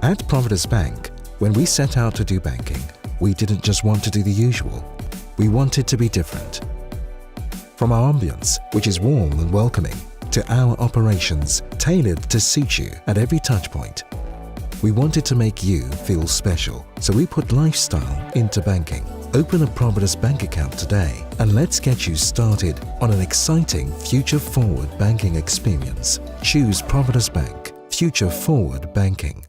At Providence Bank, when we set out to do banking, we didn't just want to do the usual. We wanted to be different. From our ambience, which is warm and welcoming, to our operations tailored to suit you at every touch point, we wanted to make you feel special, so we put lifestyle into banking. Open a Providence Bank account today and let's get you started on an exciting future-forward banking experience. Choose Providence Bank, future-forward banking.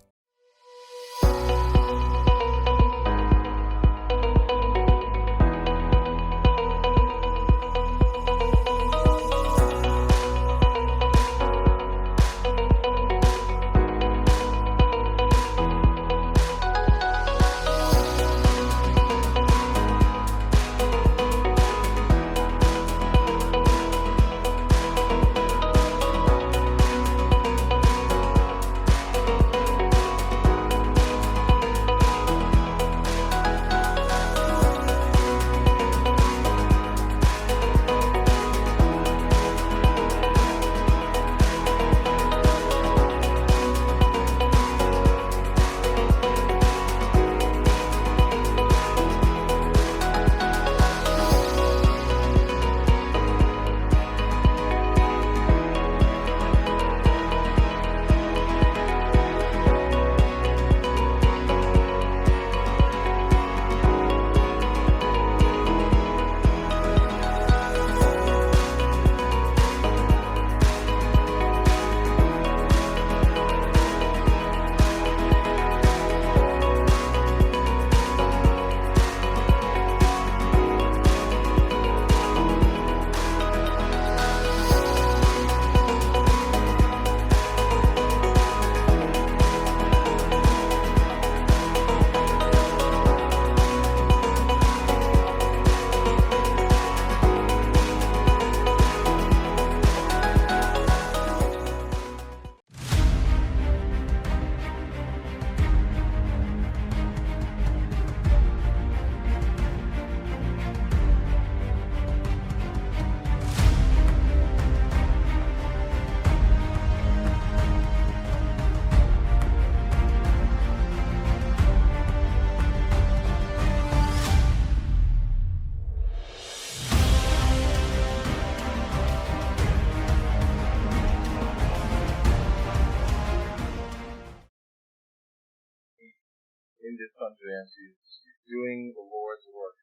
In this country, and she's doing the Lord's work.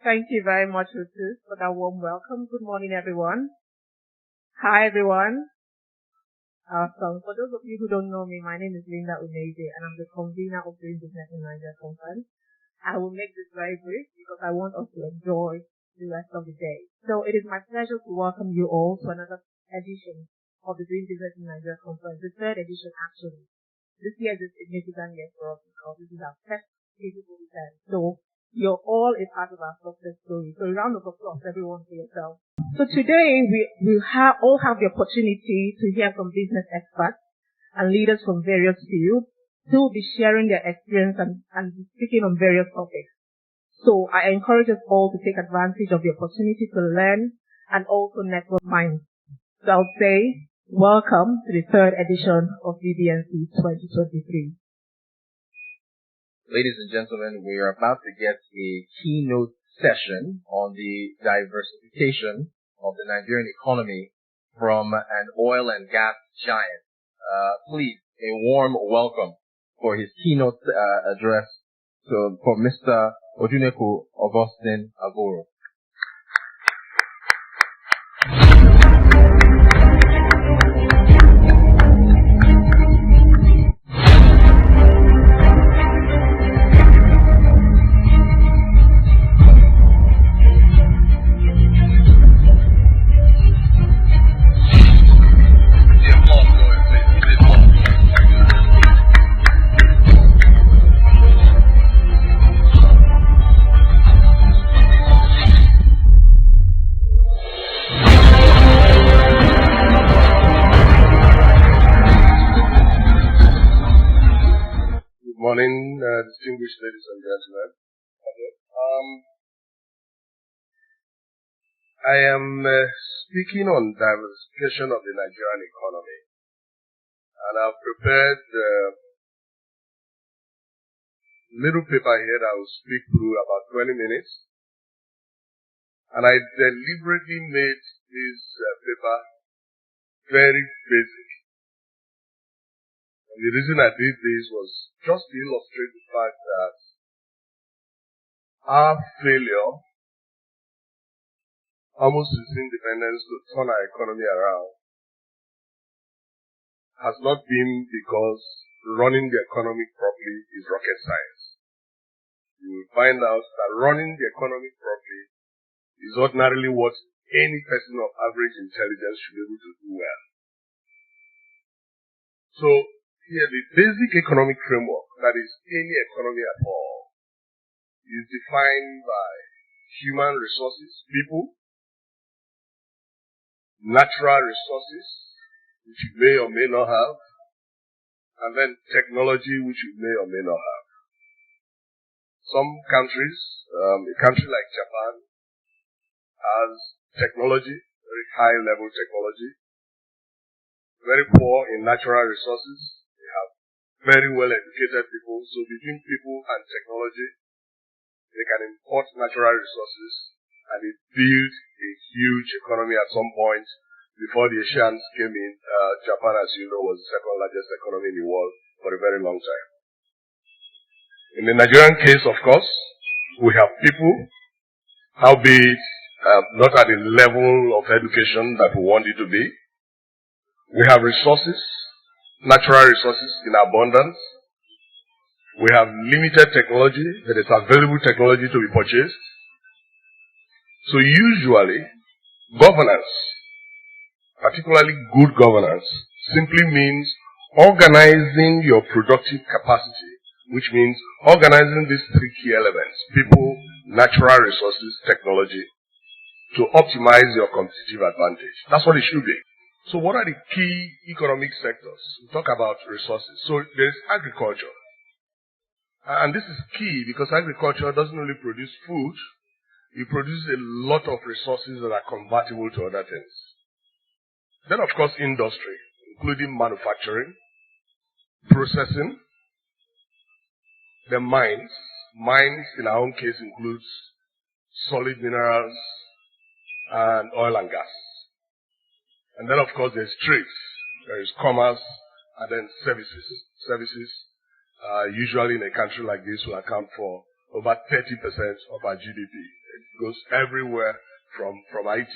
Thank you very much, Rutus, for that warm welcome. Good morning, everyone. Hi, everyone. Awesome. For those of you who don't know me, my name is Uneze, and I'm the convener of the DBNC Conference. I will make this very brief because I want us to enjoy the rest of the day. So it is my pleasure to welcome you all to another edition of the Doing Business in Nigeria Conference, the third edition actually. This year is a significant year for us because this is our first physical event. So you're all a part of our success story. So a round of applause, everyone, for yourself. So today we all have the opportunity to hear from business experts and leaders from various fields who will be sharing their experience and speaking on various topics. So I encourage us all to take advantage of the opportunity to learn and also network minds. So I would say, welcome to the third edition of DBNC 2023. Ladies and gentlemen, we are about to get a keynote session on the diversification of the Nigerian economy from an oil and gas giant. Please, a warm welcome for his keynote address for Mr. Ojunekwu Augustine Avuru. Distinguished ladies and gentlemen, I am speaking on diversification of the Nigerian economy, and I've prepared a little paper here that I will speak through about 20 minutes. And I deliberately made this paper very basic. And the reason I did this was just to illustrate the fact that our failure almost since independence to turn our economy around has not been because running the economy properly is rocket science. You will find out that running the economy properly is ordinarily what any person of average intelligence should be able to do well. So, here the basic economic framework, that is any economy at all, is defined by human resources, people, natural resources, which you may or may not have, and then technology, which you may or may not have. Some countries, a country like Japan, has technology, very high level technology, very poor in natural resources. They have very well educated people. So between people and technology, they can import natural resources and it built a huge economy at some point. Before the Asians came in, Japan, as you know, was the second largest economy in the world for a very long time. In the Nigerian case, of course, we have people, albeit not at the level of education that we want it to be. We have resources, natural resources in abundance. We have limited technology, that is available technology to be purchased. So usually, governance, particularly good governance, simply means organizing your productive capacity, which means organizing these three key elements: people, natural resources, technology, to optimize your competitive advantage. That's what it should be. So what are the key economic sectors? We talk about resources. So there is agriculture. And this is key because agriculture doesn't only produce food, it produces a lot of resources that are convertible to other things. Then, of course, industry, including manufacturing, processing, the mines. Mines, in our own case, includes solid minerals and oil and gas. And then, of course, there's trade, there is commerce, and then services. Services, usually in a country like this, will account for over 30% of our GDP. It goes everywhere from IT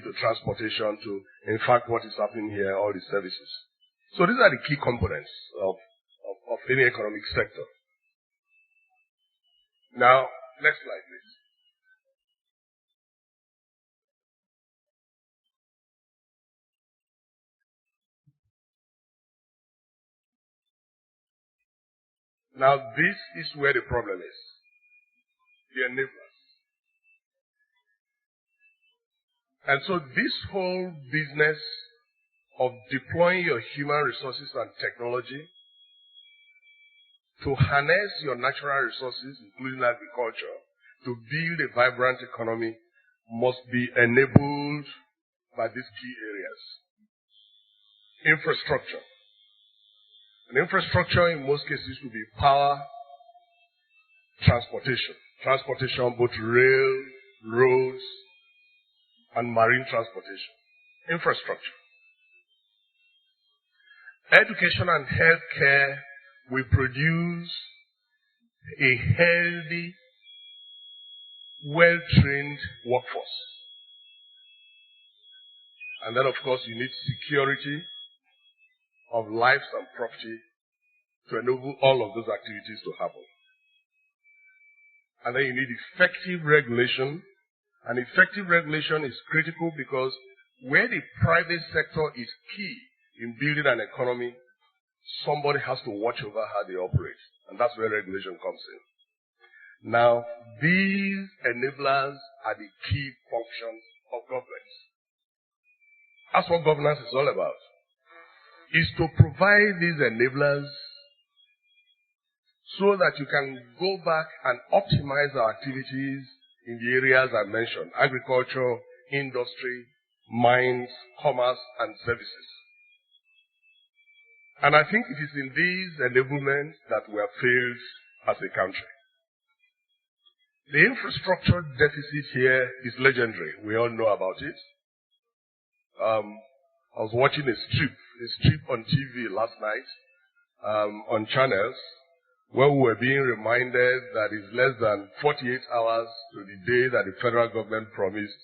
to transportation to, in fact, what is happening here, all the services. So these are the key components of any economic sector. Now, next slide, please. Now, this is where the problem is. The enablers. And so this whole business of deploying your human resources and technology to harness your natural resources, including agriculture, to build a vibrant economy must be enabled by these key areas. Infrastructure. And infrastructure in most cases will be power, transportation. Transportation, both rail, roads, and marine transportation. Infrastructure. Education and healthcare will produce a healthy, well-trained workforce. And then, of course, you need security of lives and property to enable all of those activities to happen. And then you need effective regulation. And effective regulation is critical because where the private sector is key in building an economy, somebody has to watch over how they operate. And that's where regulation comes in. Now, these enablers are the key functions of government. That's what governance is all about. Is to provide these enablers so that you can go back and optimize our activities in the areas I mentioned: agriculture, industry, mines, commerce, and services. And I think it is in these enablements that we have failed as a country. The infrastructure deficit here is legendary. We all know about it. I was watching a strip on TV last night, on channels, where we were being reminded that it's less than 48 hours to the day that the federal government promised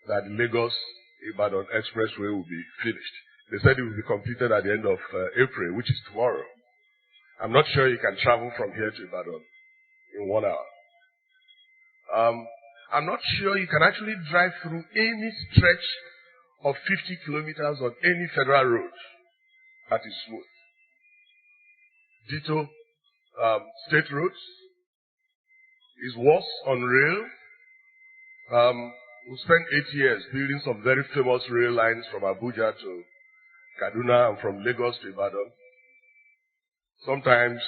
that the Lagos-Ibadan Expressway will be finished. They said it will be completed at the end of April, which is tomorrow. I'm not sure you can travel from here to Ibadan in 1 hour. I'm not sure you can actually drive through any stretch of 50 kilometers on any federal road that is smooth. Ditto, state roads is worse on rail. We spent 8 years building some very famous rail lines from Abuja to Kaduna and from Lagos to Ibadan. Sometimes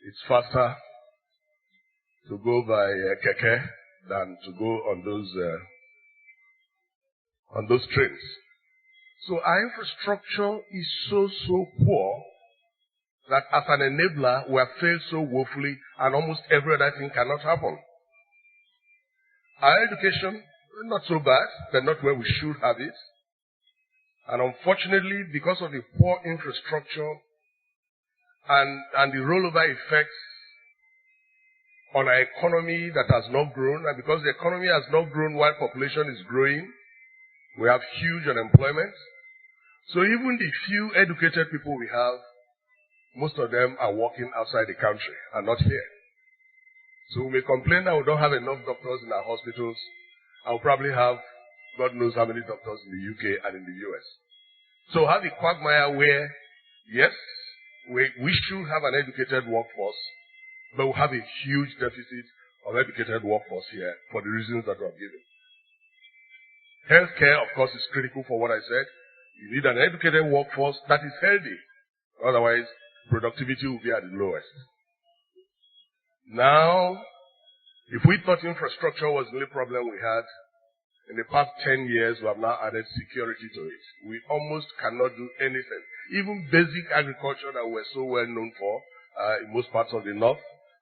it's faster to go by Okeke than to go on those trains. So our infrastructure is so poor that as an enabler, we have failed so woefully, and almost every other thing cannot happen. Our education, not so bad, but not where we should have it. And unfortunately, because of the poor infrastructure and the rollover effects on our economy that has not grown, and because the economy has not grown while population is growing, we have huge unemployment. So even the few educated people we have, most of them are working outside the country and not here. So we may complain that we don't have enough doctors in our hospitals, and we'll probably have God knows how many doctors in the UK and in the US. So have a quagmire where, yes, we should have an educated workforce, but we have a huge deficit of educated workforce here for the reasons that we have given. Healthcare, of course, is critical for what I said. You need an educated workforce that is healthy. Otherwise, productivity will be at the lowest. Now, if we thought infrastructure was the only problem we had, in the past 10 years, we have now added security to it. We almost cannot do anything. Even basic agriculture that we're so well known for in most parts of the north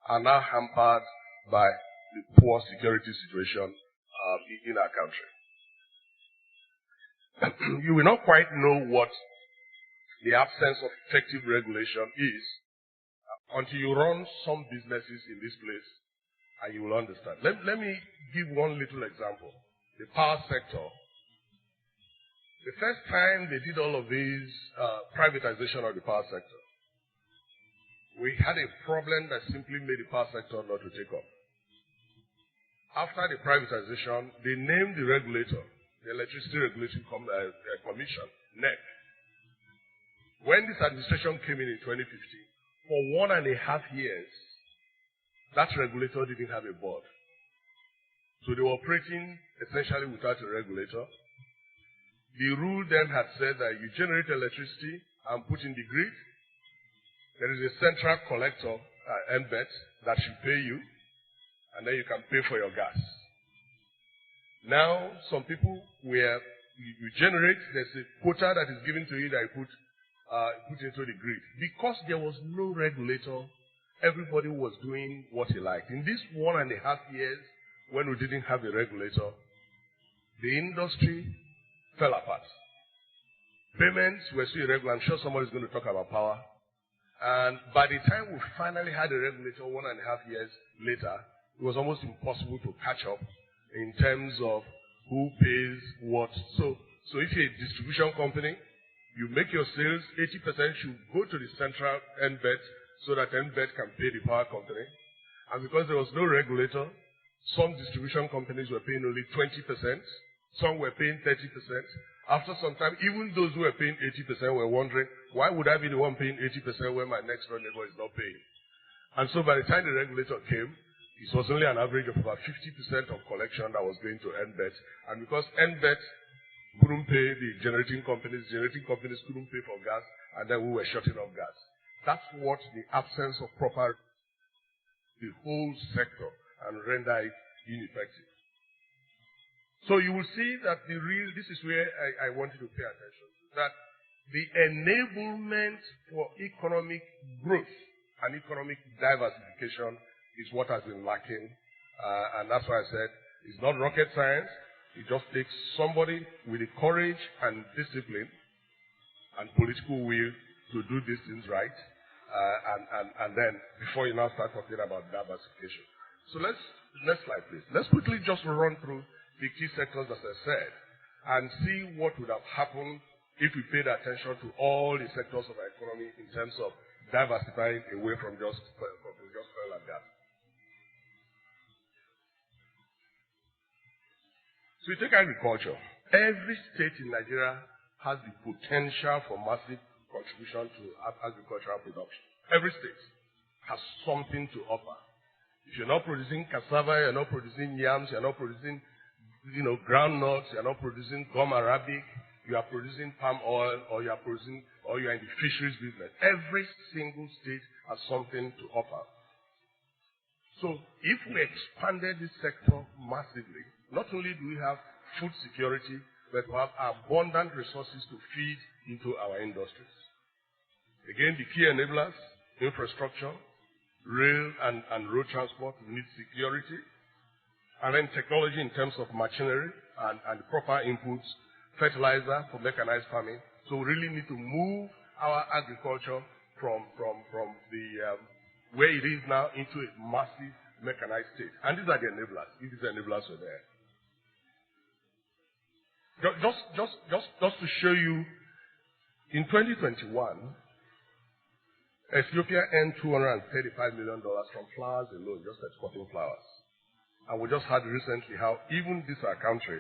are now hampered by the poor security situation in our country. You will not quite know what the absence of effective regulation is until you run some businesses in this place, and you will understand. Let me give one little example. The power sector. The first time they did all of these privatization of the power sector, we had a problem that simply made the power sector not to take off. After the privatization, they named the regulator, the Electricity Regulation Commission, NEC. When this administration came in 2015, for 1.5 years, that regulator didn't have a board. So they were operating essentially without a regulator. The rule then had said that you generate electricity and put in the grid. There is a central collector, NBET, that should pay you, and then you can pay for your gas. Now, some people where you generate, there's a quota that is given to you that you put into the grid. Because there was no regulator, everybody was doing what he liked. In this 1.5 years, when we didn't have a regulator, the industry fell apart. Payments were so irregular. I'm sure somebody's going to talk about power. And by the time we finally had a regulator 1.5 years later, it was almost impossible to catch up in terms of who pays what. So if you're a distribution company, you make your sales, 80% should go to the central NBET so that NBET can pay the power company. And because there was no regulator, some distribution companies were paying only 20%. Some were paying 30%. After some time, even those who were paying 80% were wondering, why would I be the one paying 80% when my next door neighbor is not paying? And so by the time the regulator came, it was only an average of about 50% of collection that was going to NBET. And because NBET couldn't pay the generating companies couldn't pay for gas, and then we were shutting off gas. That's what the absence of proper, the whole sector, and render it ineffective. So you will see that this is where I want you to pay attention, that the enablement for economic growth and economic diversification is what has been lacking. And that's why I said it's not rocket science. It just takes somebody with the courage and discipline and political will to do these things right. And then before you now start talking about diversification. So next slide, please. Let's quickly just run through the key sectors, as I said, and see what would have happened if we paid attention to all the sectors of our economy in terms of diversifying away from just oil and gas. So you take agriculture. Every state in Nigeria has the potential for massive contribution to agricultural production. Every state has something to offer. If you're not producing cassava, you're not producing yams, you're not producing, groundnuts, you're not producing gum arabic, you are producing palm oil, or you're in the fisheries business. Every single state has something to offer. So if we expanded this sector massively, not only do we have food security, but we have abundant resources to feed into our industries. Again, the key enablers, infrastructure, rail and road transport need security, and then technology in terms of machinery and proper inputs, fertilizer for mechanized farming. So we really need to move our agriculture from the where it is now into a massive mechanized state. And these are the enablers. If these enablers were there. Just to show you, in 2021, Ethiopia earned $235 million from flowers alone, just exporting flowers. And we just heard recently how even this our country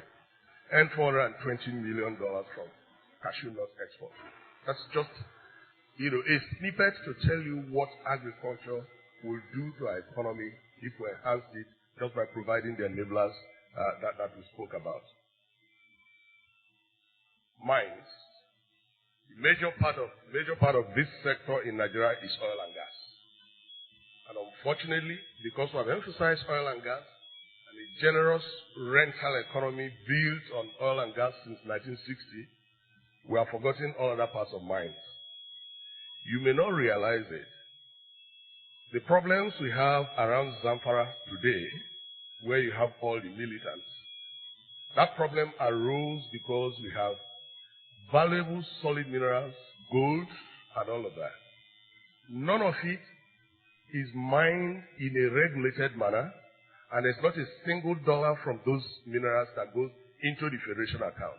earned $420 million from cashew nut export. That's just, a snippet to tell you what agriculture will do to our economy if we enhance it just by providing the enablers that we spoke about. Mines. The major part of this sector in Nigeria is oil and gas. And unfortunately, because we have emphasized oil and gas and a generous rental economy built on oil and gas since 1960, we have forgotten all other parts of mines. You may not realize it. The problems we have around Zamfara today, where you have all the militants, that problem arose because we have valuable solid minerals, gold, and all of that. None of it is mined in a regulated manner, and there's not a single dollar from those minerals that goes into the Federation account.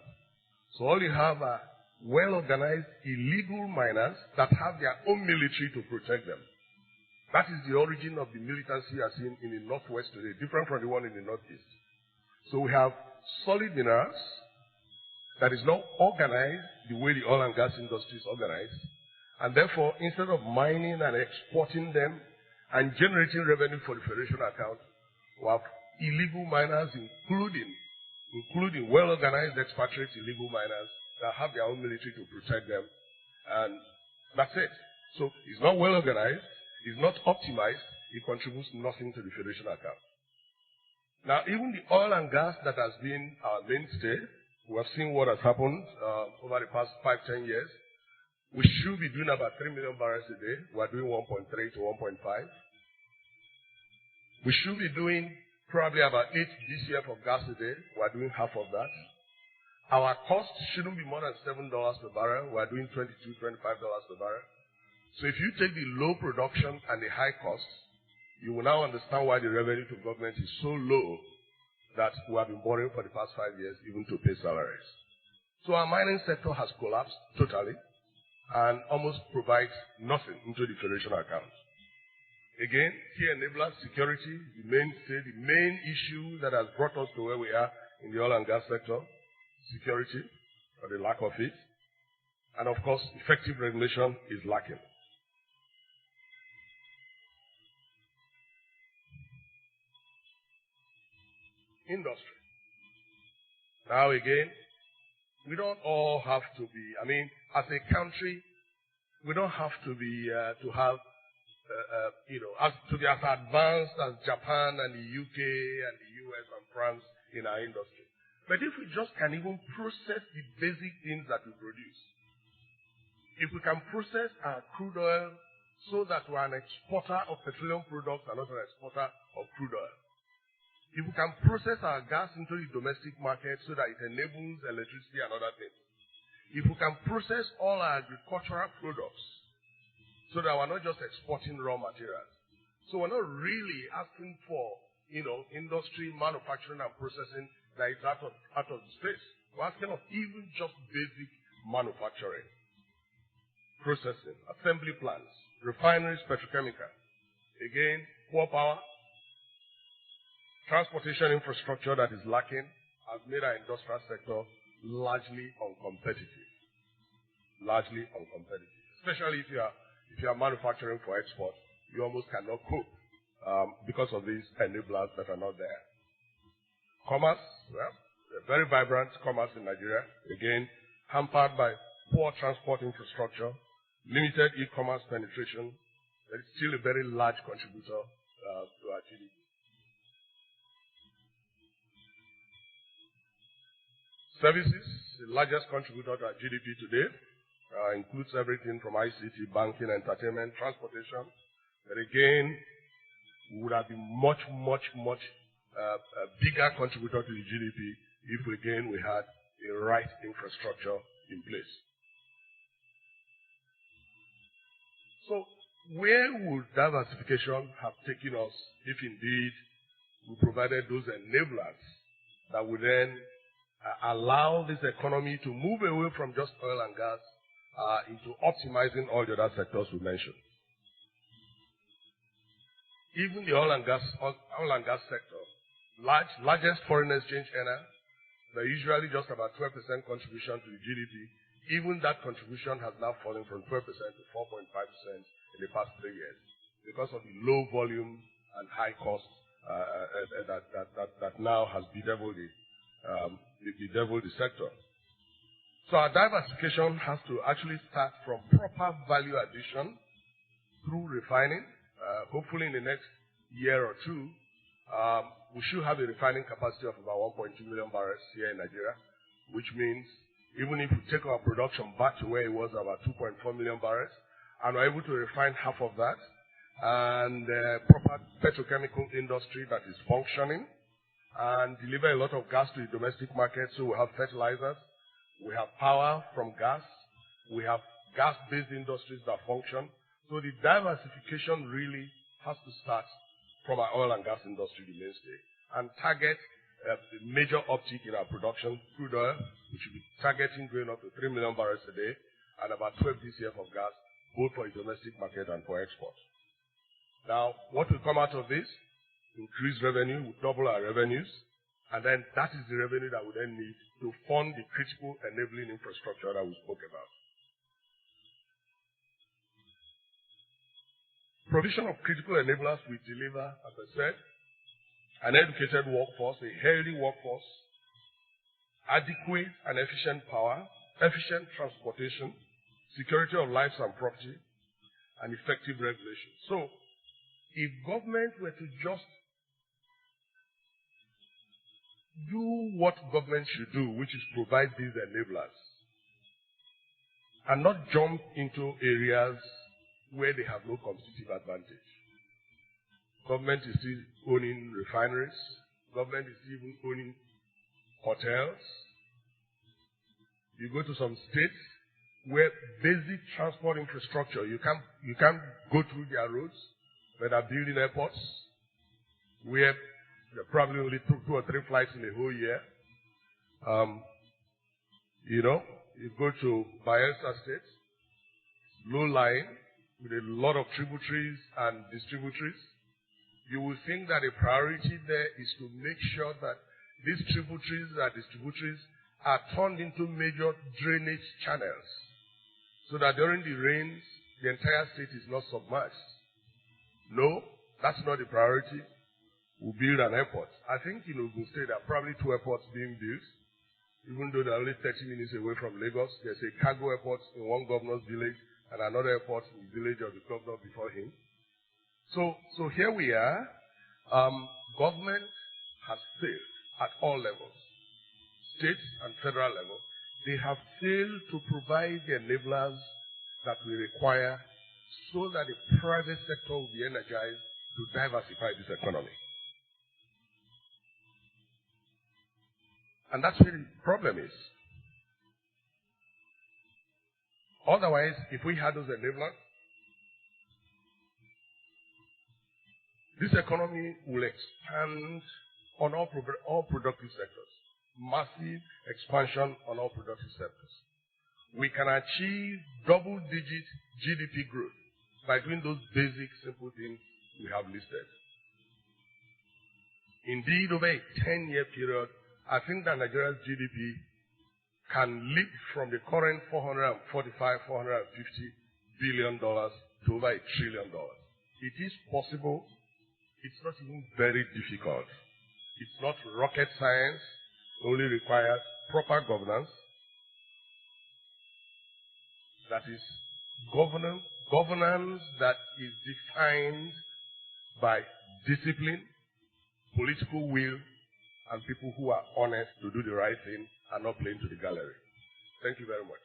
So all you have are well-organized illegal miners that have their own military to protect them. That is the origin of the militancy you are seeing in the Northwest today, different from the one in the Northeast. So we have solid minerals that is not organized the way the oil and gas industry is organized. And therefore, instead of mining and exporting them and generating revenue for the Federation account, we have illegal miners, including well-organized expatriate illegal miners that have their own military to protect them. And that's it. So it's not well-organized, it's not optimized, it contributes nothing to the Federation account. Now, even the oil and gas that has been our mainstay, we have seen what has happened over the past 5-10 years. We should be doing about 3 million barrels a day. We are doing 1.3 to 1.5. We should be doing probably about 8 BCF of gas a day. We are doing half of that. Our cost shouldn't be more than $7 per barrel. We are doing $22, $25 per barrel. So if you take the low production and the high costs, you will now understand why the revenue to government is so low that we have been borrowing for the past 5 years even to pay salaries. So our mining sector has collapsed totally and almost provides nothing into the Federation account. Again, key enablers, security, the main issue that has brought us to where we are in the oil and gas sector, security, or the lack of it. And of course, effective regulation is lacking. Industry. Now again, we don't all have to be, as a country, we don't have to be, to be as advanced as Japan and the UK and the US and France in our industry. But if we just can even process the basic things that we produce, if we can process our crude oil so that we're an exporter of petroleum products and not an exporter of crude oil, if we can process our gas into the domestic market so that it enables electricity and other things, if we can process all our agricultural products so that we're not just exporting raw materials, so we're not really asking for, industry, manufacturing and processing that is out of the space. We're asking of even just basic manufacturing, processing, assembly plants, refineries, petrochemical. Again, poor power, transportation infrastructure that is lacking has made our industrial sector largely uncompetitive. Largely uncompetitive. Especially if you are manufacturing for export, you almost cannot cope because of these enablers that are not there. Commerce, well, a very vibrant commerce in Nigeria, again, hampered by poor transport infrastructure, limited e-commerce penetration, but it's still a very large contributor to our GDP. Services, the largest contributor to our GDP today, includes everything from ICT, banking, entertainment, transportation. But again, would have been much bigger contributor to the GDP if, again, we had a right infrastructure in place. So, where would diversification have taken us if indeed we provided those enablers that would then allow this economy to move away from just oil and gas into optimizing all the other sectors we mentioned? Even the oil and gas sector, largest foreign exchange earner, they're usually just about 12% contribution to the GDP. Even that contribution has now fallen from 12% to 4.5% in the past 3 years because of the low volume and high costs that now has bedeviled the sector. So our diversification has to actually start from proper value addition through refining. Hopefully in the next year or two, we should have a refining capacity of about 1.2 million barrels here in Nigeria, which means even if we take our production back to where it was, about 2.4 million barrels, and we're able to refine half of that, and proper petrochemical industry that is functioning, and deliver a lot of gas to the domestic market. So we have fertilizers, we have power from gas, we have gas-based industries that function. So the diversification really has to start from our oil and gas industry, the mainstay, and target the major uptick in our production, crude oil, which will be targeting going up to 3 million barrels a day, and about 12 BCF of gas, both for the domestic market and for export. Now, what will come out of this? Increased revenue, we double our revenues, and then that is the revenue that we then need to fund the critical enabling infrastructure that we spoke about. Provision of critical enablers will deliver, as I said, an educated workforce, a healthy workforce, adequate and efficient power, efficient transportation, security of lives and property, and effective regulation. So, if government were to just do what government should do, which is provide these enablers, and not jump into areas where they have no competitive advantage. Government is still owning refineries. Government is even owning hotels. You go to some states where basic transport infrastructure, you can't go through their roads, where they're building airports, where there are probably only 2 or 3 flights in a whole year. You go to Bayelsa State, low lying, with a lot of tributaries and distributaries. You will think that a priority there is to make sure that these tributaries and distributaries are turned into major drainage channels, so that during the rains, the entire state is not submerged. No, that's not the priority. We'll build an airport. I think in Ogun State, there are probably 2 airports being built, even though they're only 30 minutes away from Lagos. There's a cargo airport in one governor's village and another airport in the village of the governor before him. So here we are. Government has failed at all levels. state and federal level, they have failed to provide the enablers that we require so that the private sector will be energized to diversify this economy. And that's where the problem is. Otherwise, if we had those enablers, this economy will expand on all productive sectors. Massive expansion on all productive sectors. We can achieve double-digit GDP growth by doing those basic, simple things we have listed. Indeed, over a 10-year period, I think that Nigeria's GDP can leap from the current $445, $450 billion to over $1 trillion. It is possible. It's not even very difficult. It's not rocket science. It only requires proper governance. That is governance that is defined by discipline, political will, and people who are honest to do the right thing and not playing to the gallery. Thank you very much.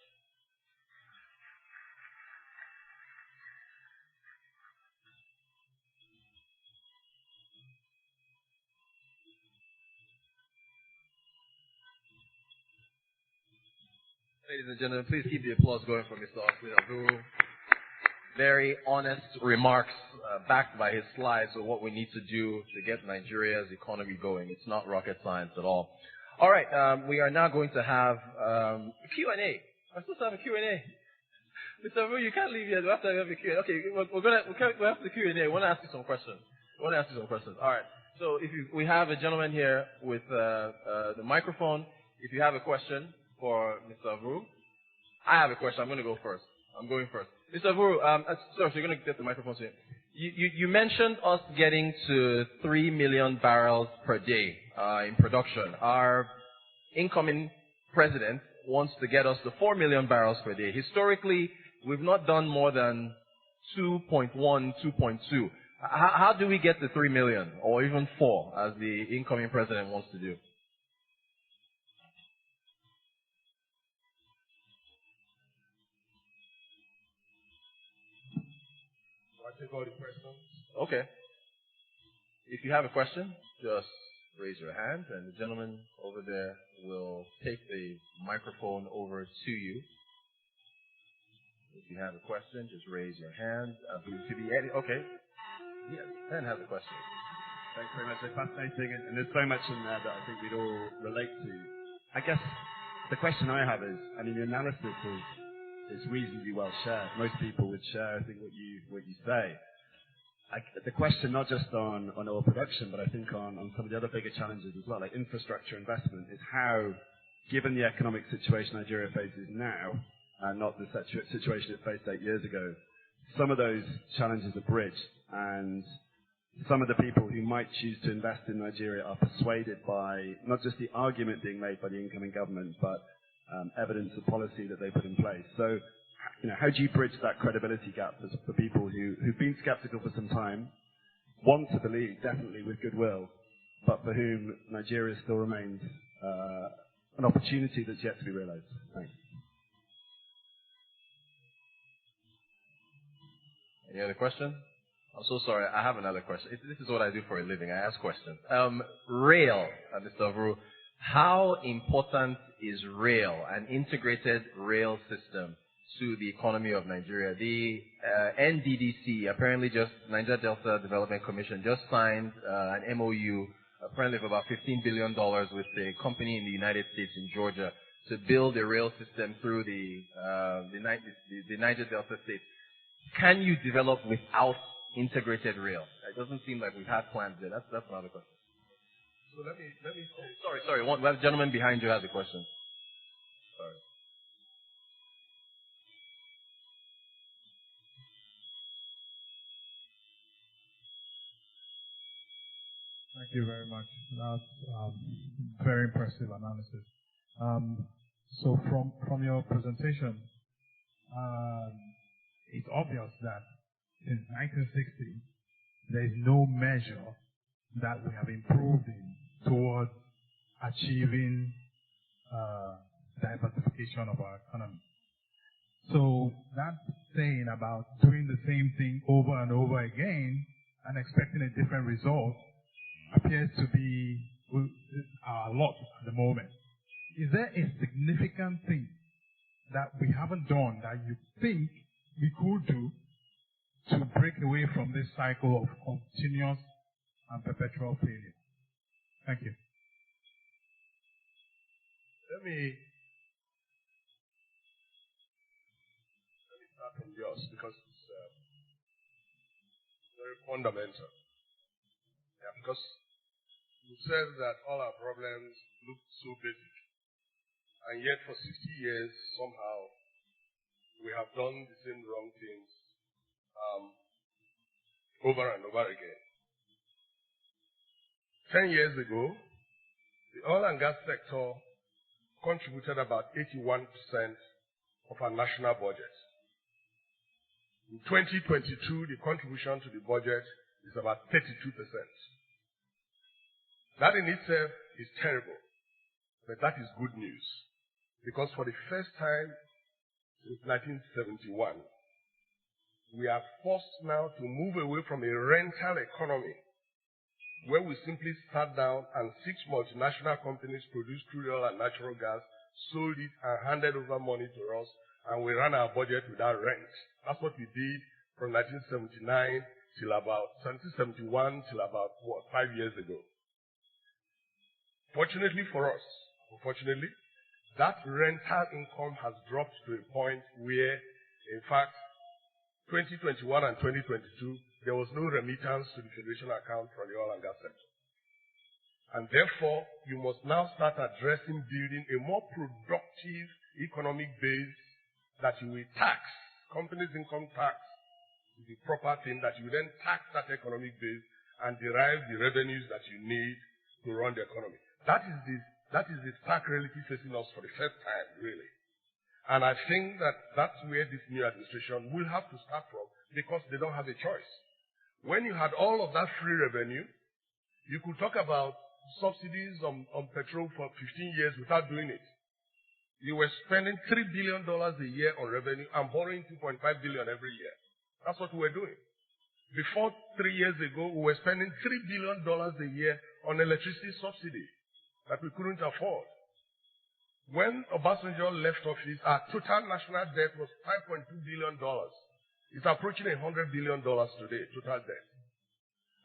Ladies and gentlemen, please keep the applause going for Mr. Avuru. Very honest remarks backed by his slides of what we need to do to get Nigeria's economy going. It's not rocket science at all. All right, we are now going to have Q&A. I'm supposed to have a Q&A. Mr. Avuru, you can't leave yet. We have to have a Q&A. Okay, we'll have the Q&A. I want to ask you some questions. All right. So we have a gentleman here with the microphone. If you have a question for Mr. Avuru, I have a question. I'm going to go first. I'm going first. Mr. Avuru, so you're going to get the microphone to you. You mentioned us getting to 3 million barrels per day in production. Our incoming president wants to get us to 4 million barrels per day. Historically, we've not done more than 2.1, 2.2. How do we get to 3 million or even 4 as the incoming president wants to do? Take all the questions. Okay. If you have a question, just raise your hand, and the gentleman over there will take the microphone over to you. If you have a question, just raise your hand. Okay. Yes, then have a question. Thanks very much. It's fascinating, and there's so much in there that I think we'd all relate to. I guess the question I have is, I mean, the analysis is reasonably well shared. Most people would share, I think, what you say. The question, not just on oil production, but I think on some of the other bigger challenges as well, like infrastructure investment, is how, given the economic situation Nigeria faces now, and not the situation it faced 8 years ago, some of those challenges are bridged, and some of the people who might choose to invest in Nigeria are persuaded by not just the argument being made by the incoming government, but evidence of policy that they put in place. So, how do you bridge that credibility gap for people who've been skeptical for some time, want to believe, definitely with goodwill, but for whom Nigeria still remains an opportunity that's yet to be realized? Thanks. Any other question? I'm so sorry. I have another question. This is what I do for a living. I ask questions. Rail, Mr. Avuru. How important is rail, an integrated rail system, to the economy of Nigeria? The NDDC, apparently just Niger Delta Development Commission, just signed an MOU, apparently of about $15 billion with a company in the United States in Georgia to build a rail system through the Niger Delta states. Can you develop without integrated rail? It doesn't seem like we've had plans there. That's another question. So let me. Sorry. One gentleman behind you has a question. Sorry. Thank you very much. That's very impressive analysis. So from your presentation, it's obvious that since 1960, there is no measure that we have improved in towards achieving diversification of our economy. So that saying about doing the same thing over and over again and expecting a different result appears to be our lot at the moment. Is there a significant thing that we haven't done that you think we could do to break away from this cycle of continuous and perpetual failure? Thank you. Let me start from yours because it's very fundamental. Yeah, because you said that all our problems look so basic, and yet for 60 years somehow we have done the same wrong things over and over again. 10 years ago, the oil and gas sector contributed about 81% of our national budget. In 2022, the contribution to the budget is about 32%. That in itself is terrible, but that is good news. Because for the first time since 1971, we are forced now to move away from a rental economy where we simply sat down and 6 multinational companies produced crude oil and natural gas, sold it and handed over money to us, and we ran our budget without rent. That's what we did from 1979 till about 1971 till about 5 years ago. Fortunately for us, unfortunately, that rental income has dropped to a point where, in fact, 2021 and 2022, there was no remittance to the Federation account from the oil and gas sector. And therefore, you must now start addressing building a more productive economic base that you will tax. Companies' income tax is the proper thing that you then tax that economic base and derive the revenues that you need to run the economy. That is the stark reality facing us for the first time, really. And I think that that's where this new administration will have to start from because they don't have a choice. When you had all of that free revenue, you could talk about subsidies on petrol for 15 years without doing it. You were spending $3 billion a year on revenue and borrowing $2.5 billion every year. That's what we were doing. Before 3 years ago, we were spending $3 billion a year on electricity subsidy that we couldn't afford. When Obasanjo left office, our total national debt was $5.2 billion. It's approaching $100 billion today, total debt.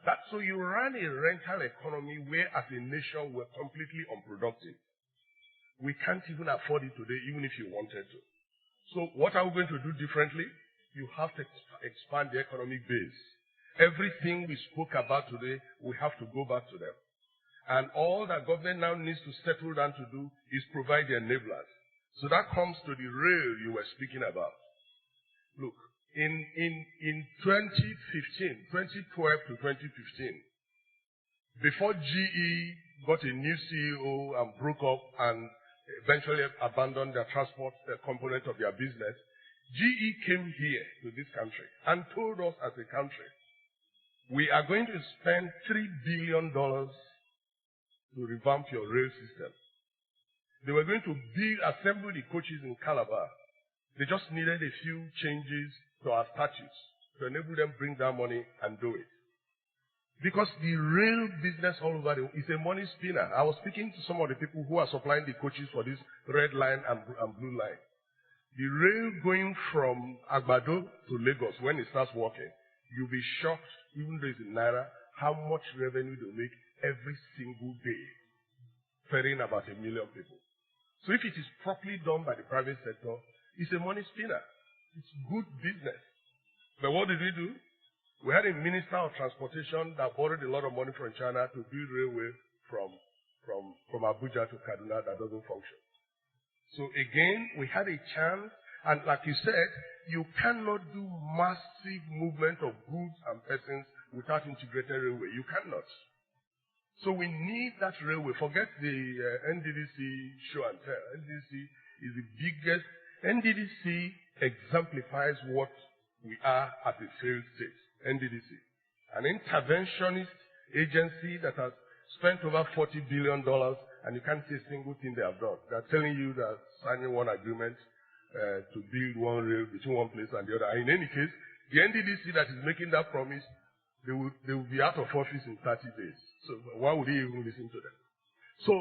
That's so you ran a rental economy where as a nation we're completely unproductive. We can't even afford it today, even if you wanted to. So what are we going to do differently? You have to expand the economic base. Everything we spoke about today, we have to go back to them. And all that government now needs to settle down to do is provide the enablers. So that comes to the rail you were speaking about. Look, in 2012 to 2015, before GE got a new CEO and broke up and eventually abandoned their transport component of their business, GE came here to this country and told us as a country, we are going to spend $3 billion to revamp your rail system. They were going to assemble the coaches in Calabar. They just needed a few changes to our statutes to enable them to bring that money and do it. Because the rail business all over the world is a money spinner. I was speaking to some of the people who are supplying the coaches for this red line and blue line. The rail going from Agbado to Lagos, when it starts working, you'll be shocked, even though it's in Naira, how much revenue they make every single day, ferrying about 1 million people. So if it is properly done by the private sector, it's a money spinner. It's good business. But what did we do? We had a minister of transportation that borrowed a lot of money from China to build railway from Abuja to Kaduna that doesn't function. So again, we had a chance, and like you said, you cannot do massive movement of goods and persons without integrated railway. You cannot. So we need that railway. Forget the NDDC show and tell. NDDC is the biggest. NDDC exemplifies what we are as a failed state. NDDC, an interventionist agency that has spent over $40 billion and you can't see a single thing they have done. They're telling you that signing one agreement to build one rail between one place and the other. And in any case, the NDDC that is making that promise, they will be out of office in 30 days. So why would he even listen to them? So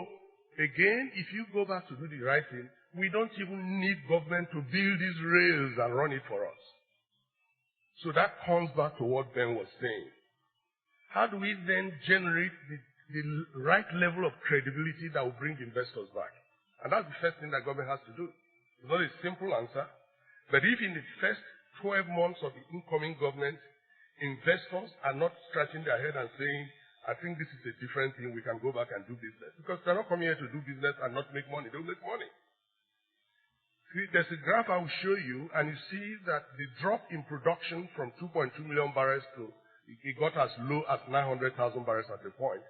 again, if you go back to do the right thing, we don't even need government to build these rails and run it for us. So that comes back to what Ben was saying. How do we then generate the right level of credibility that will bring investors back? And that's the first thing that government has to do. It's not a simple answer, but if in the first 12 months of the incoming government, investors are not scratching their head and saying, I think this is a different thing, we can go back and do business. Because they're not coming here to do business and not make money. They'll make money. See, there's a graph I will show you, and you see that the drop in production from 2.2 million barrels to it got as low as 900,000 barrels at the point.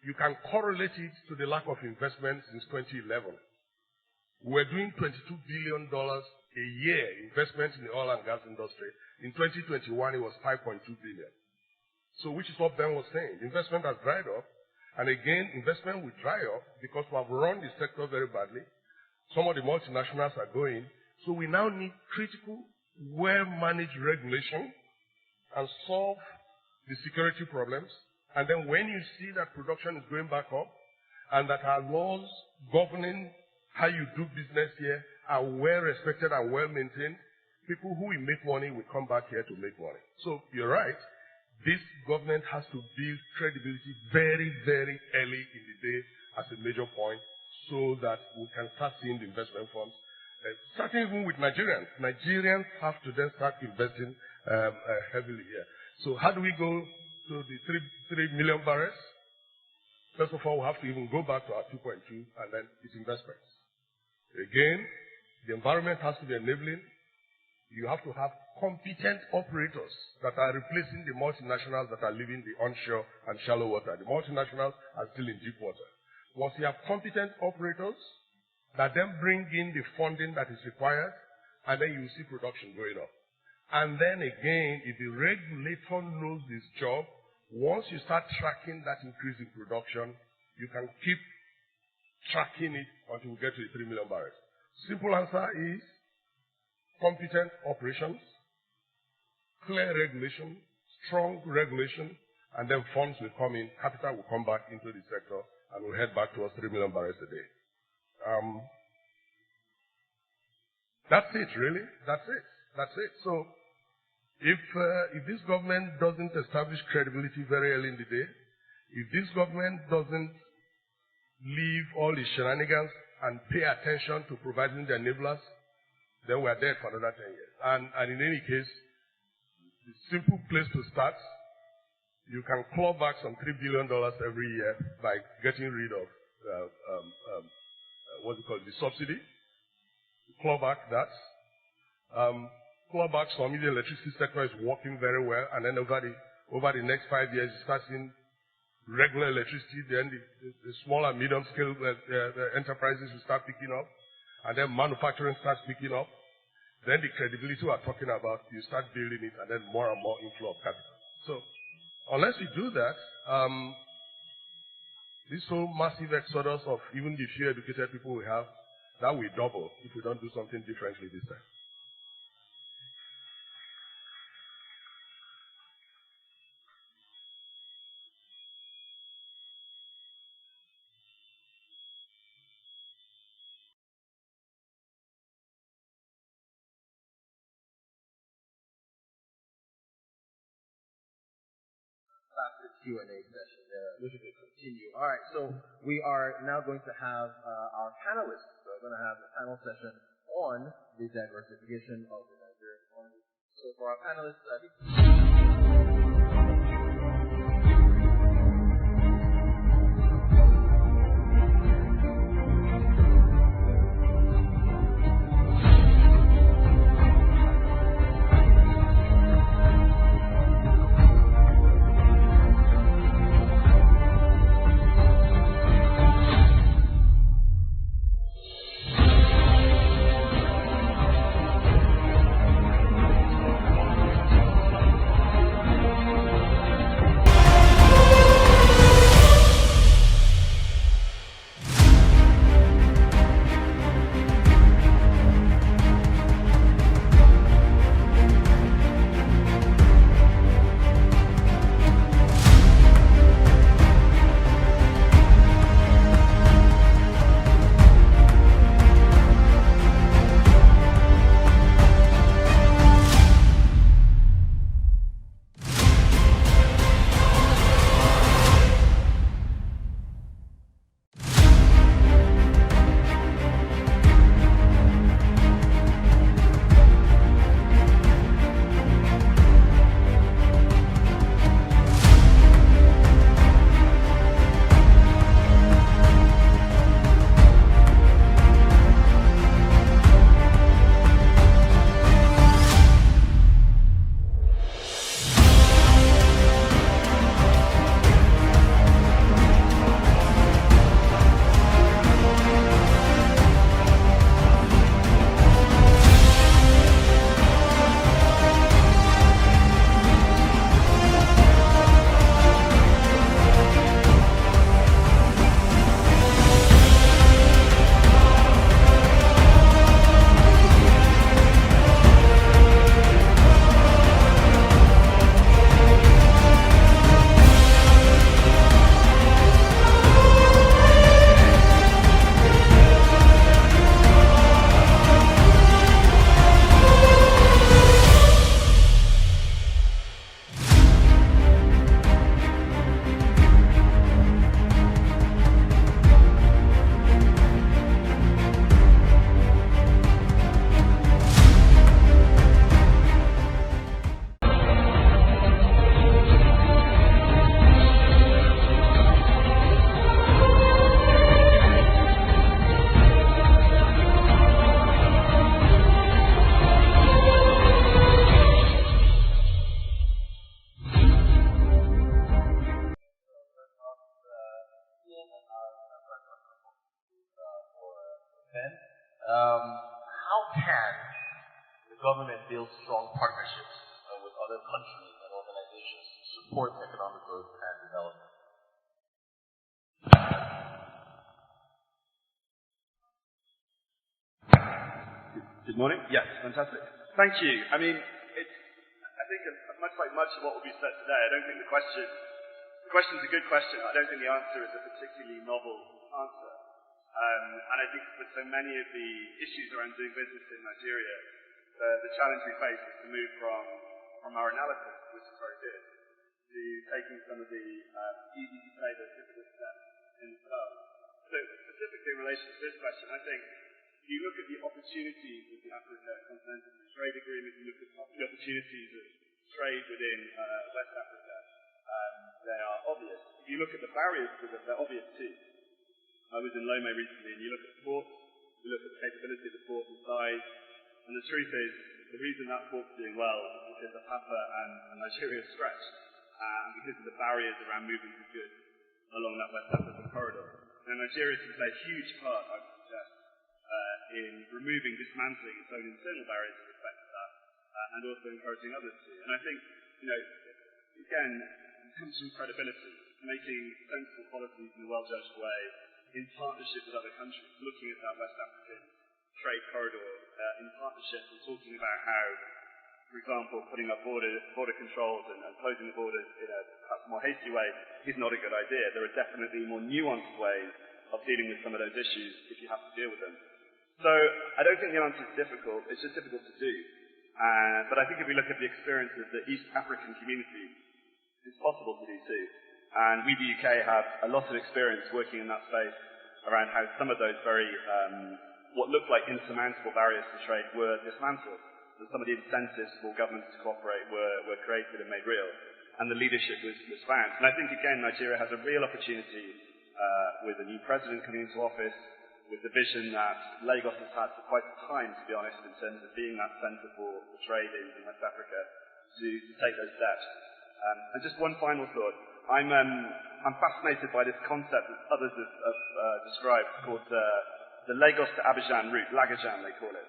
You can correlate it to the lack of investment since 2011. We're doing $22 billion a year investment in the oil and gas industry. In 2021, it was 5.2 billion. So which is what Ben was saying. Investment has dried up. And again, investment will dry up because we have run the sector very badly. Some of the multinationals are going. So we now need critical, well-managed regulation and solve the security problems. And then when you see that production is going back up and that our laws governing how you do business here are well respected and well maintained, people who will make money will come back here to make money. So you're right. This government has to build credibility very, very early in the day as a major point so that we can start seeing the investment funds. Starting even with Nigerians. Nigerians have to then start investing heavily here. So how do we go to the 3 million barrels? First of all, we have to even go back to our 2.2 and then its investments. Again, the environment has to be enabling. You have to have competent operators that are replacing the multinationals that are leaving the onshore and shallow water. The multinationals are still in deep water. Once you have competent operators that then bring in the funding that is required, and then you see production going up. And then again, if the regulator knows this job, once you start tracking that increase in production, you can keep tracking it until we get to the 3 million barrels. Simple answer is competent operations, clear regulation, strong regulation, and then funds will come in, capital will come back into the sector, and we'll head back towards 3 million barrels a day. That's it, really. That's it. That's it. So, if this government doesn't establish credibility very early in the day, if this government doesn't leave all the shenanigans and pay attention to providing the enablers, then we're dead for another 10 years. And in any case, the simple place to start, you can claw back some $3 billion every year by getting rid of what's it called, the subsidy. Claw back that. Claw back some. The electricity sector is working very well, and then over the next 5 years, you start seeing regular electricity. Then the small and medium scale enterprises will start picking up, and then manufacturing starts picking up. Then the credibility we're talking about, you start building it, and then more and more inflow of capital. So unless we do that, this whole massive exodus of even the few educated people we have, that will double if we don't do something differently this time. That's the Q&A session there. This is going to continue. All right, so we are now going to have our panelists. So we're going to have the panel session on the diversification of the Nigerian economy. So for our panelists, can the government build strong partnerships with other countries and organizations to support economic growth and development? Good morning. Yes, fantastic. Thank you. I mean, I think much like much of what will be said today, I don't think the question's a good question. I don't think the answer is a particularly novel answer. And I think with so many of the issues around doing business in Nigeria, the challenge we face is to move from our analysis, which is very good, to taking some of the easy to say but difficult steps in themselves. So specifically in relation to this question, I think if you look at the opportunities of the Africa Continental Free Trade Agreement, you look at the opportunities of trade within West Africa, they are obvious. If you look at the barriers to them, they're obvious too. I was in Lome recently, and you look at the ports, you look at the capability of the port and size, and the truth is, the reason that port's doing well is because of Papa and Nigeria are stretched, and because of the barriers around moving the goods along that West African corridor. Now, Nigeria can play a huge part, I would suggest, in dismantling its own internal barriers in respect to that, and also encouraging others to. And I think, again, it comes from credibility, making sensible policies in a well-judged way, in partnership with other countries, looking at that West African trade corridor in partnership and talking about how, for example, putting up border controls and closing the borders in a perhaps more hasty way is not a good idea. There are definitely more nuanced ways of dealing with some of those issues if you have to deal with them. So I don't think the answer is difficult, it's just difficult to do. But I think if we look at the experience of the East African community, it's possible to do too. And we, the UK, have a lot of experience working in that space around how some of those very, what looked like insurmountable barriers to trade were dismantled. And some of the incentives for governments to cooperate were created and made real. And the leadership was found. And I think, again, Nigeria has a real opportunity with a new president coming into office, with the vision that Lagos has had for quite some time, to be honest, in terms of being that centre for trade in West Africa, to take those steps. And just one final thought. I'm fascinated by this concept that others have described called the Lagos to Abidjan route, Lagajan they call it.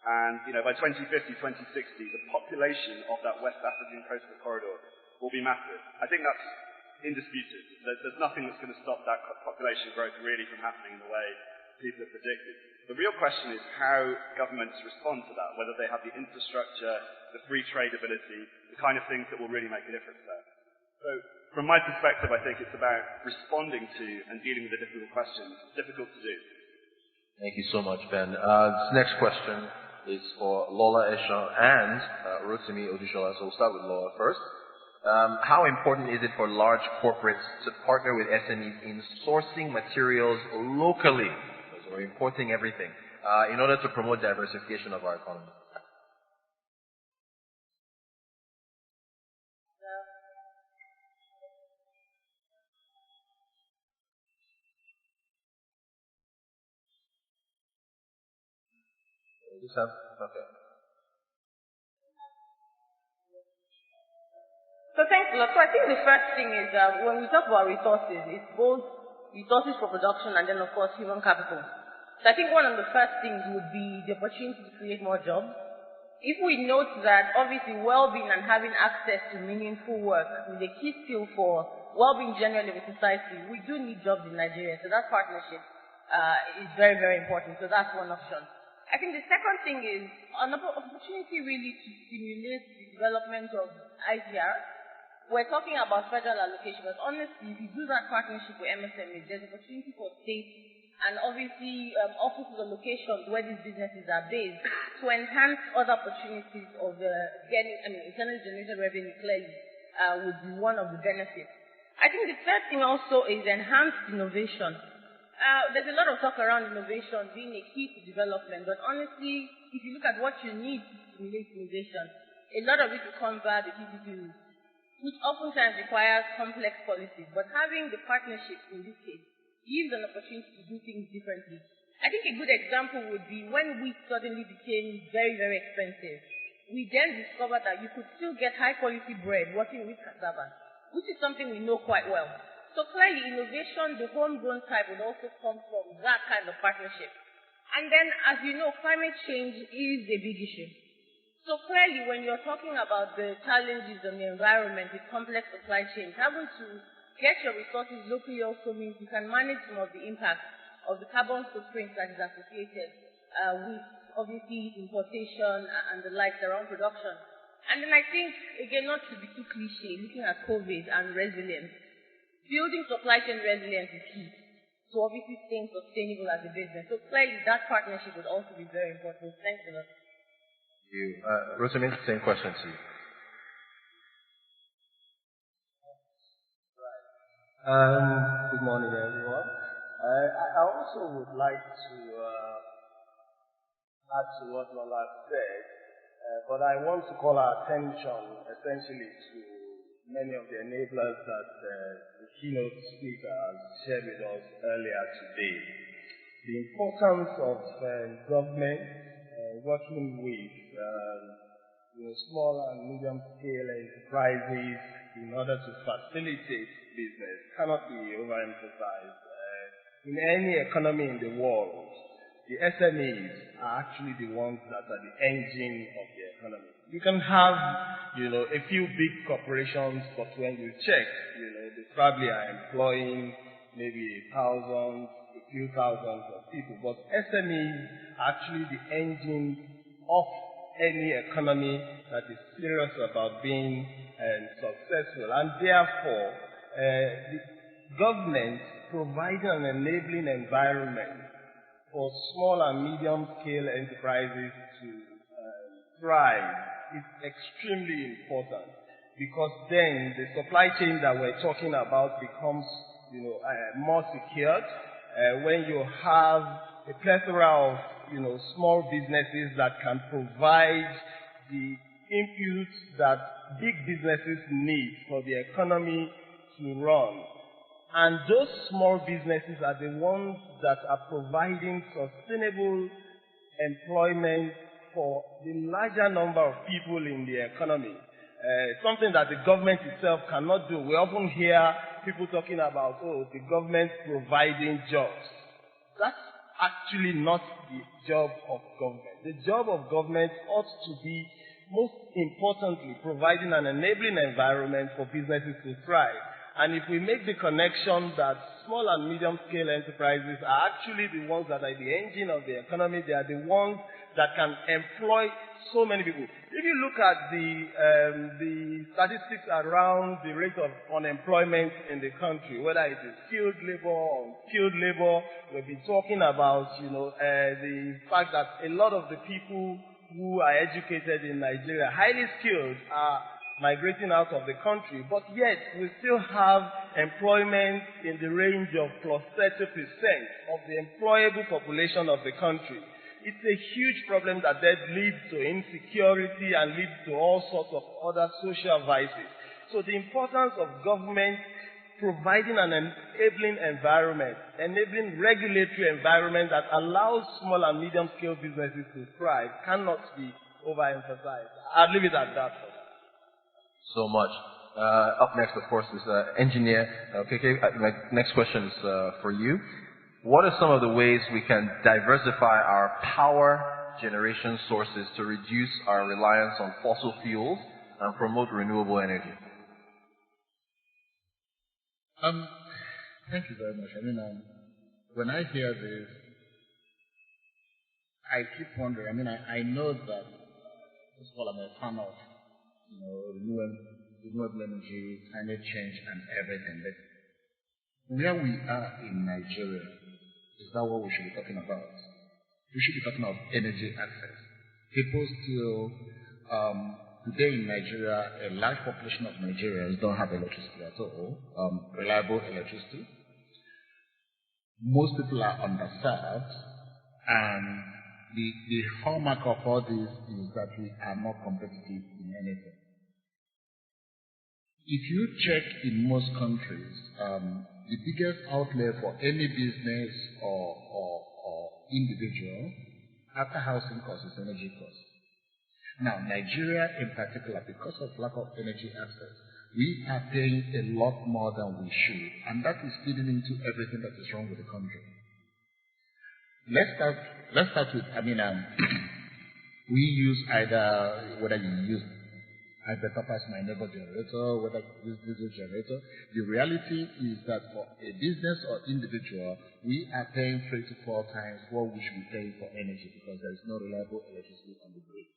And by 2050, 2060, the population of that West African coastal corridor will be massive. I think that's indisputed. There's nothing that's going to stop that population growth really from happening in the way people have predicted. The real question is how governments respond to that, whether they have the infrastructure, the free trade ability, the kind of things that will really make a difference there. So from my perspective, I think it's about responding to and dealing with the difficult questions. It's difficult to do. Thank you so much, Ben. This next question is for Lola, Esan, and Rotimi, Odushola. So we'll start with Lola first. How important is it for large corporates to partner with SMEs in sourcing materials locally? So we're importing everything in order to promote diversification of our economy. Okay. So thanks a lot. So I think the first thing is when we talk about resources, it's both resources for production and then of course human capital. So I think one of the first things would be the opportunity to create more jobs. If we note that obviously well-being and having access to meaningful work is a key skill for well-being generally in society, we do need jobs in Nigeria. So that partnership is very, very important. So that's one option. I think the second thing is an opportunity really to stimulate the development of ICR. We're talking about federal allocation, but honestly, if you do that partnership with MSMEs, there's opportunity for states and obviously offices or locations where these businesses are based to enhance other opportunities of internally generated revenue clearly would be one of the benefits. I think the third thing also is enhanced innovation. There's a lot of talk around innovation being a key to development, but honestly, if you look at what you need to stimulate innovation, a lot of it will come via the PPP route, which oftentimes requires complex policies. But having the partnership in this case gives an opportunity to do things differently. I think a good example would be when wheat suddenly became very, very expensive. We then discovered that you could still get high-quality bread working with cassava, which is something we know quite well. So clearly, innovation, the homegrown type, would also come from that kind of partnership. And then, as you know, climate change is a big issue. So clearly, when you're talking about the challenges on the environment with complex supply chains, having to get your resources locally also means you can manage some of the impact of the carbon footprint that is associated with, obviously, importation and the likes around production. And then I think, again, not to be too cliche, looking at COVID and resilience, building supply chain resilience is key. So obviously staying sustainable as a business. So clearly that partnership would also be very important. Thanks a lot. Thank you. Rotimi, same question to you. Good morning, everyone. I also would like to add to what Lola said, but I want to call our attention essentially to many of the enablers that the keynote speaker has shared with us earlier today. The importance of government working with small and medium-scale enterprises in order to facilitate business cannot be overemphasized. In any economy in the world, the SMEs are actually the ones that are the engine of the economy. You can have, a few big corporations, but when you check, they probably are employing maybe a few thousands of people. But SMEs are actually the engine of any economy that is serious about being successful. And therefore, the government providing an enabling environment for small and medium-scale enterprises to thrive is extremely important, because then the supply chain that we're talking about becomes, more secured. When you have a plethora of, small businesses that can provide the inputs that big businesses need for the economy to run. And those small businesses are the ones that are providing sustainable employment for the larger number of people in the economy. Something that the government itself cannot do. We often hear people talking about, the government providing jobs. That's actually not the job of government. The job of government ought to be, most importantly, providing an enabling environment for businesses to thrive. And if we make the connection that small and medium-scale enterprises are actually the ones that are the engine of the economy, they are the ones that can employ so many people. If you look at the statistics around the rate of unemployment in the country, whether it is skilled labor or unskilled labor, we've been talking about, the fact that a lot of the people who are educated in Nigeria, highly skilled, are migrating out of the country, but yet we still have employment in the range of plus 30% of the employable population of the country. It's a huge problem that then leads to insecurity and leads to all sorts of other social vices. So the importance of government providing an enabling environment, enabling regulatory environment that allows small and medium-scale businesses to thrive cannot be overemphasized. I'll leave it at that. So much. Up next, of course, is engineer Okeke. My next question is for you. What are some of the ways we can diversify our power generation sources to reduce our reliance on fossil fuels and promote renewable energy? Thank you very much. When I hear this, I keep wondering. I know that, first of all, I'm a fan of renewable energy, climate change, and everything. But where we are in Nigeria, is that what we should be talking about? We should be talking about energy access. People still, today in Nigeria, a large population of Nigerians don't have electricity at all, reliable electricity. Most people are underserved, and the hallmark of all this is that we are not competitive in anything. If you check in most countries, the biggest outlay for any business or individual after housing costs is energy costs. Now, Nigeria in particular, because of lack of energy access, we are paying a lot more than we should, and that is feeding into everything that is wrong with the country. Let's start with, we use either, whether you use I better pass my neighbor generator, whether this diesel generator. The reality is that for a business or individual, we are paying 3 to 4 times what we should be paying for energy because there is no reliable electricity on the grid.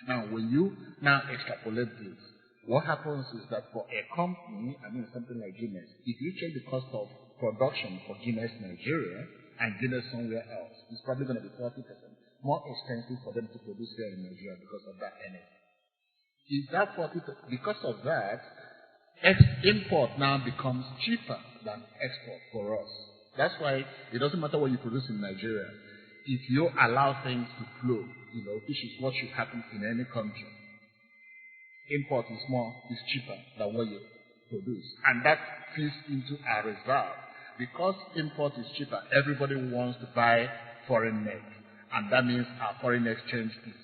Now, when you now extrapolate this, what happens is that for a company, something like Guinness, if you check the cost of production for Guinness Nigeria and Guinness somewhere else, it's probably going to be 40% more expensive for them to produce here in Nigeria because of that energy. Is that 40%? Because of that, import now becomes cheaper than export for us. That's why it doesn't matter what you produce in Nigeria. If you allow things to flow, which is what should happen in any country, import is cheaper than what you produce. And that feeds into our reserve. Because import is cheaper, everybody wants to buy foreign made. And that means our foreign exchange is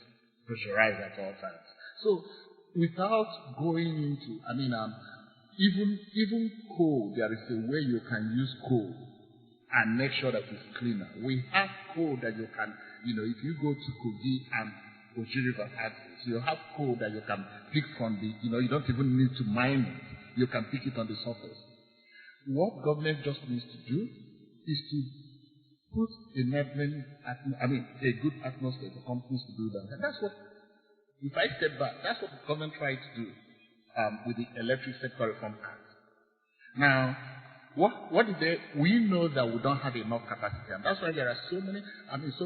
pressurized at all times. So, without going into, even coal, there is a way you can use coal and make sure that it's cleaner. We have coal that you can, if you go to Kogi and Oji River axis, you have coal that you can pick from the, you don't even need to mine it. You can pick it on the surface. What government just needs to do is to put a good atmosphere for companies to do that. And that's what, if I step back, that's what the government tried to do with the Electric Sector Reform Act. Now, what did they? We know that we don't have enough capacity, and that's why there are so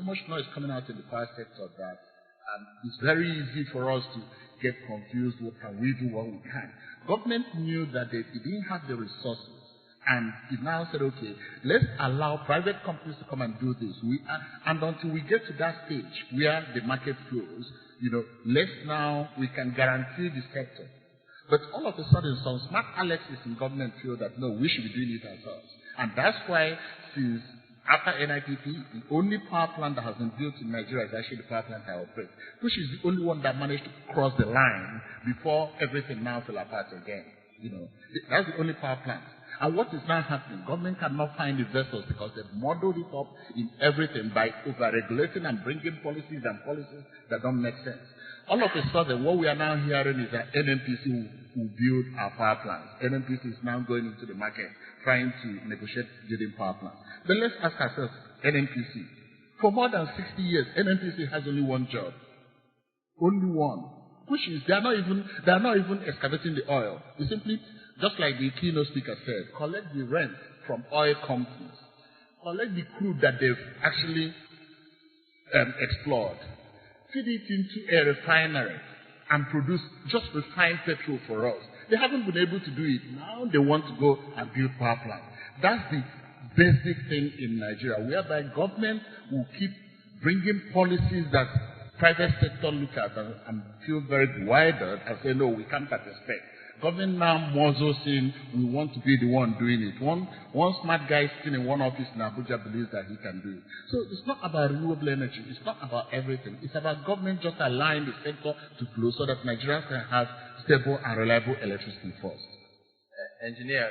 much noise coming out in the power sector that it's very easy for us to get confused. What can we do? What we can? Government knew that they didn't have the resources, and it now said, okay, let's allow private companies to come and do this. And until we get to that stage where the market flows, we can guarantee the sector. But all of a sudden, some smart Alexes in government feel that, no, we should be doing it ourselves. And that's why, since after NIPP, the only power plant that has been built in Nigeria is actually the power plant I operate, which is the only one that managed to cross the line before everything now fell apart again. That's the only power plant. And what is now happening? Government cannot find investors because they've modeled it up in everything by over-regulating and bringing policies that don't make sense. All of a sudden, what we are now hearing is that NNPC will build our power plants. NNPC is now going into the market trying to negotiate building power plants. But let's ask ourselves, NNPC. For more than 60 years, NNPC has only one job. Only one. Which is, they are not even excavating the oil. They simply, just like the keynote speaker said, collect the rent from oil companies. Collect the crude that they've actually explored. Feed it into a refinery and produce just refined petrol for us. They haven't been able to do it. Now they want to go and build power plants. That's the basic thing in Nigeria, whereby government will keep bringing policies that private sector look at and feel very bewildered and say, no, we can't participate. Government now muzzles in, we want to be the one doing it. One smart guy sitting in one office in Abuja believes that he can do it. So it's not about renewable energy. It's not about everything. It's about government just allowing the sector to flow so that Nigerians can have stable and reliable electricity first. Engineer,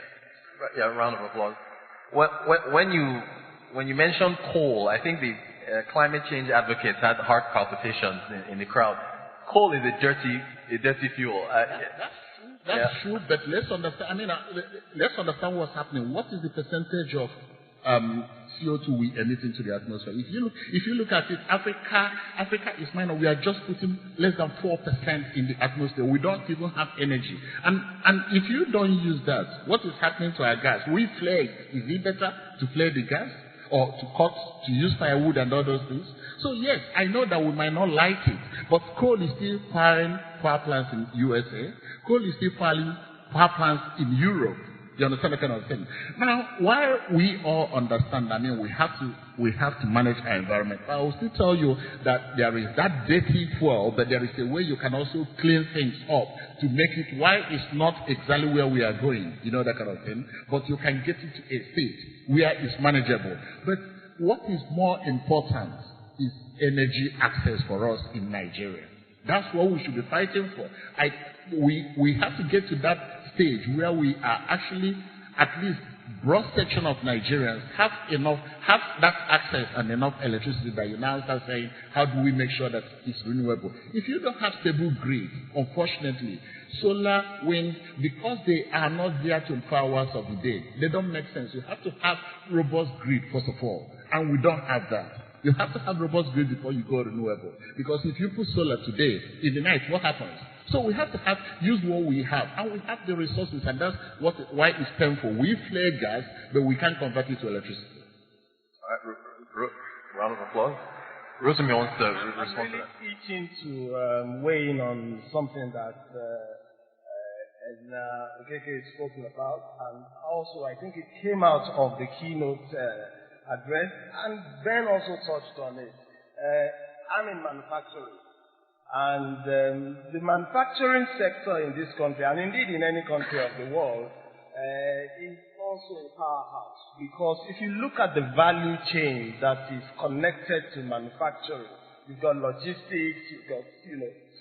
round of applause. When you mentioned coal, I think the climate change advocates had heart palpitations in the crowd. Coal is a dirty fuel. That's true, but let's understand. Let's understand what's happening. What is the percentage of CO2 we emit into the atmosphere? If you look at it, Africa is minor. We are just putting less than 4% in the atmosphere. We don't even have energy. And if you don't use that, what is happening to our gas? We flare it. Is it better to flare the gas or to use firewood and all those things? So yes, I know that we might not like it, but coal is still firing power plants in USA. Coal is still firing power plants in Europe. You understand that kind of thing? Now, while we all understand, we have to manage our environment. I will still tell you that there is that dirty fuel, but there is a way you can also clean things up to make it why it's not exactly where we are going. That kind of thing. But you can get it to a state where it's manageable. But what is more important is energy access for us in Nigeria. That's what we should be fighting for. We have to get to that stage where we are actually at least broad section of Nigerians have that access and enough electricity that you now start saying, how do we make sure that it's renewable? If you don't have stable grid, unfortunately, solar, wind, because they are not there 24 hours of the day, they don't make sense. You have to have robust grid, first of all, and we don't have that. You have to have robust grid before you go renewable. Because if you put solar today, in the night, what happens? So we have to use what we have, and we have the resources, and that's why it's painful. We flare gas, but we can't convert it to electricity. All right, round of applause. Rotimi wants to respond to that. I'm really itching to weigh in on something that Okeke has spoken about, and also I think it came out of the keynote address, and Ben also touched on it. I'm in manufacturing. And the manufacturing sector in this country, and indeed in any country of the world, is also a powerhouse. Because if you look at the value chain that is connected to manufacturing, you've got logistics, you've got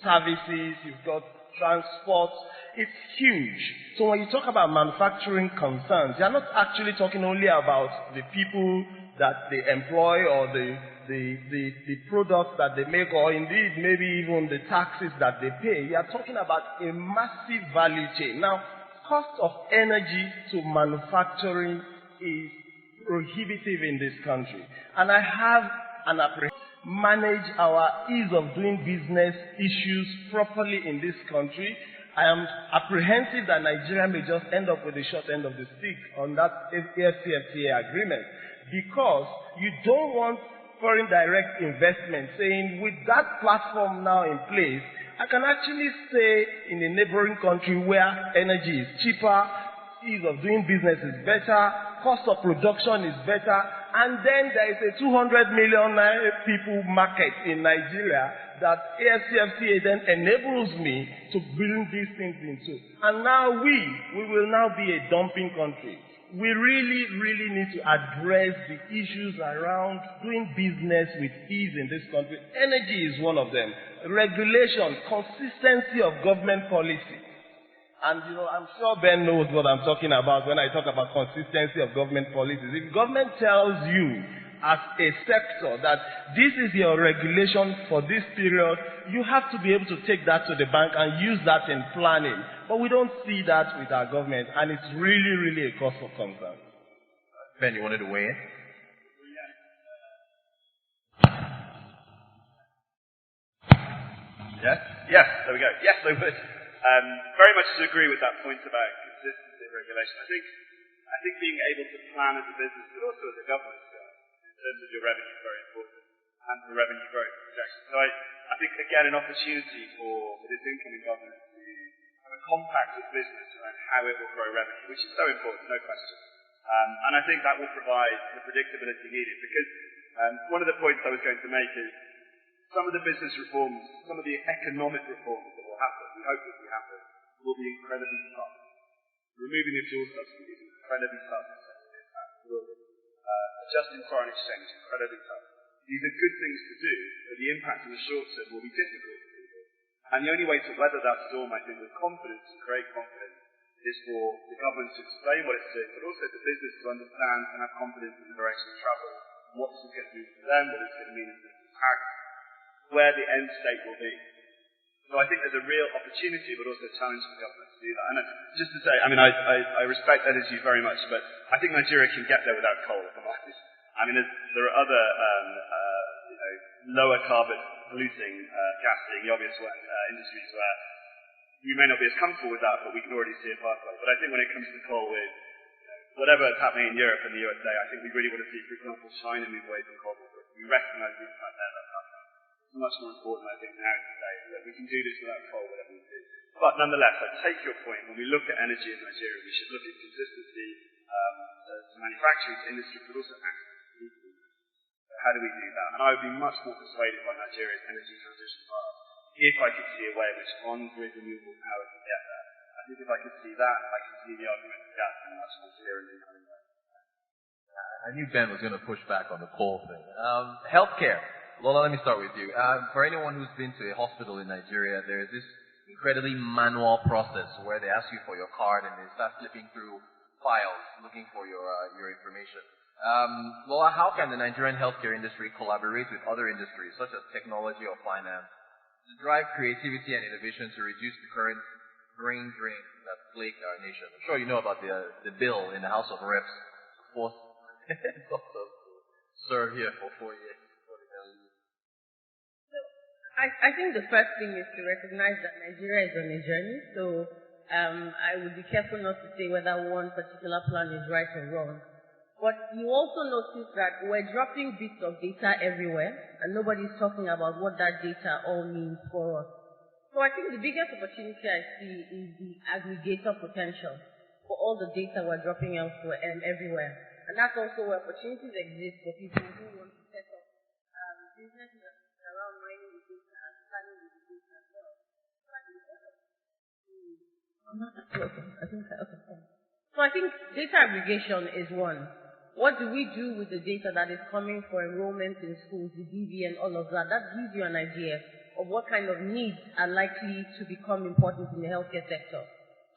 services, you've got transport. It's huge. So when you talk about manufacturing concerns, you're not actually talking only about the people that they employ or the products that they make, or indeed maybe even the taxes that they pay. You are talking about a massive value chain. Now, cost of energy to manufacturing is prohibitive in this country. And I have an apprehension to manage our ease of doing business issues properly in this country. I am apprehensive that Nigeria may just end up with the short end of the stick on that AFCFTA agreement, because you don't want foreign direct investment saying, with that platform now in place, I can actually stay in a neighboring country where energy is cheaper, ease of doing business is better, cost of production is better, and then there is a 200 million people market in Nigeria that AFCFTA then enables me to bring these things into. And now we will now be a dumping country. We really, really need to address the issues around doing business with ease in this country. Energy is one of them. Regulation, consistency of government policy. And I'm sure Ben knows what I'm talking about when I talk about consistency of government policies. If government tells you as a sector that this is your regulation for this period, you have to be able to take that to the bank and use that in planning. But we don't see that with our government, and it's really, really a cause for concern. Ben, you wanted to weigh in? Yes? Yes, there we go. Yes, I would. Very much to agree with that point about consistency of regulation. I think being able to plan as a business, but also as a government, in terms of your revenue is very important, and the revenue growth projections. So I think, again, an opportunity for this incoming government to have a compact of business around how it will grow revenue, which is so important, no question. And I think that will provide the predictability needed, because one of the points I was going to make is some of the business reforms, some of the economic reforms that will happen, we hope that will happen, will be incredibly tough. Removing the fuel subsidies is incredibly tough in terms of impact. Adjusting foreign exchange, incredibly tough. These are good things to do, but the impact in the short term will be difficult to do. And the only way to weather that storm, I think, with confidence and create confidence, is for the government to explain what it's doing, but also the business to understand and have confidence in the direction of travel. What this is going to do for them, what it's going to mean in terms of tax, where the end state will be. So I think there's a real opportunity, but also a challenge for government to do that. And just to say, I respect energy very much, but I think Nigeria can get there without coal, if I'm honest. There are other, lower carbon polluting, gas being the obvious one, industries where we may not be as comfortable with that, but we can already see a pathway. But I think when it comes to coal, with whatever is happening in Europe and the USA, I think we really want to see, for example, China move away from coal. We recognise the impact there that's happening. It's much more important, I think, now today, that we can do this without coal, whatever we do. But nonetheless, I take your point. When we look at energy in Nigeria, we should look at consistency to manufacturing, to industry, but also access to people. How do we do that? And I would be much more persuaded by Nigeria's energy transition path if I could see a way in which on-grid renewable power can get there. I think if I could see that, I could see the argument of gas being much more clear and becoming there. I knew Ben was going to push back on the coal thing. Healthcare. Lola, let me start with you. For anyone who's been to a hospital in Nigeria, there is this incredibly manual process where they ask you for your card and they start flipping through files looking for your information. Lola, how can the Nigerian healthcare industry collaborate with other industries, such as technology or finance, to drive creativity and innovation to reduce the current brain drain that plagues our nation? I'm sure you know about the bill in the House of Reps to force doctors to serve here for 4 years before they can leave. I think the first thing is to recognize that Nigeria is on a journey. So I would be careful not to say whether one particular plan is right or wrong. But you also notice that we're dropping bits of data everywhere, and nobody's talking about what that data all means for us. So I think the biggest opportunity I see is the aggregator potential for all the data we're dropping elsewhere and everywhere. And that's also where opportunities exist for people who want to set up businesses around mining the data and planning with the data as well. So I think data aggregation is one. What do we do with the data that is coming for enrollment in schools, the DB and all of that? That gives you an idea of what kind of needs are likely to become important in the healthcare sector.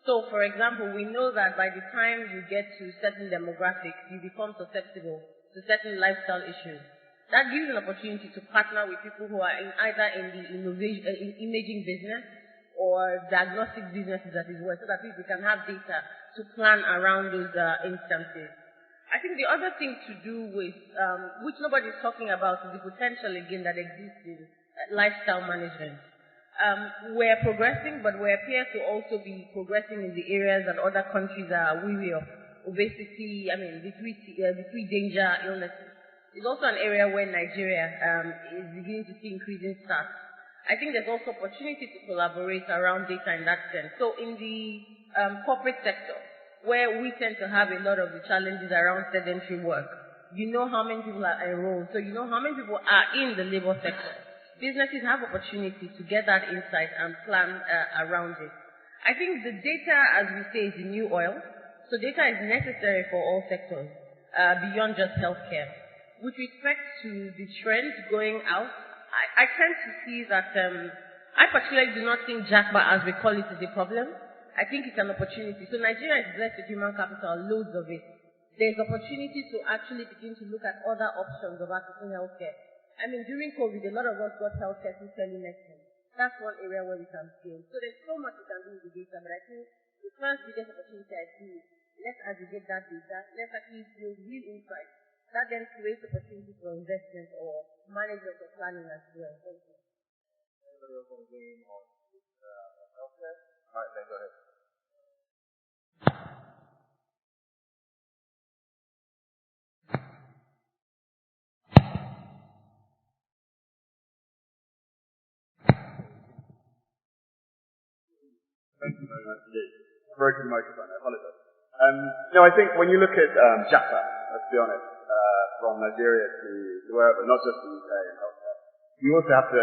So, for example, we know that by the time you get to certain demographics, you become susceptible to certain lifestyle issues. That gives an opportunity to partner with people who are either in the imaging business or diagnostic businesses, that is well, so that we can have data to plan around those instances. I think the other thing to do with, which nobody's talking about, is the potential, again, that exists in lifestyle management. We're progressing, but we appear to also be progressing in the areas that other countries are weary of. Obesity, the three danger illnesses. It's also an area where Nigeria is beginning to see increasing stats. I think there's also opportunity to collaborate around data in that sense. So in the corporate sector, where we tend to have a lot of the challenges around sedentary work, you know how many people are enrolled, so you know how many people are in the labor sector. Businesses have opportunity to get that insight and plan around it. I think the data, as we say, is the new oil. So data is necessary for all sectors, beyond just healthcare. With respect to the trend going out, I tend to see that I particularly do not think JACBA, as we call it, is a problem. I think it's an opportunity. So Nigeria is blessed with human capital, loads of it. There's opportunity to actually begin to look at other options of accessing healthcare. During COVID, a lot of us got healthcare through telemedicine. That's one area where we can scale. So there's so much we can do with the data, but I think the first biggest opportunity I see is let's aggregate that data, let's actually build real insights. That then creates opportunity for investment or management or planning as well. Thank you. Anybody else want to weigh in on healthcare? All right, then go ahead. Thank you very much indeed. Broken microphone, I apologize. I think when you look at JAPA, let's be honest, from Nigeria to wherever, not just the UK and healthcare, you also have to,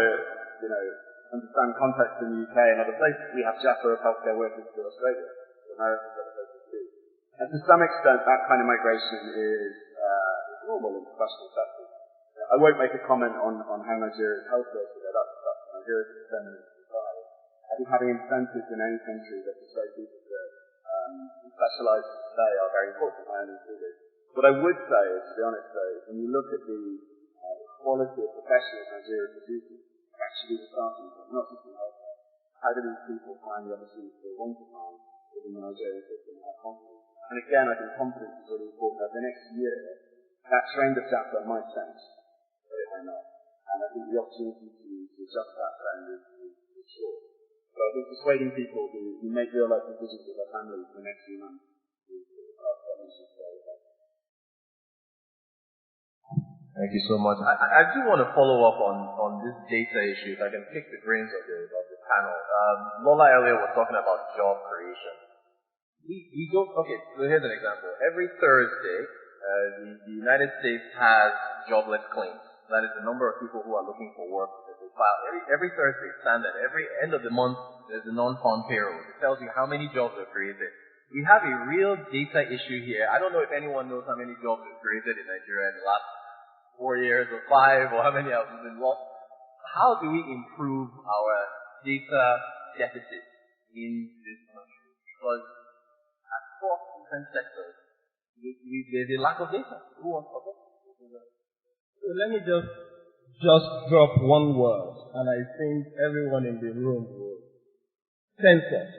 understand context in the UK and other places. We have JAPA of healthcare workers to Australia, to America, other places too. And to some extent, that kind of migration is normal in professional sectors. I won't make a comment on how Nigeria's healthcare is today. That's Nigeria's feminist society. I think having incentives in any country that persuade people to specialise today are very important. I am included. What I would say is, to be honest though, when you look at the quality of professionals Nigeria produces, actually the starting point, not just in healthcare. How do these people find the opportunities they want to find within the Nigerian system and have confidence? And again, I think confidence is really important. Over the next year, that trend of JAPA might change, but it might not. And I think the opportunity to adjust that trend is short. So I think persuading people who make real life decisions with their families for the next few months is very important. Thank you so much. I do want to follow up on this data issue, if I can pick the brains of the panel. Lola earlier was talking about job creation. We don't, okay, so here's an example. Every Thursday, the United States has jobless claims. That is the number of people who are looking for work that they file. Every Thursday, standard. Every end of the month, there's a non-farm payroll. It tells you how many jobs are created. We have a real data issue here. I don't know if anyone knows how many jobs were created in Nigeria in the last 4 years or 5 or how many have been lost. How do we improve our data deficit in this country? Because across different sectors, the lack of data. Who wants to talk? So let me just drop one word, and I think everyone in the room will. Census.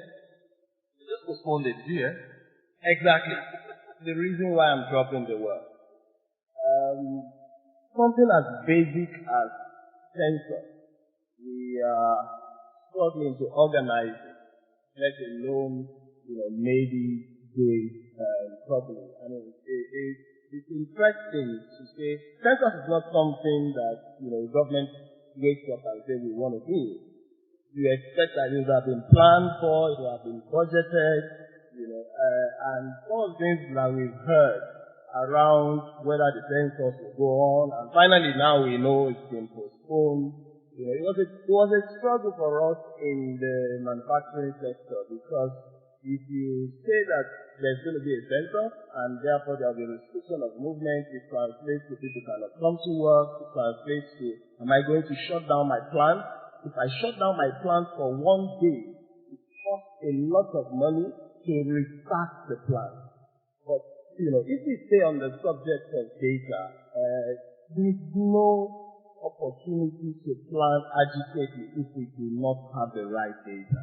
You just postponed it, yeah? Exactly. The reason why I'm dropping the word. Something as basic as census, we are struggling to organize it, let alone, maybe do it properly. I mean, it's interesting to say census is not something that government wakes up and say we want to do. You expect that it would have been planned for, it would have been budgeted, and some of the things that we've heard around whether the census will go on, and finally now we know it's been postponed. It was a struggle for us in the manufacturing sector, because if you say that there's going to be a census and therefore there will be a restriction of movement, it translates to people cannot come to work, it translates to, am I going to shut down my plant? If I shut down my plant for one day, it costs a lot of money to restart the plant. But, if we stay on the subject of data, there's no opportunity to plan adequately if we do not have the right data.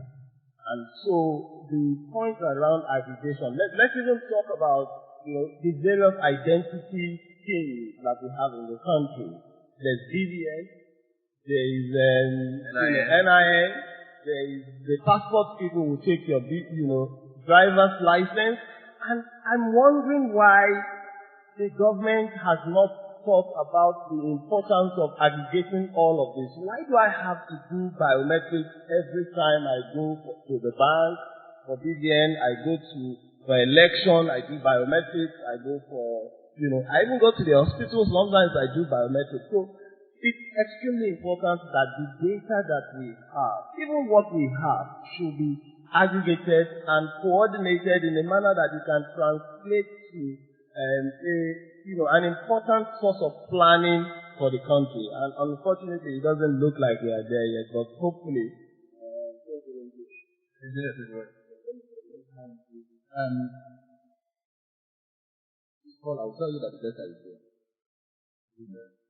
And so the point around aggregation, let's even talk about the various identity schemes that we have in the country. There's DBS, there is NIN, there is the passport people will take your driver's license, and I'm wondering why the government has not thought about the importance of aggregating all of this. Why do I have to do biometrics every time I go to the bank? For BVN, I go for election, I do biometrics, I go for, I even go to the hospital, sometimes I do biometrics. So it's extremely important that the data that we have, even what we have, should be aggregated and coordinated in a manner that it can translate to an important source of planning for the country. And unfortunately, it doesn't look like we are there yet, but hopefully. Well, I'll tell you that the data is there.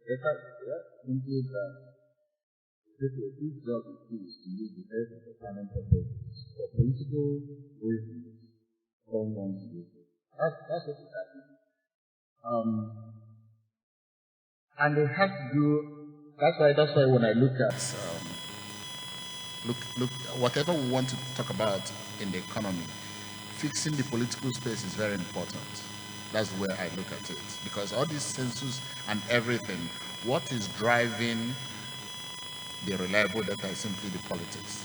Data is there, simply that this job is to use the data for planning purposes, for political reasons, don't want to use it. That's what is happening. And they have to do. That's why when I look at look whatever we want to talk about in the economy, fixing the political space is very important. That's where I look at it, because all these census and everything, what is driving the reliable data is simply the politics.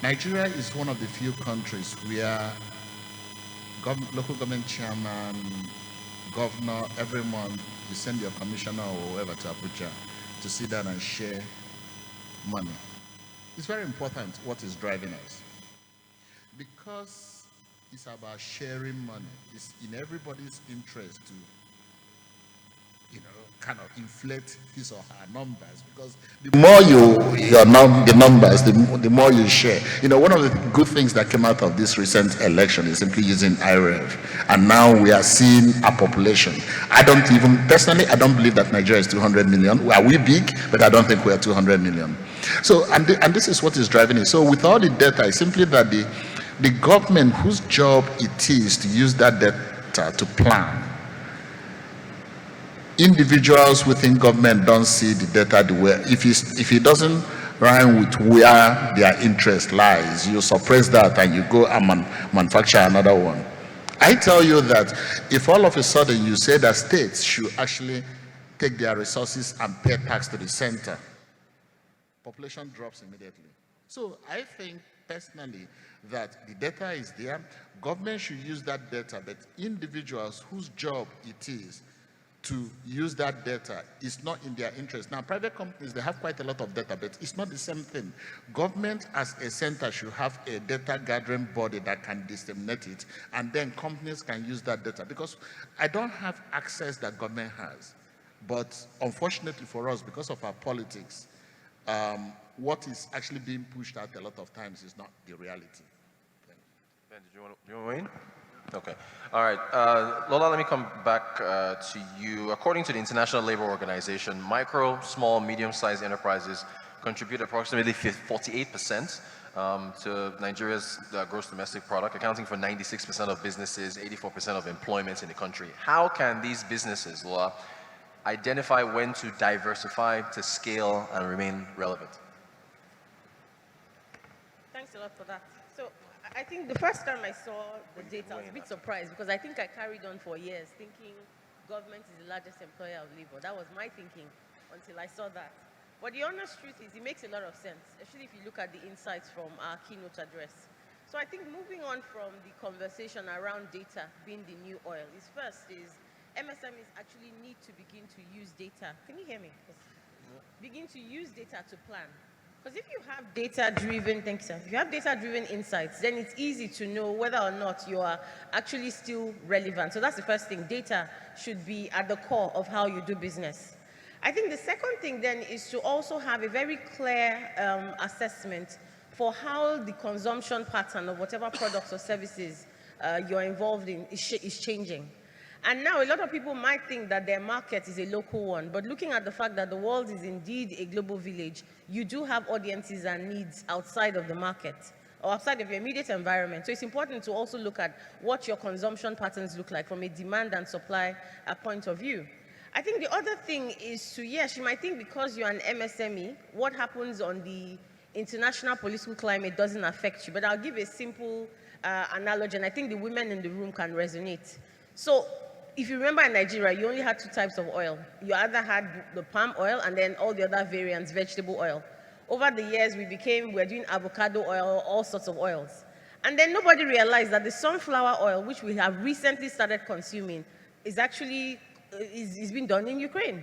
Nigeria is one of the few countries where local government chairman, governor, every month you send your commissioner or whoever to Abuja to sit down and share money. It's very important what is driving us, because it's about sharing money. It's in everybody's interest to, kind of inflate his or her numbers, because the more the numbers, the more you share. One of the good things that came out of this recent election is simply using IREV, and now we are seeing a population. I don't believe that Nigeria is 200 million. Are we big? But I don't think we are 200 million. So, and this is what is driving it. So with all the data, it's simply that the government, whose job it is to use that data to plan. Individuals within government don't see the data the way. If it doesn't rhyme with where their interest lies, you suppress that and you go and manufacture another one. I tell you that if all of a sudden you say that states should actually take their resources and pay tax to the center, population drops immediately. So I think personally that the data is there. Government should use that data, but individuals whose job it is to use that data is not in their interest. Now, private companies, they have quite a lot of data, but it's not the same thing. Government as a center should have a data gathering body that can disseminate it, and then companies can use that data, because I don't have access that government has. But unfortunately for us, because of our politics, what is actually being pushed out a lot of times is not the reality. Ben, did you want to weigh in? Okay. All right. Lola, let me come back to you. According to the International Labour Organization, micro, small, medium-sized enterprises contribute approximately 48% to Nigeria's gross domestic product, accounting for 96% of businesses, 84% of employment in the country. How can these businesses, Lola, identify when to diversify, to scale, and remain relevant? Thanks a lot for that. So I think the first time I saw the data, I was a bit surprised because I think I carried on for years thinking government is the largest employer of labor. That was my thinking until I saw that. But the honest truth is it makes a lot of sense, especially if you look at the insights from our keynote address. So I think moving on from the conversation around data being the new oil is MSMEs actually need to begin to use data. Can you hear me? Begin to use data to plan. Because if you have data-driven, thanks, sir. If you have data-driven insights, then it's easy to know whether or not you are actually still relevant. So that's the first thing. Data should be at the core of how you do business. I think the second thing then is to also have a very clear assessment for how the consumption pattern of whatever products or services you're involved in is changing. And now a lot of people might think that their market is a local one, but looking at the fact that the world is indeed a global village, you do have audiences and needs outside of the market or outside of your immediate environment. So it's important to also look at what your consumption patterns look like from a demand and supply point of view. I think the other thing is to, yes, you might think because you're an MSME, what happens on the international political climate doesn't affect you. But I'll give a simple analogy, and I think the women in the room can resonate. So if you remember in Nigeria, you only had two types of oil. You either had the palm oil and then all the other variants, vegetable oil. Over the years, we're doing avocado oil, all sorts of oils. And then nobody realized that the sunflower oil, which we have recently started consuming, is actually is being done in Ukraine.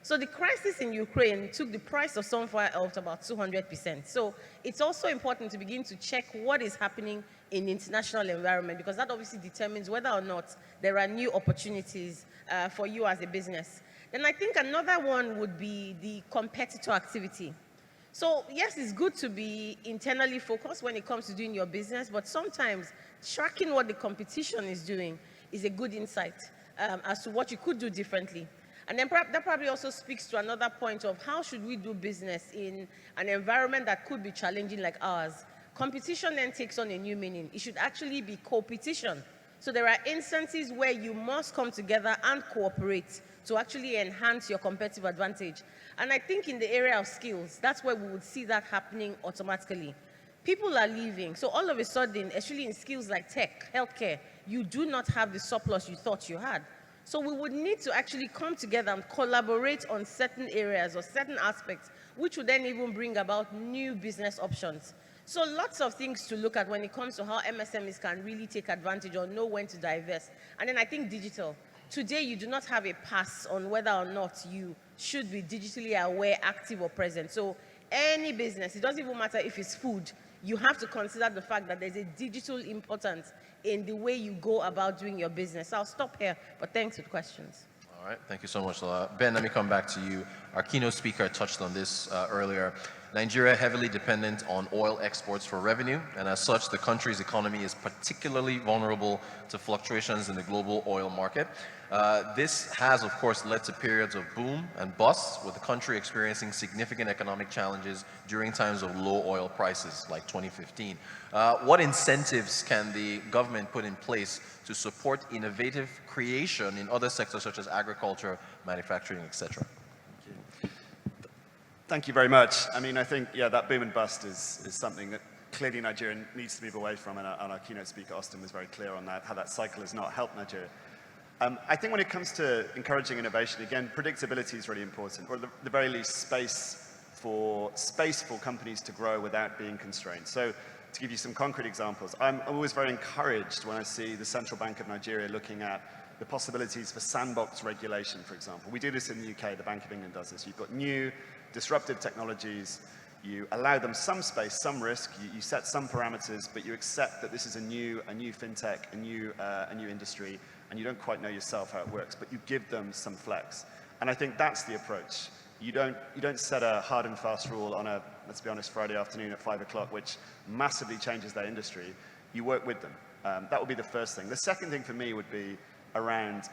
So the crisis in Ukraine took the price of sunflower oil to about 200%. So it's also important to begin to check what is happening in the international environment, because that obviously determines whether or not there are new opportunities for you as a business. Then I think another one would be the competitor activity. So yes, it's good to be internally focused when it comes to doing your business, but sometimes tracking what the competition is doing is a good insight as to what you could do differently. And then that probably also speaks to another point of how should we do business in an environment that could be challenging like ours. Competition then takes on a new meaning. It should actually be co-petition. So there are instances where you must come together and cooperate to actually enhance your competitive advantage. And I think in the area of skills, that's where we would see that happening automatically. People are leaving. So all of a sudden, especially in skills like tech, healthcare, you do not have the surplus you thought you had. So we would need to actually come together and collaborate on certain areas or certain aspects, which would then even bring about new business options. So lots of things to look at when it comes to how MSMEs can really take advantage or know when to divest. And then I think digital. Today, you do not have a pass on whether or not you should be digitally aware, active, or present. So any business, it doesn't even matter if it's food, you have to consider the fact that there's a digital importance in the way you go about doing your business. I'll stop here, but thanks for the questions. All right, thank you so much, Lola. Ben, let me come back to you. Our keynote speaker touched on this earlier. Nigeria heavily dependent on oil exports for revenue, and as such, the country's economy is particularly vulnerable to fluctuations in the global oil market. This has, of course, led to periods of boom and bust, with the country experiencing significant economic challenges during times of low oil prices, like 2015. What incentives can the government put in place to support innovative creation in other sectors such as agriculture, manufacturing, etc.? Thank you very much. I mean, I think, yeah, that boom and bust is something that clearly Nigeria needs to move away from, and our keynote speaker, Austin, was very clear on that, how that cycle has not helped Nigeria. I think when it comes to encouraging innovation, again, predictability is really important, or at the very least, space for companies to grow without being constrained. So to give you some concrete examples, I'm always very encouraged when I see the Central Bank of Nigeria looking at the possibilities for sandbox regulation, for example. We do this in the UK, the Bank of England does this. You've got new disruptive technologies, you allow them some space, some risk, you set some parameters, but you accept that this is a new fintech, a new industry, and you don't quite know yourself how it works, but you give them some flex. And I think that's the approach. You don't set a hard and fast rule on a, let's be honest, Friday afternoon at 5 o'clock, which massively changes their industry. You work with them. That would be the first thing. The second thing for me would be around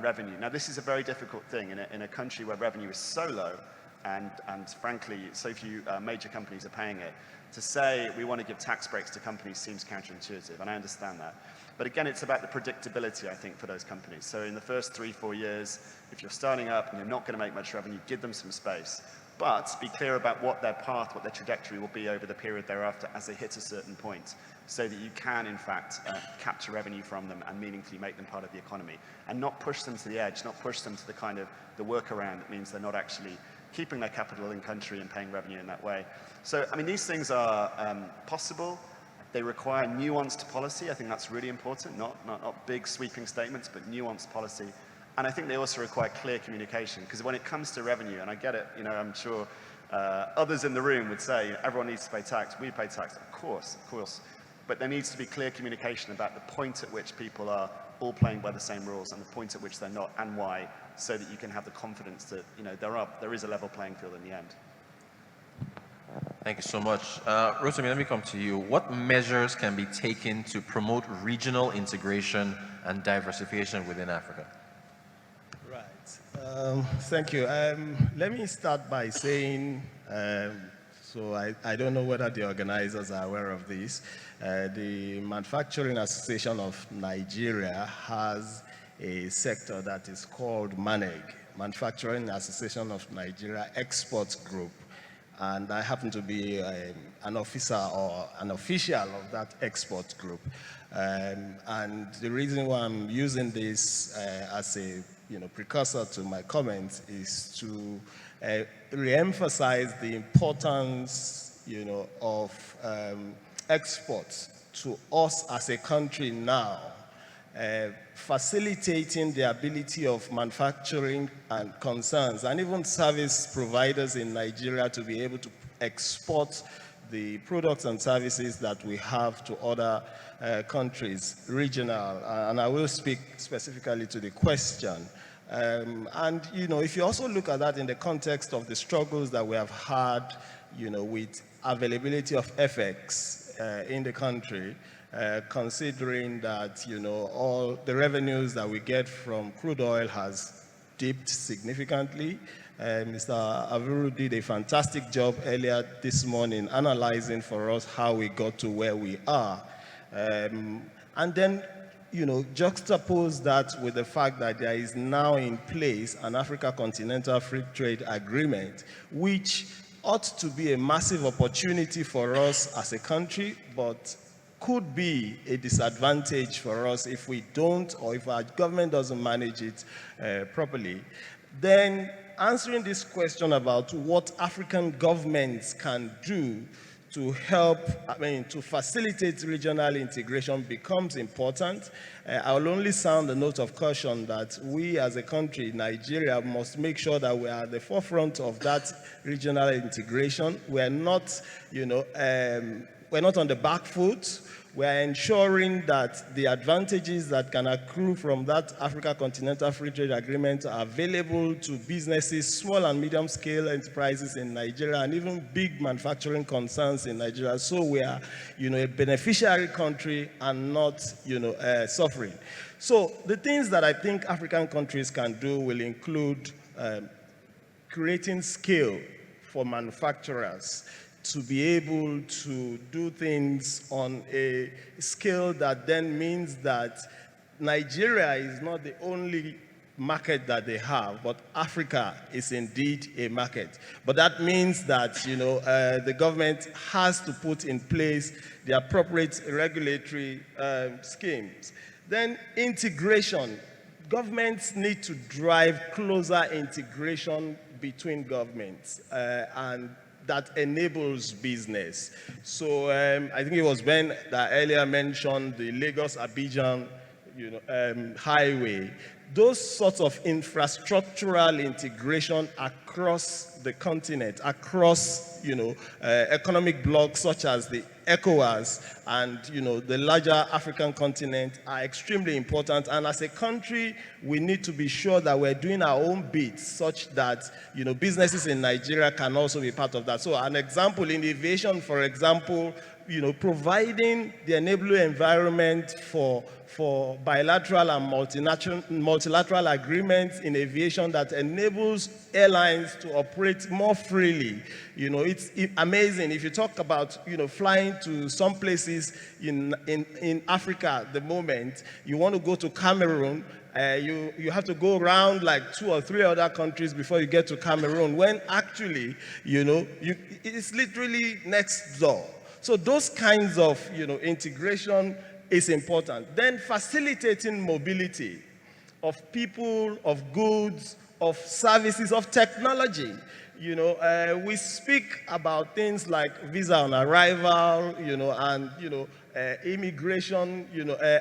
revenue. Now, this is a very difficult thing in a country where revenue is so low and frankly, so few major companies are paying it. To say we want to give tax breaks to companies seems counterintuitive, and I understand that. But again, it's about the predictability, I think, for those companies. So in the first 3-4 years, if you're starting up and you're not going to make much revenue, give them some space. But be clear about what their path, what their trajectory will be over the period thereafter as they hit a certain point, so that you can, in fact, capture revenue from them and meaningfully make them part of the economy. And not push them to the edge, not push them to the kind of the workaround that means they're not actually keeping their capital in country and paying revenue in that way. So, I mean, these things are possible. They require nuanced policy. I think that's really important, not big sweeping statements, but nuanced policy. And I think they also require clear communication, because when it comes to revenue, and I get it, you know, I'm sure others in the room would say, everyone needs to pay tax, we pay tax, of course, but there needs to be clear communication about the point at which people are all playing by the same rules and the point at which they're not, and why, so that you can have the confidence that, you know, there is a level playing field in the end. Thank you so much. Rotimi, let me come to you. What measures can be taken to promote regional integration and diversification within Africa? Right. Thank you. Let me start by saying, so I don't know whether the organizers are aware of this. The Manufacturing Association of Nigeria has a sector that is called MANEG, Manufacturing Association of Nigeria Exports Group. And I happen to be an officer or an official of that export group. And the reason why I'm using this as a precursor to my comments is to re-emphasize the importance of exports to us as a country now, facilitating the ability of manufacturing and concerns and even service providers in Nigeria to be able to export the products and services that we have to other countries, regional, and I will speak specifically to the question. And if you also look at that in the context of the struggles that we have had, with availability of FX in the country, considering that all the revenues that we get from crude oil has dipped significantly. Mr. Avuru did a fantastic job earlier this morning analyzing for us how we got to where we are. And then juxtapose that with the fact that there is now in place an Africa Continental Free Trade Agreement, which ought to be a massive opportunity for us as a country, but could be a disadvantage for us if we don't, or if our government doesn't manage it properly. Then answering this question about what African governments can do to help, to facilitate regional integration becomes important. I will only sound a note of caution that we as a country, Nigeria, must make sure that we are at the forefront of that regional integration. We're not, we're not on the back foot. We're ensuring that the advantages that can accrue from that Africa Continental Free Trade Agreement are available to businesses, small and medium scale enterprises in Nigeria, and even big manufacturing concerns in Nigeria. So we are, a beneficiary country and not, suffering. So the things that I think African countries can do will include creating scale for manufacturers to be able to do things on a scale that then means that Nigeria is not the only market that they have, but Africa is indeed a market. But that means that, the government has to put in place the appropriate regulatory schemes. Then integration. Governments need to drive closer integration between governments and that enables business. So I think it was Ben that earlier mentioned the Lagos-Abidjan highway. Those sorts of infrastructural integration across the continent, across, economic blocks such as the ECOWAS and, the larger African continent are extremely important. And as a country, we need to be sure that we're doing our own bit such that, businesses in Nigeria can also be part of that. So an example in aviation, for example, providing the enabling environment for bilateral and multilateral agreements in aviation that enables airlines to operate more freely. It's amazing. If you talk about, flying to some places in Africa at the moment, you want to go to Cameroon, you have to go around like 2 or 3 other countries before you get to Cameroon, when actually, it's literally next door. So those kinds of, integration is important. Then facilitating mobility of people, of goods, of services, of technology. We speak about things like visa on arrival, and, immigration,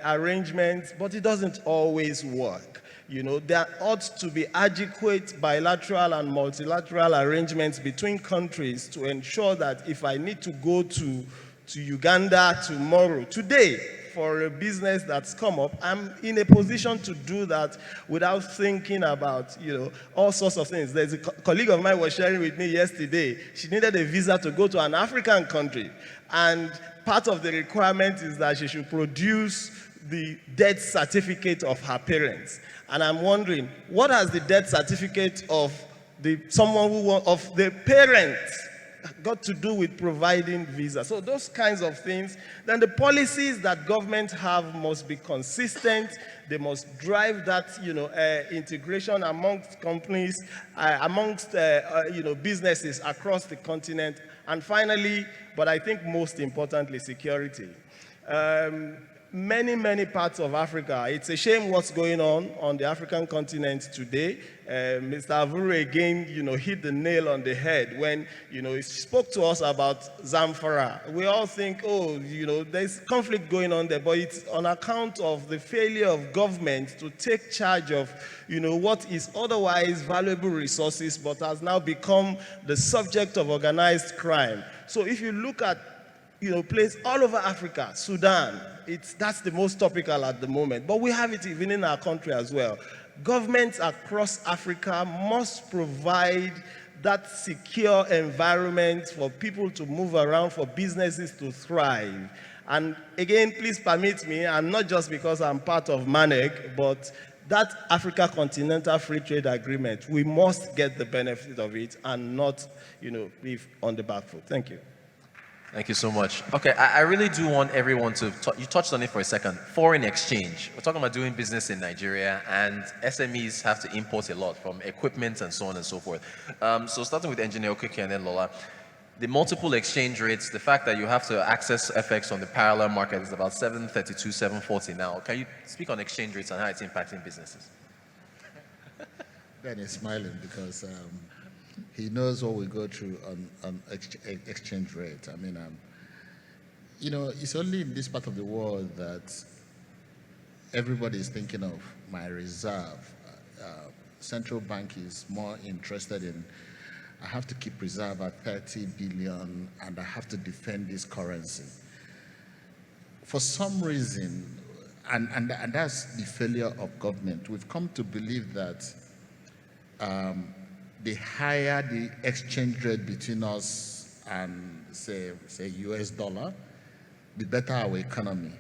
arrangements, but it doesn't always work. There ought to be adequate bilateral and multilateral arrangements between countries to ensure that if I need to go to Uganda today, for a business that's come up, I'm in a position to do that without thinking about, all sorts of things. There's a colleague of mine was sharing with me yesterday. She needed a visa to go to an African country. And part of the requirement is that she should produce the death certificate of her parents. And I'm wondering, what has the death certificate of the parents got to do with providing visa? So those kinds of things. Then the policies that governments have must be consistent. They must drive that, integration amongst companies, amongst, businesses across the continent. And finally, but I think most importantly, security. Many parts of Africa, it's a shame what's going on the African continent today. Mr. Avuru again, hit the nail on the head when, he spoke to us about Zamfara. We all think, there's conflict going on there, but it's on account of the failure of government to take charge of, what is otherwise valuable resources, but has now become the subject of organized crime. So if you look at, places all over Africa, Sudan, that's the most topical at the moment, but we have it even in our country as well. Governments across Africa must provide that secure environment for people to move around, for businesses to thrive. And again, please permit me, and not just because I'm part of MANEC, but that Africa Continental Free Trade Agreement, we must get the benefit of it and not, be on the back foot. Thank you. Thank you so much. Okay, I really do want everyone to, you touched on it for a second, foreign exchange. We're talking about doing business in Nigeria, and SMEs have to import a lot from equipment and so on and so forth. So starting with Engineer Okeke and then Lola, the multiple exchange rates, the fact that you have to access FX on the parallel market is about 732, 740 now. Can you speak on exchange rates and how it's impacting businesses? Ben is smiling because he knows what we go through on exchange rate. I mean, it's only in this part of the world that everybody is thinking of my reserve. Central bank is more interested in, I have to keep reserve at 30 billion and I have to defend this currency. For some reason, and that's the failure of government, we've come to believe that the higher the exchange rate between us and say US dollar, the better our economy.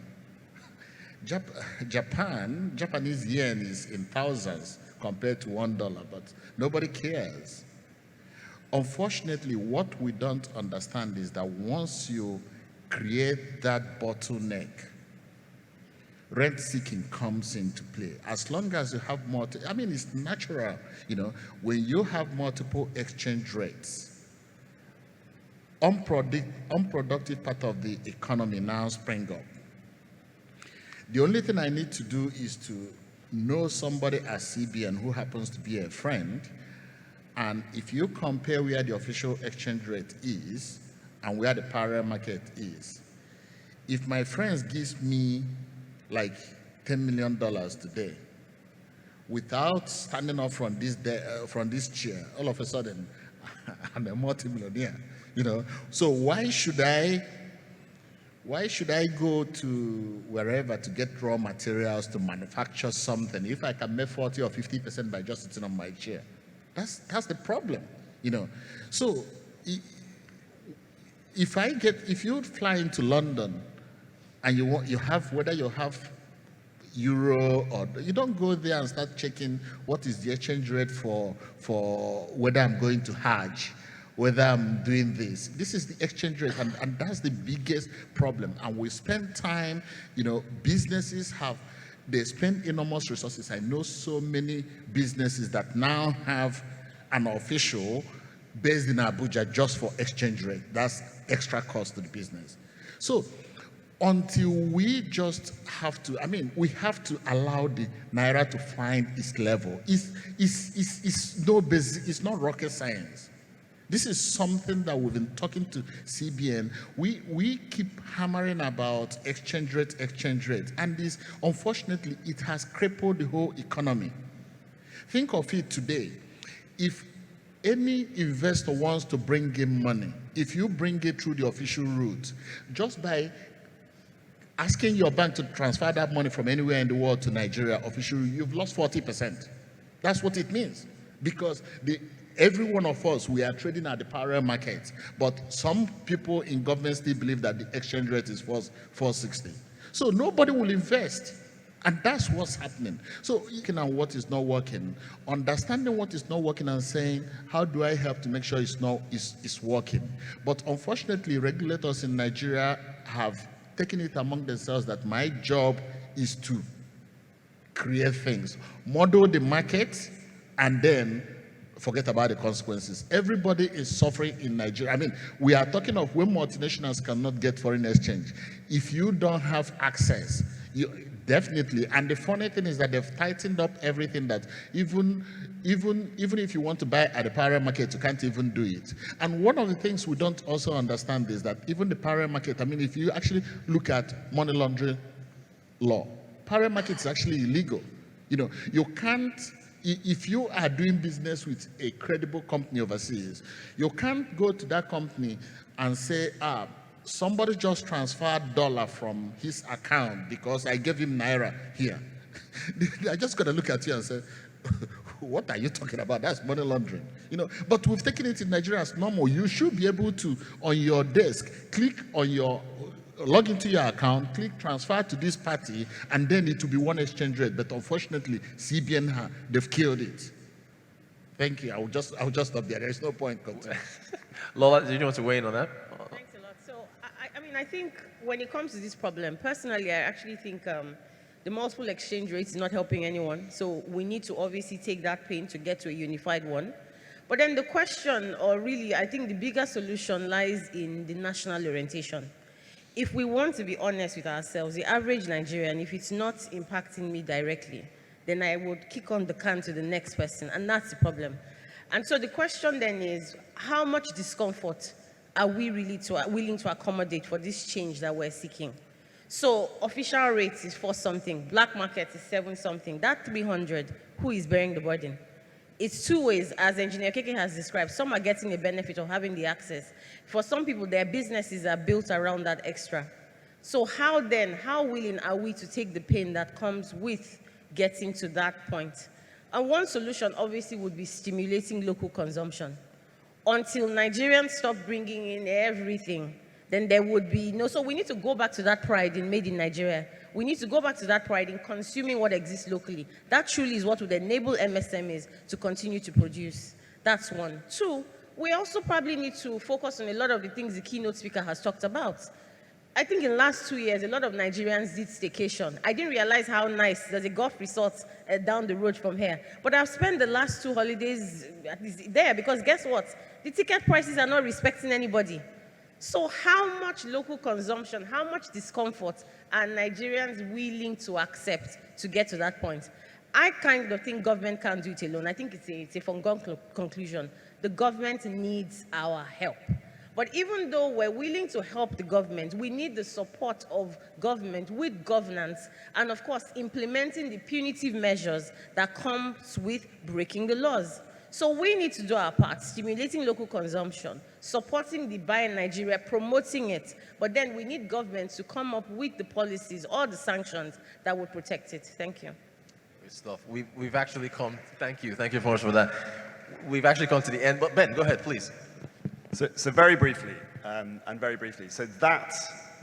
Japanese yen is in thousands compared to $1, but nobody cares. Unfortunately, what we don't understand is that once you create that bottleneck, rent seeking comes into play. As long as you have it's natural, when you have multiple exchange rates, unproductive part of the economy now spring up. The only thing I need to do is to know somebody at CBN who happens to be a friend, and if you compare where the official exchange rate is and where the parallel market is, if my friends gives me like $10 million today, without standing up from this chair, all of a sudden I'm a multimillionaire, you know. So why should I go to wherever to get raw materials to manufacture something if I can make 40 or 50% by just sitting on my chair? That's the problem, you know. So if you fly into London and whether you have euro or you don't go there and start checking what is the exchange rate for whether I'm going to Hajj, whether I'm doing this. This is the exchange rate, and that's the biggest problem. And we spend time, you know, businesses they spend enormous resources. I know so many businesses that now have an official based in Abuja just for exchange rate. That's extra cost to the business. So until we just have to, we have to allow the Naira to find its level. It's not rocket science. This is something that we've been talking to CBN. We keep hammering about exchange rate, and this, unfortunately, it has crippled the whole economy. Think of it today. If any investor wants to bring in money, if you bring it through the official route, just by asking your bank to transfer that money from anywhere in the world to Nigeria officially, you've lost 40%. That's what it means. Because every one of us, we are trading at the parallel market. But some people in government still believe that the exchange rate is 460. So nobody will invest. And that's what's happening. So looking at what is not working, understanding what is not working and saying, how do I help to make sure it's working? But unfortunately, regulators in Nigeria have taken it among themselves that my job is to create things, model the market, and then forget about the consequences. Everybody is suffering in Nigeria. We are talking of when multinationals cannot get foreign exchange. If you don't have access, definitely. And the funny thing is that they've tightened up everything, that even if you want to buy at the parallel market, you can't even do it. And one of the things we don't also understand is that even the parallel market, if you actually look at money laundering law, parallel market is actually illegal. You can't, if you are doing business with a credible company overseas, you can't go to that company and say, somebody just transferred dollar from his account because I gave him Naira here. I just got to look at you and say, what are you talking about? That's money laundering. But we've taken it in Nigeria as normal. You should be able to, on your desk, log into your account, click transfer to this party, and then it will be one exchange rate. But unfortunately, CBN, they've killed it. Thank you. I will just stop there. There's no point. Lola, do you want to weigh in on that? Thanks a lot. So, I think when it comes to this problem, personally, I actually think the multiple exchange rates is not helping anyone. So we need to obviously take that pain to get to a unified one. But then the question, or really, I think the bigger solution lies in the national orientation. If we want to be honest with ourselves, the average Nigerian, if it's not impacting me directly, then I would kick on the can to the next person, and that's the problem. And so the question then is, how much discomfort are we really willing to accommodate for this change that we're seeking? So official rates is 4 something, black market is 7 something. That 300, who is bearing the burden? It's 2 ways, as Engineer Okeke has described. Some are getting the benefit of having the access. For some people, their businesses are built around that extra. So how willing are we to take the pain that comes with getting to that point? And one solution obviously would be stimulating local consumption. Until Nigerians stop bringing in everything, then there would be no, so we need to go back to that pride in made in Nigeria. We need to go back to that pride in consuming what exists locally. That truly is what would enable MSMEs to continue to produce. That's 1. 2, we also probably need to focus on a lot of the things the keynote speaker has talked about. I think in the last 2 years, a lot of Nigerians did staycation. I didn't realize how nice. There's a golf resort down the road from here. But I've spent the last 2 holidays there because guess what? The ticket prices are not respecting anybody. So how much local consumption, how much discomfort are Nigerians willing to accept to get to that point? I kind of think government can't do it alone. I think it's a foregone conclusion. The government needs our help. But even though we're willing to help the government, we need the support of government with governance and, of course, implementing the punitive measures that comes with breaking the laws. So we need to do our part, stimulating local consumption, supporting the buy in Nigeria, promoting it. But then we need government to come up with the policies or the sanctions that will protect it. Thank you. Good stuff. We've actually come, thank you very much for that. We've actually come to the end, but Ben, go ahead, please. So very briefly, so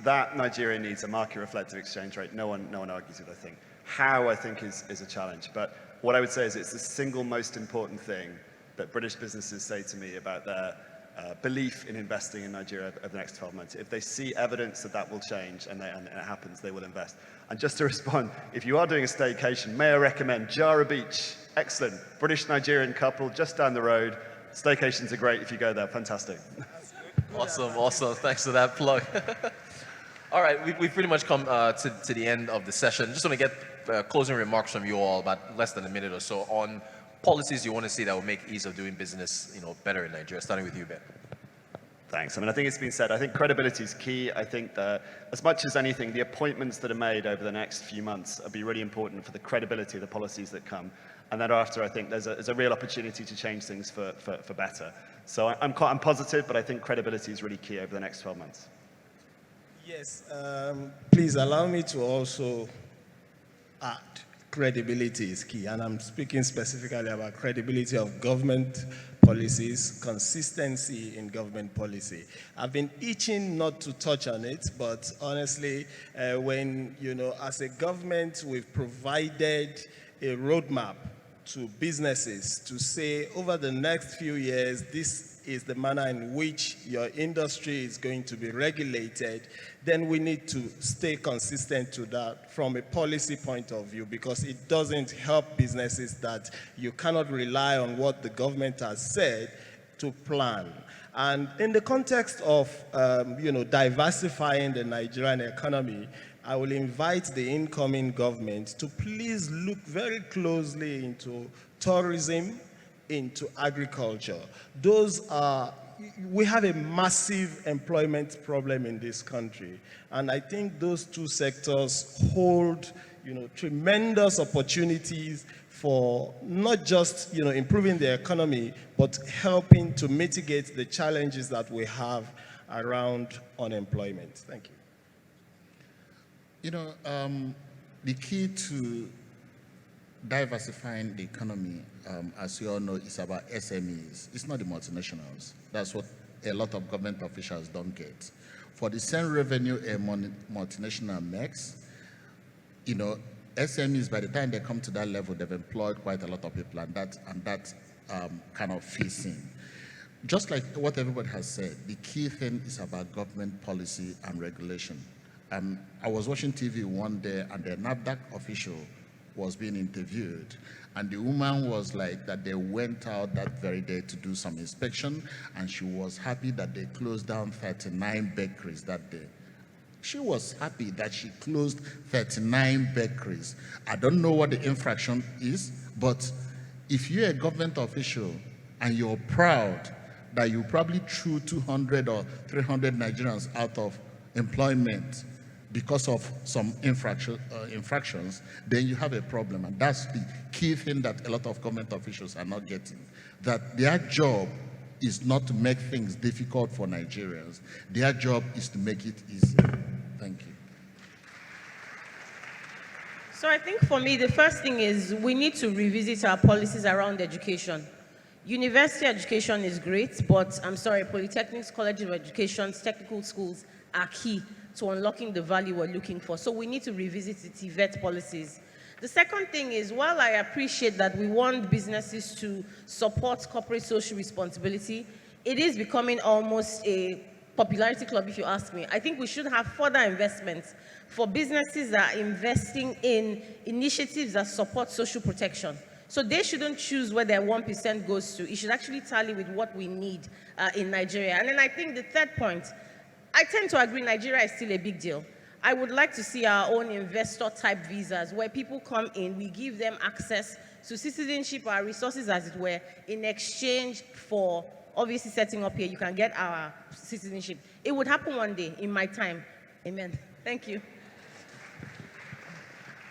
that Nigeria needs a market reflective exchange rate. No one argues with, I think. How, I think, is a challenge. But what I would say is it's the single most important thing that British businesses say to me about their belief in investing in Nigeria over the next 12 months. If they see evidence that will change and it happens, they will invest. And just to respond, if you are doing a staycation, may I recommend Jara Beach? Excellent. British-Nigerian couple just down the road. Staycations are great if you go there. Fantastic. Awesome. Thanks for that plug. All right, we've pretty much come to the end of the session. Just want to get closing remarks from you all, about less than a minute or so, on policies you want to see that will make ease of doing business, better in Nigeria. Starting with you, Ben. Thanks. I mean, I think it's been said. I think credibility is key. I think that as much as anything, the appointments that are made over the next few months will be really important for the credibility of the policies that come. And then after, I think there's a real opportunity to change things for better. So I'm positive, but I think credibility is really key over the next 12 months. Yes, please allow me to also add credibility is key, and I'm speaking specifically about credibility of government policies, consistency in government policy. I've been itching not to touch on it, but honestly, when, as a government, we've provided a roadmap to businesses to say over the next few years, this is the manner in which your industry is going to be regulated, then we need to stay consistent to that from a policy point of view, because it doesn't help businesses that you cannot rely on what the government has said to plan. And in the context of diversifying the Nigerian economy, I will invite the incoming government to please look very closely into tourism, into agriculture. We have a massive employment problem in this country. And I think those two sectors hold, tremendous opportunities for not just, improving the economy, but helping to mitigate the challenges that we have around unemployment. Thank you. The key to diversifying the economy, as you all know, is about SMEs. It's not the multinationals. That's what a lot of government officials don't get. For the same revenue a multinational makes, SMEs, by the time they come to that level, they've employed quite a lot of people, and that kind of fits in. Just like what everybody has said, the key thing is about government policy and regulation. I was watching TV one day, and the NAFDAC official was being interviewed, and the woman was like that they went out that very day to do some inspection, and she was happy that they closed down 39 bakeries that day. She was happy that she closed 39 bakeries. I don't know what the infraction is, but if you're a government official and you're proud that you probably threw 200 or 300 Nigerians out of employment because of some infractions, then you have a problem. And that's the key thing that a lot of government officials are not getting. That their job is not to make things difficult for Nigerians. Their job is to make it easier. Thank you. So I think for me, the first thing is we need to revisit our policies around education. University education is great, but I'm sorry, polytechnics, colleges of education, technical schools are key to unlocking the value we're looking for. So we need to revisit the TVET policies. The second thing is, while I appreciate that we want businesses to support corporate social responsibility, it is becoming almost a popularity club, if you ask me. I think we should have further investments for businesses that are investing in initiatives that support social protection. So they shouldn't choose where their 1% goes to. It should actually tally with what we need in Nigeria. And then I think the third point, I tend to agree Nigeria is still a big deal. I would like to see our own investor-type visas where people come in, we give them access to citizenship, our resources as it were, in exchange for obviously setting up here. You can get our citizenship. It would happen one day in my time. Amen. Thank you.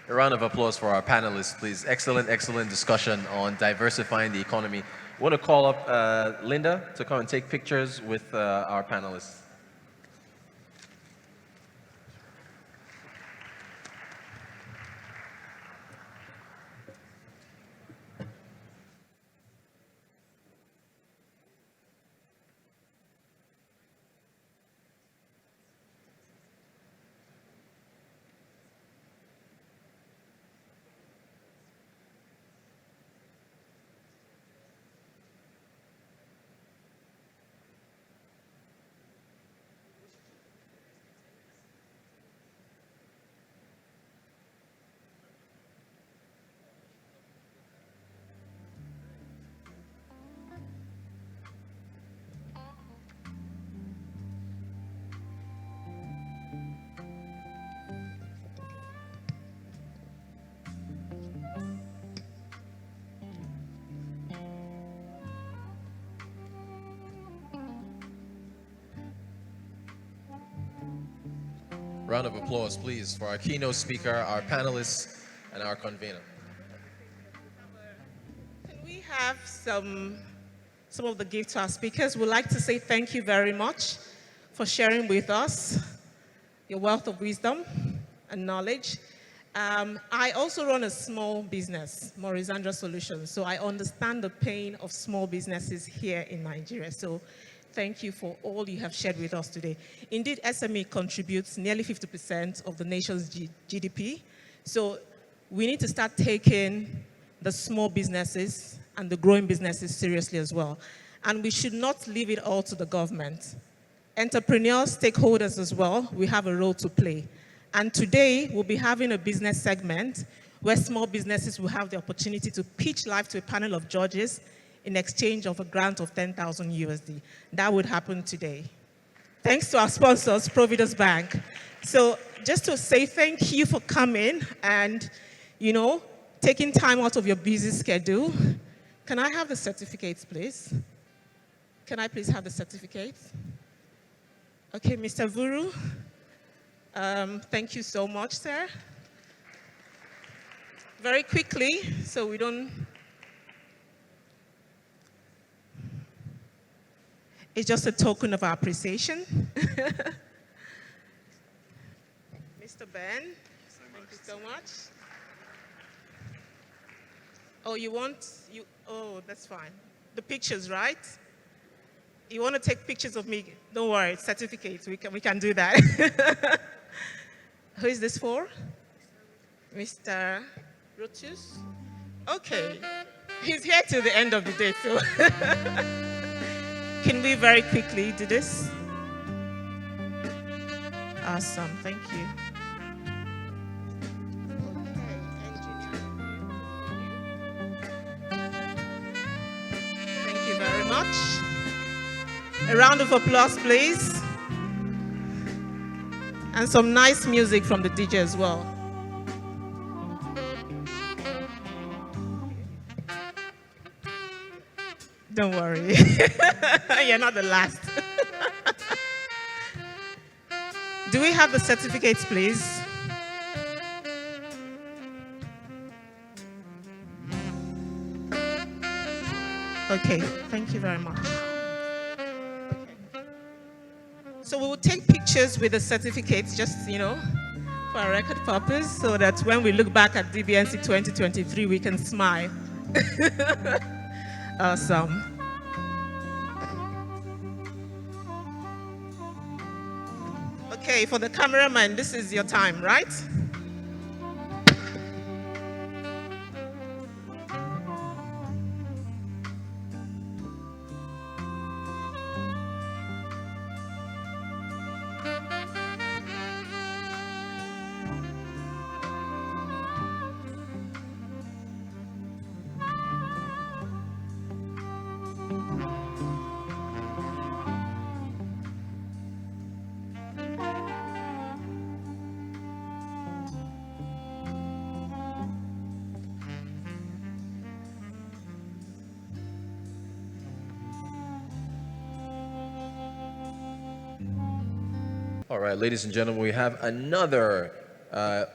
A round of applause for our panelists, please. Excellent, excellent discussion on diversifying the economy. I want to call up Linda to come and take pictures with our panelists. Round of applause, please, for our keynote speaker, our panelists, and our convener. Can we have some of the gifts to our speakers? We'd like to say thank you very much for sharing with us your wealth of wisdom and knowledge. I also run a small business, Morizandra Solutions, so I understand the pain of small businesses here in Nigeria. So thank you for all you have shared with us today. Indeed, SME contributes nearly 50% of the nation's GDP. So we need to start taking the small businesses and the growing businesses seriously as well. And we should not leave it all to the government. Entrepreneurs, stakeholders as well, we have a role to play. And today, we'll be having a business segment where small businesses will have the opportunity to pitch live to a panel of judges in exchange of a grant of 10,000 USD. That would happen today. Thanks to our sponsors, Providence Bank. So just to say thank you for coming and, taking time out of your busy schedule. Can I have the certificates, please? Can I please have the certificates? Okay, Mr. Avuru, thank you so much, sir. Very quickly, so we don't... It's just a token of our appreciation. Mr. Ben, thank you so much. Oh, oh, that's fine. The pictures, right? You want to take pictures of me? Don't worry, certificates, we can do that. Who is this for? Mr. Rotus? Okay, he's here till the end of the day, so. Can we very quickly do this? Awesome, thank you. Thank you very much. A round of applause, please. And some nice music from the DJ as well. Don't worry, you're not the last. Do we have the certificates, please? Okay, thank you very much. Okay. So we will take pictures with the certificates, just, for a record purpose, so that when we look back at DBNC 2023, we can smile. Awesome. Okay, for the cameraman, this is your time, right? All right, ladies and gentlemen, we have another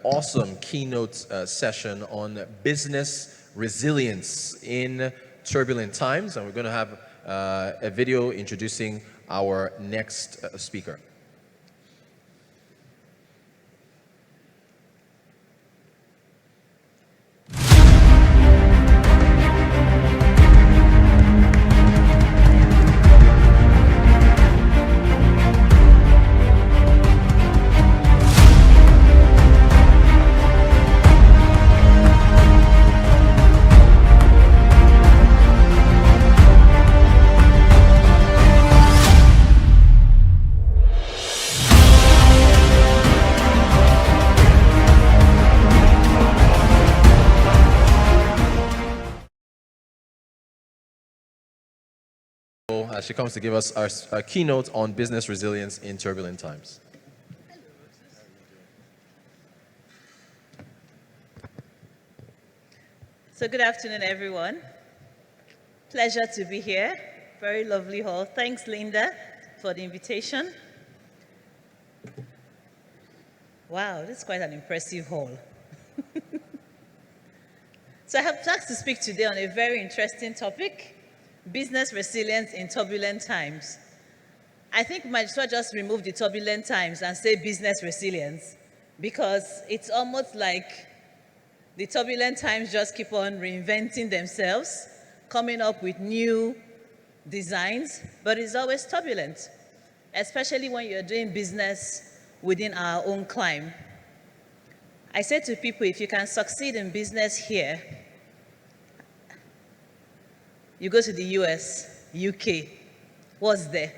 awesome keynote session on business resilience in turbulent times, and we're going to have a video introducing our next speaker. She comes to give us our keynote on business resilience in turbulent times. So good afternoon, everyone. Pleasure to be here. Very lovely hall. Thanks, Linda, for the invitation. Wow, this is quite an impressive hall. So I have asked to speak today on a very interesting topic, business resilience in turbulent times. I think we might as well just remove the turbulent times and say business resilience, because it's almost like the turbulent times just keep on reinventing themselves, coming up with new designs, but it's always turbulent, especially when you're doing business within our own climate. I say to people, if you can succeed in business here, you go to the US, UK, what's there?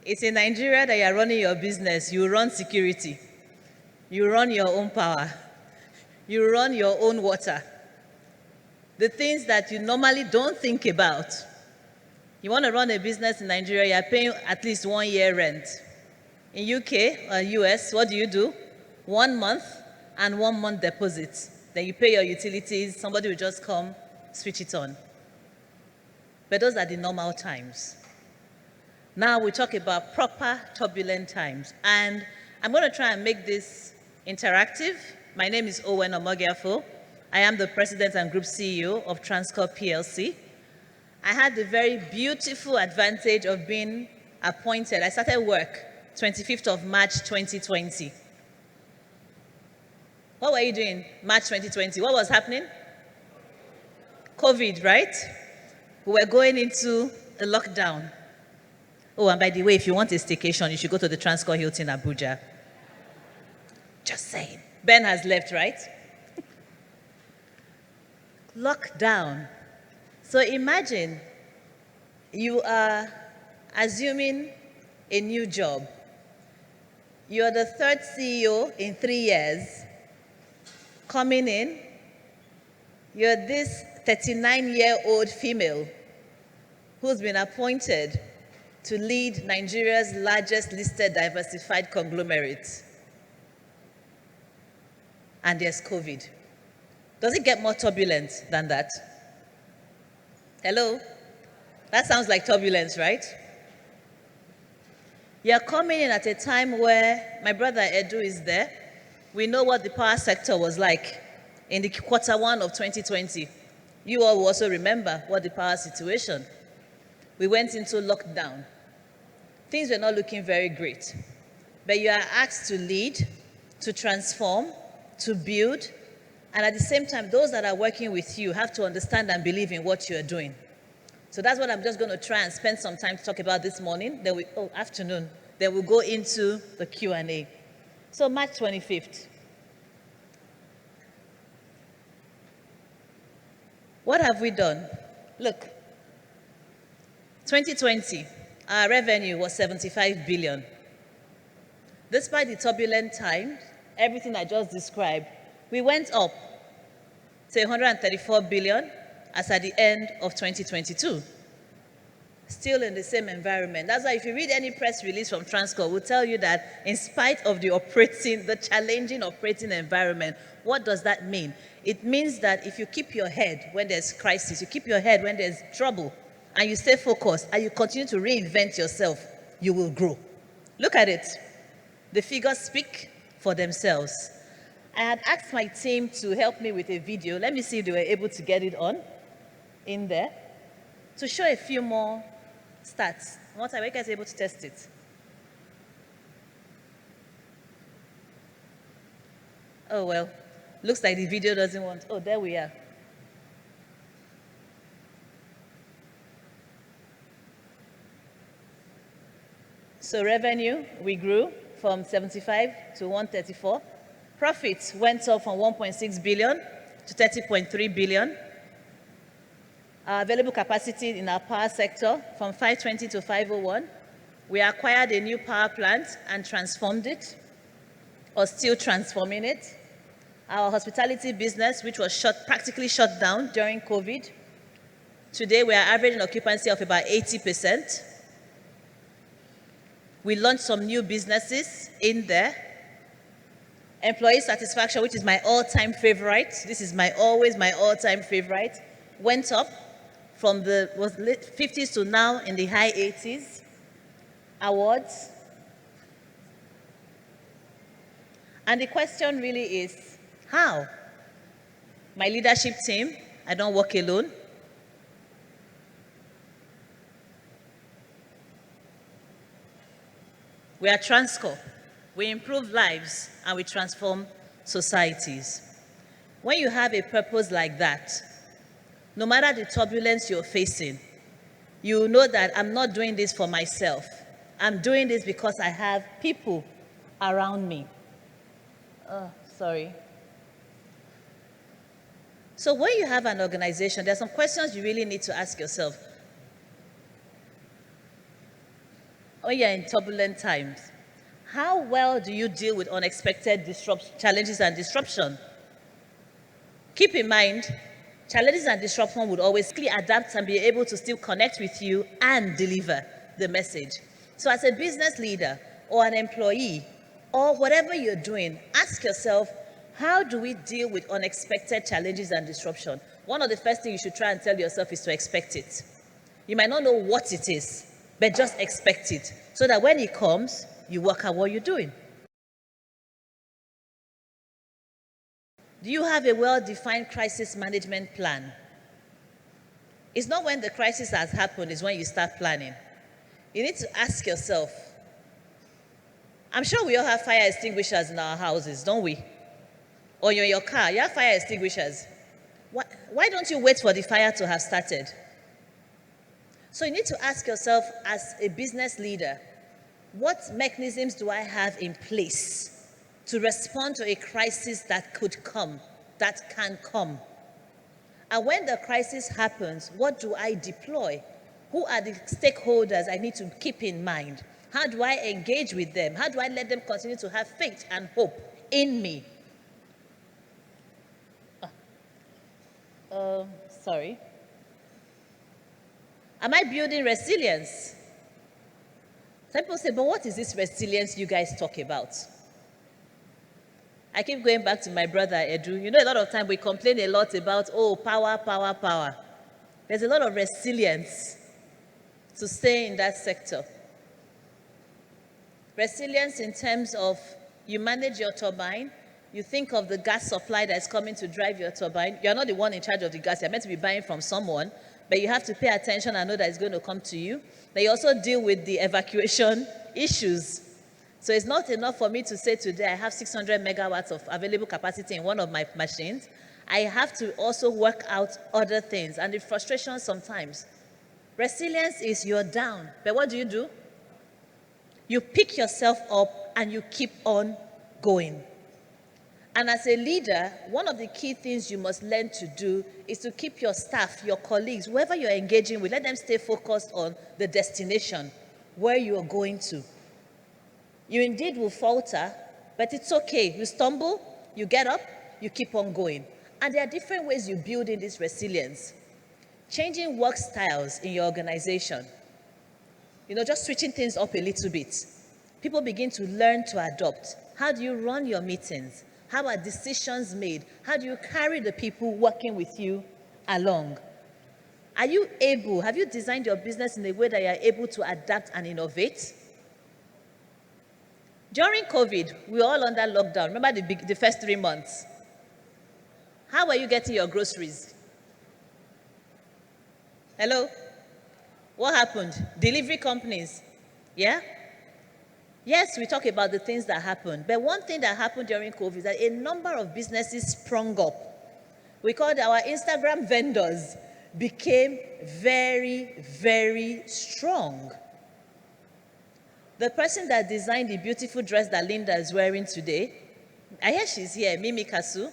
It's in Nigeria that you're running your business. You run security. You run your own power. You run your own water. The things that you normally don't think about. You want to run a business in Nigeria, you're paying at least 1 year rent. In UK or US, what do? 1 month and 1 month deposit. Then you pay your utilities, somebody will just come, switch it on. But those are the normal times. Now we talk about proper turbulent times. And I'm going to try and make this interactive. My name is Owen Omogiafo. I am the President and Group CEO of TransCorp PLC. I had the very beautiful advantage of being appointed. I started work 25th of March 2020. What were you doing March 2020? What was happening? COVID, right? We were going into the lockdown. Oh, and by the way, if you want a staycation, you should go to the TransCorp Hilton Abuja. Just saying. Ben has left, right? Lockdown. So imagine you are assuming a new job. You're the third CEO in 3 years. Coming in, you're this 39-year-old female who's been appointed to lead Nigeria's largest listed diversified conglomerate. And there's COVID. Does it get more turbulent than that? Hello? That sounds like turbulence, right? You're coming in at a time where my brother Edu is there. We know what the power sector was like in the Q1 of 2020. You all will also remember what the power situation. We went into lockdown. Things were not looking very great. But you are asked to lead, to transform, to build, and at the same time, those that are working with you have to understand and believe in what you're doing. So that's what I'm just going to try and spend some time to talk about this morning. Then afternoon. Then we'll go into the Q&A. So March 25th. What have we done? Look, 2020, our revenue was 75 billion. Despite the turbulent times, everything I just described, we went up to 134 billion as at the end of 2022. Still in the same environment. That's why if you read any press release from TransCorp, we'll tell you that in spite of the challenging operating environment, what does that mean? It means that if you keep your head when there's crisis, you keep your head when there's trouble, and you stay focused, and you continue to reinvent yourself, you will grow. Look at it. The figures speak for themselves. I had asked my team to help me with a video. Let me see if they were able to get it on. in there to show a few more stats. What are you guys able to test it? Oh, well, looks like the video doesn't want. Oh, there we are. So revenue, we grew from 75 to 134. Profits went up from 1.6 billion to 30.3 billion. Our available capacity in our power sector from 520 to 501. We acquired a new power plant and transformed it, or still transforming it. Our hospitality business, which was practically shut down during COVID. Today, we are averaging occupancy of about 80%. We launched some new businesses in there. Employee satisfaction, which is my all-time favorite. This is always my all-time favorite. Went up from the 50s to now in the high 80s. Awards. And the question really is, how? My leadership team, I don't work alone. We are Transcorp. We improve lives and we transform societies. When you have a purpose like that, no matter the turbulence you're facing, you know that I'm not doing this for myself. I'm doing this because I have people around me. Oh, sorry. So when you have an organization, there are some questions you really need to ask yourself. When you're in turbulent times, how well do you deal with unexpected challenges and disruption? Keep in mind, challenges and disruption would always quickly adapt and be able to still connect with you and deliver the message. So as a business leader or an employee or whatever you're doing, ask yourself, how do we deal with unexpected challenges and disruption? One of the first things you should try and tell yourself is to expect it. You might not know what it is, but just expect it so that when it comes, you work out what you're doing. Do you have a well-defined crisis management plan? It's not when the crisis has happened, it's when you start planning. You need to ask yourself, I'm sure we all have fire extinguishers in our houses, don't we? Or in your car, you have fire extinguishers. Why don't you wait for the fire to have started? So you need to ask yourself as a business leader, what mechanisms do I have in place to respond to a crisis that could come, that can come? And when the crisis happens, what do I deploy? Who are the stakeholders I need to keep in mind? How do I engage with them? How do I let them continue to have faith and hope in me? Sorry. Am I building resilience? Some people say, but what is this resilience you guys talk about? I keep going back to my brother, Edu. You know, a lot of time we complain a lot about, oh, power, power, power. There's a lot of resilience to stay in that sector. Resilience in terms of you manage your turbine, you think of the gas supply that's coming to drive your turbine. You're not the one in charge of the gas. You're meant to be buying from someone, but you have to pay attention and know that it's going to come to you. But you also deal with the evacuation issues. So it's not enough for me to say today I have 600 megawatts of available capacity in one of my machines. I have to also work out other things. And the frustration sometimes. Resilience is you're down. But what do? You pick yourself up and you keep on going. And as a leader, one of the key things you must learn to do is to keep your staff, your colleagues, whoever you're engaging with, let them stay focused on the destination, where you are going to. You indeed will falter, but it's okay. You stumble, you get up, you keep on going. And there are different ways you build in this resilience. Changing work styles in your organization. Just switching things up a little bit. People begin to learn to adopt. How do you run your meetings? How are decisions made? How do you carry the people working with you along? Have you designed your business in a way that you are able to adapt and innovate? During COVID, we were all under lockdown. Remember the first 3 months? How were you getting your groceries? Hello? What happened? Delivery companies. Yeah? Yes, we talk about the things that happened. But one thing that happened during COVID is that a number of businesses sprung up. We called our Instagram vendors became very, very strong. The person that designed the beautiful dress that Linda is wearing today, I hear she's here, Mimi Kasu.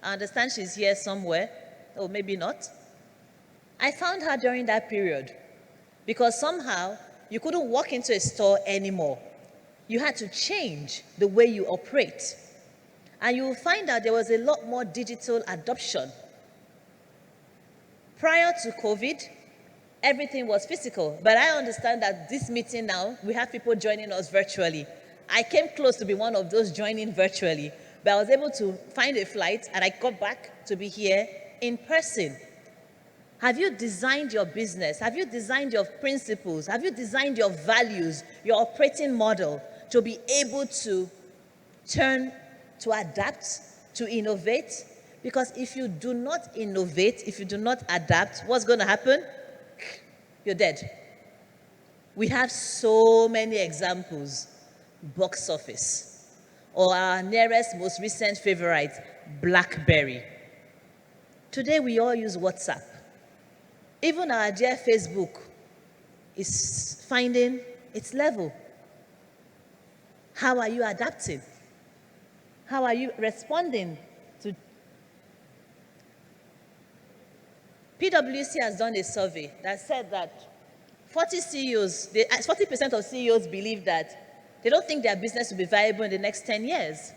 I understand she's here somewhere, or maybe not. I found her during that period because somehow you couldn't walk into a store anymore. You had to change the way you operate. And you will find out there was a lot more digital adoption. Prior to COVID, everything was physical. But I understand that this meeting now, we have people joining us virtually. I came close to be one of those joining virtually, but I was able to find a flight and I got back to be here in person. Have you designed your business? Have you designed your principles? Have you designed your values, your operating model to be able to turn, to adapt, to innovate? Because if you do not innovate, if you do not adapt, what's going to happen? You're dead. We have so many examples. Box office, or our nearest, most recent favorite, BlackBerry. Today we all use WhatsApp. Even our dear Facebook is finding its level. How are you adapting? How are you responding to? PwC has done a survey that said that 40% of CEOs believe that they don't think their business will be viable in the next 10 years.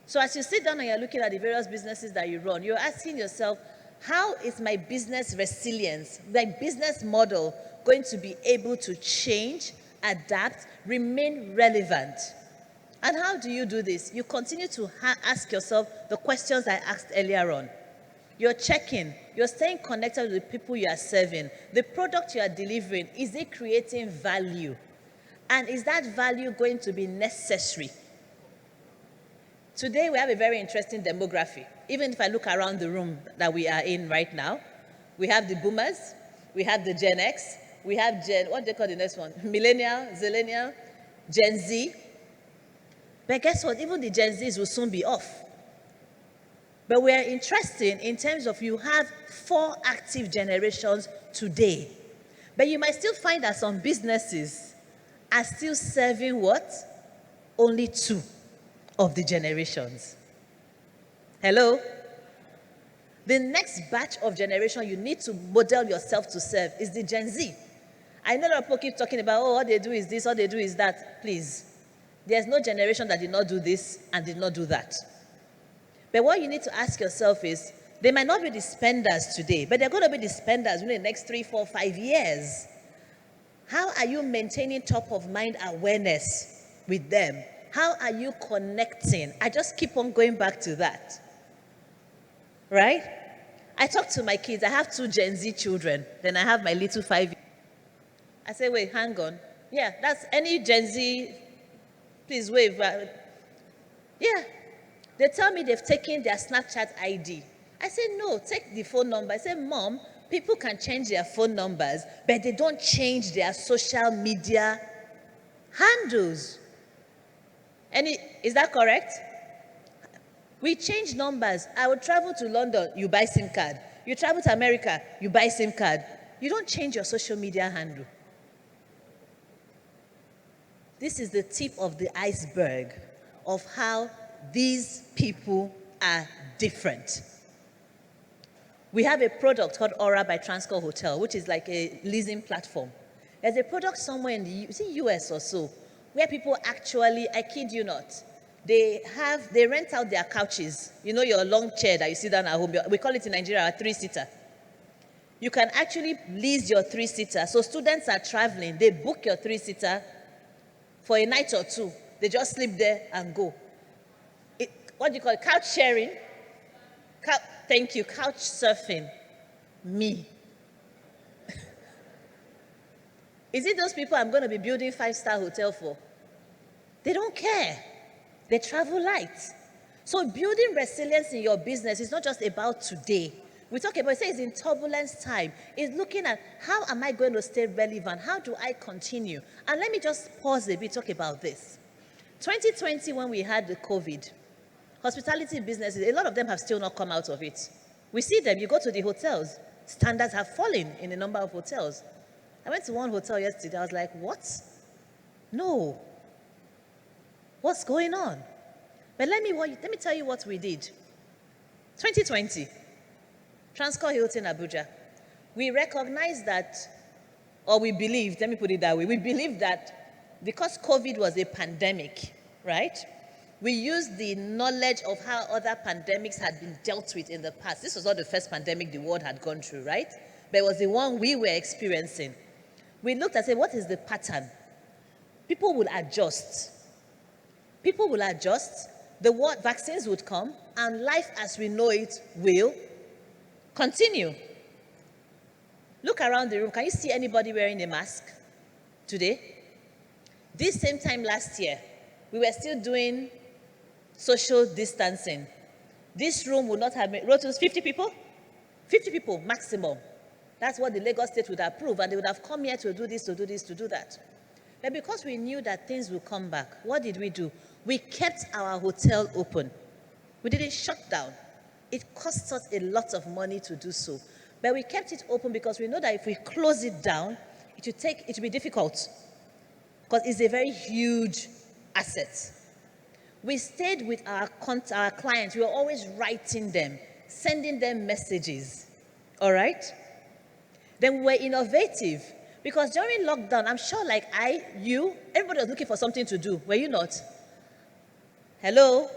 So as you sit down and you're looking at the various businesses that you run, you're asking yourself, how is my business resilience, my business model going to be able to change, adapt, remain relevant? And how do you do this? You continue to ask yourself the questions I asked earlier on. You're checking, you're staying connected with the people you are serving. The product you are delivering, is it creating value? And is that value going to be necessary? Today, we have a very interesting demography. Even if I look around the room that we are in right now, we have the boomers, we have the Gen X, we have what do they call the next one? Millennial, Zillennial, Gen Z. But guess what? Even the Gen Zs will soon be off. But we are interested in terms of you have 4 active generations today. But you might still find that some businesses are still serving what? Only 2 of the generations. Hello? The next batch of generation you need to model yourself to serve is the Gen Z. I know a lot of people keep talking about, oh, all they do is this, all they do is that. Please. There's no generation that did not do this and did not do that. But what you need to ask yourself is, they might not be the spenders today, but they're going to be the spenders in the next 3, 4, 5 years. How are you maintaining top of mind awareness with them? How are you connecting? I just keep on going back to that. Right? I talk to my kids. I have 2 Gen Z children. Then I have my little 5. I say, wait, hang on. Yeah, that's any Gen Z. Please wave. Yeah. They tell me they've taken their Snapchat ID. I say, no, take the phone number. I say, Mom, people can change their phone numbers, but they don't change their social media handles. Is that correct? We change numbers. I will travel to London, you buy SIM card. You travel to America, you buy SIM card. You don't change your social media handle. This is the tip of the iceberg of how these people are different. We have a product called Aura by Transcorp Hotel, which is like a leasing platform. There's a product somewhere in the US or so, where people actually, I kid you not, they rent out their couches. You know your long chair that you sit down at home. We call it in Nigeria a 3-seater. You can actually lease your 3-seater. So students are traveling, they book your 3-seater for a night or 2. They just sleep there and go. What do you call it? Couch sharing? Thank you. Couch surfing. Me. Is it those people I'm going to be building 5-star hotel for? They don't care. They travel light. So building resilience in your business is not just about today. We talk about, say it's in turbulence time. It's looking at how am I going to stay relevant? How do I continue? And let me just pause a bit, talk about this. 2020, when we had the COVID, hospitality businesses, a lot of them have still not come out of it. We see them, you go to the hotels, standards have fallen in the number of hotels. I went to one hotel yesterday, I was like, what? No. What's going on? But let me tell you what we did. 2020, Transcorp Hilton Abuja. We recognized that, or we believed, let me put it that way, we believed that because COVID was a pandemic, right? We used the knowledge of how other pandemics had been dealt with in the past. This was not the first pandemic the world had gone through, right? But it was the one we were experiencing. We looked and said, what is the pattern? People will adjust. People will adjust. The vaccines would come, and life as we know it will continue. Look around the room. Can you see anybody wearing a mask today? This same time last year, we were still doing social distancing. This room would not have been, it was 50 people? 50 people maximum. That's what the Lagos State would approve, and they would have come here to do this, to do this, to do that. But because we knew that things would come back, what did we do? We kept our hotel open. We didn't shut down. It cost us a lot of money to do so. But we kept it open because we know that if we close it down, it will be difficult because it's a very huge asset. We stayed with our clients. We were always writing them, sending them messages, all right? Then we were innovative because during lockdown, I'm sure like everybody was looking for something to do. Were you not? Hello?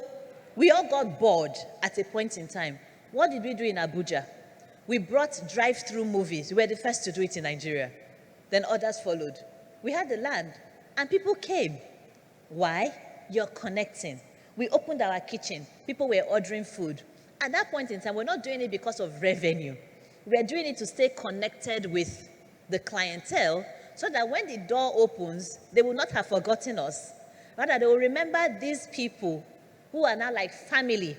We all got bored at a point in time. What did we do in Abuja? We brought drive-through movies. We were the first to do it in Nigeria. Then others followed. We had the land, and people came. Why? You're connecting. We opened our kitchen. People were ordering food. At that point in time, we're not doing it because of revenue. We're doing it to stay connected with the clientele so that when the door opens, they will not have forgotten us. Rather, they will remember these people who are now like family.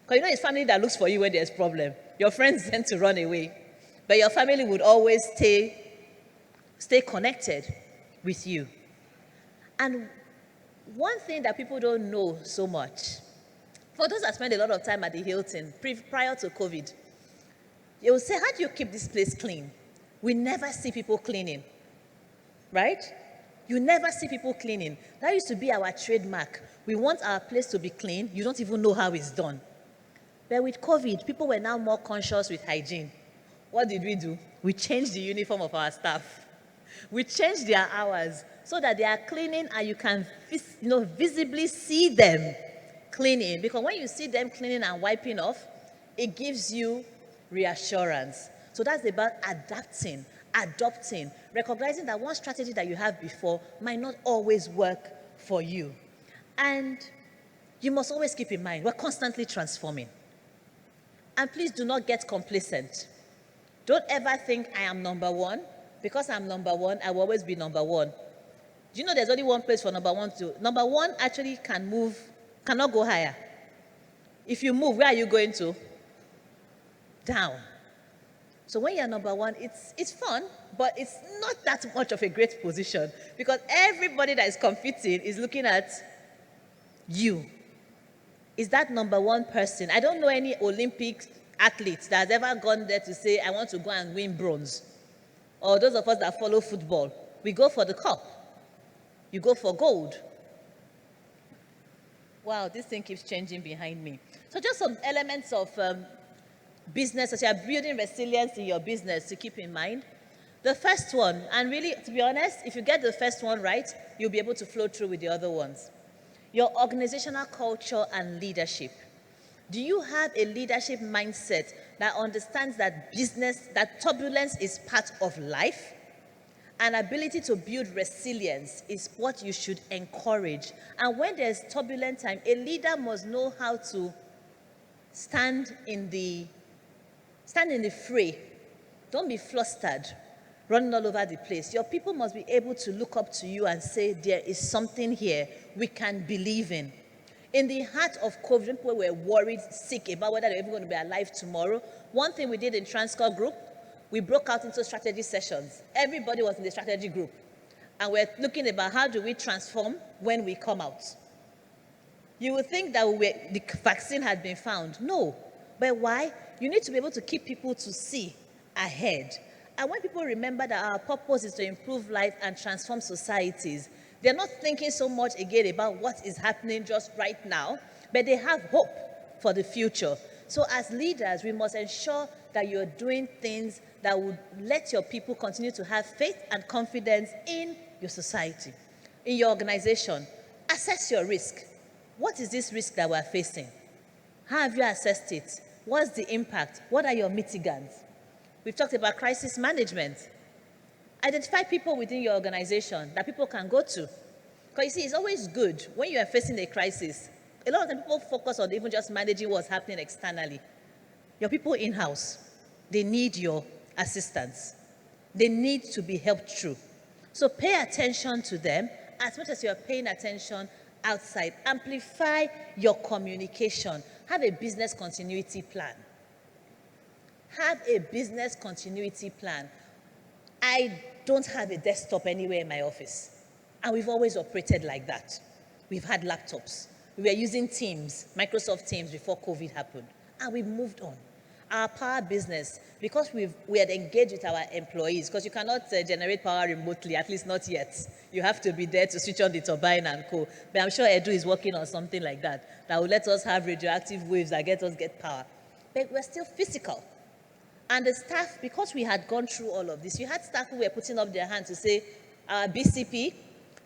Because you know it's family that looks for you when there's a problem. Your friends tend to run away. But your family would always stay connected with you. And one thing that people don't know so much, for those that spend a lot of time at the Hilton prior to COVID, you will say, how do you keep this place clean? We never see people cleaning, right? You never see people cleaning. That used to be our trademark. We want our place to be clean. You don't even know how it's done. But with COVID, people were now more conscious with hygiene. What did we do? We changed the uniform of our staff. We changed their hours so that they are cleaning and you can visibly see them cleaning. Because when you see them cleaning and wiping off, it gives you reassurance. So that's about adapting, adopting, recognizing that one strategy that you have before might not always work for you. And you must always keep in mind, we're constantly transforming. And please do not get complacent. Don't ever think I am number one. Because I'm number one, I will always be number one. Do you know there's only one place for number one to? Number one actually cannot go higher. If you move, where are you going to? Down. So when you're number one, it's fun, but it's not that much of a great position because everybody that is competing is looking at you. Is that number one person? I don't know any Olympic athlete that has ever gone there to say, I want to go and win bronze. Or those of us that follow football, we go for the cup. You go for gold. Wow, this thing keeps changing behind me. So just some elements of business, as you are building resilience in your business to keep in mind. The first one, and really, to be honest, if you get the first one right, you'll be able to flow through with the other ones. Your organizational culture and leadership. Do you have a leadership mindset that understands that that turbulence is part of life? An ability to build resilience is what you should encourage. And when there's turbulent time, a leader must know how to stand in the fray. Don't be flustered, running all over the place. Your people must be able to look up to you and say, there is something here we can believe in. In the heart of COVID, when people were worried, sick about whether they're even going to be alive tomorrow, one thing we did in Transcore Group, we broke out into strategy sessions. Everybody was in the strategy group. And we're looking about how do we transform when we come out. You would think that the vaccine had been found. No. But why? You need to be able to keep people to see ahead. And when people remember that our purpose is to improve life and transform societies, they're not thinking so much again about what is happening just right now, but they have hope for the future. So as leaders, we must ensure that you're doing things that would let your people continue to have faith and confidence in your society, in your organization. Assess your risk. What is this risk that we're facing? How have you assessed it? What's the impact? What are your mitigants? We've talked about crisis management. Identify people within your organization that people can go to. Because you see, it's always good when you are facing a crisis. A lot of time people focus on even just managing what's happening externally. Your people in-house, they need your assistance. They need to be helped through. So pay attention to them as much as you're paying attention outside. Amplify your communication. Have a business continuity plan. Have a business continuity plan. I don't have a desktop anywhere in my office. And we've always operated like that. We've had laptops. We were using Teams, Microsoft Teams before COVID happened. And we've moved on. Our power business, because we had engaged with our employees, because you cannot generate power remotely, at least not yet. You have to be there to switch on the turbine and co. But I'm sure Edu is working on something like that, that will let us have radioactive waves that get power. But we're still physical. And the staff, because we had gone through all of this, you had staff who were putting up their hands to say, our BCP,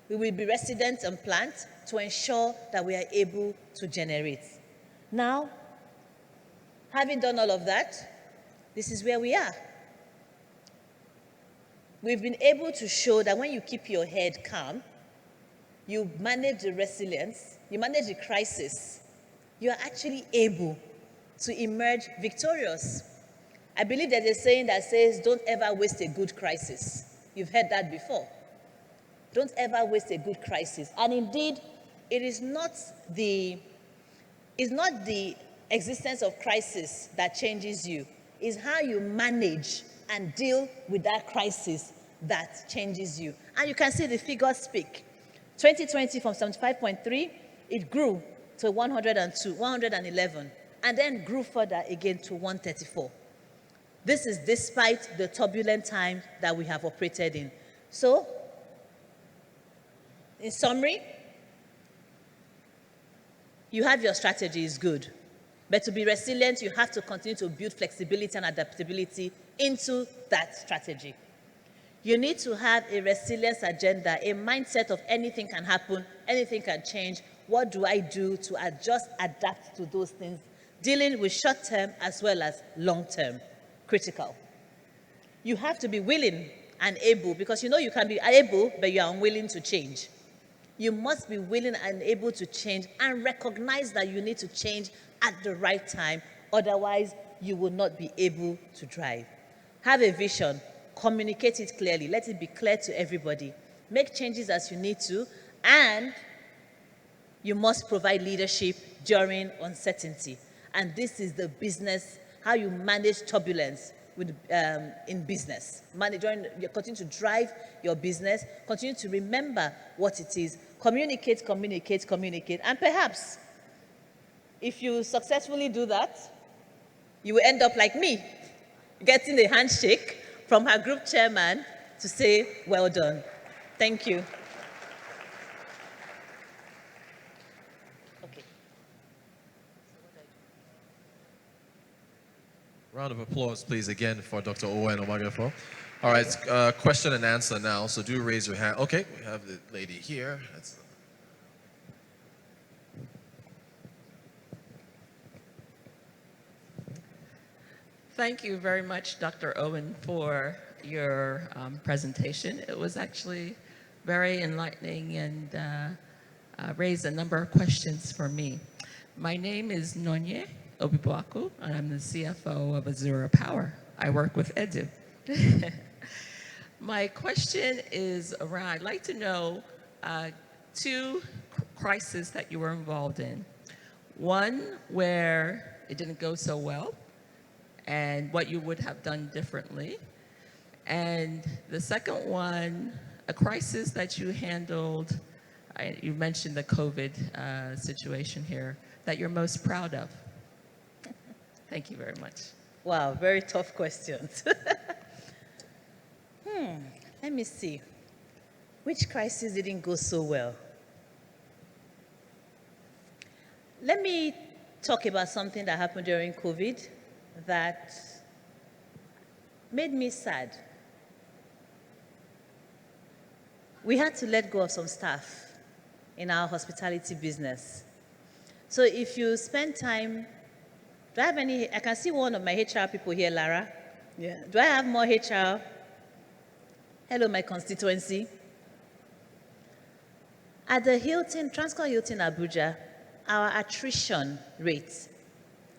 we will be resident and plant to ensure that we are able to generate. Now, having done all of that, this is where we are. We've been able to show that when you keep your head calm, you manage the resilience, you manage the crisis, you're actually able to emerge victorious. I believe there's a saying that says, don't ever waste a good crisis. You've heard that before. Don't ever waste a good crisis. And indeed, it is not the existence of crisis that changes you. It's how you manage and deal with that crisis that changes you. And you can see the figures speak. 2020 from 75.3, it grew to 102, 111, and then grew further again to 134. This is despite the turbulent time that we have operated in. So, in summary, you have your strategy is good. But to be resilient, you have to continue to build flexibility and adaptability into that strategy. You need to have a resilience agenda, a mindset of anything can happen, anything can change. What do I do to adjust, adapt to those things? Dealing with short-term as well as long-term. Critical. You have to be willing and able, because you know you can be able, but you are unwilling to change. You must be willing and able to change and recognize that you need to change at the right time. Otherwise, you will not be able to drive. Have a vision. Communicate it clearly. Let it be clear to everybody. Make changes as you need to. And you must provide leadership during uncertainty. And this is the business, how you manage turbulence with, in business. You continue to drive your business. Continue to remember what it is. Communicate, communicate, communicate. And perhaps, if you successfully do that, you will end up like me, getting a handshake from her group chairman to say, well done. Thank you. Okay. Round of applause, please, again for Dr. Owen Omogiafo. All right, question and answer now, so do raise your hand. Okay, we have the lady here. Thank you very much, Dr. Owen, for your presentation. It was actually very enlightening and raised a number of questions for me. My name is Engr.Edu, and I'm the CFO of Azura Power. I work with Edu. My question is around, I'd like to know two crises that you were involved in. One where it didn't go so well and what you would have done differently. And the second one, a crisis that you handled, you mentioned the COVID situation here, that you're most proud of. Thank you very much. Wow, very tough questions. Let me see. Which crisis didn't go so well? Let me talk about something that happened during COVID that made me sad. We had to let go of some staff in our hospitality business. So if you spend time, do I have any, I can see one of my HR people here, Lara. Yeah. Do I have more HR? Hello, my constituency. At the Hilton, Transcorp Hilton Abuja, our attrition rate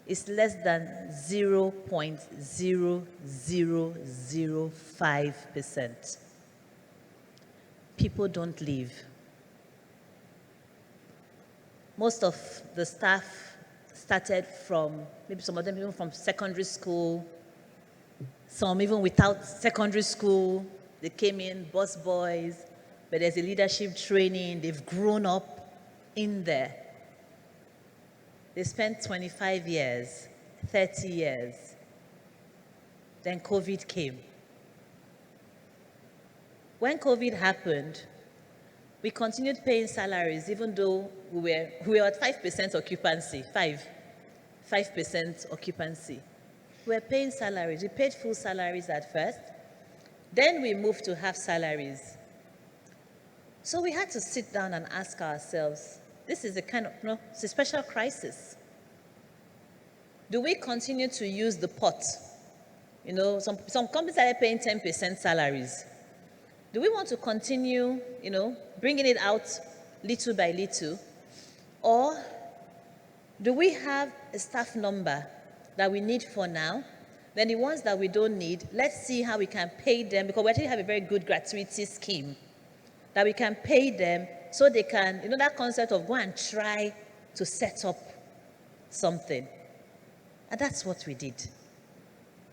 is less than 0.0005%. People don't leave. Most of the staff started from, maybe some of them even from secondary school, some even without secondary school. They came in, bus boys, but there's a leadership training. They've grown up in there. They spent 25 years, 30 years. Then COVID came. When COVID happened, we continued paying salaries even though we were at 5% occupancy, 5% occupancy. We were paying salaries. We paid full salaries at first. Then we moved to half salaries. So we had to sit down and ask ourselves, this is a kind of, it's a special crisis. Do we continue to use the pot? You know, some companies are paying 10% salaries. Do we want to continue, bringing it out little by little? Or do we have a staff number that we need for now? Then the ones that we don't need, let's see how we can pay them, because we actually have a very good gratuity scheme that we can pay them so they can, that concept of go and try to set up something. And that's what we did.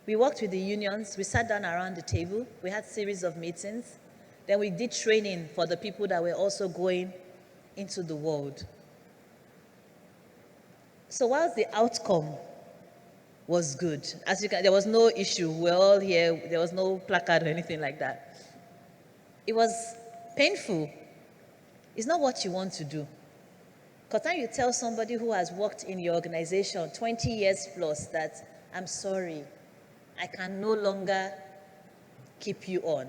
We worked with the unions, we sat down around the table, we had a series of meetings, then we did training for the people that were also going into the world. So whilst the outcome was good, as you can, there was no issue, we're all here, there was no placard or anything like that. It was painful. It's not what you want to do. Because when you tell somebody who has worked in your organization 20 years plus that, I'm sorry, I can no longer keep you on.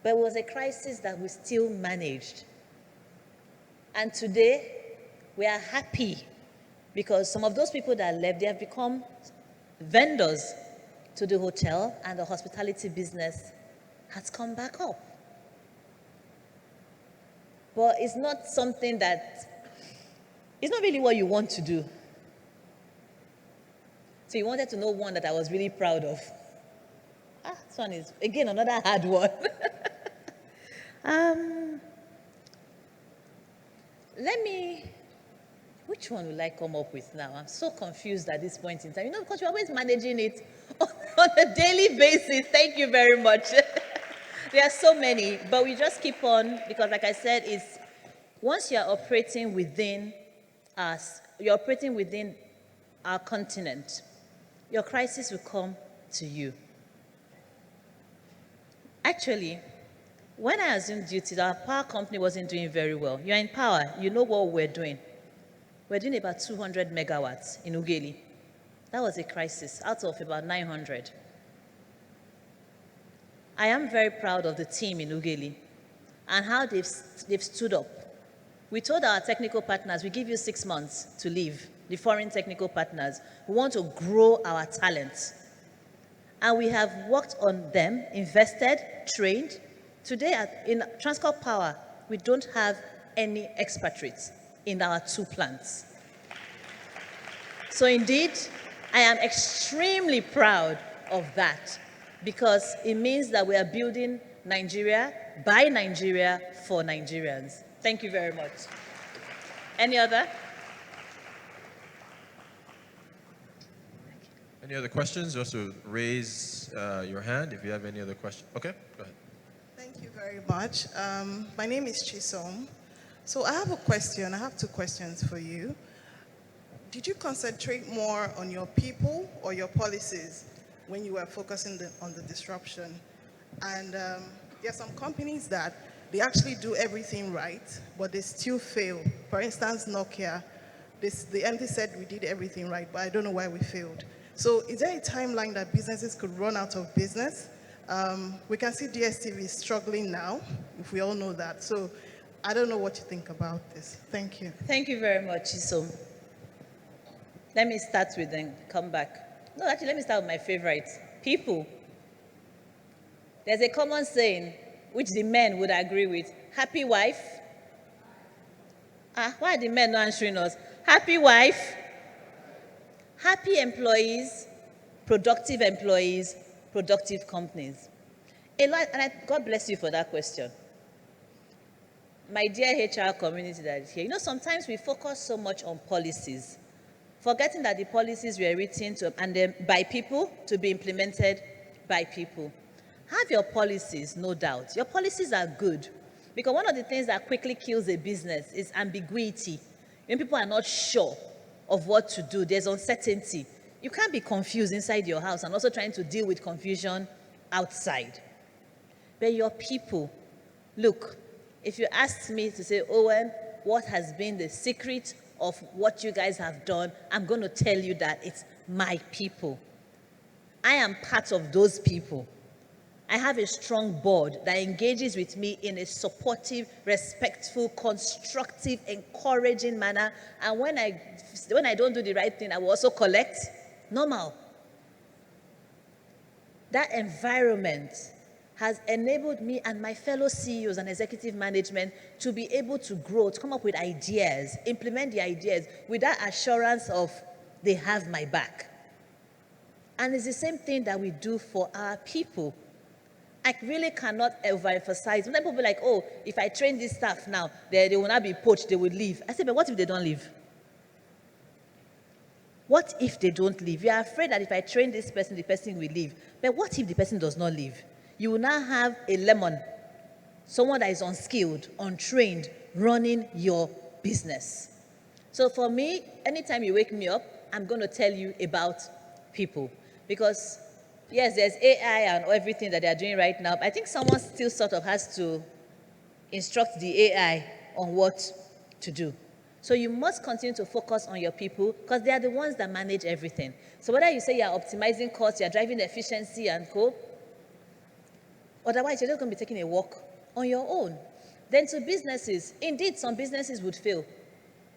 But it was a crisis that we still managed. And today, we are happy because some of those people that left, they have become vendors to the hotel, and the hospitality business has come back up. But it's not something that, it's not really what you want to do. So you wanted to know one that I was really proud of. This one is, again, another hard one. Which one will I come up with now? I'm so confused at this point in time. Because you're always managing it on a daily basis. Thank you very much. There are so many, but we just keep on, because like I said, it's once you're operating within us, you're operating within our continent, your crisis will come to you. Actually, when I assumed duty, our power company wasn't doing very well. You're in power, you know what we're doing. We're doing about 200 megawatts in Ughelli. That was a crisis out of about 900. I am very proud of the team in Ughelli and how they've stood up. We told our technical partners, we give you 6 months to leave, the foreign technical partners. We want to grow our talents. And we have worked on them, invested, trained. Today in Transcorp Power, we don't have any expatriates in our 2 plants. So indeed, I am extremely proud of that, because it means that we are building Nigeria by Nigeria for Nigerians. Thank you very much. Any other? Any other questions? Also raise your hand if you have any other questions. Okay, go ahead. Thank you very much. My name is Chisom. So I have a question. I have two questions for you. Did you concentrate more on your people or your policies when you were focusing on the disruption? And there are some companies that they actually do everything right, but they still fail. For instance, Nokia, the MD said we did everything right, but I don't know why we failed. So is there a timeline that businesses could run out of business? We can see DSTV is struggling now, if we all know that. So I don't know what you think about this. Thank you. Thank you very much, Chisom. Let me start with and come back. No, actually, let me start with my favorite, people. There's a common saying, which the men would agree with. Happy wife. Why are the men not answering us? Happy wife. Happy employees, productive companies. God bless you for that question. My dear HR community that is here, sometimes we focus so much on policies, forgetting that the policies were written by people to be implemented by people. Have your policies, no doubt. Your policies are good, because one of the things that quickly kills a business is ambiguity. When people are not sure of what to do, there's uncertainty. You can't be confused inside your house and also trying to deal with confusion outside. But your people, look, if you asked me to say, Owen, what has been the secret of what you guys have done, I'm going to tell you that it's my people. I am part of those people. I have a strong board that engages with me in a supportive, respectful, constructive, encouraging manner. And when I don't do the right thing, I will also collect. Normal. That environment has enabled me and my fellow CEOs and executive management to be able to grow, to come up with ideas, implement the ideas with that assurance of they have my back. And it's the same thing that we do for our people. I really cannot overemphasize. When people are like, oh, if I train this staff now, they will not be poached, they will leave. I say, but what if they don't leave? What if they don't leave? You are afraid that if I train this person, the person will leave. But what if the person does not leave? You will now have a lemon, someone that is unskilled, untrained, running your business. So for me, anytime you wake me up, I'm going to tell you about people. Because yes, there's AI and everything that they're doing right now. But I think someone still sort of has to instruct the AI on what to do. So you must continue to focus on your people, because they are the ones that manage everything. So whether you say you're optimizing costs, you're driving efficiency and co, otherwise you're just going to be taking a walk on your own. Then to businesses, indeed some businesses would fail,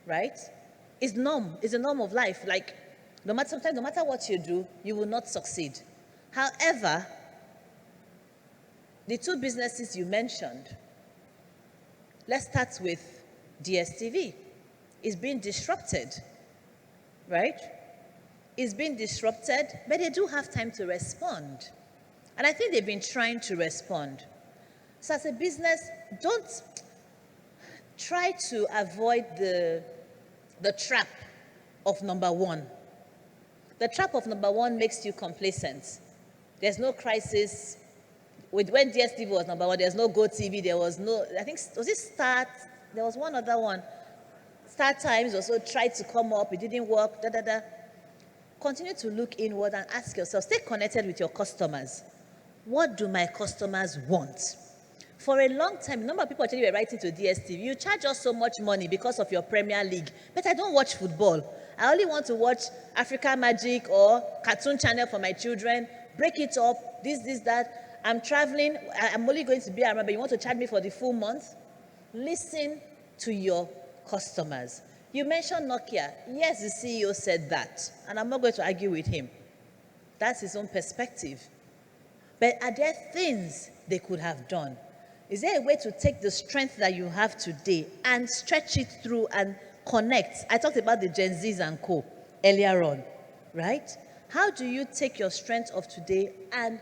right? It's a norm of life. Like sometimes no matter what you do, you will not succeed. However, the two businesses you mentioned, let's start with DSTV. It's being disrupted, right? It's being disrupted, but they do have time to respond. And I think they've been trying to respond. So as a business, don't try to avoid the trap of number one. The trap of number one makes you complacent. There's no crisis. When DSTV was number one, there's no GoTV, there was no, I think, was it Start? There was one other one. Start Times also tried to come up, it didn't work, Continue to look inward and ask yourself, stay connected with your customers. What do my customers want? For a long time, a number of people actually were writing to DSTV, you charge us so much money because of your Premier League, but I don't watch football. I only want to watch Africa Magic or Cartoon Channel for my children. Break it up, this, that. I'm traveling, I'm only going to be around, but you want to charge me for the full month? Listen to your customers. You mentioned Nokia. Yes, the CEO said that, and I'm not going to argue with him. That's his own perspective. But are there things they could have done? Is there a way to take the strength that you have today and stretch it through and connect? I talked about the Gen Zs and co earlier on, right? How do you take your strength of today and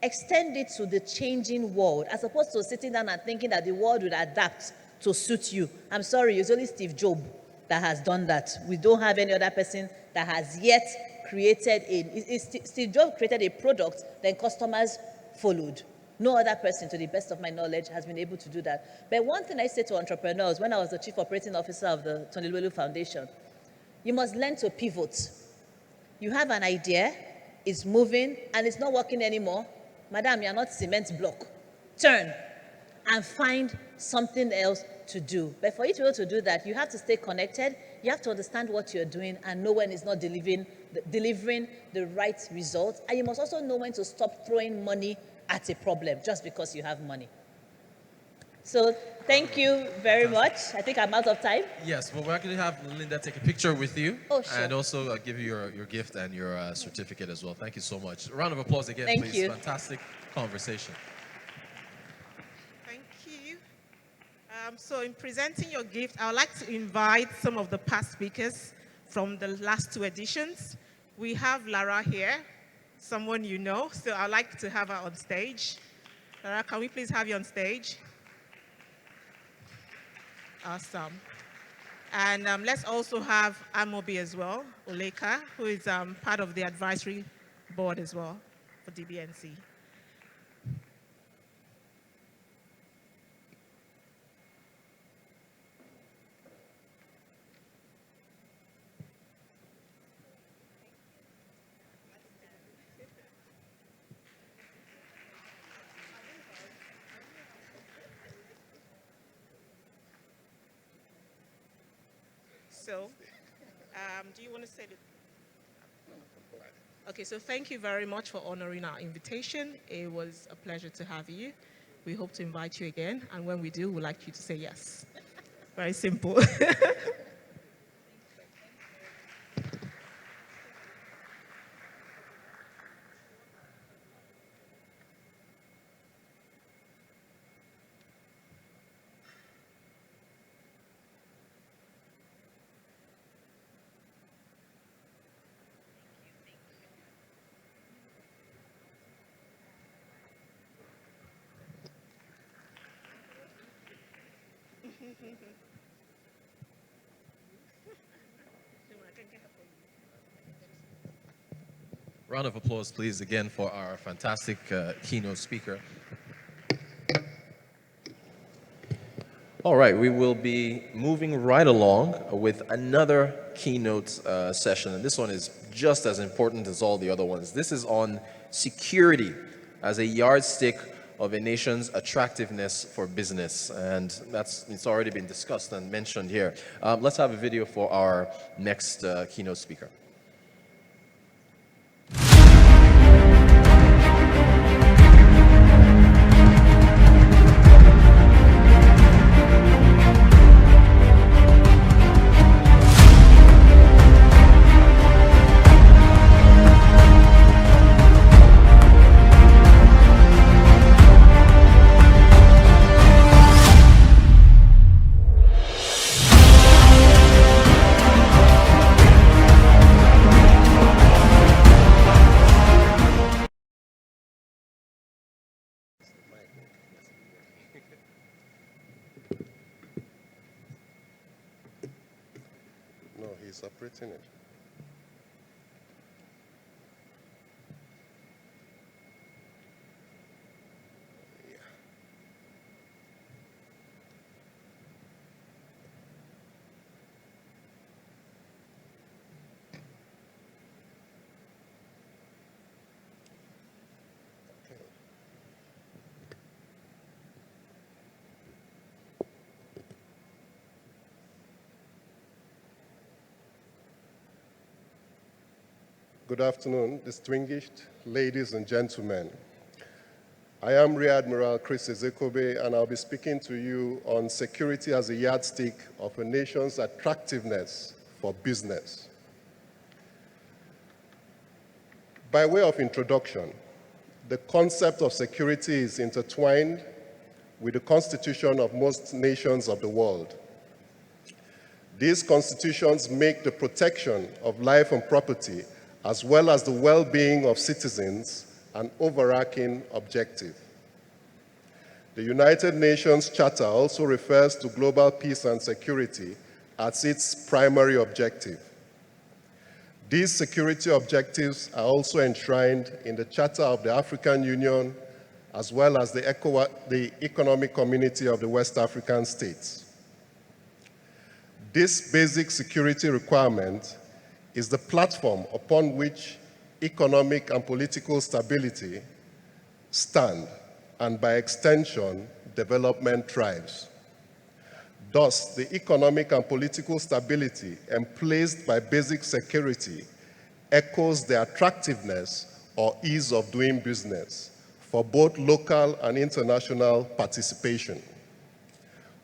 extend it to the changing world, as opposed to sitting down and thinking that the world would adapt to suit you. I'm sorry, it's only Steve Jobs that has done that. We don't have any other person that has yet created Steve Jobs created a product, then customers followed. No other person, to the best of my knowledge, has been able to do that. But one thing I say to entrepreneurs, when I was the Chief Operating Officer of the Tony Llewelyn Foundation, you must learn to pivot. You have an idea, it's moving, and it's not working anymore. Madam, you're not cement block. Turn and find something else to do. But for you to be able to do that, you have to stay connected. You have to understand what you're doing and know when it's not delivering the right result. And you must also know when to stop throwing money at a problem just because you have money. So thank you very much. I think I'm out of time. Yes, well, we're going to have Linda take a picture with you. Oh, sure. And also give you your gift and your certificate as well. Thank you so much. A round of applause again, Thank please. you. Fantastic conversation. Thank you. So in presenting your gift, I would like to invite some of the past speakers from the last 2 editions. We have Lara here, someone you know, so I'd like to have her on stage. Lara, can we please have you on stage? Awesome. And let's also have Amobi as well, Oleka, who is part of the advisory board as well for DBNC. So, do you want to say it? Okay, so thank you very much for honoring our invitation. It was a pleasure to have you. We hope to invite you again, and when we do, we'd like you to say yes. Very simple. Round of applause, please, again for our fantastic keynote speaker. All right, we will be moving right along with another keynote session, and this one is just as important as all the other ones. This is on security as a yardstick of a nation's attractiveness for business, and it's already been discussed and mentioned here. Let's have a video for our next keynote speaker. No, he's operating it. Good afternoon, distinguished ladies and gentlemen. I am Rear Admiral Ezekobe, and I'll be speaking to you on security as a yardstick of a nation's attractiveness for business. By way of introduction, the concept of security is intertwined with the constitution of most nations of the world. These constitutions make the protection of life and property as well as the well-being of citizens, an overarching objective. The United Nations Charter also refers to global peace and security as its primary objective. These security objectives are also enshrined in the Charter of the African Union as well as the Economic Community of the West African States. This basic security requirement is the platform upon which economic and political stability stand, and by extension, development thrives. Thus, the economic and political stability emplaced by basic security echoes the attractiveness or ease of doing business for both local and international participation,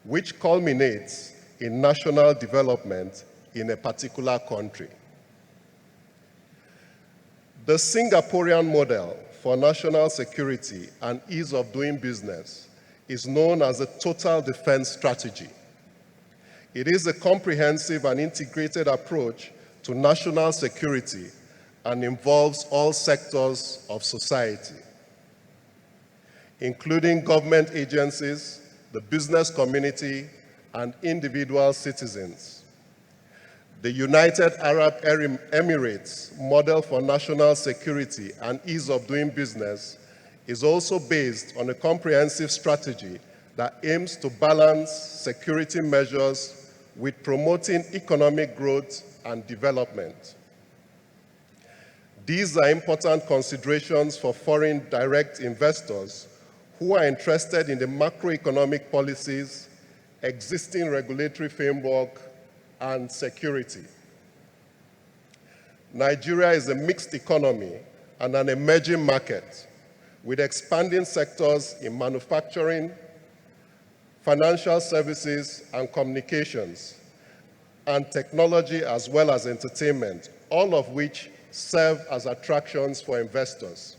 which culminates in national development in a particular country. The Singaporean model for national security and ease of doing business is known as a total defense strategy. It is a comprehensive and integrated approach to national security and involves all sectors of society, including government agencies, the business community, and individual citizens. The United Arab Emirates model for national security and ease of doing business is also based on a comprehensive strategy that aims to balance security measures with promoting economic growth and development. These are important considerations for foreign direct investors who are interested in the macroeconomic policies, existing regulatory framework, and security. Nigeria is a mixed economy and an emerging market with expanding sectors in manufacturing, financial services and communications, and technology as well as entertainment, all of which serve as attractions for investors.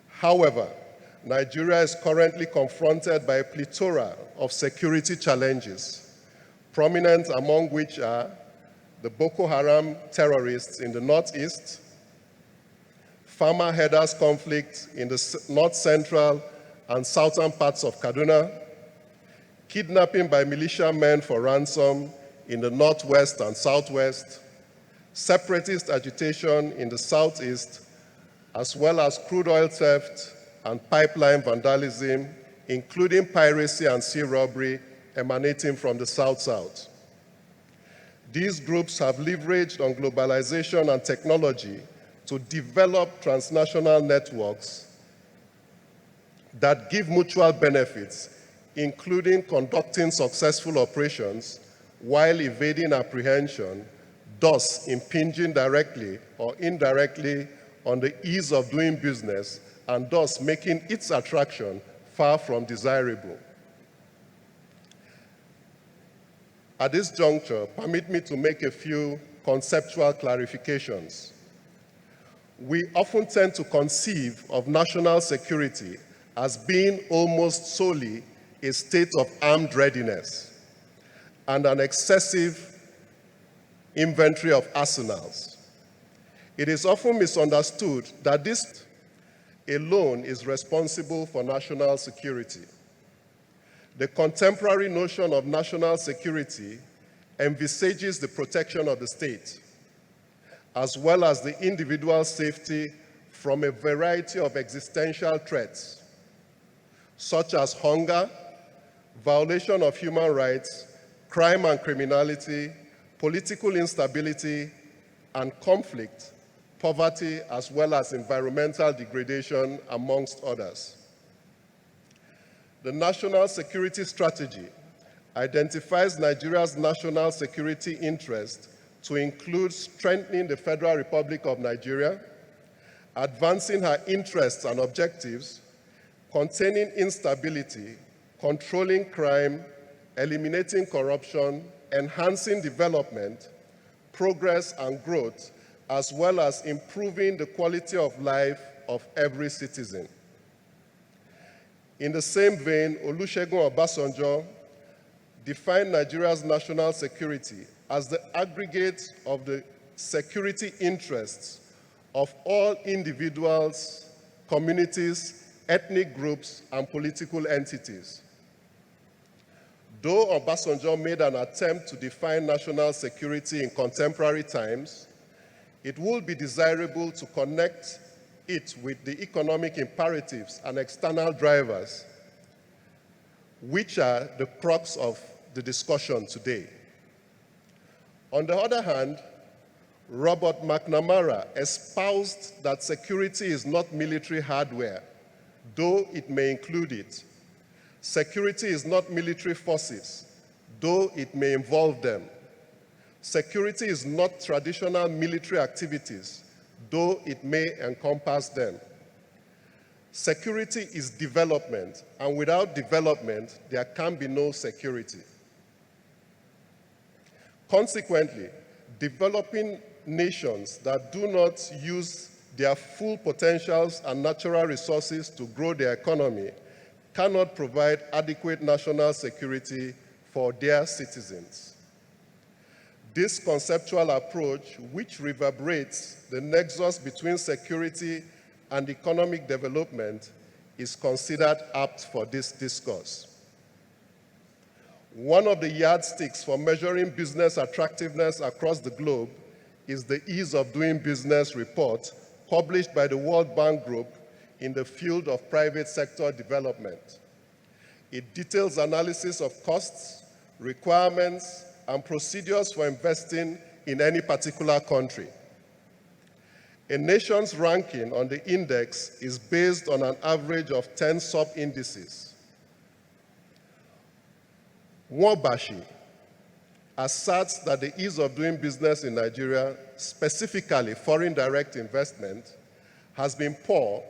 However, Nigeria is currently confronted by a plethora of security challenges, prominent among which are the Boko Haram terrorists in the northeast, farmer herders conflict in the north central and southern parts of Kaduna, kidnapping by militiamen for ransom in the northwest and southwest, separatist agitation in the southeast, as well as crude oil theft and pipeline vandalism, including piracy and sea robbery emanating from the South-South. These groups have leveraged on globalization and technology to develop transnational networks that give mutual benefits, including conducting successful operations while evading apprehension, thus impinging directly or indirectly on the ease of doing business and thus making its attraction far from desirable. At this juncture, permit me to make a few conceptual clarifications. We often tend to conceive of national security as being almost solely a state of armed readiness and an excessive inventory of arsenals. It is often misunderstood that this alone is responsible for national security. The contemporary notion of national security envisages the protection of the state, as well as the individual safety from a variety of existential threats, such as hunger, violation of human rights, crime and criminality, political instability, and conflict, poverty, as well as environmental degradation, amongst others. The National Security Strategy identifies Nigeria's national security interest to include strengthening the Federal Republic of Nigeria, advancing her interests and objectives, containing instability, controlling crime, eliminating corruption, enhancing development, progress and growth, as well as improving the quality of life of every citizen. In the same vein, Olusegun Obasanjo defined Nigeria's national security as the aggregate of the security interests of all individuals, communities, ethnic groups, and political entities. Though Obasanjo made an attempt to define national security in contemporary times, it would be desirable to connect it with the economic imperatives and external drivers, which are the crux of the discussion today. On the other hand, Robert McNamara espoused that security is not military hardware, though it may include it. Security is not military forces, though it may involve them. Security is not traditional military activities, though it may encompass them. Security is development, and without development, there can be no security. Consequently, developing nations that do not use their full potentials and natural resources to grow their economy cannot provide adequate national security for their citizens. This conceptual approach, which reverberates the nexus between security and economic development, is considered apt for this discourse. One of the yardsticks for measuring business attractiveness across the globe is the Ease of Doing Business report published by the World Bank Group in the field of private sector development. It details analysis of costs, requirements, and procedures for investing in any particular country. A nation's ranking on the index is based on an average of 10 sub-indices. Wabashi asserts that the ease of doing business in Nigeria, specifically foreign direct investment, has been poor,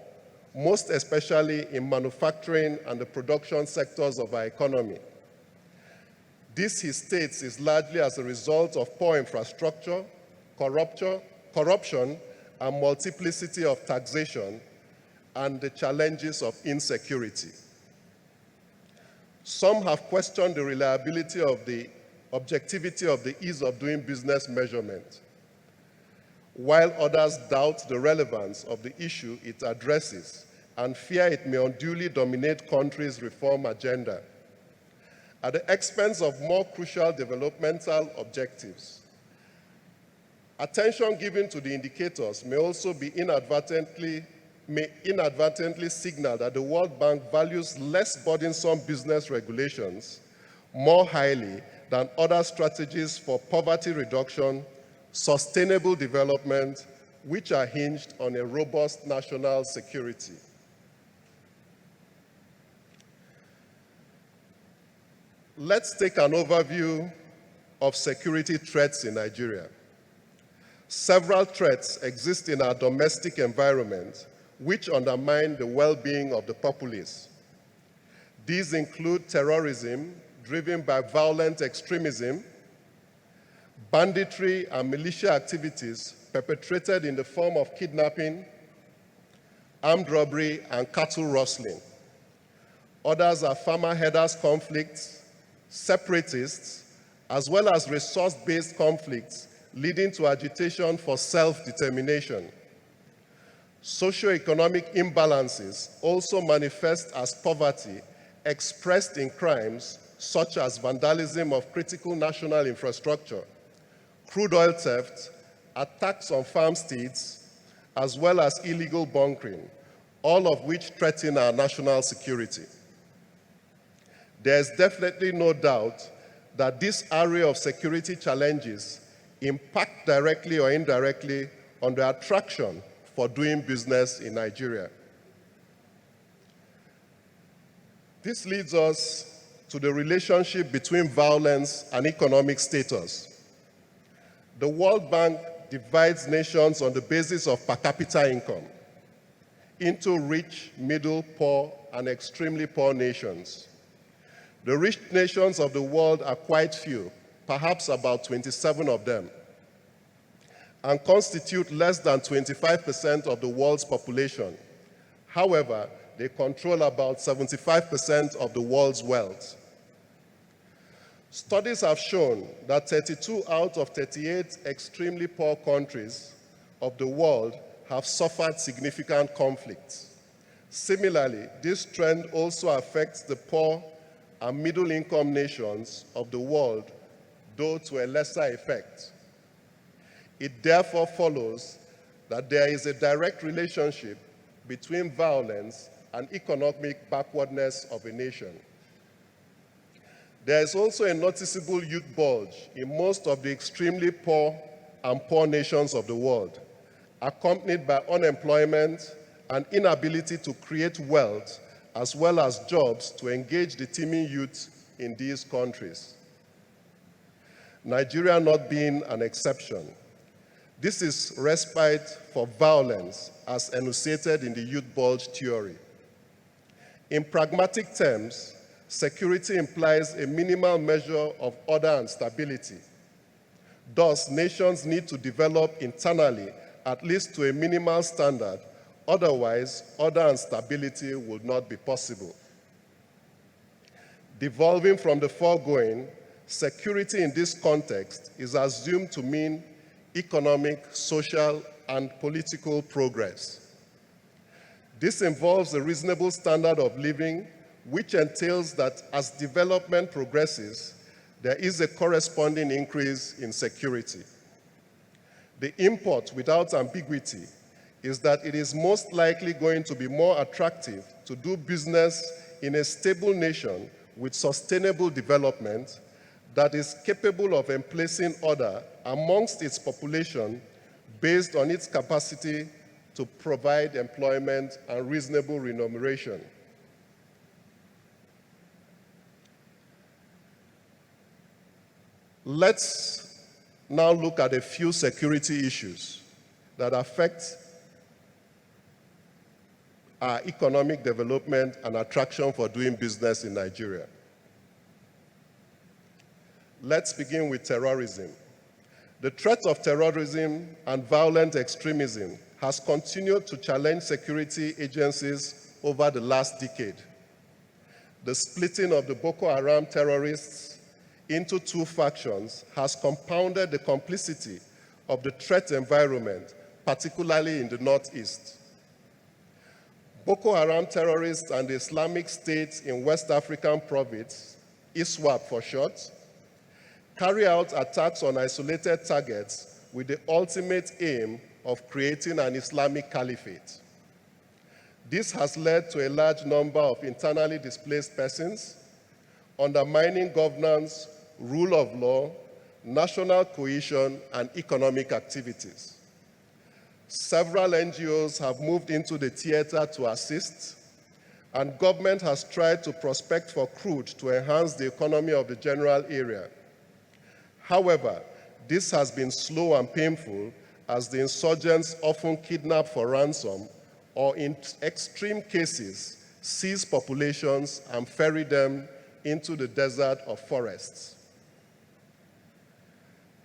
most especially in manufacturing and the production sectors of our economy. This, he states, is largely as a result of poor infrastructure, corruption, and multiplicity of taxation, and the challenges of insecurity. Some have questioned the reliability of the objectivity of the ease of doing business measurement, while others doubt the relevance of the issue it addresses and fear it may unduly dominate countries' reform agenda at the expense of more crucial developmental objectives. Attention given to the indicators may also be inadvertently signal that the World Bank values less burdensome business regulations more highly than other strategies for poverty reduction, sustainable development, which are hinged on a robust national security. Let's take an overview of security threats in Nigeria. Several threats exist in our domestic environment which undermine the well-being of the populace. These include terrorism driven by violent extremism, banditry and militia activities perpetrated in the form of kidnapping, armed robbery, and cattle rustling. Others are farmer-herders conflicts, separatists, as well as resource-based conflicts leading to agitation for self-determination. Socioeconomic imbalances also manifest as poverty expressed in crimes such as vandalism of critical national infrastructure, crude oil theft, attacks on farmsteads, as well as illegal bunkering, all of which threaten our national security. There is definitely no doubt that this array of security challenges impact directly or indirectly on the attraction for doing business in Nigeria. This leads us to the relationship between violence and economic status. The World Bank divides nations on the basis of per capita income into rich, middle, poor, and extremely poor nations. The rich nations of the world are quite few, perhaps about 27 of them, and constitute less than 25% of the world's population. However, they control about 75% of the world's wealth. Studies have shown that 32 out of 38 extremely poor countries of the world have suffered significant conflicts. Similarly, this trend also affects the poor and middle-income nations of the world, though to a lesser effect. It therefore follows that there is a direct relationship between violence and economic backwardness of a nation. There is also a noticeable youth bulge in most of the extremely poor and poor nations of the world, accompanied by unemployment and inability to create wealth as well as jobs to engage the teeming youth in these countries. Nigeria not being an exception. This is respite for violence as enunciated in the youth bulge theory. In pragmatic terms, security implies a minimal measure of order and stability. Thus, nations need to develop internally at least to a minimal standard. Otherwise, order and stability would not be possible. Devolving from the foregoing, security in this context is assumed to mean economic, social, and political progress. This involves a reasonable standard of living, which entails that as development progresses, there is a corresponding increase in security. The import, without ambiguity, is that it is most likely going to be more attractive to do business in a stable nation with sustainable development that is capable of emplacing order amongst its population based on its capacity to provide employment and reasonable remuneration. Let's now look at a few security issues that affect our economic development and attraction for doing business in Nigeria. Let's begin with terrorism. The threat of terrorism and violent extremism has continued to challenge security agencies over the last decade. The splitting of the Boko Haram terrorists into two factions has compounded the complicity of the threat environment, particularly in the Northeast. Boko Haram terrorists and the Islamic State in West African province, ISWAP for short, carry out attacks on isolated targets with the ultimate aim of creating an Islamic caliphate. This has led to a large number of internally displaced persons, undermining governance, rule of law, national cohesion, and economic activities. Several NGOs have moved into the theater to assist, and government has tried to prospect for crude to enhance the economy of the general area. However, this has been slow and painful as the insurgents often kidnap for ransom or in extreme cases seize populations and ferry them into the desert or forests.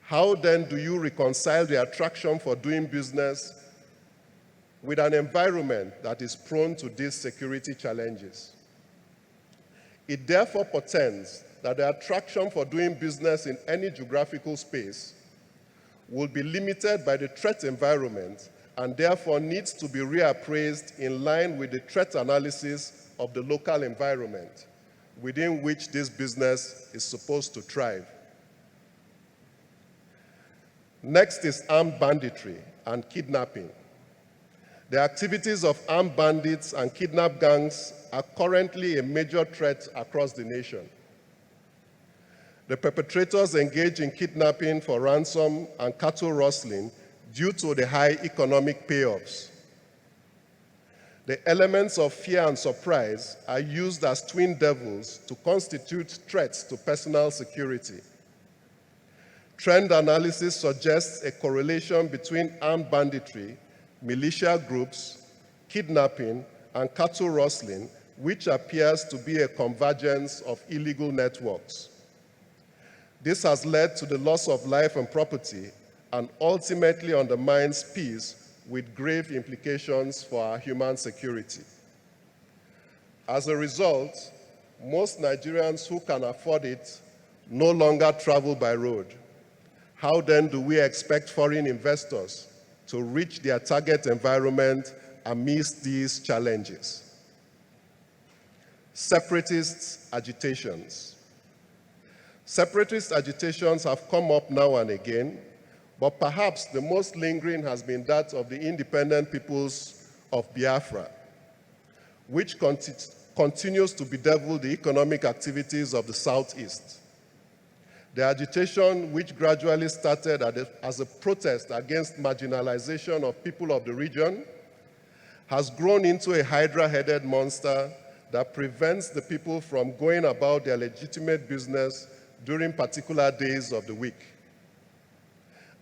How then do you reconcile the attraction for doing business with an environment that is prone to these security challenges? It therefore portends that the attraction for doing business in any geographical space will be limited by the threat environment and therefore needs to be reappraised in line with the threat analysis of the local environment within which this business is supposed to thrive. Next is armed banditry and kidnapping. The activities of armed bandits and kidnap gangs are currently a major threat across the nation. The perpetrators engage in kidnapping for ransom and cattle rustling due to the high economic payoffs. The elements of fear and surprise are used as twin devils to constitute threats to personal security. Trend analysis suggests a correlation between armed banditry, militia groups, kidnapping, and cattle rustling, which appears to be a convergence of illegal networks. This has led to the loss of life and property and ultimately undermines peace with grave implications for our human security. As a result, most Nigerians who can afford it no longer travel by road. How then do we expect foreign investors to reach their target environment amidst these challenges? separatist agitations. Separatist agitations have come up now and again, but perhaps the most lingering has been that of the independent peoples of Biafra, which continues to bedevil the economic activities of the Southeast. The agitation, which gradually started as a protest against marginalization of people of the region, has grown into a hydra-headed monster that prevents the people from going about their legitimate business during particular days of the week.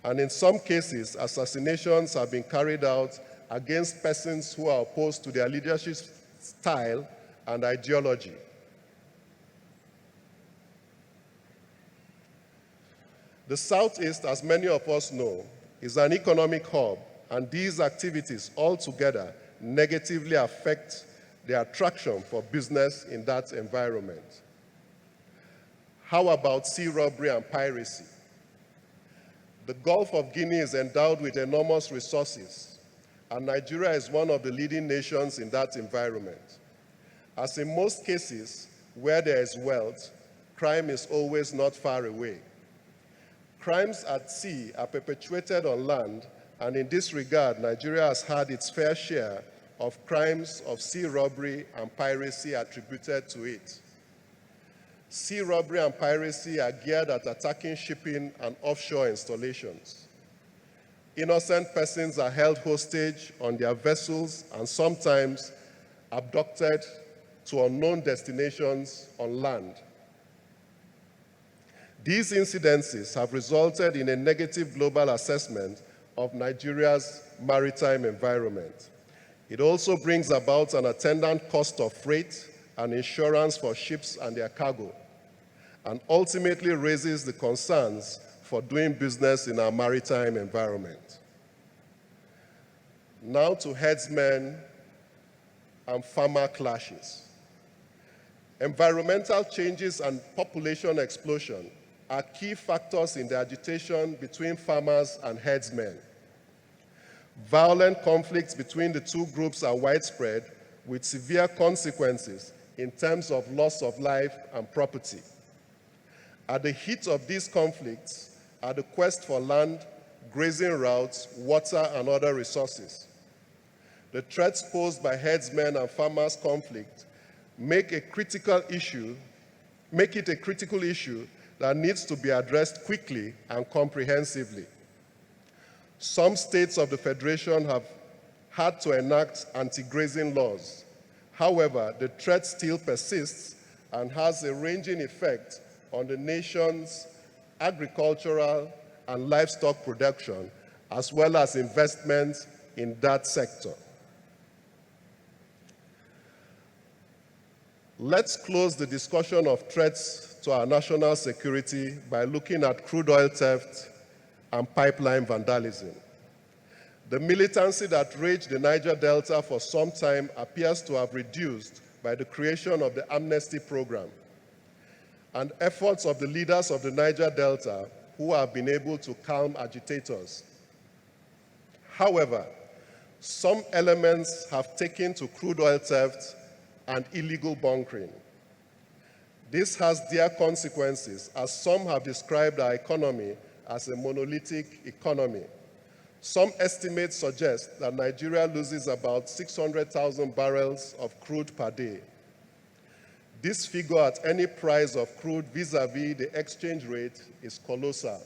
And in some cases, assassinations have been carried out against persons who are opposed to their leadership style and ideology. The Southeast, as many of us know, is an economic hub, and these activities altogether negatively affect the attraction for business in that environment. How about sea robbery and piracy? The Gulf of Guinea is endowed with enormous resources, and Nigeria is one of the leading nations in that environment. As in most cases where there is wealth, crime is always not far away. Crimes at sea are perpetuated on land, and in this regard, Nigeria has had its fair share of crimes of sea robbery and piracy attributed to it. Sea robbery and piracy are geared at attacking shipping and offshore installations. Innocent persons are held hostage on their vessels and sometimes abducted to unknown destinations on land. These incidences have resulted in a negative global assessment of Nigeria's maritime environment. It also brings about an attendant cost of freight and insurance for ships and their cargo, and ultimately raises the concerns for doing business in our maritime environment. Now to herdsmen and farmer clashes. Environmental changes and population explosion are key factors in the agitation between farmers and herdsmen. Violent conflicts between the two groups are widespread, with severe consequences in terms of loss of life and property. At the heat of these conflicts are the quest for land, grazing routes, water, and other resources. The threats posed by herdsmen and farmers' conflict make it a critical issue that needs to be addressed quickly and comprehensively. Some states of the Federation have had to enact anti-grazing laws. However, the threat still persists and has a ranging effect on the nation's agricultural and livestock production, as well as investments in that sector. Let's close the discussion of threats to our national security by looking at crude oil theft and pipeline vandalism. The militancy that raged the Niger Delta for some time appears to have reduced by the creation of the amnesty program and efforts of the leaders of the Niger Delta who have been able to calm agitators. However, some elements have taken to crude oil theft and illegal bunkering. This has dire consequences, as some have described our economy as a monolithic economy. Some estimates suggest that Nigeria loses about 600,000 barrels of crude per day. This figure at any price of crude vis-à-vis the exchange rate is colossal.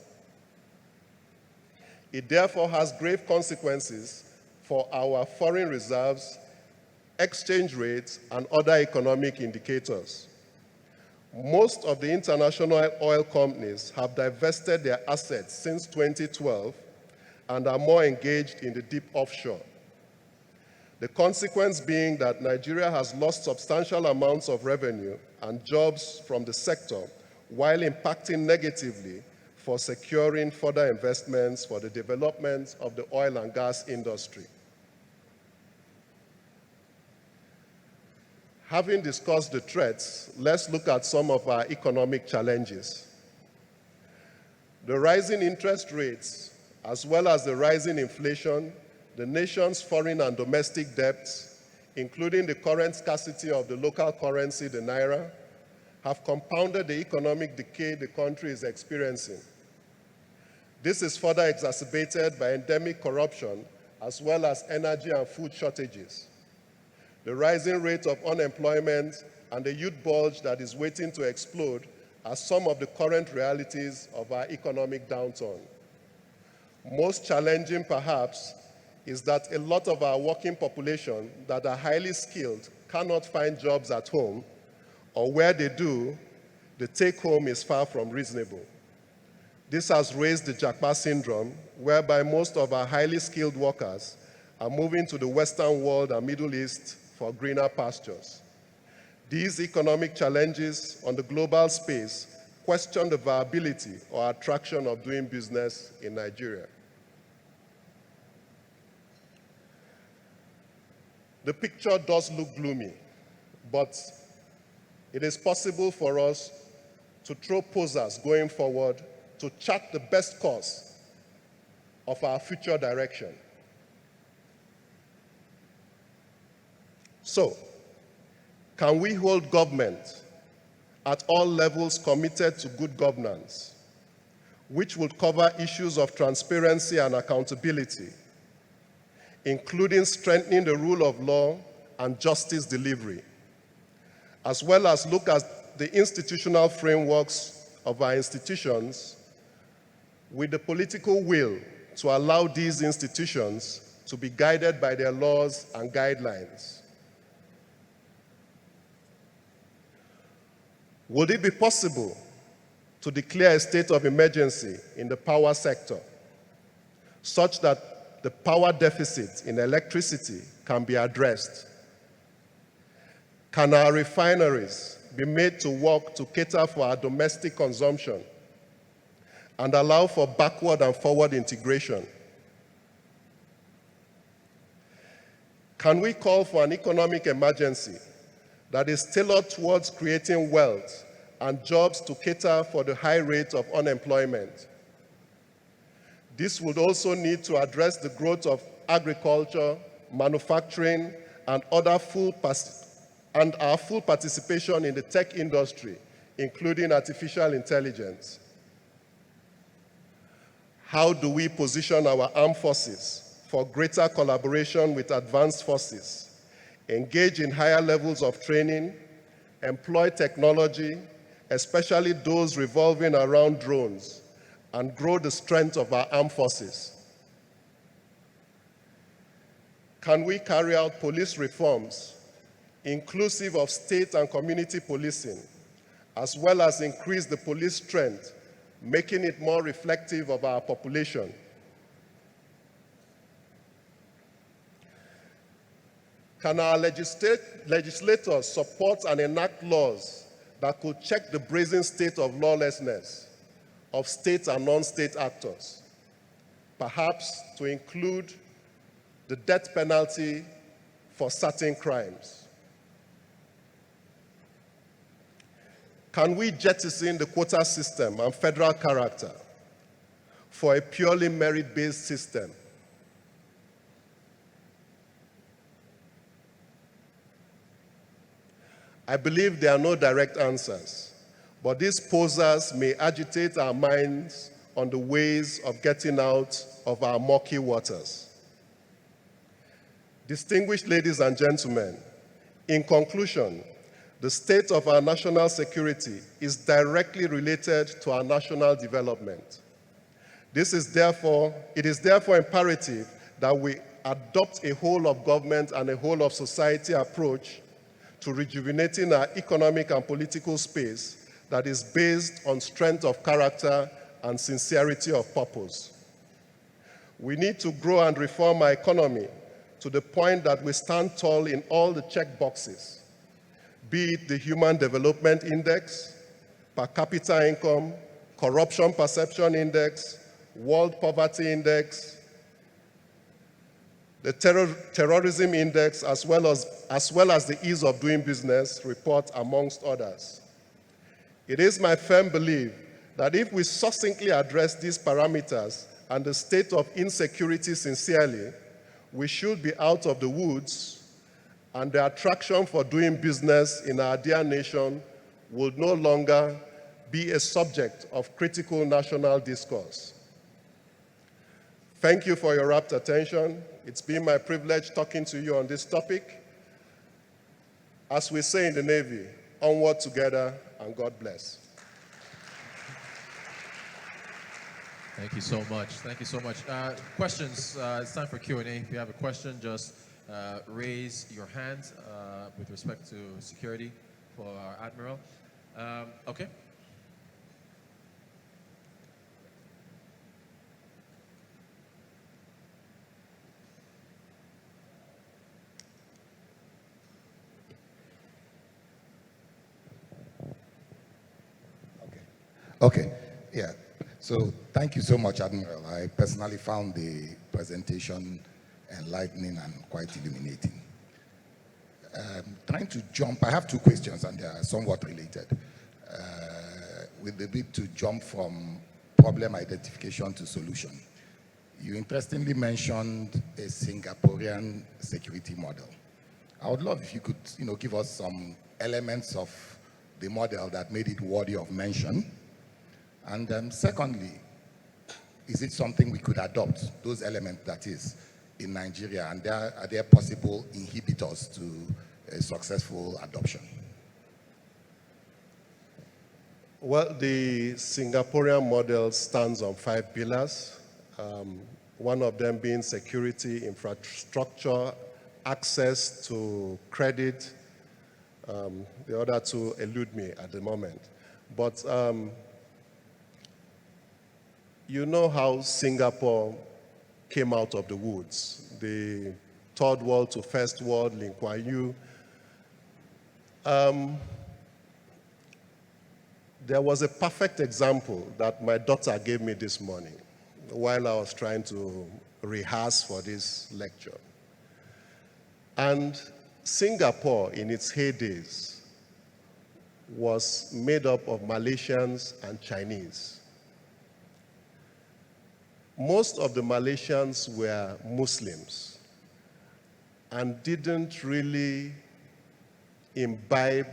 It therefore has grave consequences for our foreign reserves, exchange rates, and other economic indicators. Most of the international oil companies have divested their assets since 2012 and are more engaged in the deep offshore. The consequence being that Nigeria has lost substantial amounts of revenue and jobs from the sector, while impacting negatively for securing further investments for the development of the oil and gas industry. Having discussed the threats, let's look at some of our economic challenges. The rising interest rates, as well as the rising inflation, the nation's foreign and domestic debts, including the current scarcity of the local currency, the naira, have compounded the economic decay the country is experiencing. This is further exacerbated by endemic corruption as well as energy and food shortages. The rising rate of unemployment and the youth bulge that is waiting to explode are some of the current realities of our economic downturn. Most challenging, perhaps, is that a lot of our working population that are highly skilled cannot find jobs at home, or where they do, the take-home is far from reasonable. This has raised the Japa syndrome, whereby most of our highly skilled workers are moving to the Western world and Middle East for greener pastures. These economic challenges on the global space question the viability or attraction of doing business in Nigeria. The picture does look gloomy, but it is possible for us to throw posers going forward to chart the best course of our future direction. So, can we hold government at all levels committed to good governance, which would cover issues of transparency and accountability, including strengthening the rule of law and justice delivery, as well as look at the institutional frameworks of our institutions with the political will to allow these institutions to be guided by their laws and guidelines? Would it be possible to declare a state of emergency in the power sector such that the power deficit in electricity can be addressed? Can our refineries be made to work to cater for our domestic consumption and allow for backward and forward integration? Can we call for an economic emergency that is tailored towards creating wealth and jobs to cater for the high rate of unemployment? This would also need to address the growth of agriculture, manufacturing, and our full participation in the tech industry, including artificial intelligence. How do we position our armed forces for greater collaboration with advanced forces, engage in higher levels of training, employ technology, especially those revolving around drones, and grow the strength of our armed forces? Can we carry out police reforms, inclusive of state and community policing, as well as increase the police strength, making it more reflective of our population? Can our legislators support and enact laws that could check the brazen state of lawlessness of state and non-state actors, perhaps to include the death penalty for certain crimes? Can we jettison the quota system and federal character for a purely merit-based system? I believe there are no direct answers, but these posers may agitate our minds on the ways of getting out of our murky waters. Distinguished ladies and gentlemen, in conclusion, the state of our national security is directly related to our national development. It is therefore imperative that we adopt a whole of government and a whole of society approach to rejuvenating our economic and political space that is based on strength of character and sincerity of purpose. We need to grow and reform our economy to the point that we stand tall in all the check boxes, be it the Human Development Index, per capita income, Corruption Perception Index, World Poverty Index, the Terrorism Index, as well as the Ease of Doing Business report, amongst others. It is my firm belief that if we succinctly address these parameters and the state of insecurity sincerely, we should be out of the woods and the attraction for doing business in our dear nation will no longer be a subject of critical national discourse. Thank you for your rapt attention. It's been my privilege talking to you on this topic. As we say in the Navy, onward together, and God bless. Thank you so much. Thank you so much. Questions? It's time for Q&A. If you have a question, just raise your hand with respect to security for our Admiral. Okay. Okay, yeah. So thank you so much, Admiral. I personally found the presentation enlightening and quite illuminating. Trying to jump, I have two questions and they are somewhat related. With the bit to jump from problem identification to solution. You interestingly mentioned a Singaporean security model. I would love if you could, give us some elements of the model that made it worthy of mention. And secondly, is it something we could adopt, those elements that is, in Nigeria, and are there possible inhibitors to a successful adoption? Well, the Singaporean model stands on 5 pillars, one of them being security, infrastructure, access to credit. The other two elude me at the moment. But you know how Singapore came out of the woods, the third world to first world, Lee Kuan Yew. There was a perfect example that my daughter gave me this morning while I was trying to rehearse for this lecture. And Singapore, in its heydays, was made up of Malaysians and Chinese. Most of the Malaysians were Muslims and didn't really imbibe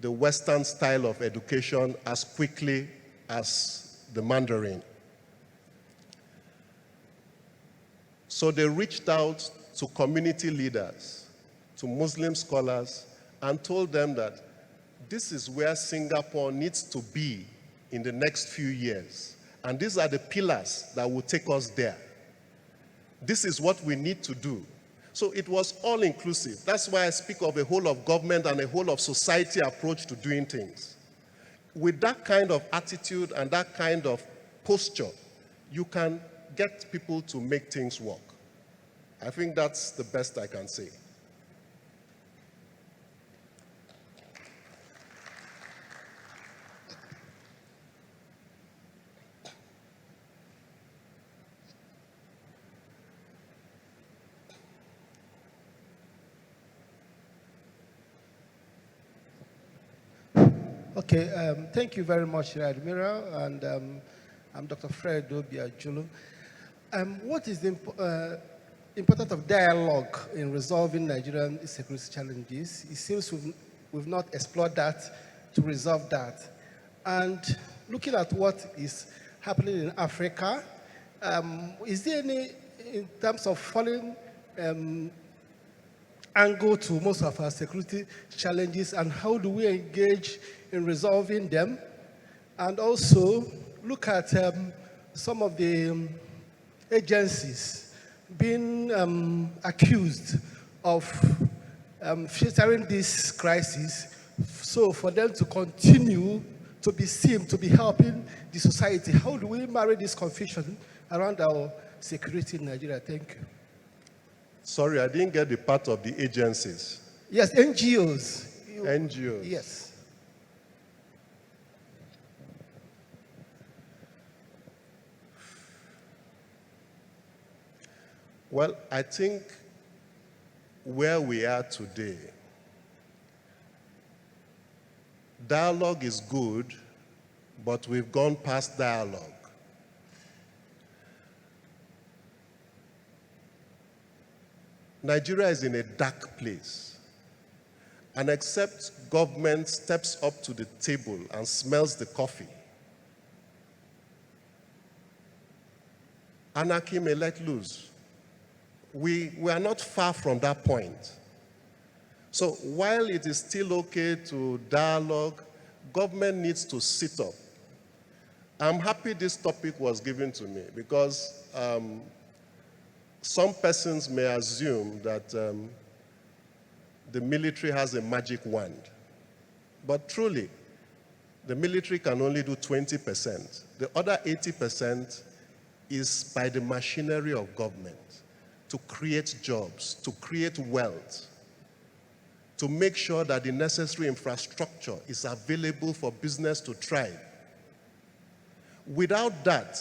the Western style of education as quickly as the Mandarin. So they reached out to community leaders, to Muslim scholars, and told them that this is where Singapore needs to be in the next few years. And these are the pillars that will take us there. This is what we need to do. So it was all-inclusive. That's why I speak of a whole of government and a whole of society approach to doing things. With that kind of attitude and that kind of posture, you can get people to make things work. I think that's the best I can say. Okay, thank you very much, Admiral, and I'm Dr. Fred Obiajulu. What is the importance of dialogue in resolving Nigerian security challenges? It seems we've not explored that to resolve that. And looking at what is happening in Africa, is there any, in terms of foreign angle to most of our security challenges, and how do we engage in resolving them? And also look at some of the agencies being accused of filtering this crisis, so for them to continue to be seen to be helping the society. How do we marry this confusion around our security in Nigeria? Thank you. Sorry, I didn't get the part of the agencies. Yes, NGOs. NGOs. Yes. Well, I think where we are today, dialogue is good, but we've gone past dialogue. Nigeria is in a dark place. And except government steps up to the table and smells the coffee, anarchy may let loose. We are not far from that point. So while it is still okay to dialogue, government needs to sit up. I'm happy this topic was given to me because some persons may assume that the military has a magic wand. But truly, the military can only do 20%. The other 80% is by the machinery of government to create jobs, to create wealth, to make sure that the necessary infrastructure is available for business to thrive. Without that,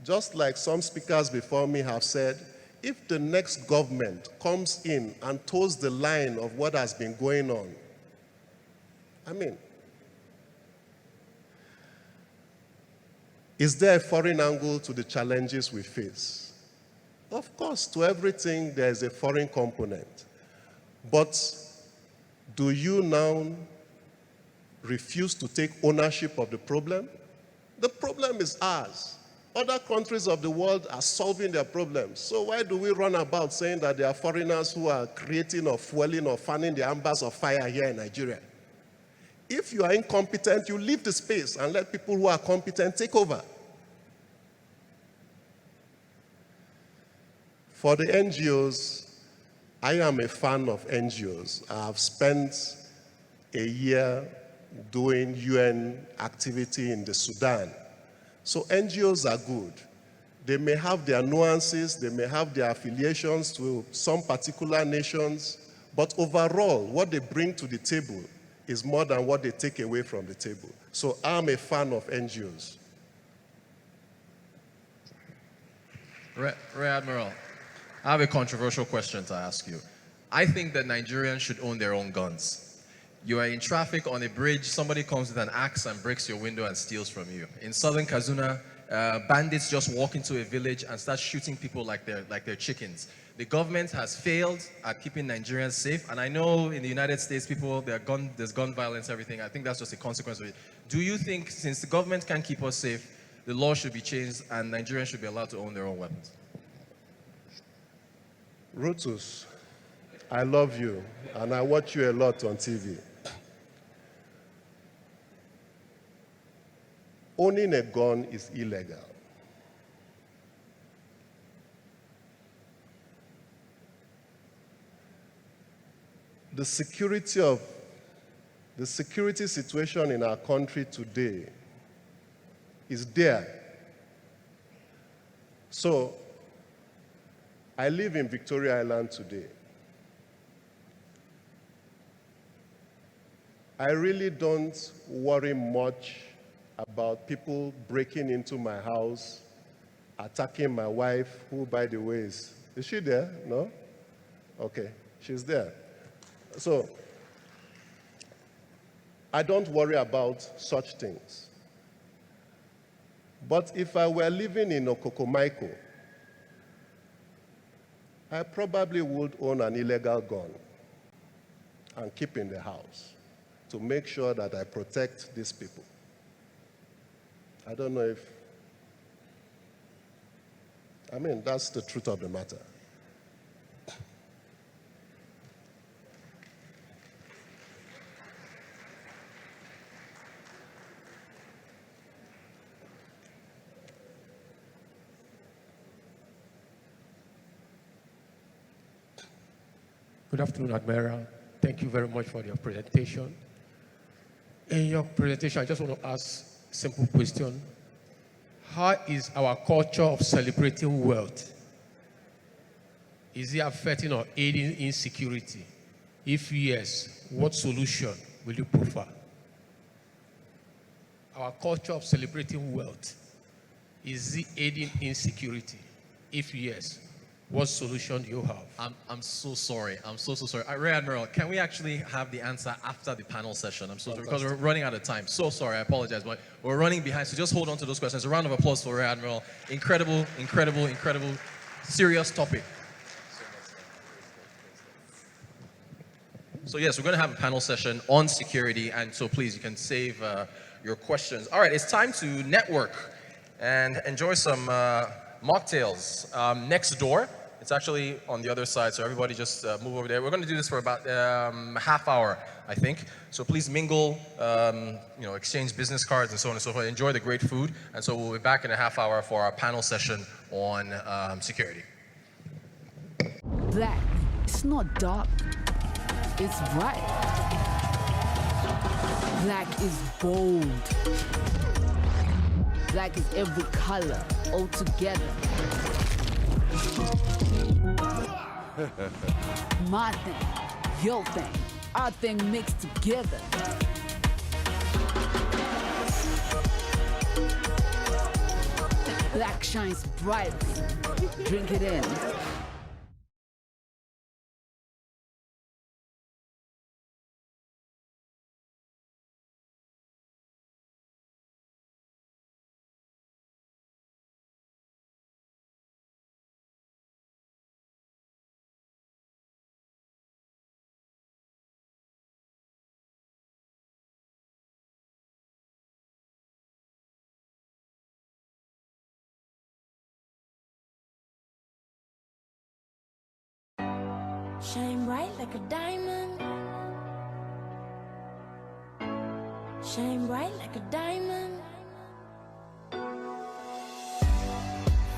just like some speakers before me have said, if the next government comes in and toes the line of what has been going on, is there a foreign angle to the challenges we face? Of course, to everything there is a foreign component. But do you now refuse to take ownership of the problem? The problem is ours. Other countries of the world are solving their problems. So why do we run about saying that there are foreigners who are creating or fueling or fanning the embers of fire here in Nigeria? If you are incompetent, you leave the space and let people who are competent take over. For the NGOs, I am a fan of NGOs. I have spent a year doing UN activity in the Sudan. So NGOs are good. They may have their nuances, they may have their affiliations to some particular nations, but overall, what they bring to the table is more than what they take away from the table. So I'm a fan of NGOs. Rear Admiral, I have a controversial question to ask you. I think that Nigerians should own their own guns. You are in traffic on a bridge, somebody comes with an axe and breaks your window and steals from you. In southern Kaduna, bandits just walk into a village and start shooting people like they're chickens. The government has failed at keeping Nigerians safe, and I know in the United States, there's gun violence, everything. I think that's just a consequence of it. Do you think, since the government can't keep us safe, the law should be changed and Nigerians should be allowed to own their own weapons? Rutus, I love you, and I watch you a lot on TV. Owning a gun is illegal. The security situation in our country today is there. So, I live in Victoria Island today. I really don't worry much about people breaking into my house, attacking my wife, who, by the way, is she there? No? Okay, she's there. So, I don't worry about such things. But if I were living in Okokomaiko, I probably would own an illegal gun and keep in the house to make sure that I protect these people. I don't know if, that's the truth of the matter. Good afternoon, Admiral. Thank you very much for your presentation. In your presentation, I just want to ask a simple question. How is our culture of celebrating wealth? Is it affecting or aiding insecurity? If yes, what solution will you prefer? Our culture of celebrating wealth, is it aiding insecurity? If yes, what solution do you have? I'm so sorry. I'm so sorry. Rear Admiral, can we actually have the answer after the panel session? I'm so sorry, because we're running out of time. So sorry, I apologize, but we're running behind, so just hold on to those questions. A round of applause for Rear Admiral. Incredible, incredible, incredible, serious topic. So yes, we're going to have a panel session on security, and so please, you can save your questions. All right, it's time to network and enjoy some mocktails. Next door, it's actually on the other side, so everybody just move over there. We're going to do this for about half hour, I think. So please mingle, exchange business cards and so on and so forth. Enjoy the great food, and so we'll be back in a half hour for our panel session on security. Black, it's not dark, it's bright. Black is bold. Black is every color, all together. My thing, your thing, our thing mixed together. Black shines brightly. Drink it in. Shine bright like a diamond. Shine bright like a diamond.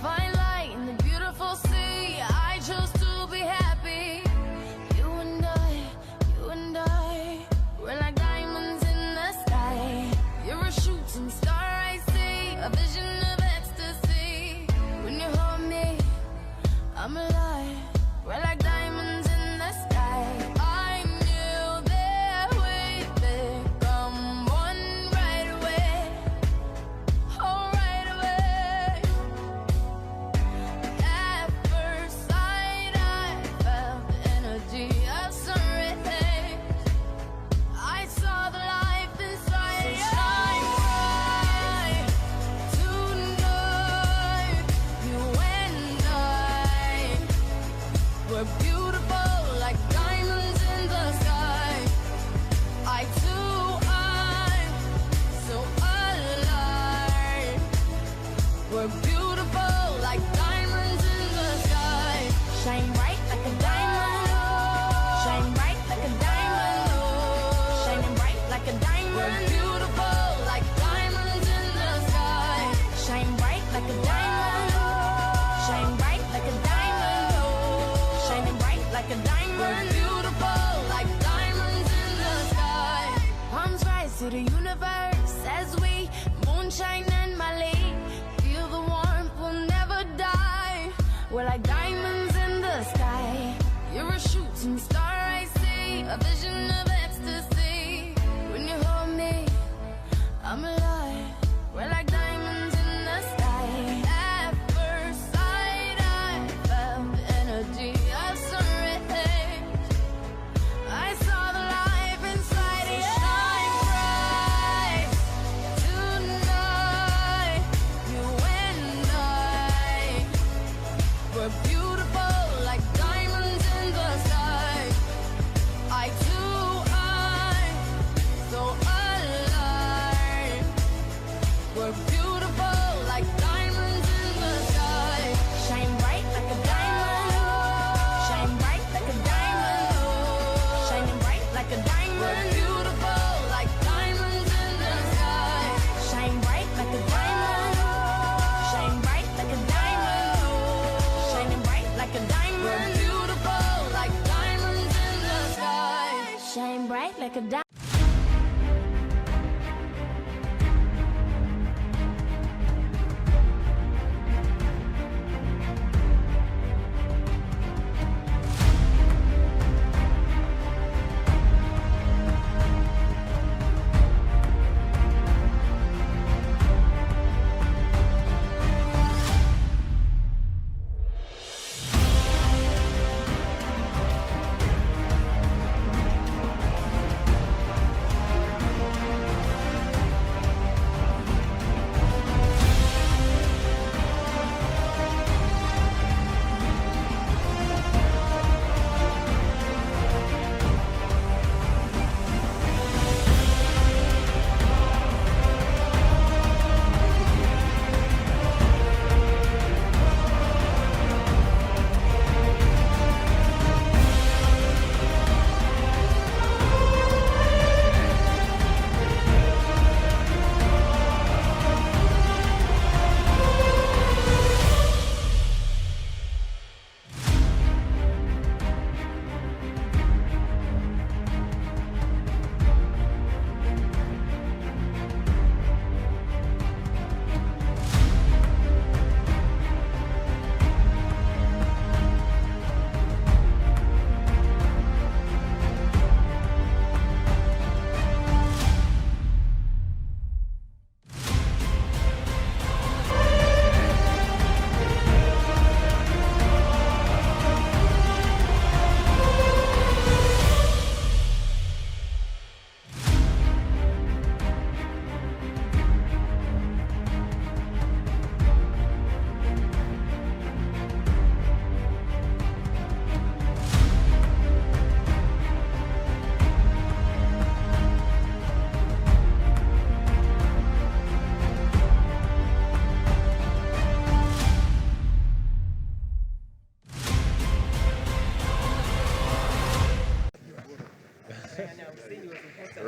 Fine light in the beautiful sea. I chose to be happy. You and I, we're like diamonds in the sky. You're a shooting star, I see, a vision of ecstasy. When you hold me, I'm alive. We're like diamonds in the sky. I knew that we'd become one right away. Oh, right away. At first sight, I felt the energy of sun rays. I saw the life inside you. Shine bright tonight. You and I, we're beautiful like diamonds in the sky. I too, I'm so alive. We're beautiful like diamonds in the sky. Shine bright like a diamond. Shine bright like a diamond. Shining bright like a diamond. We're beautiful like diamonds in the sky. Shine bright like a diamond. Shine bright like a diamond. Shining bright like a diamond. We're beautiful like diamonds in the sky. Palms rise to the universe as we moonshine and Mali. Feel the warmth, we'll never die. We're like diamonds in the sky. You're a shooting star, I see, a vision of ecstasy. When you hold me, I'm alive. We're like diamonds in the sky. At first sight, I felt the energy of sun rays. I saw the life inside you. Shine bright tonight. You and I, we're beautiful like diamonds in the sky. I too, I'm so alive. We're beautiful like diamonds in the sky. Shine bright like a diamond. Shine bright like a diamond. Shining bright like a diamond. We're beautiful like diamonds in the sky. Shine bright like a diamond. Shine bright like a diamond. Shining bright like a diamond. We're beautiful like diamonds in the sky. Shine bright like a diamond.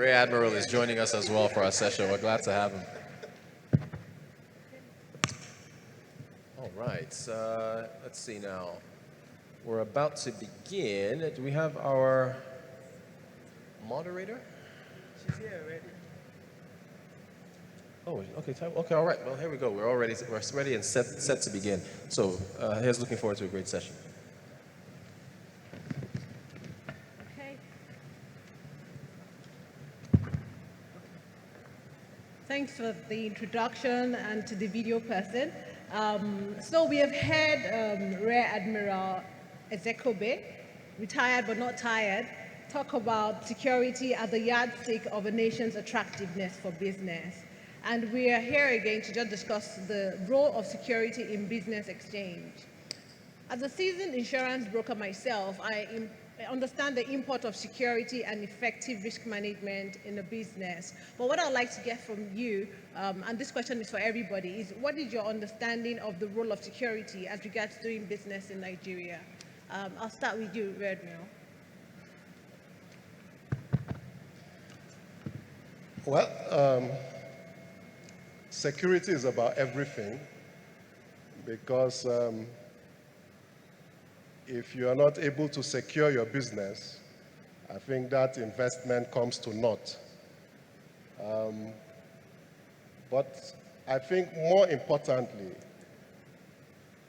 Rear Admiral is joining us as well for our session. We're glad to have him. All right, let's see now. We're about to begin. Do we have our moderator? She's here already. Oh, okay, okay, all right. Well, here we go. We're ready and set to begin. So here's looking forward to a great session. Okay. Thanks for the introduction and to the video person. So we have had Rear Admiral Ezekobe, retired but not tired, talk about security as the yardstick of a nation's attractiveness for business. And we are here again to just discuss the role of security in business exchange. As a seasoned insurance broker myself, I understand the import of security and effective risk management in a business. But what I'd like to get from you, and this question is for everybody, is what is your understanding of the role of security as regards doing business in Nigeria? I'll start with you, Rear Admiral. Well, security is about everything, because if you are not able to secure your business, I think that investment comes to naught. But I think more importantly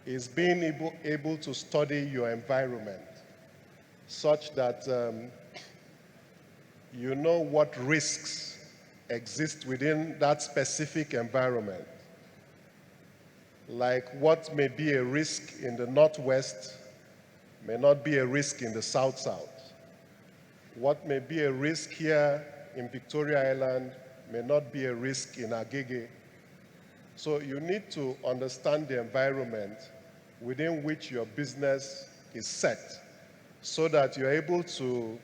is being able to study your environment such that you know what risks exist within that specific environment. Like what may be a risk in the Northwest may not be a risk in the South-South. What may be a risk here in Victoria Island may not be a risk in Agege. So you need to understand the environment within which your business is set so that you're able to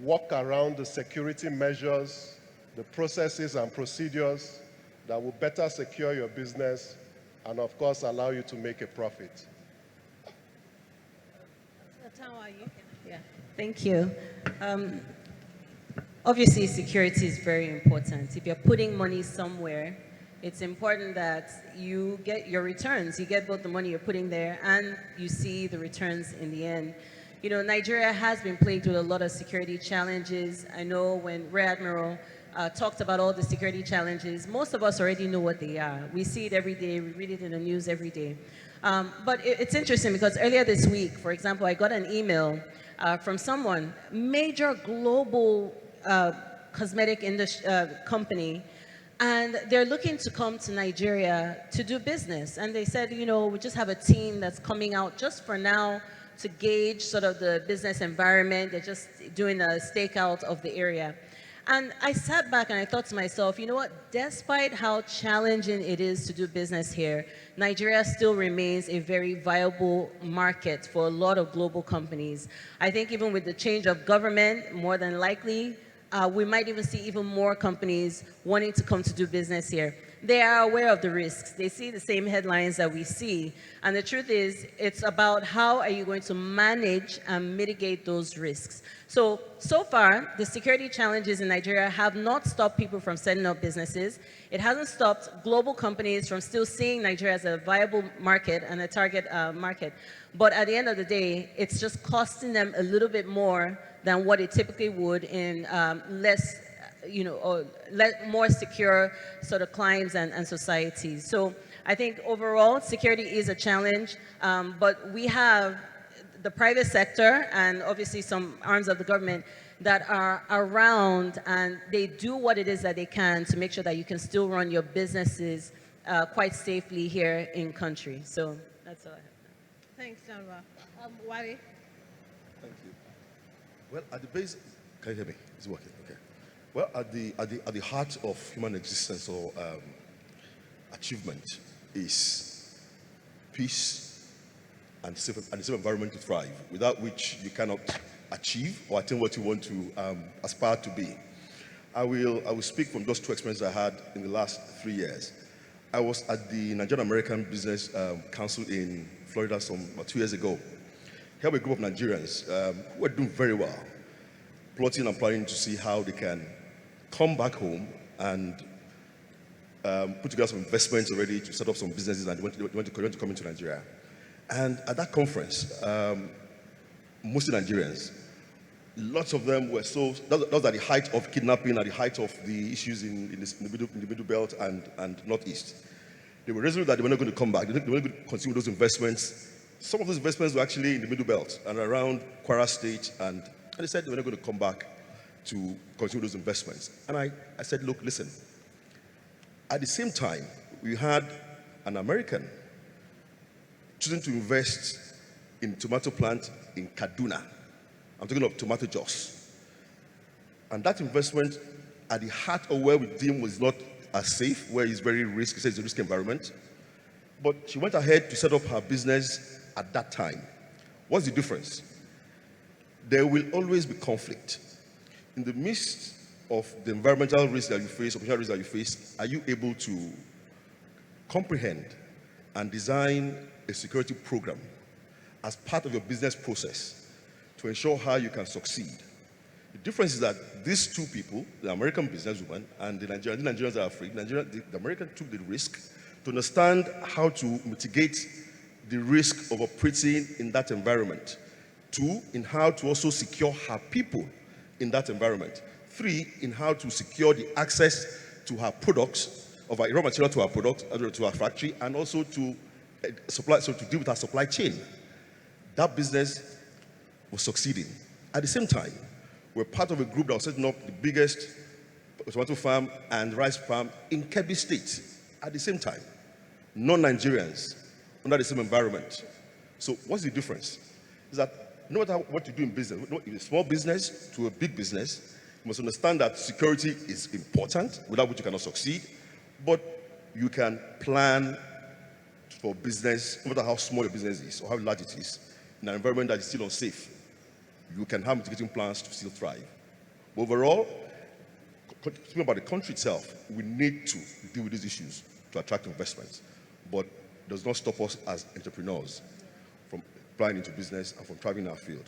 walk around the security measures, the processes and procedures that will better secure your business and, of course, allow you to make a profit. Tanwa, you? Yeah, thank you. Obviously, security is very important. If you're putting money somewhere, it's important that you get your returns. You get both the money you're putting there and you see the returns in the end. You know, Nigeria has been plagued with a lot of security challenges. I know when Rear Admiral talked about all the security challenges, most of us already know what they are. We see it every day, we read it in the news every day. But it's interesting because earlier this week, for example, I got an email from someone, major global cosmetic industry company, and they're looking to come to Nigeria to do business. And they said, you know, we just have a team that's coming out just for now to gauge sort of the business environment. They're just doing a stakeout of the area. And I sat back and I thought to myself, you know what, despite how challenging it is to do business here, Nigeria still remains a very viable market for a lot of global companies. I think even with the change of government, more than likely, we might even see even more companies wanting to come to do business here. They are aware of the risks. They see the same headlines that we see. And the truth is, it's about how are you going to manage and mitigate those risks. So far, the security challenges in Nigeria have not stopped people from setting up businesses. It hasn't stopped global companies from still seeing Nigeria as a viable market and a target market. But at the end of the day, it's just costing them a little bit more than what it typically would in less, you know, or more secure sort of climes and societies. So I think overall, security is a challenge, but we have the private sector and obviously some arms of the government that are around, and they do what it is that they can to make sure that you can still run your businesses quite safely here in country. So that's all I have. Thanks, Tanwa. Wale? Thank you. Well, at the base, can you hear me? It's working, okay. Well, at the heart of human existence or achievement is peace and a safe environment to thrive, without which you cannot achieve or attain what you want to aspire to be. I will speak from those two experiences I had in the last 3 years. I was at the Nigerian American Business Council in Florida about 2 years ago. Here were a group of Nigerians who were doing very well, plotting and planning to see how they can come back home and put together some investments already to set up some businesses, and they want to come into Nigeria. And at that conference, mostly Nigerians, lots of them were that was at the height of kidnapping, at the height of the issues in the middle belt and northeast. They were resolute that they were not going to come back. They were going to continue those investments. Some of those investments were actually in the middle belt and around Kwara State, and they said they were not going to come back to continue those investments. And I said, look, listen. At the same time, we had an American choosing to invest in tomato plant in Kaduna. I'm talking of tomato juice. And that investment at the heart of where we deemed was not as safe, where it's very risky, it's a risky environment. But she went ahead to set up her business at that time. What's the difference? There will always be conflict. In the midst of the environmental risk that you face, operational risk that you face, are you able to comprehend and design a security program as part of your business process to ensure how you can succeed? The difference is that these two people, the American businesswoman and the Nigerians are afraid. The American took the risk to understand how to mitigate the risk of operating in that environment. 2, in how to also secure her people in that environment. 3, in how to secure the access to her products, of her raw material to her products, to her factory, and also to supply, so to deal with her supply chain. That business was succeeding. At the same time, we're part of a group that was setting up the biggest tomato farm and rice farm in Kebbi State. At the same time, non-Nigerians under the same environment. So what's the difference? Is that no matter what you do in business, in a small business to a big business, you must understand that security is important, without which you cannot succeed, but you can plan for business, no matter how small your business is or how large it is, in an environment that is still unsafe. You can have mitigating plans to still thrive. But overall, speaking about the country itself, we need to deal with these issues to attract investments, but it does not stop us as entrepreneurs from applying into business and from thriving in our field.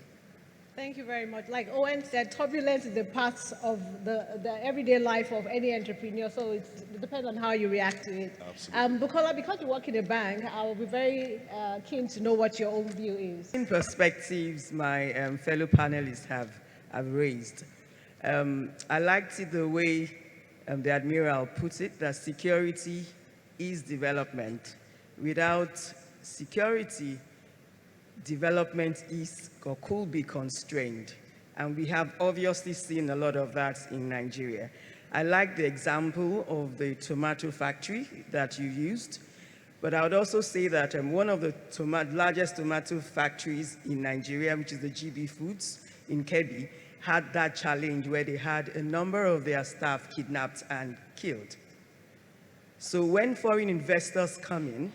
Thank you very much. Like Owen said, turbulence is a part of the everyday life of any entrepreneur, so it depends on how you react to it. Absolutely. Bukola, because you work in a bank, I will be very keen to know what your own view is. In perspectives my fellow panelists have raised. I liked it the way the Admiral put it, that security is development. Without security, development is or could be constrained. And we have obviously seen a lot of that in Nigeria. I like the example of the tomato factory that you used, but I would also say that one of the largest tomato factories in Nigeria, which is the GB Foods in Kebbi, had that challenge where they had a number of their staff kidnapped and killed. So when foreign investors come in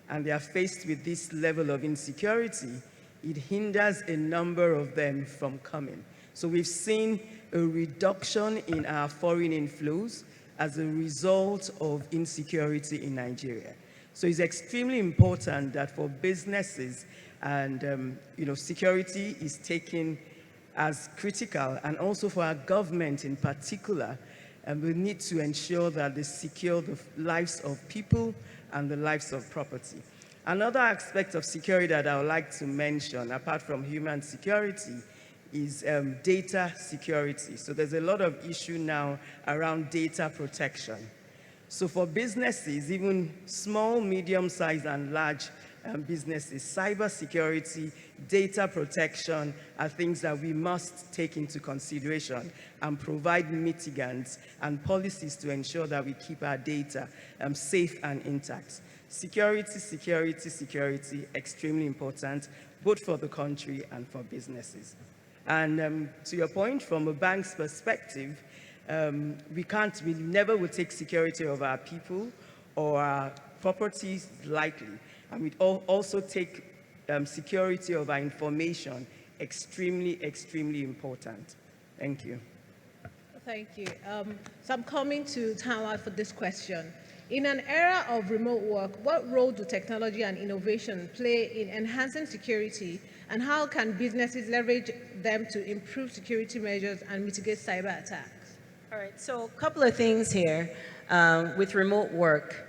and they are faced with this level of insecurity, it hinders a number of them from coming. So we've seen a reduction in our foreign inflows as a result of insecurity in Nigeria. So it's extremely important that for businesses and security is taken as critical, and also for our government in particular, and we need to ensure that they secure the lives of people and the lives of property. Another aspect of security that I would like to mention, apart from human security, is data security. So there's a lot of issue now around data protection. So for businesses, even small, medium-sized, and large businesses, cybersecurity, data protection are things that we must take into consideration and provide mitigants and policies to ensure that we keep our data safe and intact. Security, security, security, extremely important, both for the country and for businesses. And to your point, from a bank's perspective, we never will take security of our people or our properties lightly. And we also take security of our information extremely, extremely important. Thank you. Thank you. So I'm coming to Tanwa for this question. In an era of remote work, what role do technology and innovation play in enhancing security, and how can businesses leverage them to improve security measures and mitigate cyber attacks? All right, so a couple of things here with remote work.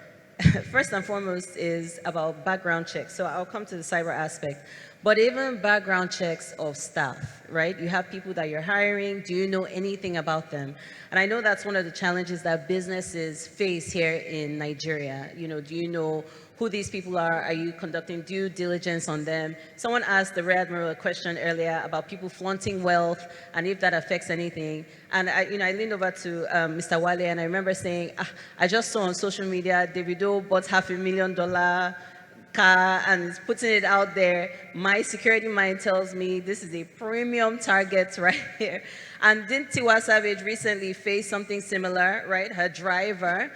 First and foremost is about background checks. So I'll come to the cyber aspect. But even background checks of staff, right? You have people that you're hiring. Do you know anything about them? And I know that's one of the challenges that businesses face here in Nigeria. You know, do you know who these people are? Are you conducting due diligence on them? Someone asked the Rear Admiral a question earlier about people flaunting wealth and if that affects anything. And I leaned over to Mr. Wale and I remember saying, I just saw on social media, Davido bought $500,000 car and is putting it out there. My security mind tells me this is a premium target right here. And didn't Tiwa Savage recently face something similar, right? Her driver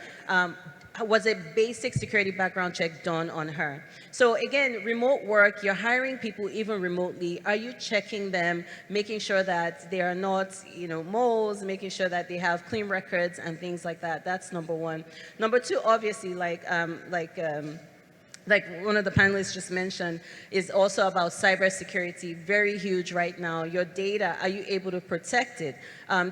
was a basic security background check done on her. So again, remote work, you're hiring people even remotely. Are you checking them, making sure that they are not, moles, making sure that they have clean records and things like that? That's number one. Number two, obviously, like one of the panelists just mentioned, is also about cybersecurity, very huge right now. Your data, are you able to protect it?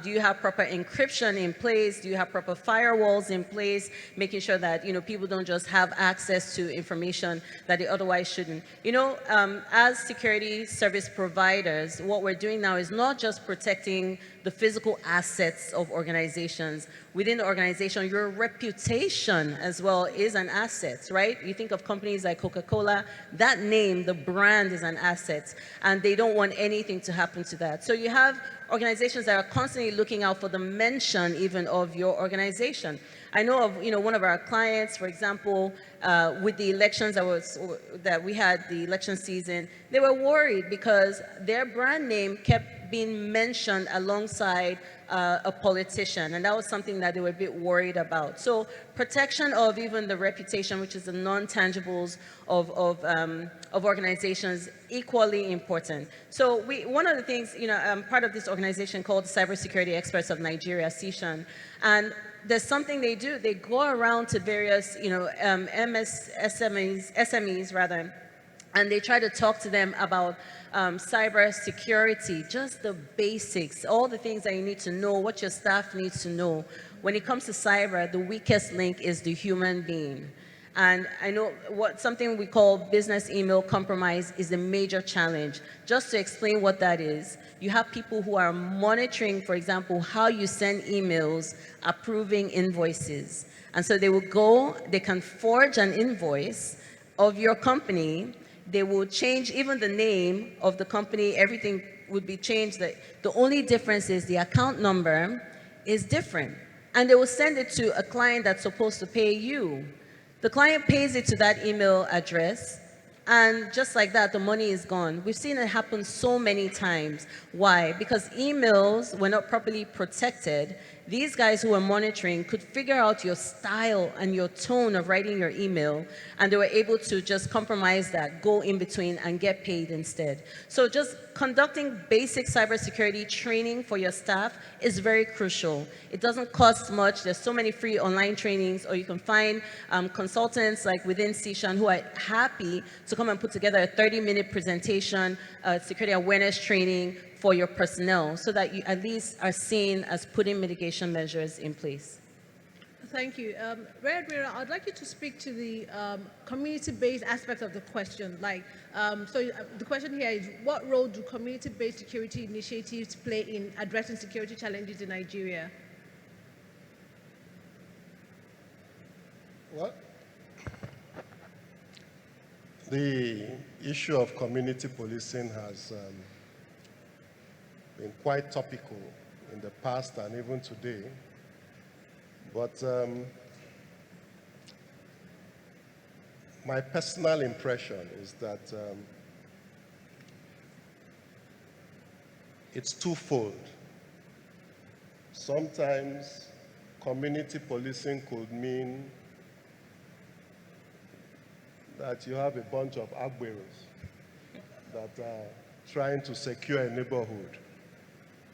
Do you have proper encryption in place? Do you have proper firewalls in place? Making sure that, people don't just have access to information that they otherwise shouldn't. As security service providers, what we're doing now is not just protecting the physical assets of organizations. Within the organization, your reputation as well is an asset, right? You think of companies like Coca-Cola, that name, the brand is an asset, and they don't want anything to happen to that. So you have organizations that are constantly looking out for the mention even of your organization. I know of one of our clients, for example, with the elections that we had, the election season, they were worried because their brand name kept being mentioned alongside a politician, and that was something that they were a bit worried about. So protection of even the reputation, which is the non-tangibles of organizations, equally important. So one of the things, I'm part of this organization called the Cybersecurity Experts of Nigeria, CSHAN, and there's something they do. They go around to various, SMEs rather, and they try to talk to them about cyber security, just the basics, all the things that you need to know, what your staff needs to know. When it comes to cyber, the weakest link is the human being. And I know something we call business email compromise is a major challenge. Just to explain what that is, you have people who are monitoring, for example, how you send emails approving invoices. And so they will go, they can forge an invoice of your company. They will change even the name of the company, everything would be changed. The only difference is the account number is different. And they will send it to a client that's supposed to pay you. The client pays it to that email address, and just like that, the money is gone. We've seen it happen so many times. Why? Because emails were not properly protected. These guys who are monitoring could figure out your style and your tone of writing your email, and they were able to just compromise that, go in between, and get paid instead. So just conducting basic cybersecurity training for your staff is very crucial. It doesn't cost much. There's so many free online trainings, or you can find consultants like within CSHAN who are happy to come and put together a 30-minute presentation, security awareness training for your personnel, so that you at least are seen as putting mitigation measures in place. Thank you. Rear Admiral, I'd like you to speak to the community-based aspect of the question. The question here is, what role do community-based security initiatives play in addressing security challenges in Nigeria? Well, the issue of community policing has been quite topical in the past and even today. But my personal impression is that it's twofold. Sometimes community policing could mean that you have a bunch of Agberos that are trying to secure a neighborhood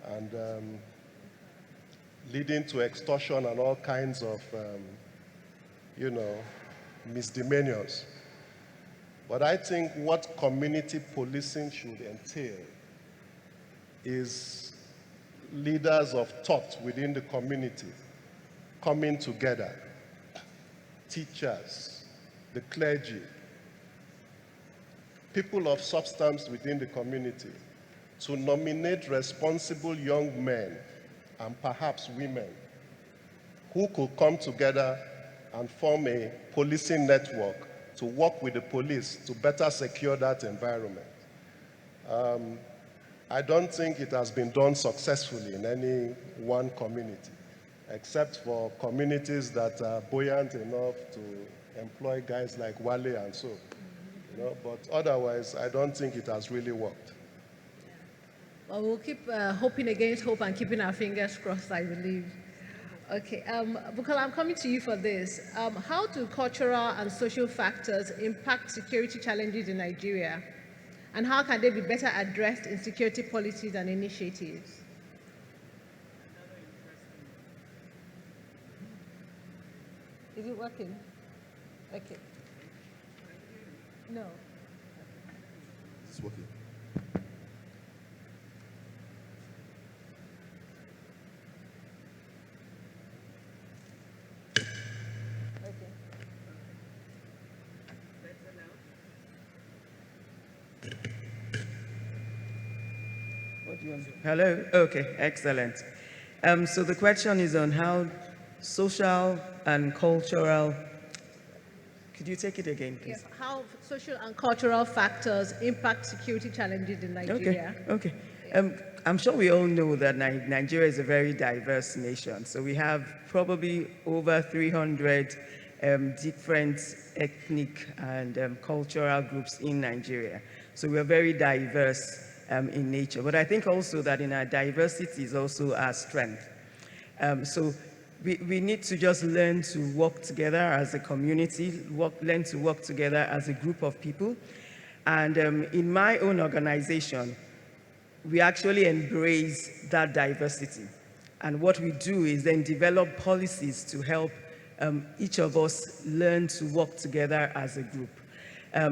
and leading to extortion and all kinds of, misdemeanors. But I think what community policing should entail is leaders of thought within the community coming together, teachers, the clergy, people of substance within the community, to nominate responsible young men and perhaps women who could come together and form a policing network to work with the police to better secure that environment. I don't think it has been done successfully in any one community, except for communities that are buoyant enough to employ guys like Wale and so. But otherwise, I don't think it has really worked. Well, we'll keep hoping against hope and keeping our fingers crossed, I believe. Okay, Bukola, I'm coming to you for this. How do cultural and social factors impact security challenges in Nigeria? And how can they be better addressed in security policies and initiatives? Is it working? Okay. No. It's working. Hello? Okay, excellent. So the question is on how social and cultural, could you take it again, please? Yeah, how social and cultural factors impact security challenges in Nigeria. Okay. I'm sure we all know that Nigeria is a very diverse nation. So we have probably over 300 different ethnic and cultural groups in Nigeria. So we're very diverse in nature. But I think also that in our diversity is also our strength. So we need to just learn to work together as a community, learn to work together as a group of people. And in my own organization, we actually embrace that diversity. And what we do is then develop policies to help each of us learn to work together as a group.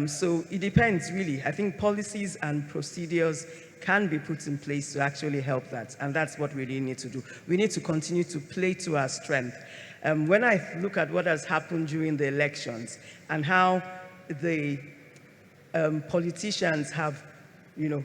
So it depends, really. I think policies and procedures can be put in place to actually help that, and that's what we really need to do. We need to continue to play to our strength. When I look at what has happened during the elections and how the politicians have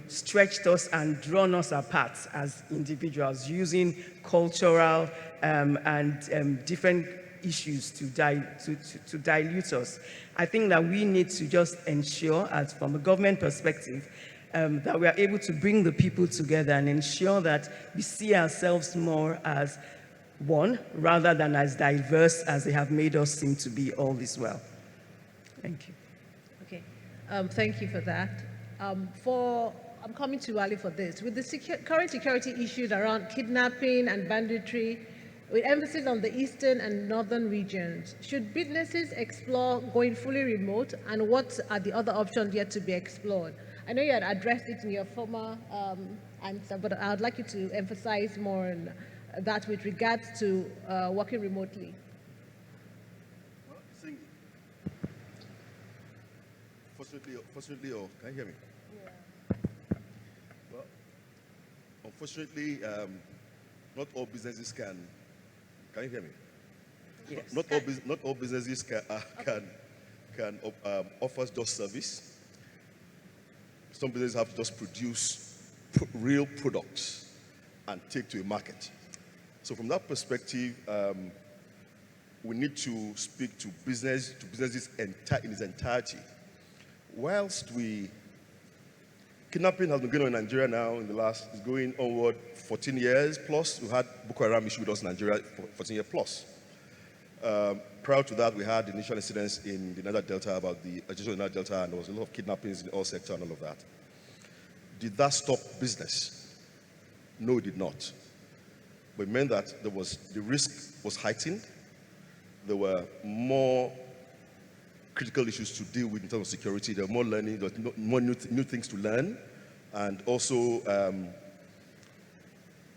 stretched us and drawn us apart as individuals using cultural and different issues to dilute us. I think that we need to just ensure, as from a government perspective, that we are able to bring the people together and ensure that we see ourselves more as one rather than as diverse as they have made us seem to be all this while. Thank you. Okay, thank you for that. I'm coming to Wale for this. With the current security issues around kidnapping and banditry, with emphasis on the eastern and northern regions, should businesses explore going fully remote, and what are the other options yet to be explored? I know you had addressed it in your former answer, but I would like you to emphasize more on that with regards to working remotely. Fortunately, can you hear me? Yeah. Well, unfortunately, not all businesses can you hear me? Yes. Not all businesses can offer just service. Some businesses have to just produce real products and take to a market. So from that perspective, we need to speak to businesses in its entirety. Whilst kidnapping has been going on in Nigeria now it's going onward 14 years plus. We had Boko Haram issue with us in Nigeria for 14 years plus. Prior to that, we had initial incidents in the Niger Delta about the agitation of the Niger Delta, and there was a lot of kidnappings in the oil sector and all of that. Did that stop business? No, it did not. But it meant that the risk was heightened. There were more critical issues to deal with in terms of security. There were more learning, there were more new things to learn, and also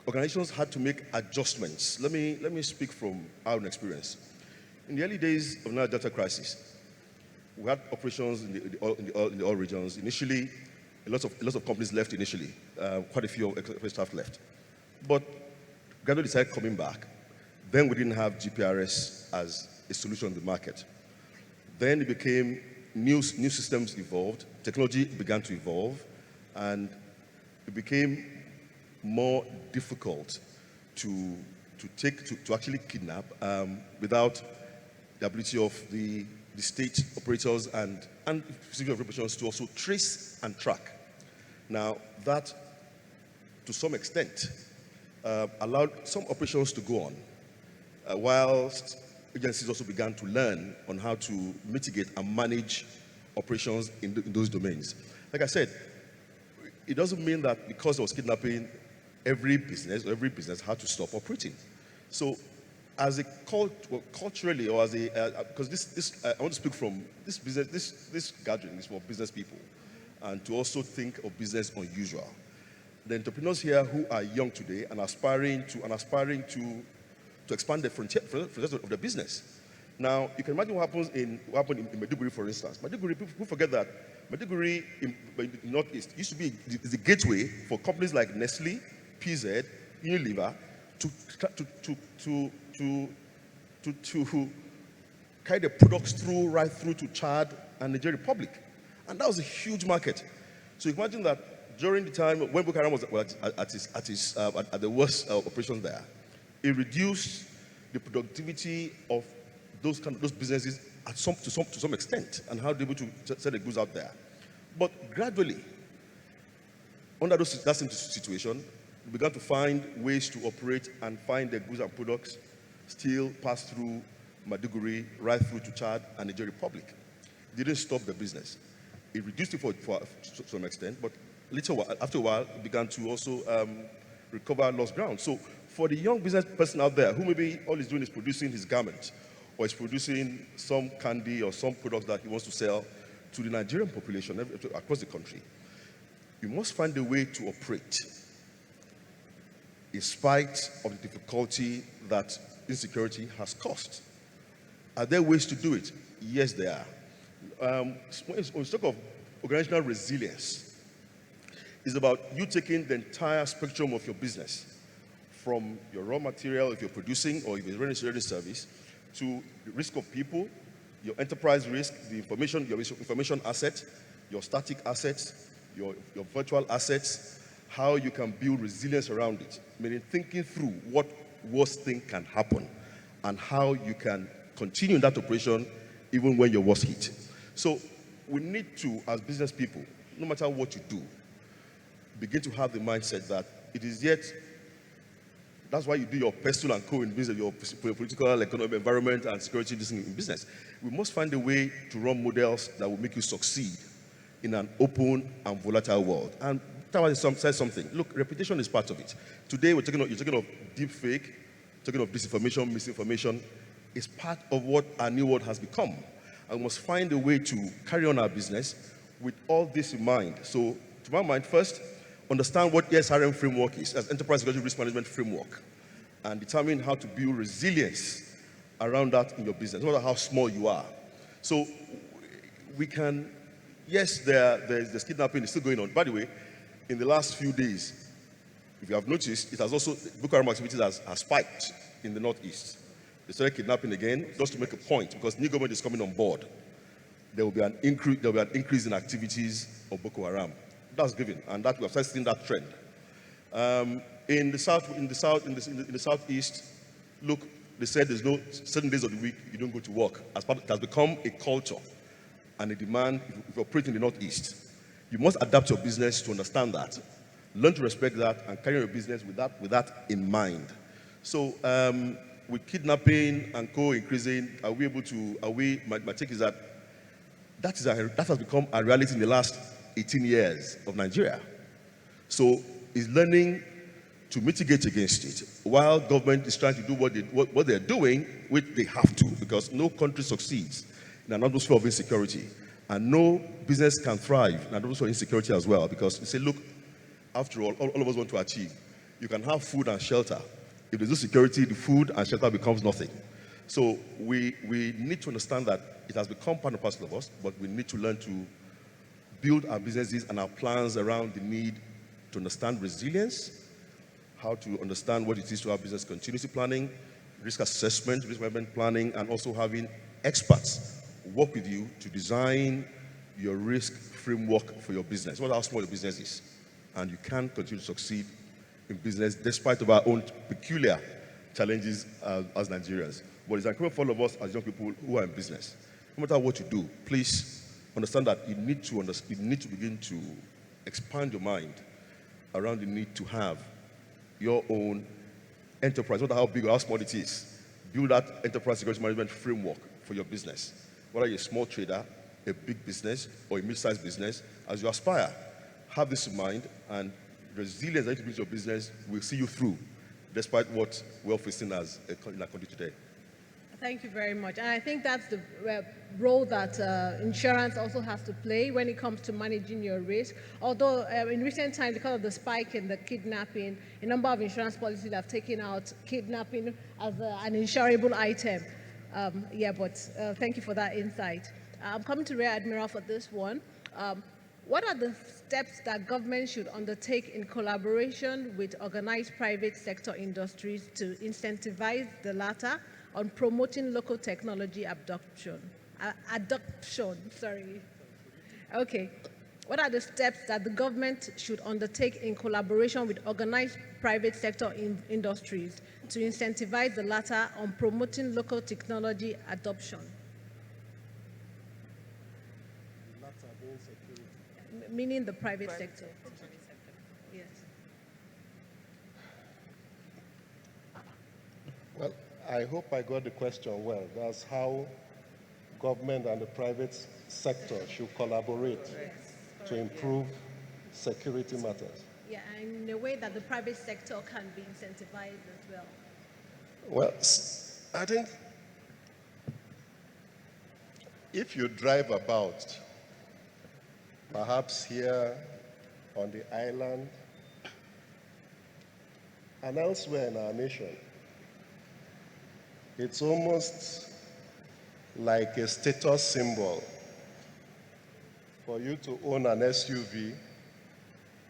organizations had to make adjustments. Let me speak from our own experience. In the early days of the Niger Delta crisis, we had operations in the oil regions. Initially, a lot of companies left initially. Quite a few of staff left. But gradually started coming back. Then we didn't have GPRS as a solution in the market. Then it became new systems evolved, technology began to evolve, and it became more difficult to actually kidnap without the ability of the state operators and civil operations to also trace and track. Now, that, to some extent, allowed some operations to go on, whilst agencies also began to learn on how to mitigate and manage operations in those domains. Like I said, it doesn't mean that because there was kidnapping, every business had to stop operating. So, as a culturally, or as a because I want to speak from this gathering is for business people, and to also think of business unusual. The entrepreneurs here who are young today and aspiring to expand the frontiers of their business. Now, you can imagine what happened in Maiduguri, for instance. Maiduguri, people forget that Maiduguri in the Northeast used to be the gateway for companies like Nestle, PZ, Unilever to carry the products right through to Chad and Nigeria Republic. And that was a huge market. So you imagine that during the time when Boko Haram was at the worst operations there, it reduced the productivity of those businesses to some extent, and how they were able to sell the goods out there. But gradually, under that same situation, we began to find ways to operate and find the goods and products still pass through Maiduguri, right through to Chad and Nigeria Republic. It didn't stop the business. It reduced it to some extent, but after a while, it began to also recover lost ground. So for the young business person out there who maybe all he's doing is producing his garment, or is producing some candy or some products that he wants to sell to the Nigerian population across the country, you must find a way to operate in spite of the difficulty that insecurity has caused. Are there ways to do it? Yes, there are. When we talk of organizational resilience, it's about you taking the entire spectrum of your business, from your raw material if you're producing or if you're running a service, to the risk of people, your enterprise risk, your information asset, your static assets, your virtual assets, how you can build resilience around it, meaning thinking through what worst thing can happen and how you can continue in that operation even when your worst hit. So we need to, as business people, no matter what you do, begin to have the mindset that it is yet. That's why you do your personal and co in business, your political, economic environment, and security in business. We must find a way to run models that will make you succeed in an open and volatile world. And Tanwa said something. Look, reputation is part of it. Today, you're talking of deep fake, talking of disinformation, misinformation. It's part of what our new world has become. And we must find a way to carry on our business with all this in mind. So, to my mind, first, understand what the SRM framework is, as Enterprise Security Risk Management Framework, and determine how to build resilience around that in your business, no matter how small you are. So we can, yes, there's kidnapping, it's still going on. By the way, in the last few days, if you have noticed, it has also, Boko Haram activities has spiked in the Northeast. They started kidnapping again, just to make a point, because new government is coming on board. There will be an increase in activities of Boko Haram. That's given, and that we have started seeing that trend. In the southeast, look, they said there's no certain days of the week you don't go to work. As part of, it has become a culture and a demand if you operate in the northeast. You must adapt your business to understand that, learn to respect that, and carry your business with that in mind. So, with kidnapping and co-increasing, are we able to? My take is that that has become a reality in the last 18 years of Nigeria. So it's learning to mitigate against it, while government is trying to do what they're doing, which they have to, because no country succeeds in an atmosphere of insecurity, and no business can thrive in an atmosphere of insecurity as well, because you say, look, after all of us want to achieve. You can have food and shelter. If there's no security, the food and shelter becomes nothing. So we need to understand that it has become part and parcel of us, but we need to learn to build our businesses and our plans around the need to understand resilience, how to understand what it is to have business continuity planning, risk assessment, risk management planning, and also having experts work with you to design your risk framework for your business, no matter how small your business is. And you can continue to succeed in business despite of our own peculiar challenges as Nigerians. But it's encouraging for all of us as young people who are in business. No matter what you do, please understand that you need to begin to expand your mind around the need to have your own enterprise, no matter how big or how small it is. Build that enterprise security management framework for your business. Whether you're a small trader, a big business, or a mid-sized business, as you aspire, have this in mind, and resilience that you build your business will see you through, despite what we're facing as in our country today. Thank you very much. And I think that's the role that insurance also has to play when it comes to managing your risk. Although in recent times, because of the spike in the kidnapping, a number of insurance policies have taken out kidnapping as an insurable item. Thank you for that insight. I'm coming to Rear Admiral for this one. What are the steps that government should undertake in collaboration with organized private sector industries to incentivize the latter on promoting local technology adoption? Okay. What are the steps that the government should undertake in collaboration with organized private sector industries to incentivize the latter on promoting local technology adoption? Meaning the private sector. Yes. Well, I hope I got the question well. That's how government and the private sector should collaborate to improve security matters. Yeah, and in a way that the private sector can be incentivized as well. Well, I think if you drive about, perhaps here on the island and elsewhere in our nation, it's almost like a status symbol for you to own an SUV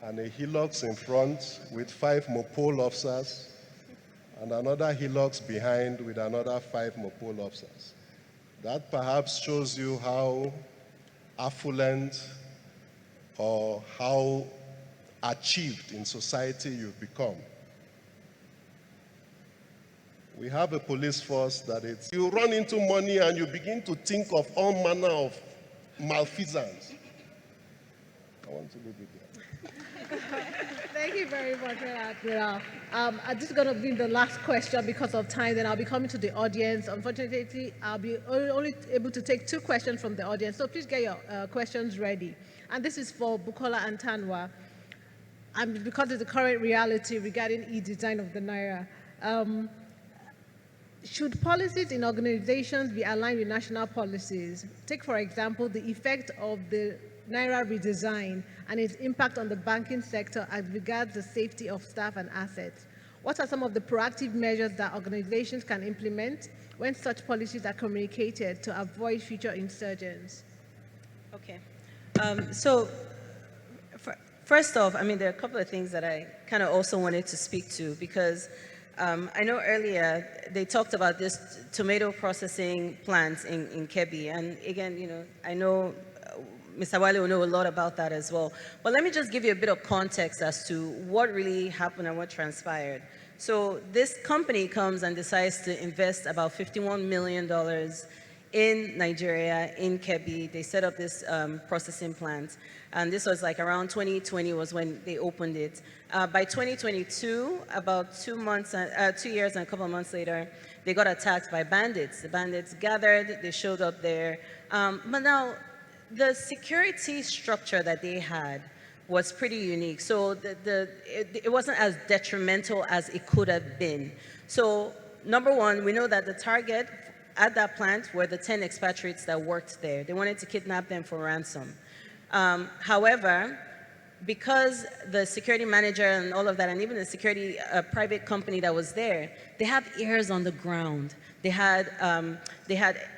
and a Hilux in front with 5 Mopol officers and another Hilux behind with another 5 Mopol officers. That perhaps shows you how affluent or how achieved in society you've become. We have a police force that you run into money and you begin to think of all manner of malfeasance. I want to leave it there. Thank you very much, Admiral. This is going to be the last question because of time, then I'll be coming to the audience. Unfortunately, I'll be only able to take 2 questions from the audience, so please get your questions ready. And this is for Bukola and Tanwa. And because of the current reality regarding e-design of the Naira, should policies in organizations be aligned with national policies? Take, for example, the effect of the Naira redesign and its impact on the banking sector as regards the safety of staff and assets. What are some of the proactive measures that organizations can implement when such policies are communicated to avoid future insurgents? Okay. First off, I mean, there are a couple of things that I kind of also wanted to speak to because I know earlier they talked about this tomato processing plant in Kebbi, and again, you know, I know Mr. Wale will know a lot about that as well. But let me just give you a bit of context as to what really happened and what transpired. So this company comes and decides to invest about $51 million in Nigeria, in Kebbi. They set up this processing plant. And this was like around 2020 was when they opened it. By 2022, about 2 years and a couple of months later, they got attacked by bandits. The bandits gathered, they showed up there. But now, the security structure that they had was pretty unique. So it wasn't as detrimental as it could have been. So number one, we know that the target at that plant were the 10 expatriates that worked there. They wanted to kidnap them for ransom. However, because the security manager and all of that, and even the security private company that was there, they have ears on the ground. They had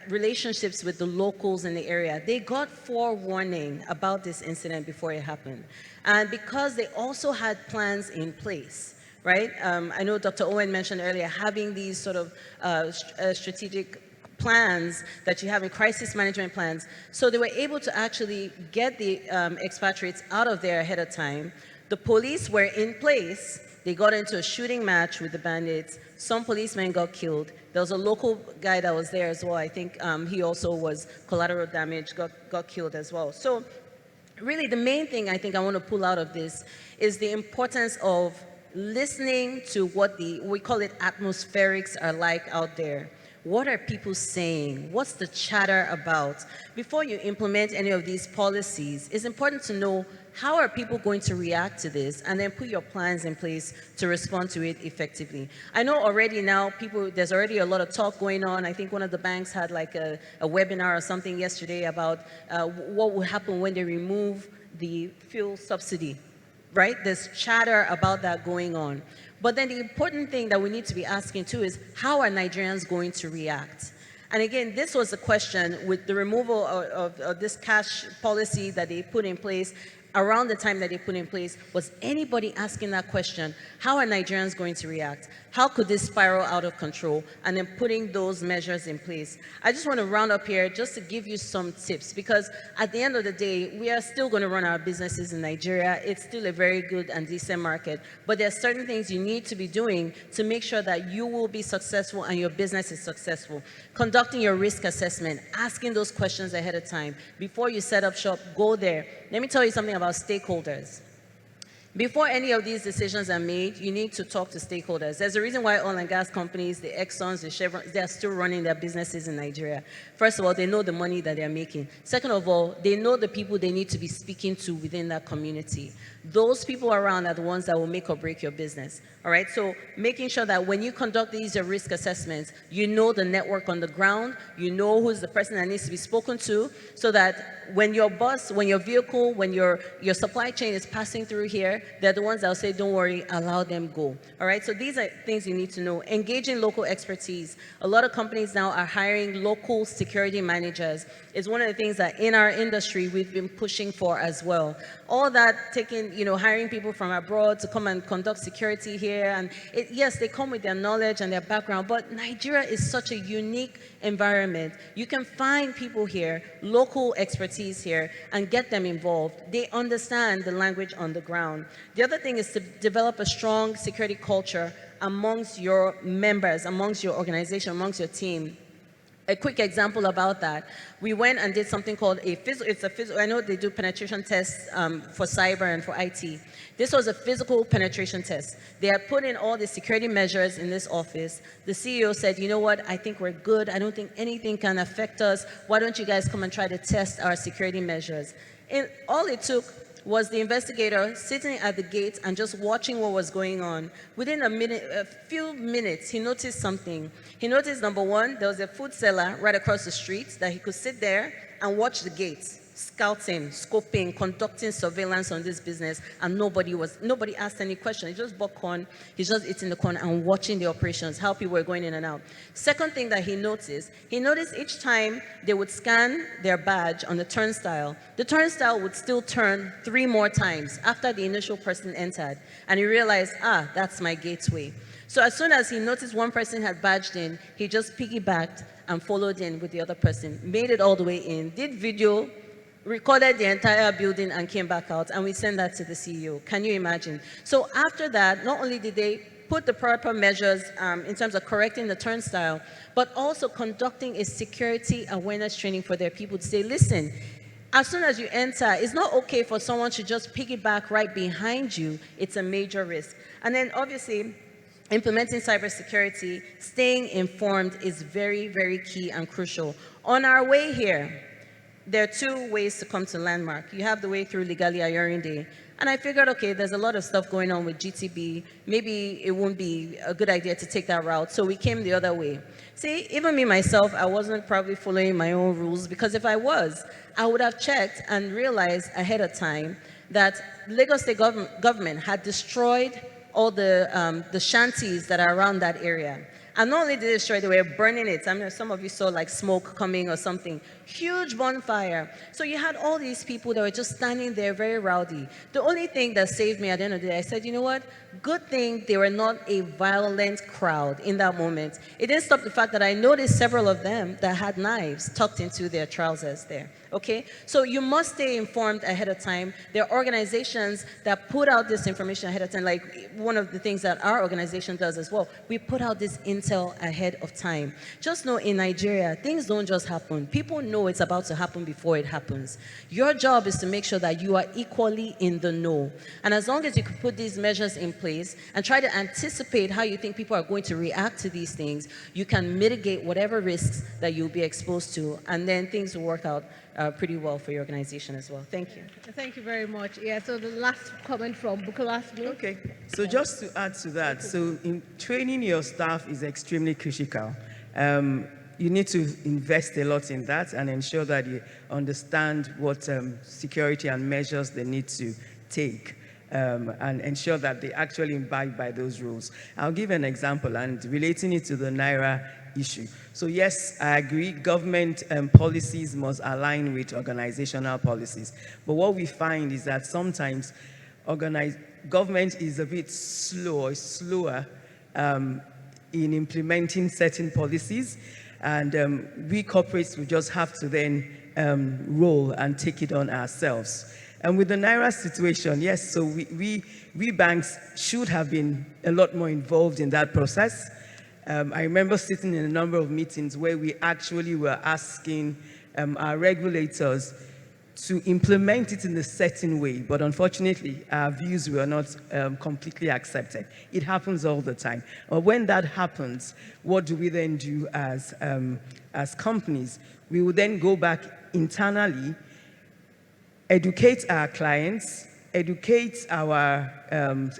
relationships with the locals in the area. They got forewarning about this incident before it happened. And because they also had plans in place, right? I know Dr. Owen mentioned earlier, having these sort of strategic plans that you have in crisis management plans. So they were able to actually get the expatriates out of there ahead of time. The police were in place. They got into a shooting match with the bandits. Some policemen got killed. There was a local guy that was there as well. I think he also was collateral damage, got killed as well. So really the main thing I think I want to pull out of this is the importance of listening to what we call it atmospherics are like out there. What are people saying? What's the chatter about? Before you implement any of these policies, it's important to know how are people going to react to this, and then put your plans in place to respond to it effectively. I know already now there's already a lot of talk going on. I think one of the banks had like a webinar or something yesterday about what will happen when they remove the fuel subsidy, right? There's chatter about that going on. But then the important thing that we need to be asking too is, how are Nigerians going to react? And again, this was a question with the removal of this cash policy that they put in place. Around the time that they put in place, was anybody asking that question? How are Nigerians going to react? How could this spiral out of control? And then putting those measures in place. I just want to round up here just to give you some tips, because at the end of the day, we are still going to run our businesses in Nigeria. It's still a very good and decent market, but there are certain things you need to be doing to make sure that you will be successful and your business is successful. Conducting your risk assessment, asking those questions ahead of time. Before you set up shop, go there. Let me tell you something about stakeholders. Before any of these decisions are made, you need to talk to stakeholders. There's a reason why oil and gas companies, the Exxons, the Chevrons, they're still running their businesses in Nigeria. First of all, they know the money that they're making. Second of all, they know the people they need to be speaking to within that community. Those people around are the ones that will make or break your business. All right, so making sure that when you conduct these risk assessments, you know the network on the ground, you know who's the person that needs to be spoken to, so that when your bus, when your vehicle, when your supply chain is passing through here, they're the ones that will say, don't worry, allow them go. All right, so these are things you need to know. Engaging local expertise. A lot of companies now are hiring local security managers. It's one of the things that in our industry we've been pushing for as well. All that taking, hiring people from abroad to come and conduct security here. And yes, they come with their knowledge and their background, but Nigeria is such a unique environment. You can find people here, local expertise here, and get them involved. They understand the language on the ground. The other thing is to develop a strong security culture amongst your members, amongst your organization, amongst your team. A quick example about that, we went and did something called I know they do penetration tests for cyber and for IT. This was a physical penetration test. They had put in all the security measures in this office. The CEO said, you know what, I think we're good. I don't think anything can affect us. Why don't you guys come and try to test our security measures? And all it took was the investigator sitting at the gate and just watching what was going on. Within a few minutes, he noticed something. He noticed, number one, there was a food seller right across the street that he could sit there and watch the gates, scouting, scoping, conducting surveillance on this business, and nobody asked any question. He just bought corn, he's just eating the corn and watching the operations, how people were going in and out. Second thing that he noticed each time they would scan their badge on the turnstile would still turn 3 more times after the initial person entered. And he realized, that's my gateway. So as soon as he noticed one person had badged in, he just piggybacked and followed in with the other person, made it all the way in, did video, recorded the entire building and came back out, and we sent that to the CEO. Can you imagine? So after that, not only did they put the proper measures in terms of correcting the turnstile, but also conducting a security awareness training for their people to say, listen, as soon as you enter, it's not okay for someone to just piggyback right behind you. It's a major risk. And then obviously, implementing cybersecurity, staying informed is very, very key and crucial. On our way here, there are 2 ways to come to Landmark. You have the way through Legally Ayorinde. And I figured, okay, there's a lot of stuff going on with GTB. Maybe it won't be a good idea to take that route. So we came the other way. See, even me, myself, I wasn't probably following my own rules, because if I was, I would have checked and realized ahead of time that Lagos State government had destroyed all the shanties that are around that area. And not only did they destroy, they were burning it. I mean, some of you saw like smoke coming or something. Huge bonfire. So you had all these people that were just standing there very rowdy. The only thing that saved me at the end of the day, I said, you know what? Good thing they were not a violent crowd in that moment. It didn't stop the fact that I noticed several of them that had knives tucked into their trousers there. Okay? So you must stay informed ahead of time. There are organizations that put out this information ahead of time, like one of the things that our organization does as well. We put out this intel ahead of time. Just know in Nigeria, things don't just happen. People know it's about to happen before it happens. Your job is to make sure that you are equally in the know. And as long as you can put these measures in place and try to anticipate how you think people are going to react to these things, you can mitigate whatever risks that you'll be exposed to, and then things will work out pretty well for your organization as well. Thank you. Thank you very much. Yeah, so the last comment from Bukola. Okay, so just to add to that, so in training your staff is extremely critical. You need to invest a lot in that and ensure that you understand what security and measures they need to take. And ensure that they actually imbibe by those rules. I'll give an example and relating it to the Naira issue. So yes, I agree, government policies must align with organizational policies. But what we find is that sometimes government is a bit slower in implementing certain policies, and we corporates will just have to then roll and take it on ourselves. And with the Naira situation, yes, so we banks should have been a lot more involved in that process. I remember sitting in a number of meetings where we actually were asking our regulators to implement it in a certain way, but unfortunately, our views were not completely accepted. It happens all the time. When that happens, what do we then do as companies? We will then go back internally, educate our clients, educate our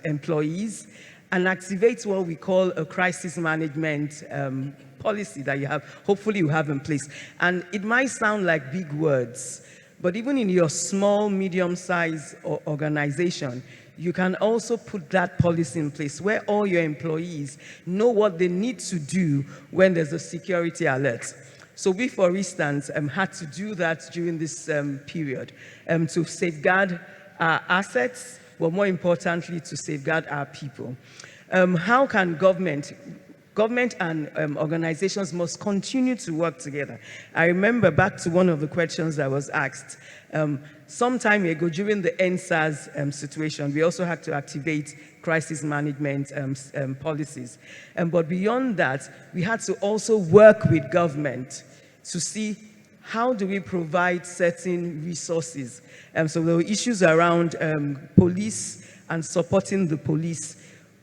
employees, and activate what we call a crisis management policy that you have, hopefully you have in place. And it might sound like big words, but even in your small, medium-sized organization, you can also put that policy in place where all your employees know what they need to do when there's a security alert. So we, for instance, had to do that during this period to safeguard our assets, but more importantly, to safeguard our people. How can government and organizations must continue to work together? I remember back to one of the questions that was asked. Some time ago, during the NSAS situation, we also had to activate crisis management policies. But beyond that, we had to also work with government to see how do we provide certain resources. So there were issues around police and supporting the police.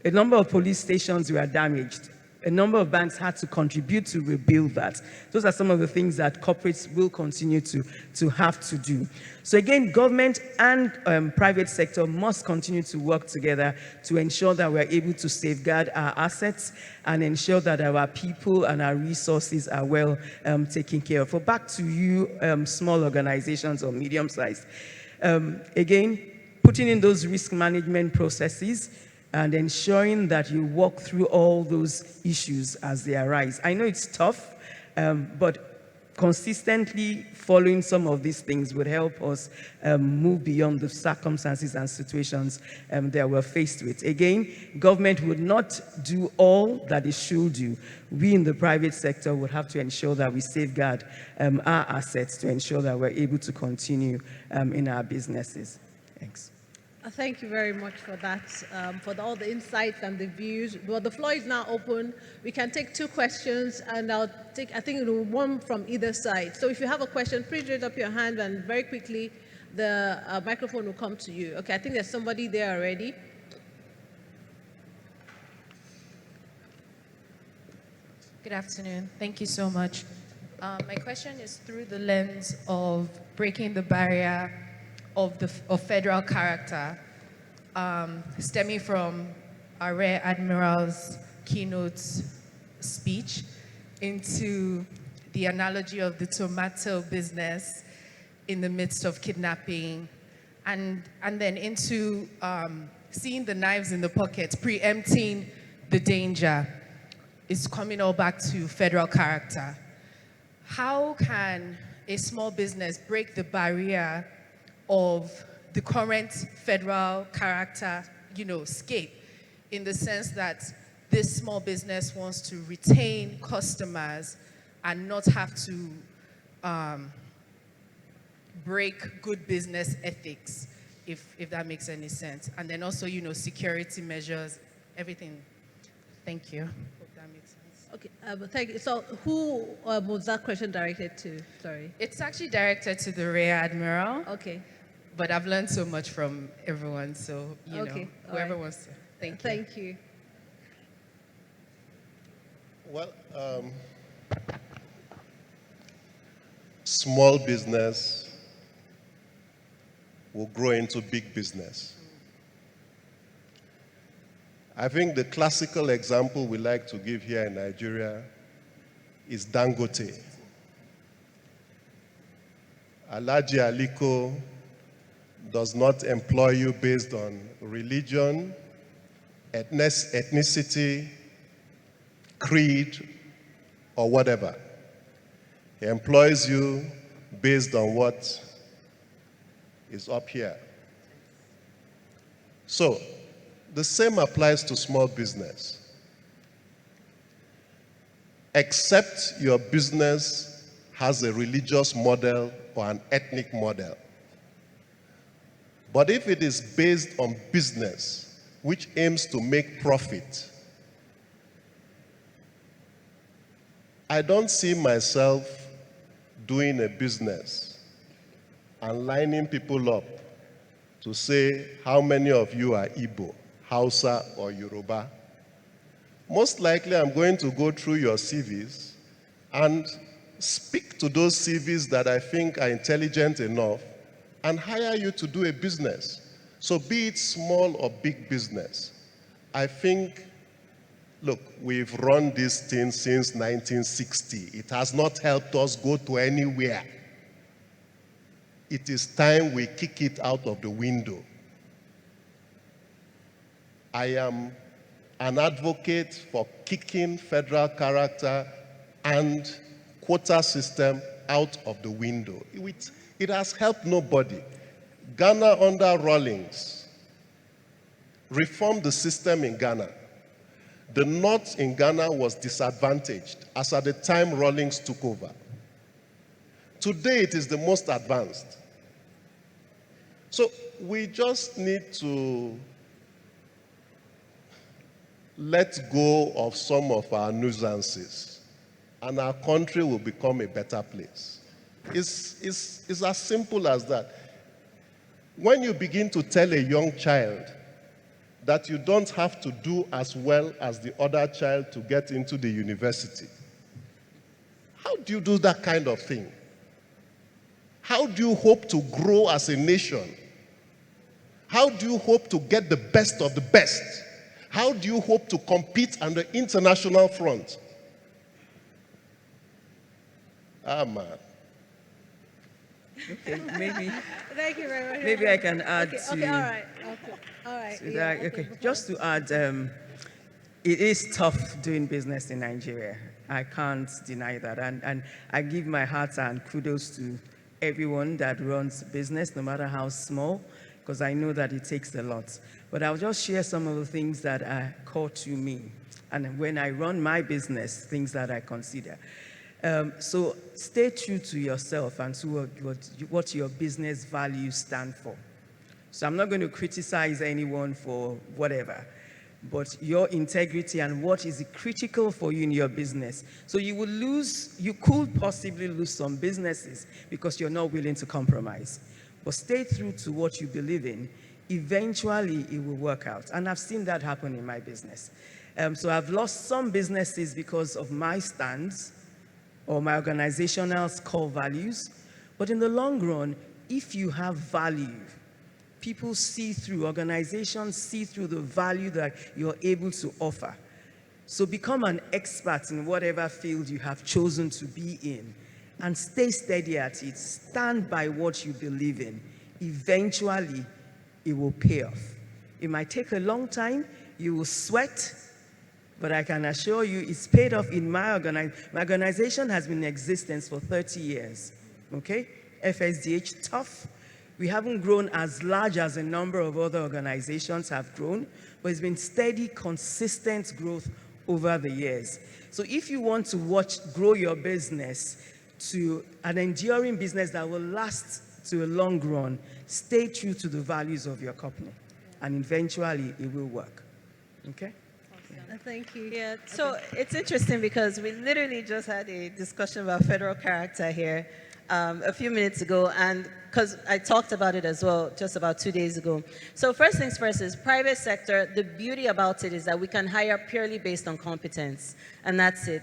A number of police stations were damaged. A number of banks had to contribute to rebuild that. Those are some of the things that corporates will continue to have to do. So again, government and private sector must continue to work together to ensure that we're able to safeguard our assets and ensure that our people and our resources are well taken care of. But back to you, small organizations or medium-sized. Again, putting in those risk management processes and ensuring that you walk through all those issues as they arise. I know it's tough, but consistently following some of these things would help us move beyond the circumstances and situations that we're faced with. Again, government would not do all that it should do. We in the private sector would have to ensure that we safeguard our assets to ensure that we're able to continue in our businesses. Thanks. Thank you very much for that, for all the insights and the views. Well, the floor is now open. We can take 2 questions, and I'll take, I think, one from either side. So if you have a question, please raise up your hand, and very quickly, the microphone will come to you. Okay, I think there's somebody there already. Good afternoon. Thank you so much. My question is through the lens of breaking the barrier of federal character, stemming from our Rear Admiral's keynote speech, into the analogy of the tomato business in the midst of kidnapping, and then into seeing the knives in the pocket, preempting the danger. is coming all back to federal character. How can a small business break the barrier of the current federal character, scape, in the sense that this small business wants to retain customers and not have to break good business ethics, if that makes any sense. And then also, security measures, everything. Thank you. Hope that makes sense. Okay, thank you. So who was that question directed to? Sorry. It's actually directed to the Rear Admiral. Okay. But I've learned so much from everyone, so, Okay, all whoever right. wants to. Thank you. Thank you. Well, small business will grow into big business. I think the classical example we like to give here in Nigeria is Dangote. Alhaji Aliko does not employ you based on religion, ethnicity, creed, or whatever. He employs you based on what is up here. So, the same applies to small business. Except your business has a religious model or an ethnic model. But if it is based on business, which aims to make profit, I don't see myself doing a business and lining people up to say how many of you are Igbo, Hausa, or Yoruba. Most likely I'm going to go through your CVs and speak to those CVs that I think are intelligent enough and hire you to do a business. So be it small or big business, I think, look, we've run this thing since 1960. It has not helped us go to anywhere. It is time we kick it out of the window. I am an advocate for kicking federal character and quota system out of the window. It has helped nobody. Ghana under Rawlings reformed the system in Ghana. The North in Ghana was disadvantaged as at the time Rawlings took over. Today it is the most advanced. So we just need to let go of some of our nuisances and our country will become a better place. It's as simple as that. When you begin to tell a young child that you don't have to do as well as the other child to get into the university, how do you do that kind of thing? How do you hope to grow as a nation? How do you hope to get the best of the best? How do you hope to compete on the international front? Ah, man. Okay, maybe. Thank you very much. Maybe I can add to. Okay, all right. Okay, all right. to Yeah, that. Okay, just to add, it is tough doing business in Nigeria. I can't deny that, and I give my heart and kudos to everyone that runs business, no matter how small, because I know that it takes a lot. But I'll just share some of the things that are core to me, and when I run my business, things that I consider. So stay true to yourself and to what your business values stand for. So I'm not going to criticize anyone for whatever, but your integrity and what is critical for you in your business. So you could possibly lose some businesses because you're not willing to compromise. But stay true to what you believe in. Eventually, it will work out. And I've seen that happen in my business. So I've lost some businesses because of my stance or my organizational core values. But in the long run, if you have value, people see through, organizations see through the value that you're able to offer. So become an expert in whatever field you have chosen to be in and stay steady at it. Stand by what you believe in. but I can assure you it's paid off in my organization. My organization has been in existence for 30 years, okay? FSDH, tough. We haven't grown as large as a number of other organizations have grown, but it's been steady, consistent growth over the years. So if you want to grow your business to an enduring business that will last to a long run, stay true to the values of your company, and eventually it will work. Okay? Thank you. Yeah, so it's interesting because we literally just had a discussion about federal character here a few minutes ago, and because I talked about it as well just about 2 days ago. So first things first is private sector. The beauty about it is that we can hire purely based on competence, and that's it.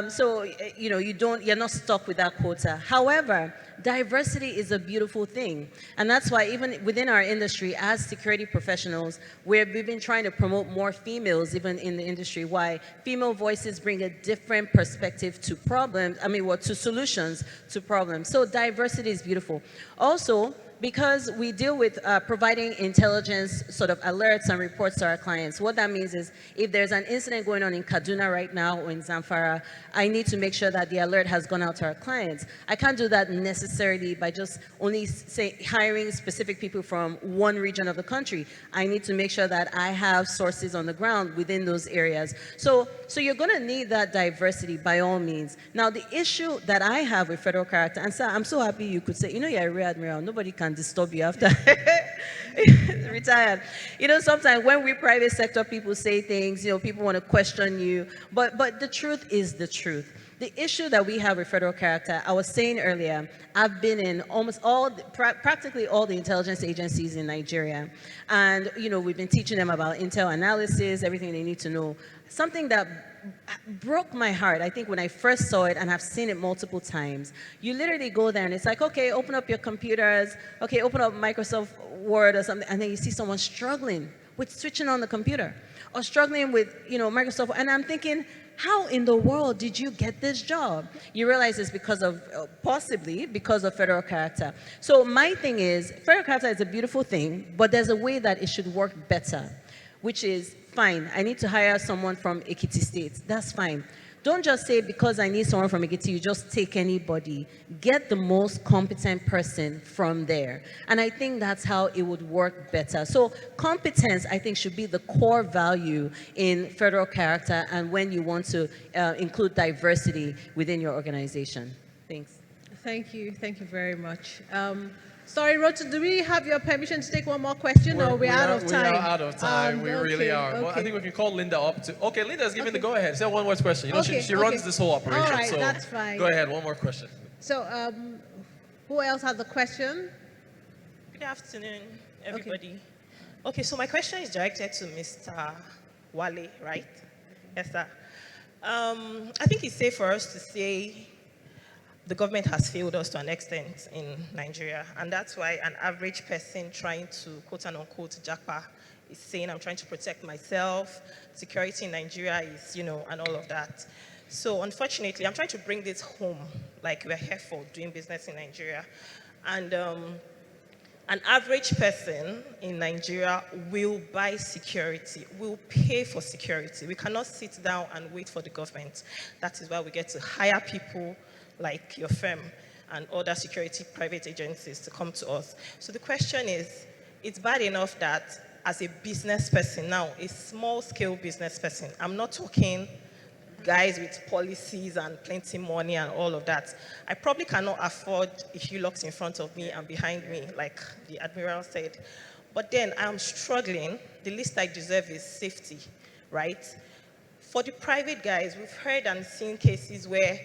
So you know, you're not stuck with that quota. However, diversity is a beautiful thing, and that's why even within our industry as security professionals, we've been trying to promote more females even in the industry. Why? Female voices bring a different perspective to problems, to solutions to problems. So diversity is beautiful. Also, because we deal with providing intelligence sort of alerts and reports to our clients, what that means is if there's an incident going on in Kaduna right now or in Zamfara, I need to make sure that the alert has gone out to our clients. I can't do that necessarily by just only hiring specific people from one region of the country. I need to make sure that I have sources on the ground within those areas. So you're going to need that diversity by all means. Now, the issue that I have with federal character, and so I'm so happy you could say, you know, you're a Rear Admiral, nobody can disturb you after retired. You know, sometimes when we private sector people say things, you know, people want to question you, but the truth is the truth. The issue that we have with federal character, I was saying earlier, I've been in almost practically all the intelligence agencies in Nigeria, and you know, we've been teaching them about intel analysis, everything they need to know. Something that broke my heart, I think, when I first saw it, and I've seen it multiple times. You literally go there and it's like, okay, open up your computers, okay, open up Microsoft Word or something, and then you see someone struggling with switching on the computer or struggling with, you know, Microsoft, and I'm thinking, how in the world did you get this job? You realize it's because of, possibly because of federal character. So my thing is, federal character is a beautiful thing, but there's a way that it should work better, which is, fine, I need to hire someone from Ekiti State. That's fine. Don't just say, because I need someone from Ekiti, you just take anybody. Get the most competent person from there. And I think that's how it would work better. So competence, I think, should be the core value in federal character and when you want to include diversity within your organization. Thanks. Thank you very much. Sorry, Rotimi, do we have your permission to take one more question, or we're out of time? We are out of time. We really are. Okay. Well, I think we can call Linda up to. Okay, Linda's giving the go-ahead. Say one more question. You know, she runs this whole operation. All right, so that's fine. Go ahead, one more question. So, who else has a question? Good afternoon, everybody. Okay, so my question is directed to Mr. Wale, right? Yes, sir. I think it's safe for us to say the government has failed us to an extent in Nigeria, and that's why an average person trying to quote and unquote jackpot is saying, I'm trying to protect myself, security in Nigeria is, you know, and all of that. So unfortunately, I'm trying to bring this home, like we're here for doing business in Nigeria. And an average person in Nigeria will buy security, will pay for security. We cannot sit down and wait for the government. That is why we get to hire people like your firm and other security private agencies to come to us. So the question is, it's bad enough that as a business person now, a small scale business person, I'm not talking guys with policies and plenty money and all of that. I probably cannot afford a Hilux in front of me and behind me, like the Admiral said. But then I'm struggling. The least I deserve is safety, right? For the private guys, we've heard and seen cases where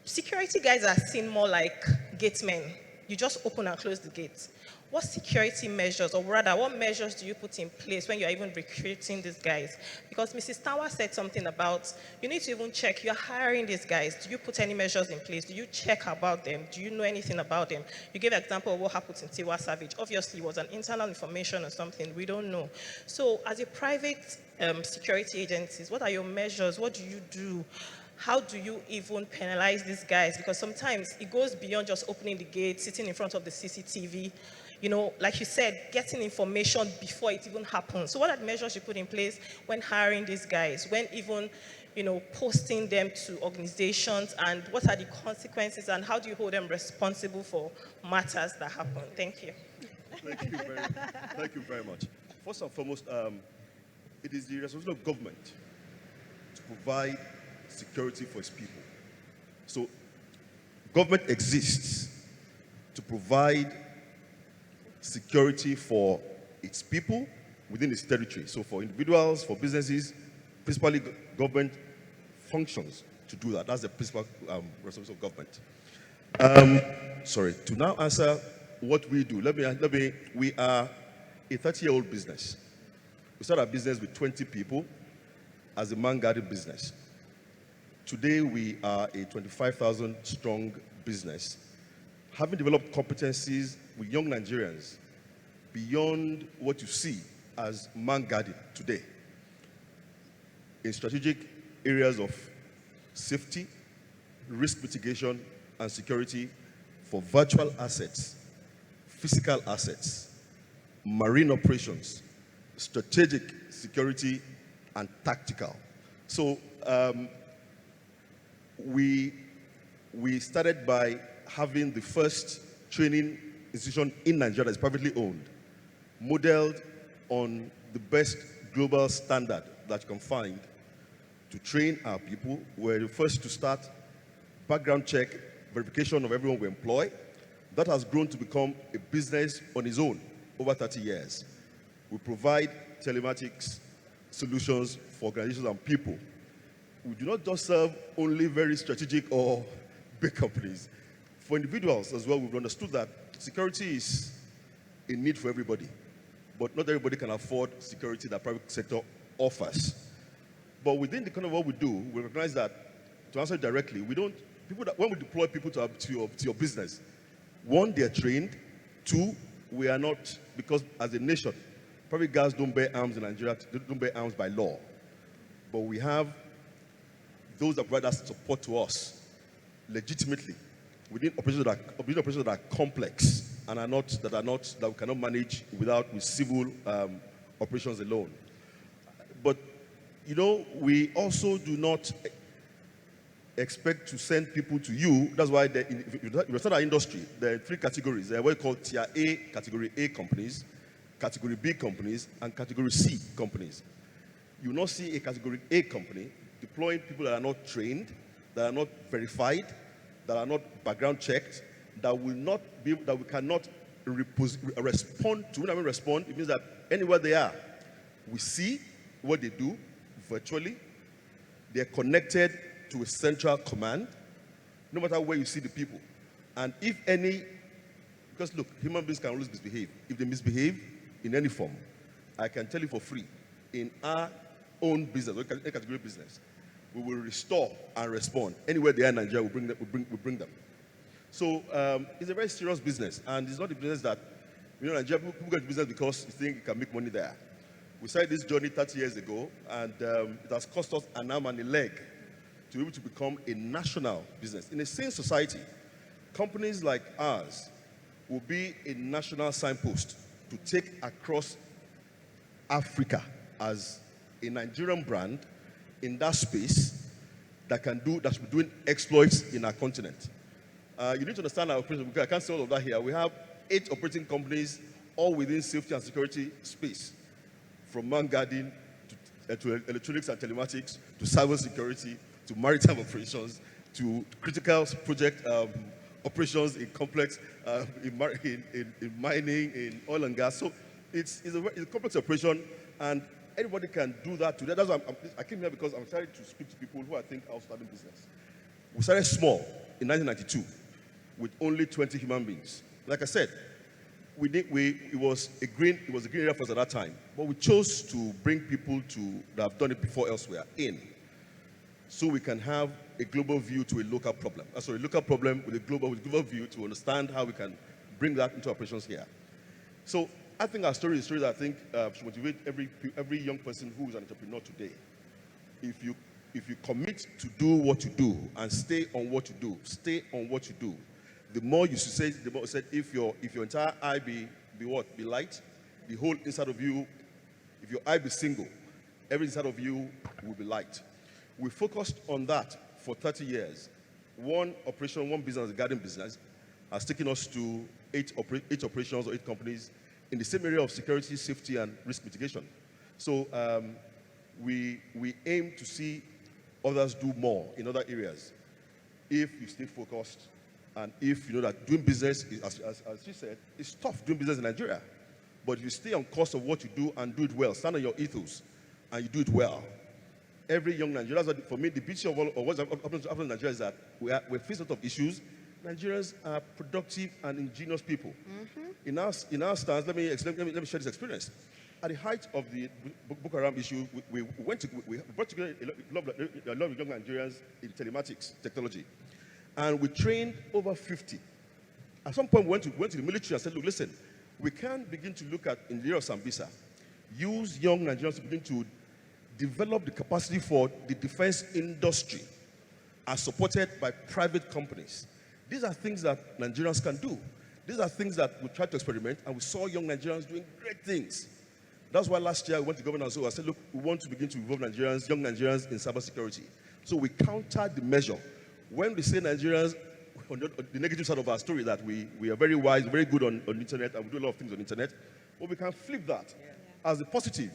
security guys are seen more like gatemen. You just open and close the gate. What security measures, or rather, what measures do you put in place when you're even recruiting these guys? Because Mrs. Tanwa said something about, you need to even check, you're hiring these guys. Do you put any measures in place? Do you check about them? Do you know anything about them? You gave an example of what happened in Tiwa Savage. Obviously, it was an internal information or something. We don't know. So as a private security agencies, what are your measures? What do you do? How do you even penalize these guys? Because sometimes it goes beyond just opening the gate, sitting in front of the CCTV. you know, like you said, getting information before it even happens. So what are the measures you put in place when hiring these guys, when even, you know, posting them to organizations, and what are the consequences, and how do you hold them responsible for matters that happen? Thank you. Thank you very much. First and foremost, it is the responsibility of government to provide security for its people. So government exists to provide security for its people within its territory. So for individuals, for businesses, principally government functions to do that. That's the principal responsibility of government. To now answer what we do, we are a 30-year-old business. We started our business with 20 people as a man-guarded business. Today, we are a 25,000 strong business, having developed competencies with young Nigerians beyond what you see as man-guarded today in strategic areas of safety, risk mitigation, and security for virtual assets, physical assets, marine operations, strategic security, and tactical. So we started by having the first training institution in Nigeria that's privately owned, modeled on the best global standard that you can find to train our people. We're the first to start background check, verification of everyone we employ. That has grown to become a business on its own over 30 years. We provide telematics solutions for organizations and people. We do not just serve only very strategic or big companies. For individuals as well, we've understood that security is a need for everybody, but not everybody can afford security that private sector offers. But within the kind of what we do, we recognize that, to answer it directly, when we deploy people to your business, one, they're trained. Two, we are not, because as a nation, private guards don't bear arms in Nigeria, they don't bear arms by law. But we have those that provide that support to us legitimately within operations that are complex and that we cannot manage with civil operations alone. But you know, we also do not expect to send people to you. That's why if you start our industry, there are three categories. There are what we call Tier A, Category A companies, Category B companies, and Category C companies. You will not see a Category A company deploying people that are not trained, that are not verified, that are not background checked, that we cannot respond to. When I mean respond, it means that anywhere they are, we see what they do virtually. They're connected to a central command, no matter where you see the people. And if any, because look, human beings can always misbehave. If they misbehave in any form, I can tell you for free, in our own business, or category business, we will restore and respond. Anywhere they are in Nigeria, we bring them. So it's a very serious business, and it's not a business that, you know, Nigeria, people go to business because you think you can make money there. We started this journey 30 years ago, and it has cost us an arm and a leg to be able to become a national business. In a sane society, companies like ours will be a national signpost to take across Africa as a Nigerian brand in that space that should be doing exploits in our continent. You need to understand our operation. I can't say all of that here. We have 8 operating companies, all within safety and security space, from man guarding to electronics and telematics, to cyber security, to maritime operations, to critical project operations in complex, in mining, in oil and gas. So it's a complex operation, and everybody can do that today. That's why I came here, because I'm trying to speak to people who I think are starting business. We started small in 1992 with only 20 human beings. Like I said, it was a green area for us at that time, but we chose to bring people that have done it before elsewhere in, so we can have a global view to a local problem. A local problem with a global view to understand how we can bring that into operations here. So I think our story is a story that I think should motivate every young person who is an entrepreneur today. If you commit to do what you do and stay on what you do, the more you succeed, the more said, if your entire IB be what? Be light. The whole inside of you, if your eye be single, every inside of you will be light. We focused on that for 30 years. One operation, one business, the garden business, has taken us to eight operations or 8 companies in the same area of security, safety, and risk mitigation. So we aim to see others do more in other areas if you stay focused and if you know that doing business, is, as she said, it's tough doing business in Nigeria. But if you stay on course of what you do and do it well, stand on your ethos, and you do it well, every young Nigerian, that's what, for me, the beauty of what's happening in Nigeria is that we're faced with a lot of issues. Nigerians are productive and ingenious people. In our stance, let me share this experience. At the height of the Boko Haram issue, we brought together a lot of young Nigerians in telematics technology. And we trained over 50. At some point, we went to the military and said, look, listen, we can begin to look at, in the area of Sambisa, use young Nigerians to begin to develop the capacity for the defense industry as supported by private companies. These are things that Nigerians can do. These are things that we tried to experiment, and we saw young Nigerians doing great things. That's why last year we went to Governor and I said, look, we want to begin to involve Nigerians, young Nigerians in cybersecurity. So we countered the measure. When we say Nigerians, on the negative side of our story, that we are very wise, very good on the internet, and we do a lot of things on the internet, but we can flip that as a positive.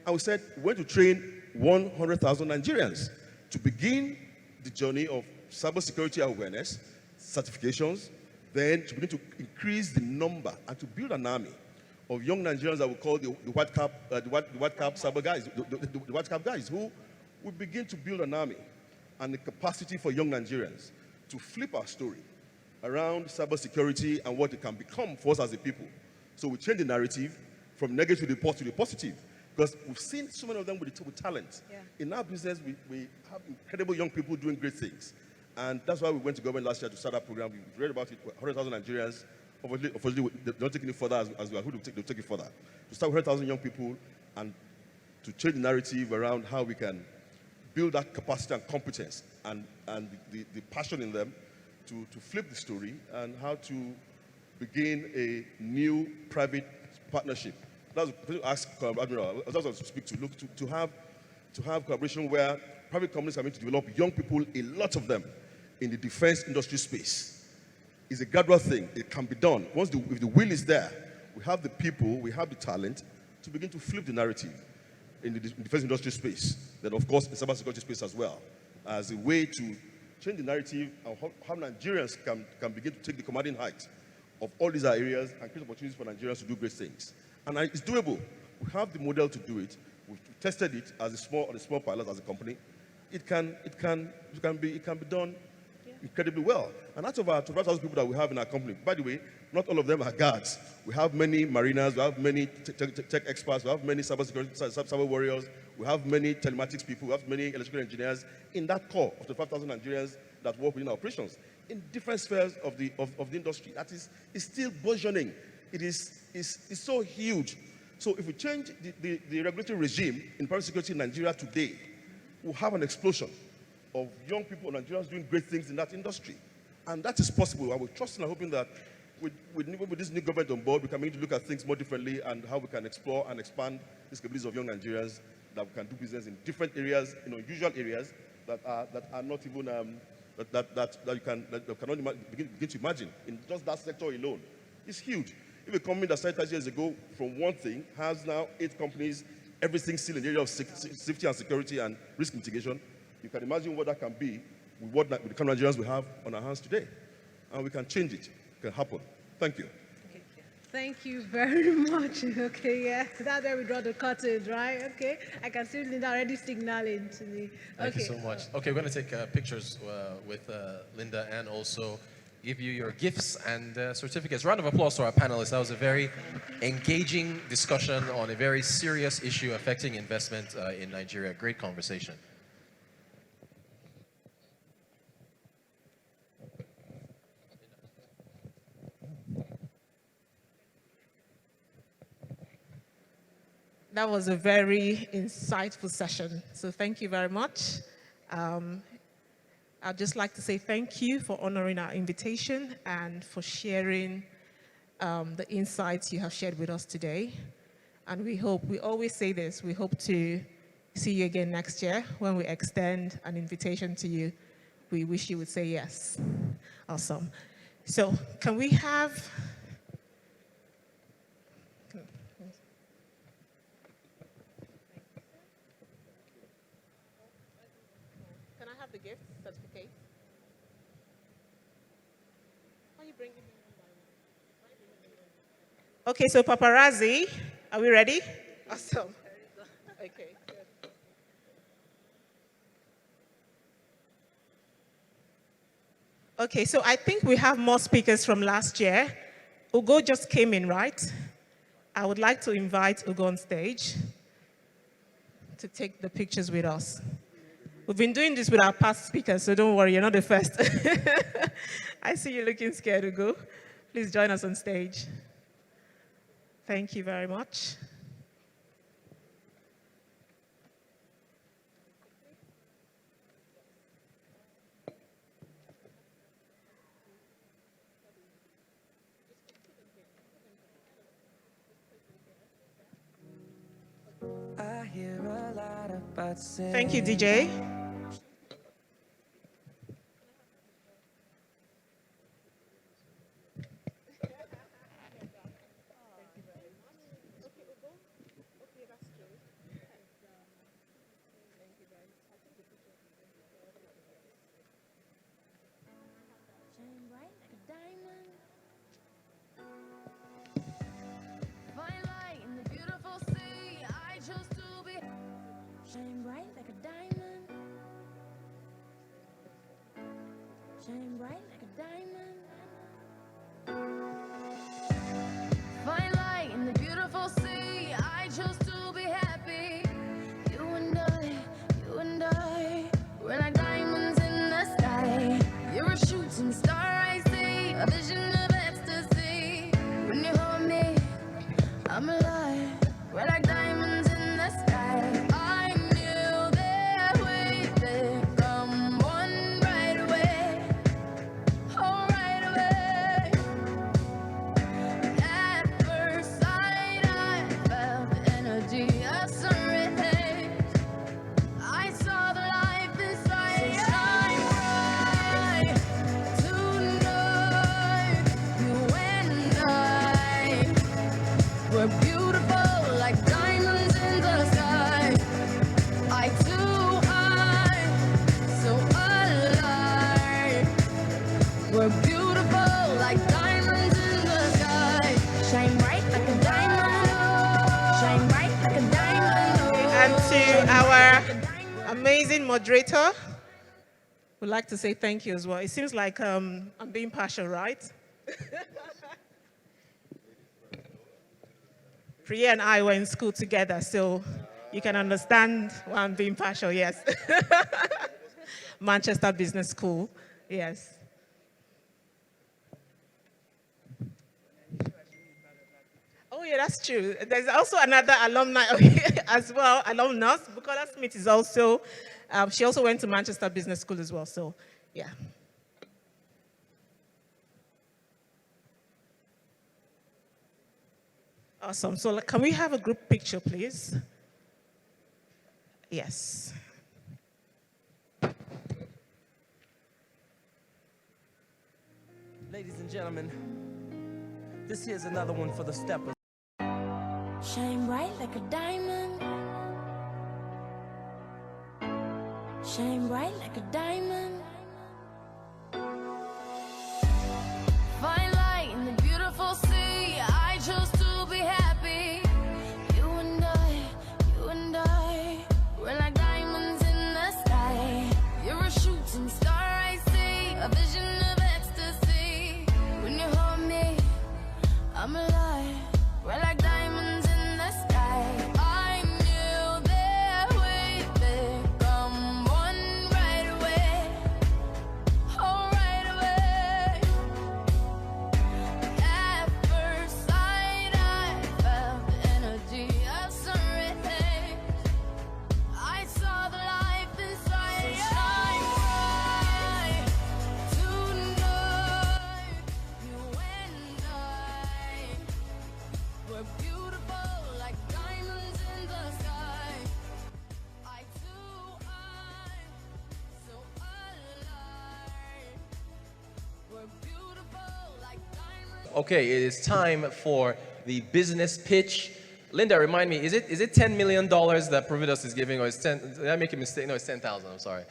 And we said, we want to train 100,000 Nigerians to begin the journey of cybersecurity awareness, certifications, then to begin to increase the number and to build an army of young Nigerians that we call the white cap cyber guys, the white cap guys, who will begin to build an army and the capacity for young Nigerians to flip our story around cybersecurity and what it can become for us as a people. So we change the narrative from negative to the positive, because we've seen so many of them with talent. Yeah. In our business, we have incredible young people doing great things. And that's why we went to government last year to start our program. We read about it, 100,000 Nigerians. Obviously, they're not taking it further as we are who they'll take it further. To start with 100,000 young people and to change the narrative around how we can build that capacity and competence and the passion in them to flip the story and how to begin a new private partnership. That's what I asked Admiral, that's what I speak to, look to have collaboration where private companies are going to develop young people, a lot of them, in the defense industry space. It's a gradual thing. It can be done. If the will is there, we have the people, we have the talent to begin to flip the narrative in the defense industry space. Then, of course, in cybersecurity space as well, as a way to change the narrative and how Nigerians can begin to take the commanding height of all these areas and create opportunities for Nigerians to do great things. And it's doable. We have the model to do it. We've tested it as a small pilot as a company. It can be done incredibly well. And out of our 12,000 people that we have in our company, by the way, not all of them are guards. We have many mariners, we have many tech experts, we have many cyber warriors, we have many telematics people, we have many electrical engineers in that core of the 5,000 Nigerians that work within our operations in different spheres of the industry. That is still burgeoning. It's so huge. So if we change the regulatory regime in private security in Nigeria today, we'll have an explosion of young people, Nigerians doing great things in that industry. And that is possible. I will trust and hoping that with this new government on board, we can begin to look at things more differently and how we can explore and expand these capabilities of young Nigerians that we can do business in different areas, unusual areas that are not even that you cannot begin to imagine in just that sector alone. It's huge. If a company that started 30 years ago from one thing has now 8 companies, everything still in the area of safety and security and risk mitigation, you can imagine what that can be with the kind of Nigerians we have on our hands today. And we can change it. It can happen. Thank you. Okay. Thank you very much. Okay, yeah. That's where we draw the curtains, right? Okay. I can see Linda already signaling to me. Thank you so much. Okay, we're going to take pictures with Linda and also give you your gifts and certificates. Round of applause to our panelists. That was a very engaging discussion on a very serious issue affecting investment in Nigeria. Great conversation. That was a very insightful session. So thank you very much. I'd just like to say thank you for honoring our invitation and for sharing the insights you have shared with us today. And we always say this, we hope to see you again next year when we extend an invitation to you. We wish you would say yes. Awesome. So can we have... Can I have the gift certificate? Why are you bringing them one by one? Okay, so paparazzi, are we ready? Awesome. Okay. Okay, so I think we have more speakers from last year. Ugo just came in, right? I would like to invite Ugo on stage to take the pictures with us. We've been doing this with our past speakers, so don't worry, you're not the first. I see you looking scared, Ugo. Please join us on stage. Thank you very much. Thank you, DJ. Shine bright like a diamond. Fine light in the beautiful sea. I chose to be happy. You and I, we're like diamonds in the sky. You're a shooting star, I see, a vision of ecstasy. When you hold me, I'm alive. We're like diamonds in the sky. I knew that we'd become one right away. Oh, right away. At first sight, I felt the energy of sun rays. I saw the life inside. So shine bright tonight. You and I, we're beautiful like diamonds in the sky. Eye to eye, so alive. We're beautiful like diamonds in the sky. Shine bright like a diamond. Shine bright like a diamond. And to our amazing moderator, we'd like to say thank you as well. It seems like I'm being partial, right? Priya and I were in school together, so you can understand why I'm being partial, yes. Manchester Business School, yes. Oh yeah, that's true. There's also another alumni as well, alumnus. Bukola Smith is also, she also went to Manchester Business School as well, so yeah. Awesome. So can we have a group picture, please? Yes. Ladies and gentlemen, this here's another one for the steppers. Shine bright like a diamond. Shine bright like a diamond. Fine light in the beautiful sea. I chose to be happy. You and I, we're like diamonds in the sky. You're a shooting star, I see, a vision of ecstasy. When you hold me, I'm alive. We're like diamonds in the sky. I knew that we'd become one right away. okay, it is time for the business pitch. Linda, remind me, is it $10 million that Providus is giving, or is 10? Did I make a mistake? No, it's 10,000. I'm sorry.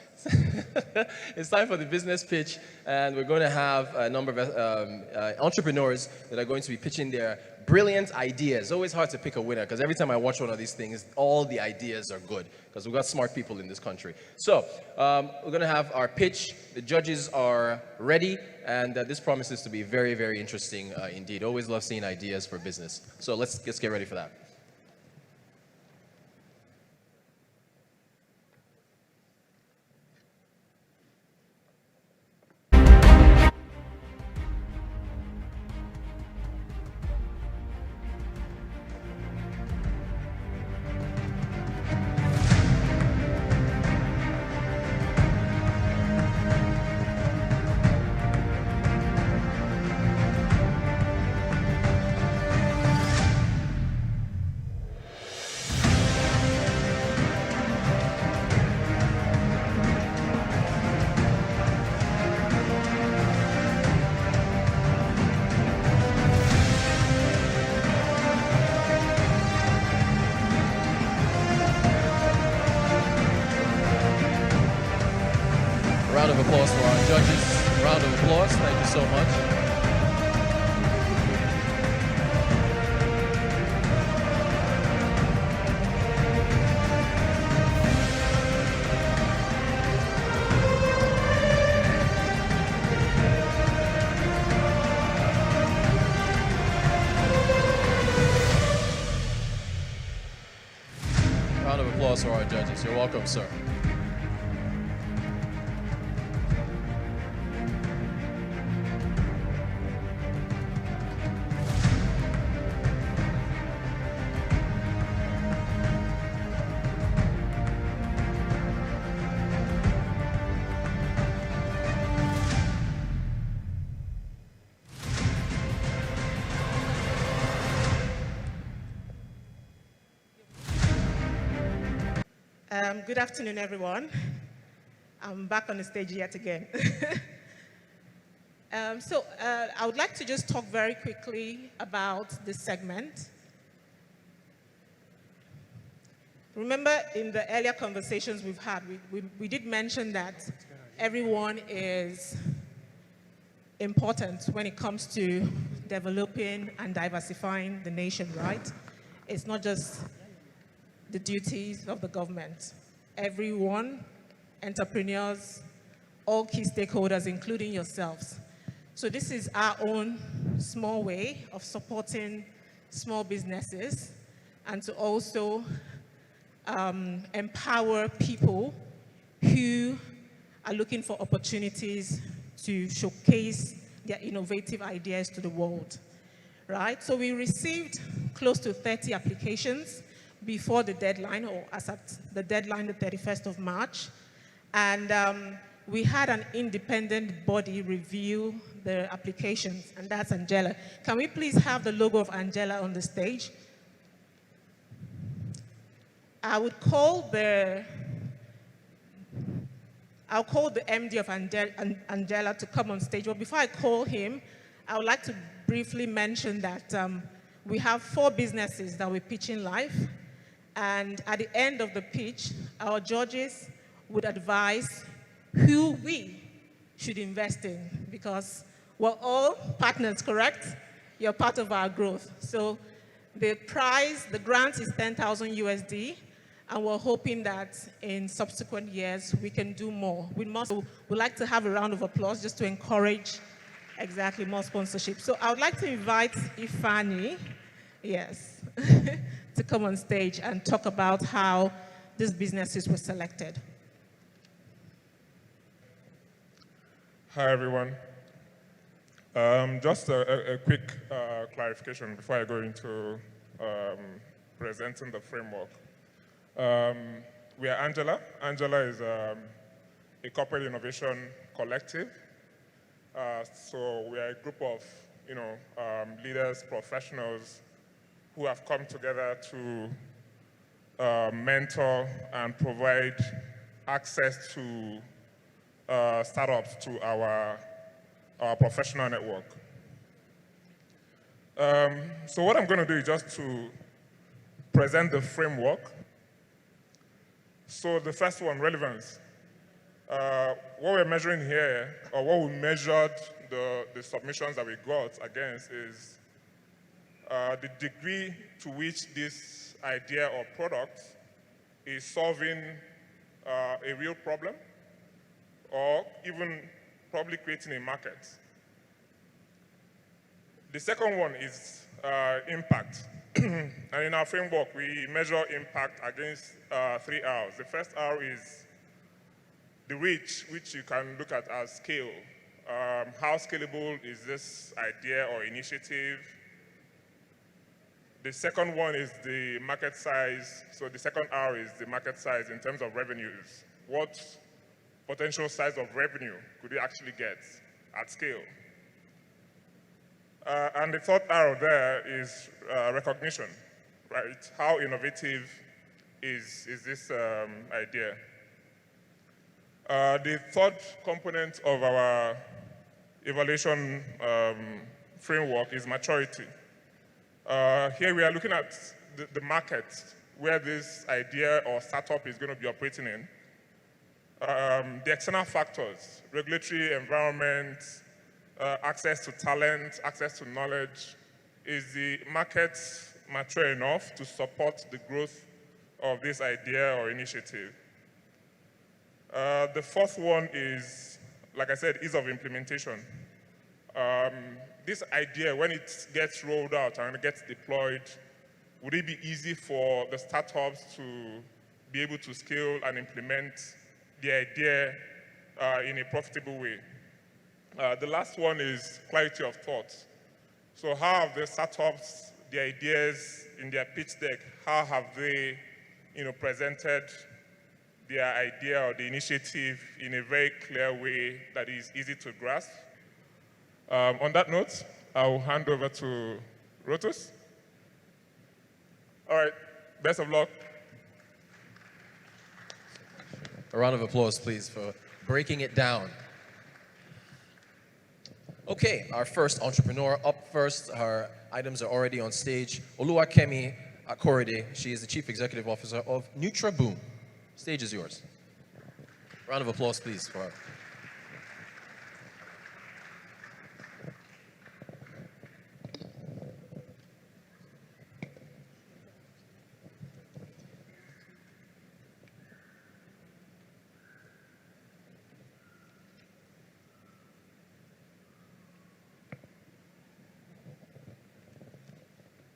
It's time for the business pitch, and we're going to have a number of entrepreneurs that are going to be pitching their brilliant ideas. It's always hard to pick a winner because every time I watch one of these things, all the ideas are good because we've got smart people in this country. So we're going to have our pitch. The judges are ready, and this promises to be very, very interesting indeed. Always love seeing ideas for business. So let's get ready for that. Round of applause for our judges. Round of applause. Thank you so much. Round of applause for our judges. You're welcome, sir. Good afternoon, everyone. I'm back on the stage yet again. I would like to just talk very quickly about this segment. Remember, in the earlier conversations we've had, we did mention that everyone is important when it comes to developing and diversifying the nation, right? It's not just the duties of the government. Everyone, entrepreneurs, all key stakeholders, including yourselves. So this is our own small way of supporting small businesses and to also empower people who are looking for opportunities to showcase their innovative ideas to the world, right? So we received close to 30 applications before the deadline, or as at the deadline, the 31st of March. And we had an independent body review the applications, and that's Angela. Can we please have the logo of Angela on the stage? I'll call the MD of Angela to come on stage. But before I call him, I would like to briefly mention that we have 4 businesses that we're pitching live. And at the end of the pitch, our judges would advise who we should invest in, because we're all partners, correct? You're part of our growth. So the prize, the grant is 10,000 USD, and we're hoping that in subsequent years we can do more. We'd like to have a round of applause just to encourage exactly more sponsorship. So I would like to invite Ifani, yes, to come on stage and talk about how these businesses were selected. Hi, everyone. Just a quick clarification before I go into presenting the framework. We are Angela. Angela is a corporate innovation collective. So we are a group of leaders, professionals who have come together to mentor and provide access to startups to our professional network. So what I'm going to do is just to present the framework. So the first one, relevance. What we're measuring here, or what we measured the submissions that we got against is the degree to which this idea or product is solving a real problem or even probably creating a market. The second one is impact. And in our framework, we measure impact against 3 R's. The first R is the reach, which you can look at as scale. How scalable is this idea or initiative? The second one is the market size. So the second R is the market size in terms of revenues. What potential size of revenue could you actually get at scale? And the third R there is recognition, right? How innovative is this idea? The third component of our evaluation framework is maturity. Here we are looking at the market where this idea or startup is going to be operating in. The external factors, regulatory environment, access to talent, access to knowledge. Is the market mature enough to support the growth of this idea or initiative? The fourth one is, like I said, ease of implementation. This idea, when it gets rolled out and it gets deployed, would it be easy for the startups to be able to scale and implement the idea in a profitable way? The last one is clarity of thought. So how have the startups, the ideas in their pitch deck, how have they presented their idea or the initiative in a very clear way that is easy to grasp? On that note, I will hand over to Rotus. All right, best of luck. A round of applause, please, for breaking it down. Okay, our first entrepreneur up first. Her items are already on stage. Oluwakemi Akorede. She is the Chief Executive Officer of NutraBoom. Stage is yours. Round of applause, please, for her.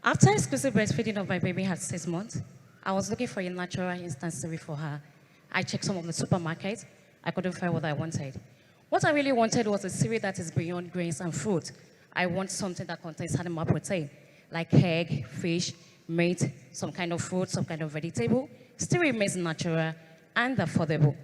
After exclusive breastfeeding of my baby at 6 months, I was looking for a natural instant cereal for her. I checked some of the supermarkets. I couldn't find what I wanted. What I really wanted was a cereal that is beyond grains and fruit. I want something that contains animal protein, like egg, fish, meat, some kind of fruit, some kind of vegetable, still remains natural and affordable.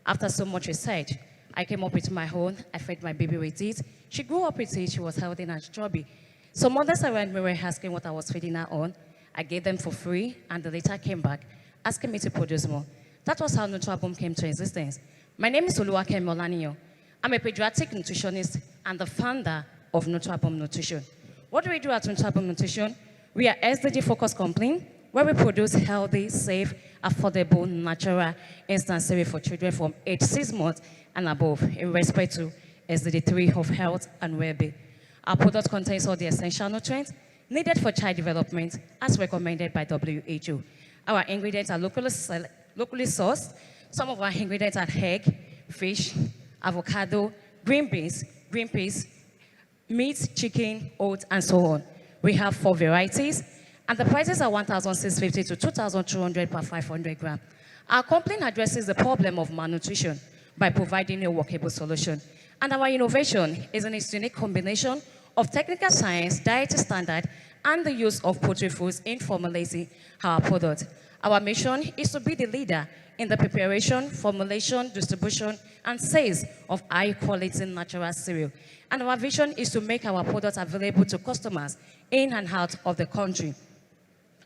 After so much research, I came up with my own. I fed my baby with it. She grew up with it. She was healthy and chubby. So mothers around me were asking what I was feeding her on. I gave them for free, and they later came back, asking me to produce more. That was how NutraBoom came to existence. My name is Oluwakemi Olaniyan. I'm a pediatric nutritionist and the founder of NutraBoom Nutrition. What do we do at NutraBoom Nutrition? We are SDG-focused company where we produce healthy, safe, affordable, natural instant cereal for children from age 6 months and above in respect to SDG 3 of health and well-being. Our product contains all the essential nutrients needed for child development as recommended by WHO. Our ingredients are locally sourced. Some of our ingredients are egg, fish, avocado, green beans, green peas, meat, chicken, oats, and so on. We have 4 varieties, and the prices are 1,650 to 2,200 per 500 grams. Our company addresses the problem of malnutrition by providing a workable solution. And our innovation is in its unique combination of technical science, dietary standard, and the use of poultry foods in formulating our product. Our mission is to be the leader in the preparation, formulation, distribution, and sales of high-quality natural cereal. And our vision is to make our products available to customers in and out of the country.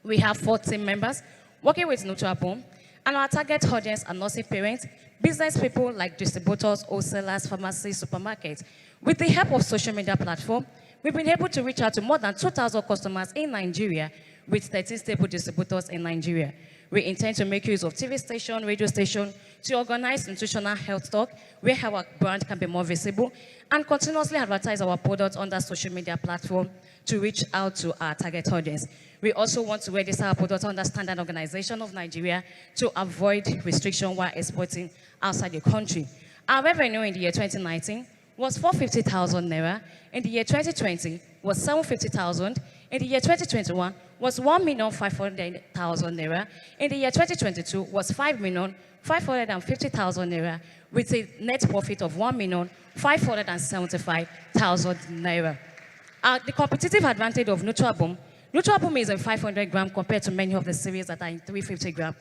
We have 4 team members working with NutraBoom, and our target audience are nursing parents, business people like distributors, wholesalers, pharmacies, supermarkets. With the help of social media platforms, we've been able to reach out to more than 2,000 customers in Nigeria with 13 stable distributors in Nigeria. We intend to make use of TV station, radio station to organize nutritional health talk where our brand can be more visible and continuously advertise our products on the social media platform to reach out to our target audience. We also want to register our products under Standard Organization of Nigeria to avoid restriction while exporting outside the country. Our revenue in the year 2019 was 450,000 naira. In the year 2020 was 750,000. In the year 2021 was 1,500,000 naira. In the year 2022 was 5,550,000 naira with a net profit of 1,575,000 naira. The competitive advantage of NutraBoom is in 500 gram compared to many of the series that are in 350 gram.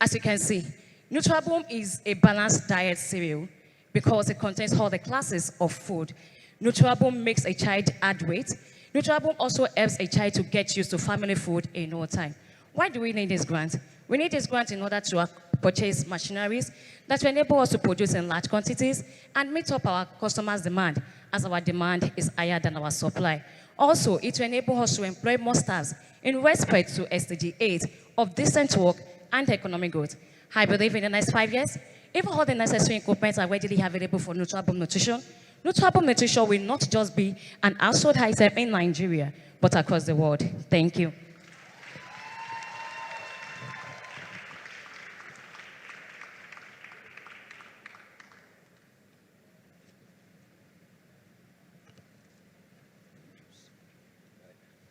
As you can see, NutraBoom is a balanced diet cereal because it contains all the classes of food. NutraBoom makes a child add weight. NutraBoom also helps a child to get used to family food in no time. Why do we need this grant? We need this grant in order to purchase machineries that will enable us to produce in large quantities and meet up our customers' demand, as our demand is higher than our supply. Also, it will enable us to employ more staff in respect to SDG 8 of decent work and economic growth. I believe in the next 5 years, if all the necessary equipment are readily available for NutraBoom Nutrition, NutraBoom Nutrition will not just be an household item in Nigeria, but across the world. Thank you.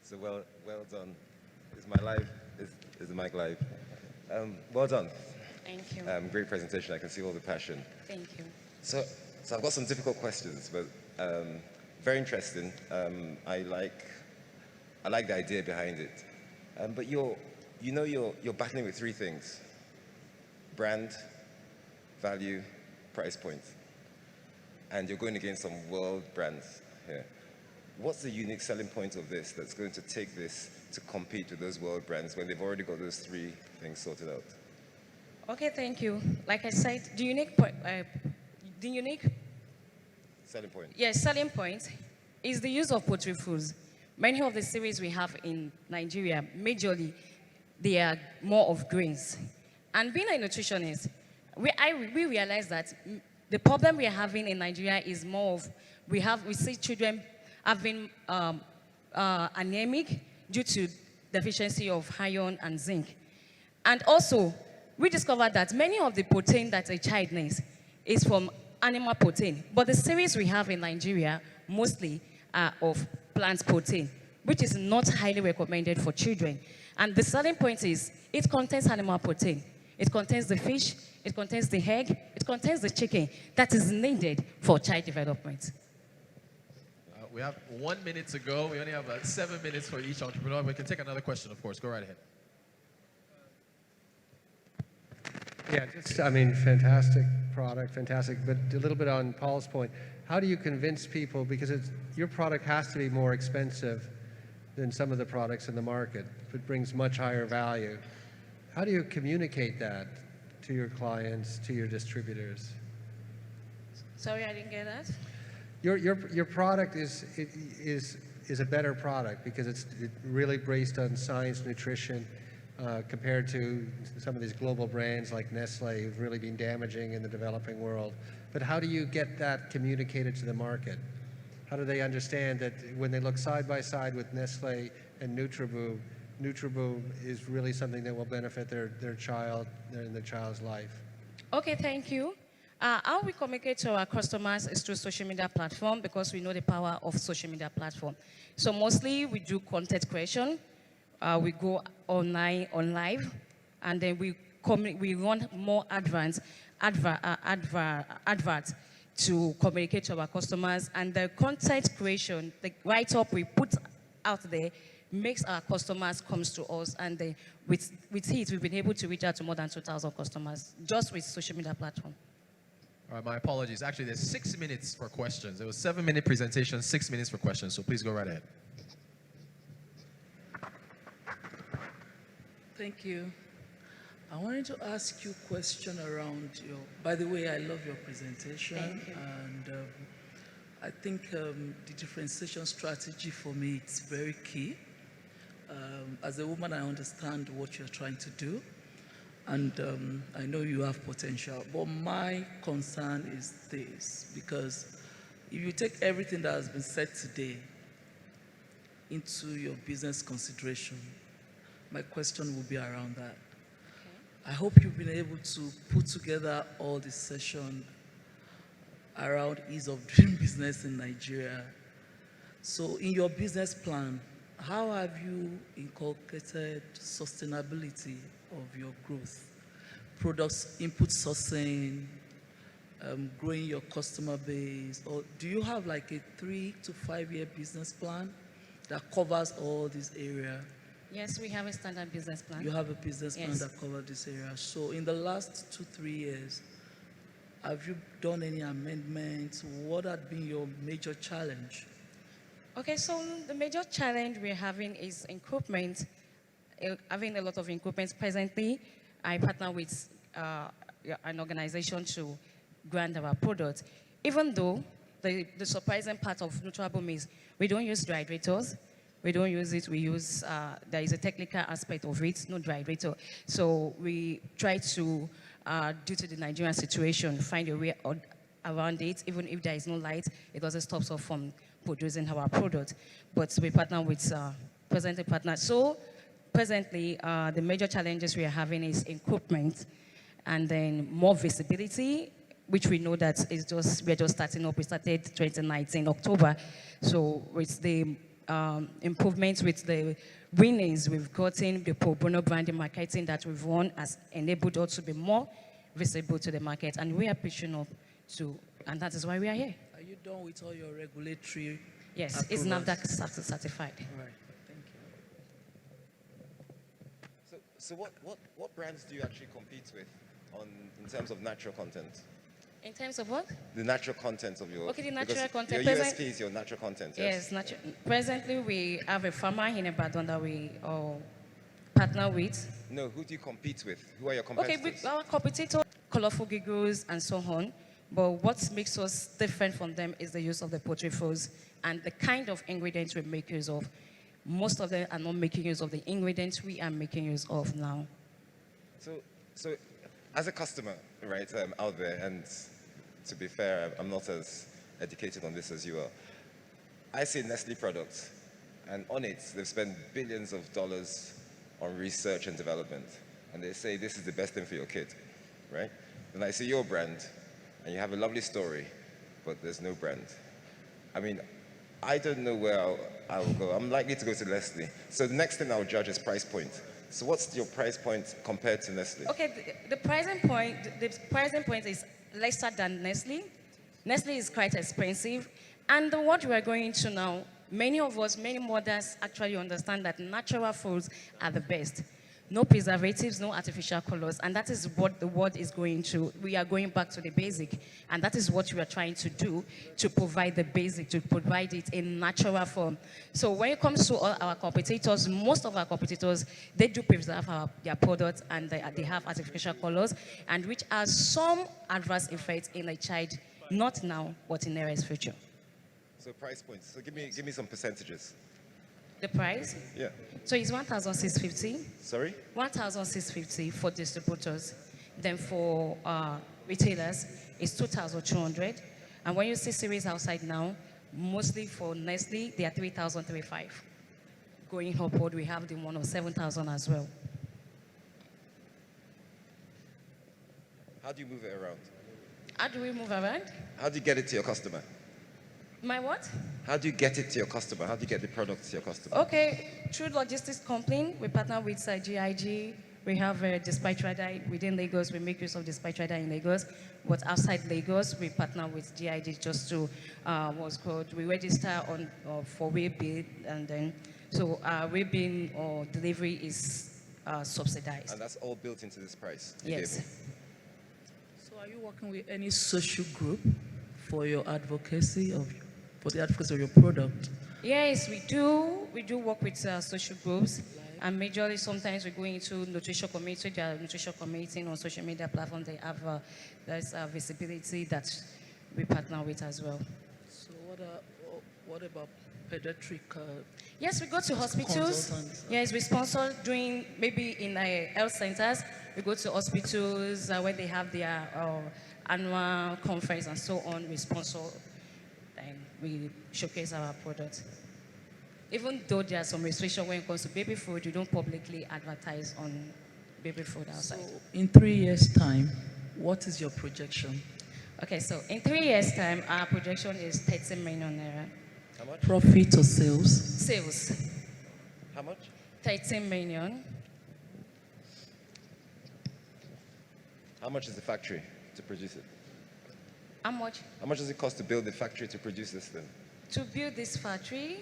So well done. Is my live? Is the mic live? Well done. Thank you. Great presentation. I can see all the passion. Thank you. So I've got some difficult questions, but very interesting. I like the idea behind it. But you're battling with three things: brand, value, price point, and you're going against some world brands here. What's the unique selling point of this that's going to take this to compete with those world brands when they've already got those three things sorted out? Okay, thank you. Like I said, the unique selling point. Yes, selling point is the use of poultry foods. Many of the series we have in Nigeria, majorly, they are more of grains. And being a nutritionist, we realize that the problem we are having in Nigeria is more of, we see children having anemic due to deficiency of iron and zinc. And also, we discovered that many of the protein that a child needs is from animal protein. But the series we have in Nigeria mostly are of plant protein, which is not highly recommended for children. And the selling point is it contains animal protein. It contains the fish, it contains the egg, it contains the chicken that is needed for child development. We have 1 minute to go. We only have 7 minutes for each entrepreneur. We can take another question, of course. Go right ahead. Yeah, fantastic product, fantastic. But a little bit on Paul's point, how do you convince people, because your product has to be more expensive than some of the products in the market. It brings much higher value. How do you communicate that to your clients, to your distributors? Sorry, I didn't get that. Your product is a better product because it's really based on science, nutrition, compared to some of these global brands like Nestle who've really been damaging in the developing world. But how do you get that communicated to the market? How do they understand that when they look side by side with Nestle and NutraBoom, NutraBoom is really something that will benefit their child and their child's life? Okay, thank you. How we communicate to our customers is through social media platform because we know the power of social media platform. So mostly we do content creation. We go online, on live, and then we run more adverts to communicate to our customers. And the content creation, the write-up we put out there makes our customers come to us. And with it, we've been able to reach out to more than 2,000 customers just with social media platform. All right, my apologies. Actually, there's 6 minutes for questions. It was a 7-minute presentation, 6 minutes for questions. So please go right ahead. Thank you. I wanted to ask you a question around by the way, I love your presentation. Thank you. And I think the differentiation strategy for me is very key. As a woman, I understand what you're trying to do, and I know you have potential. But my concern is this, because if you take everything that has been said today into your business consideration, my question will be around that. Okay. I hope you've been able to put together all this session around ease of doing business in Nigeria. So in your business plan, how have you inculcated sustainability of your growth? Products, input sourcing, growing your customer base, or do you have like a 3 to 5 year business plan that covers all this area? Yes, we have a standard business plan. You have a business plan yes. that covers this area. So in the last 2-3 years, have you done any amendments? What had been your major challenge? Okay, so the major challenge we're having is equipment, having a lot of equipment. Presently, I partner with an organization to grant our products. Even though the surprising part of NutraBoom is we don't use dehydrators. We don't use it, we use, there is a technical aspect of it, no dehydrator. So we try to, due to the Nigerian situation, find a way around it. Even if there is no light, it doesn't stop us from producing our product. But we partner with presently partners. So presently, the major challenges we are having is equipment and then more visibility, which we know that is we're just starting up. We started 2019, October. So with the improvements with the winnings we've gotten, the pro bono branding marketing that we've won has enabled us to be more visible to the market, and we are pushing up to, and that is why we are here. Are you done with all your regulatory? Yes, approvals? it's NAFDAC certified. All right, thank you. So what brands do you actually compete with in terms of natural content? In terms of what? The natural content of your... Okay, the natural content. Your USP is your natural content, yes? Yes, presently we have a farmer in Ibadan that we partner with. No, who do you compete with? Who are your competitors? Okay, our competitors, colorful giggles and so on. But what makes us different from them is the use of the poultry foods and the kind of ingredients we make use of. Most of them are not making use of the ingredients we are making use of now. So as a customer, right, out there, and to be fair, I'm not as educated on this as you are. I see Nestle products, and on it, they've spent billions of dollars on research and development. And they say this is the best thing for your kid, right? Then I see your brand, and you have a lovely story, but there's no brand. I mean, I don't know where I'll go. I'm likely to go to Nestle. So the next thing I'll judge is price point. So what's your price point compared to Nestle? Okay, the pricing point is lesser than Nestle. Nestle is quite expensive. And what we are going to now, many mothers actually understand that natural foods are the best. No preservatives, no artificial colors, and that is what the world is going to. We are going back to the basic, and that is what we are trying to do, to provide the basic, to provide it in natural form. So when it comes to all our competitors, most of our competitors, they do preserve their products, and they have artificial colors, and which has some adverse effects in a child, not now, but in the nearest future. So price points. So give me some percentages. The price? Yeah. So it's 1,650. Sorry? 1,650 for distributors. Then for retailers, it's 2,200. And when you see series outside now, mostly for Nestle, they are 3,035. Going upward, we have the one of 7,000 as well. How do you move it around? How do we move around? How do you get it to your customer? My what? How do you get it to your customer? How do you get the product to your customer? Okay, through logistics company, we partner with GIG. We have a dispatch rider within Lagos. We make use of dispatch rider in Lagos. But outside Lagos, we partner with GIG just to, we register on for way-bill, and then, so way-bill or delivery is subsidized. And that's all built into this price? Yes. So are you working with any social group for your advocacy for the advocacy of your product? Yes, we do. We do work with social groups, and majorly sometimes we go into nutrition community. There are nutrition community on social media platforms. They have there's visibility that we partner with as well. So what about pediatric? Yes, we go to hospitals. Consultants? Yes, we sponsor during maybe in health centers. We go to hospitals where they have their annual conference and so on. We sponsor and we showcase our products. Even though there are some restrictions when it comes to baby food, you don't publicly advertise on baby food outside. So in 3 years' time, what is your projection? Okay, so in 3 years' time, our projection is 30 million naira. How much? Profit or sales? Sales. How much? 13 million. How much is the factory to produce it? How much? How much does it cost to build the factory to produce this thing? To build this factory,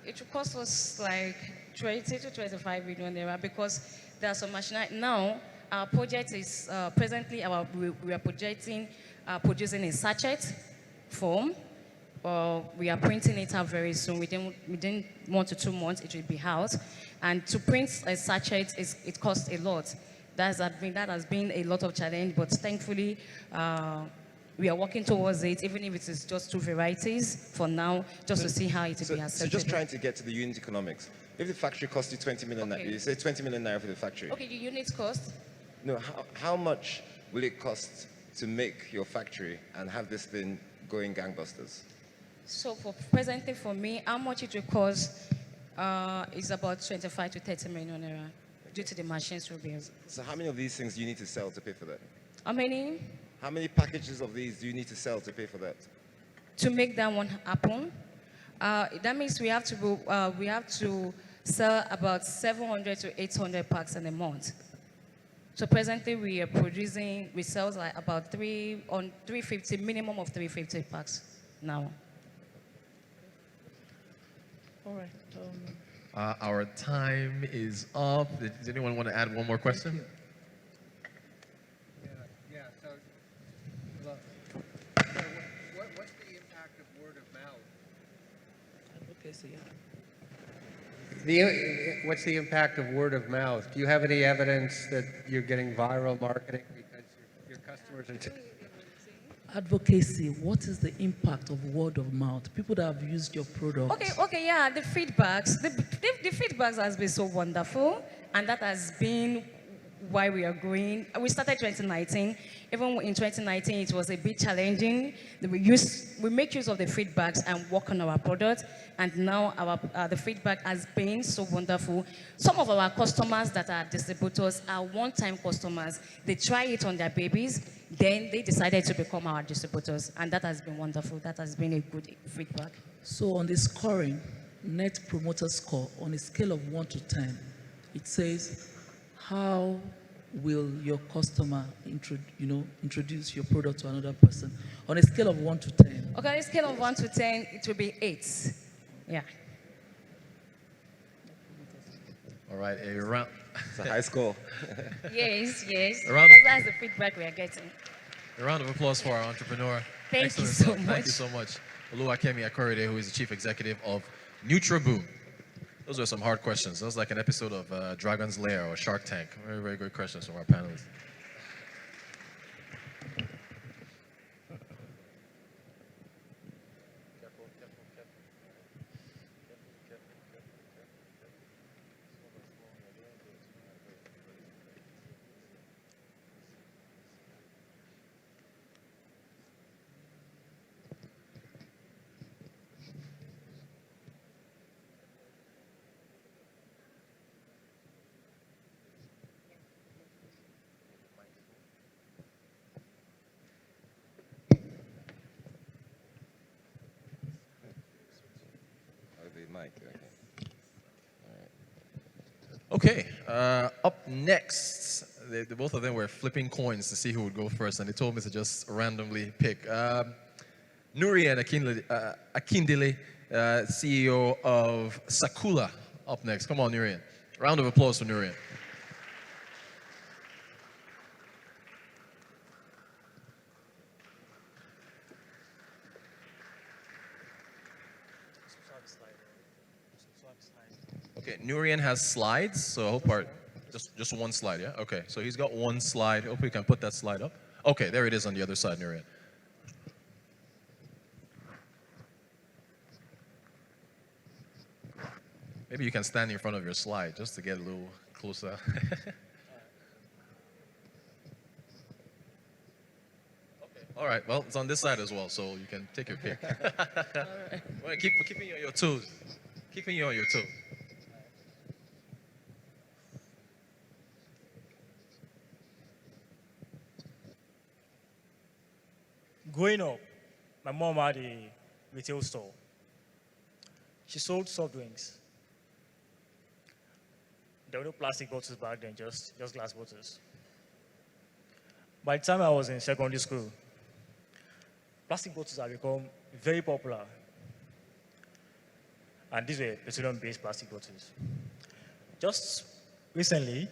it will cost us like 20 to 25 million naira because there are some machinery. Now, our project is presently we are projecting producing in sachet form. We are printing it out very soon. Within 1 to 2 months, it will be out. And to print a sachet, it costs a lot. That has been a lot of challenge, but thankfully, we are working towards it, even if it is just 2 varieties for now, just to see how it will be accepted. So just trying to get to the unit economics. If the factory costs you 20 million, Okay. you say 20 million naira for the factory. Okay, the unit cost? No, how much will it cost to make your factory and have this thing going gangbusters? So presently for me, how much it will cost is about 25 to 30 million naira due to the machines will be. So how many of these things do you need to sell to pay for that? How many? How many packages of these do you need to sell to pay for that? To make that one happen, that means we have to sell about 700 to 800 packs in a month. So presently we sell like about 350, minimum of 350 packs now. All right. Our time is up. Does anyone want to add one more question? Yeah, so what's the impact of word of mouth? Advocacy, yeah. What's the impact of word of mouth? Do you have any evidence that you're getting viral marketing because your customers are... Advocacy, what is the impact of word of mouth? People that have used your product. Okay, yeah, the feedbacks. The feedbacks has been so wonderful, and that has been why we are growing. We started 2019. Even in 2019, it was a bit challenging. We make use of the feedbacks and work on our product, and now the feedback has been so wonderful. Some of our customers that are distributors are one-time customers. They try it on their babies, then they decided to become our distributors, and that has been wonderful. That has been a good feedback. So on the scoring, Net Promoter Score, on a scale of 1 to 10, it says, how will your customer introduce your product to another person? On a scale of 1 to 10. Okay, on a scale of 1 to 10, it will be 8. Yeah. All right, a round. It's a high score. Yes. A round of, That's the feedback we are getting. a round of applause for our entrepreneur. Thank you Excellent so stuff. much. Thank you so much. Olufunke Akorede, who is the chief executive of NutraBoom. Those were some hard questions. That was like an episode of Dragon's Lair or Shark Tank. Very, very good questions from our panelists. Okay, up next, both of them were flipping coins to see who would go first, and they told me to just randomly pick. Nurian Akindele, CEO of Sakula, up next. Come on, Nurian. Round of applause for Nurian. Okay, Nurian has slides, so I hope just one slide, yeah? Okay, so he's got one slide. Hope we can put that slide up. Okay, there it is on the other side, Nurian. Maybe you can stand in front of your slide just to get a little closer. All right, well, it's on this side as well, so you can take your pick. Well, keeping you on your toes. Keeping you on your toes. Growing up, my mom had a retail store. She sold soft drinks. There were no plastic bottles back then, just glass bottles. By the time I was in secondary school, plastic bottles had become very popular. And these were petroleum-based plastic bottles. Just recently,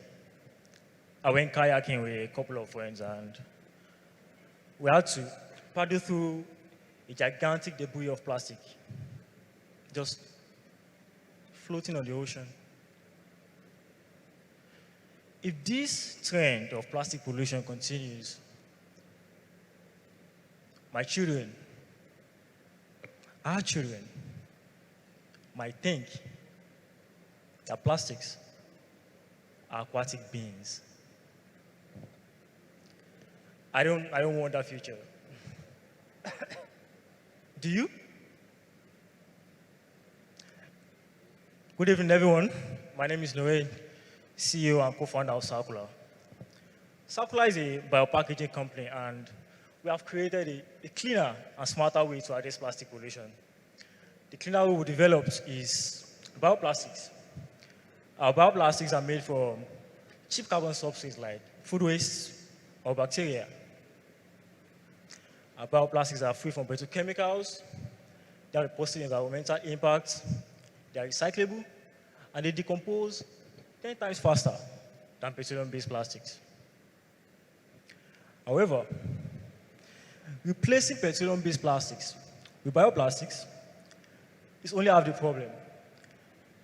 I went kayaking with a couple of friends, and we had to paddle through a gigantic debris of plastic, just floating on the ocean. If this trend of plastic pollution continues, my children, our children, might think that plastics are aquatic beings. I don't want that future. Do you? Good evening, everyone. My name is Llewelyn, CEO and co-founder of Circular. Circular is a biopackaging company, and we have created a cleaner and smarter way to address plastic pollution. The cleaner way we developed is bioplastics. Our bioplastics are made from cheap carbon substrates like food waste or bacteria. Our bioplastics are free from petrochemicals, they have a positive environmental impact, they are recyclable, and they decompose 10 times faster than petroleum-based plastics. However, replacing petroleum-based plastics with bioplastics is only half the problem.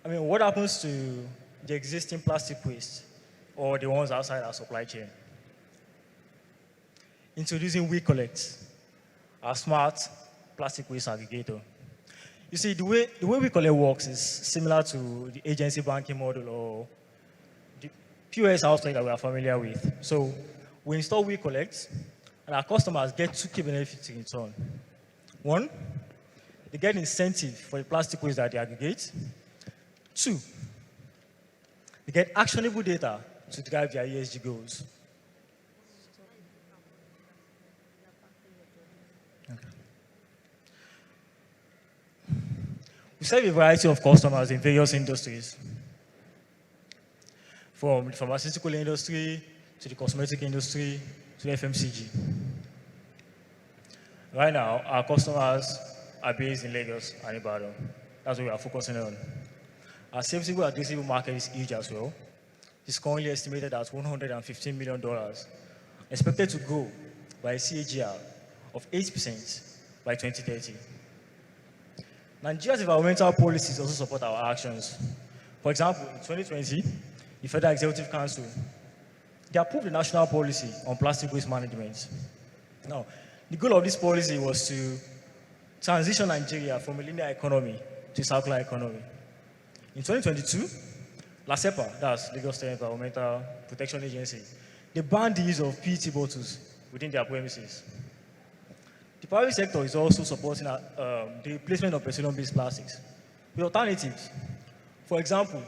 I mean, what happens to the existing plastic waste or the ones outside our supply chain? Introducing WeCollect, our smart plastic waste aggregator. You see, the way WeCollect works is similar to the agency banking model or the POS outlet that we are familiar with. So we install WeCollect, and our customers get two key benefits in return. One, they get incentive for the plastic waste that they aggregate. Two, they get actionable data to drive their ESG goals. We serve a variety of customers in various industries, from the pharmaceutical industry to the cosmetic industry to the FMCG. Right now, our customers are based in Lagos and Ibadan. That's what we are focusing on. Our serviceable addressable market is huge as well. It's currently estimated at $115 million, expected to grow by a CAGR of 8% by 2030. Nigeria's environmental policies also support our actions. For example, in 2020, the Federal Executive Council, they approved the national policy on plastic waste management. Now, the goal of this policy was to transition Nigeria from a linear economy to a circular economy. In 2022, LASEPA, that's Lagos State Environmental Protection Agency, they banned the use of PET bottles within their premises. The private sector is also supporting the replacement of petroleum-based plastics with alternatives. For example,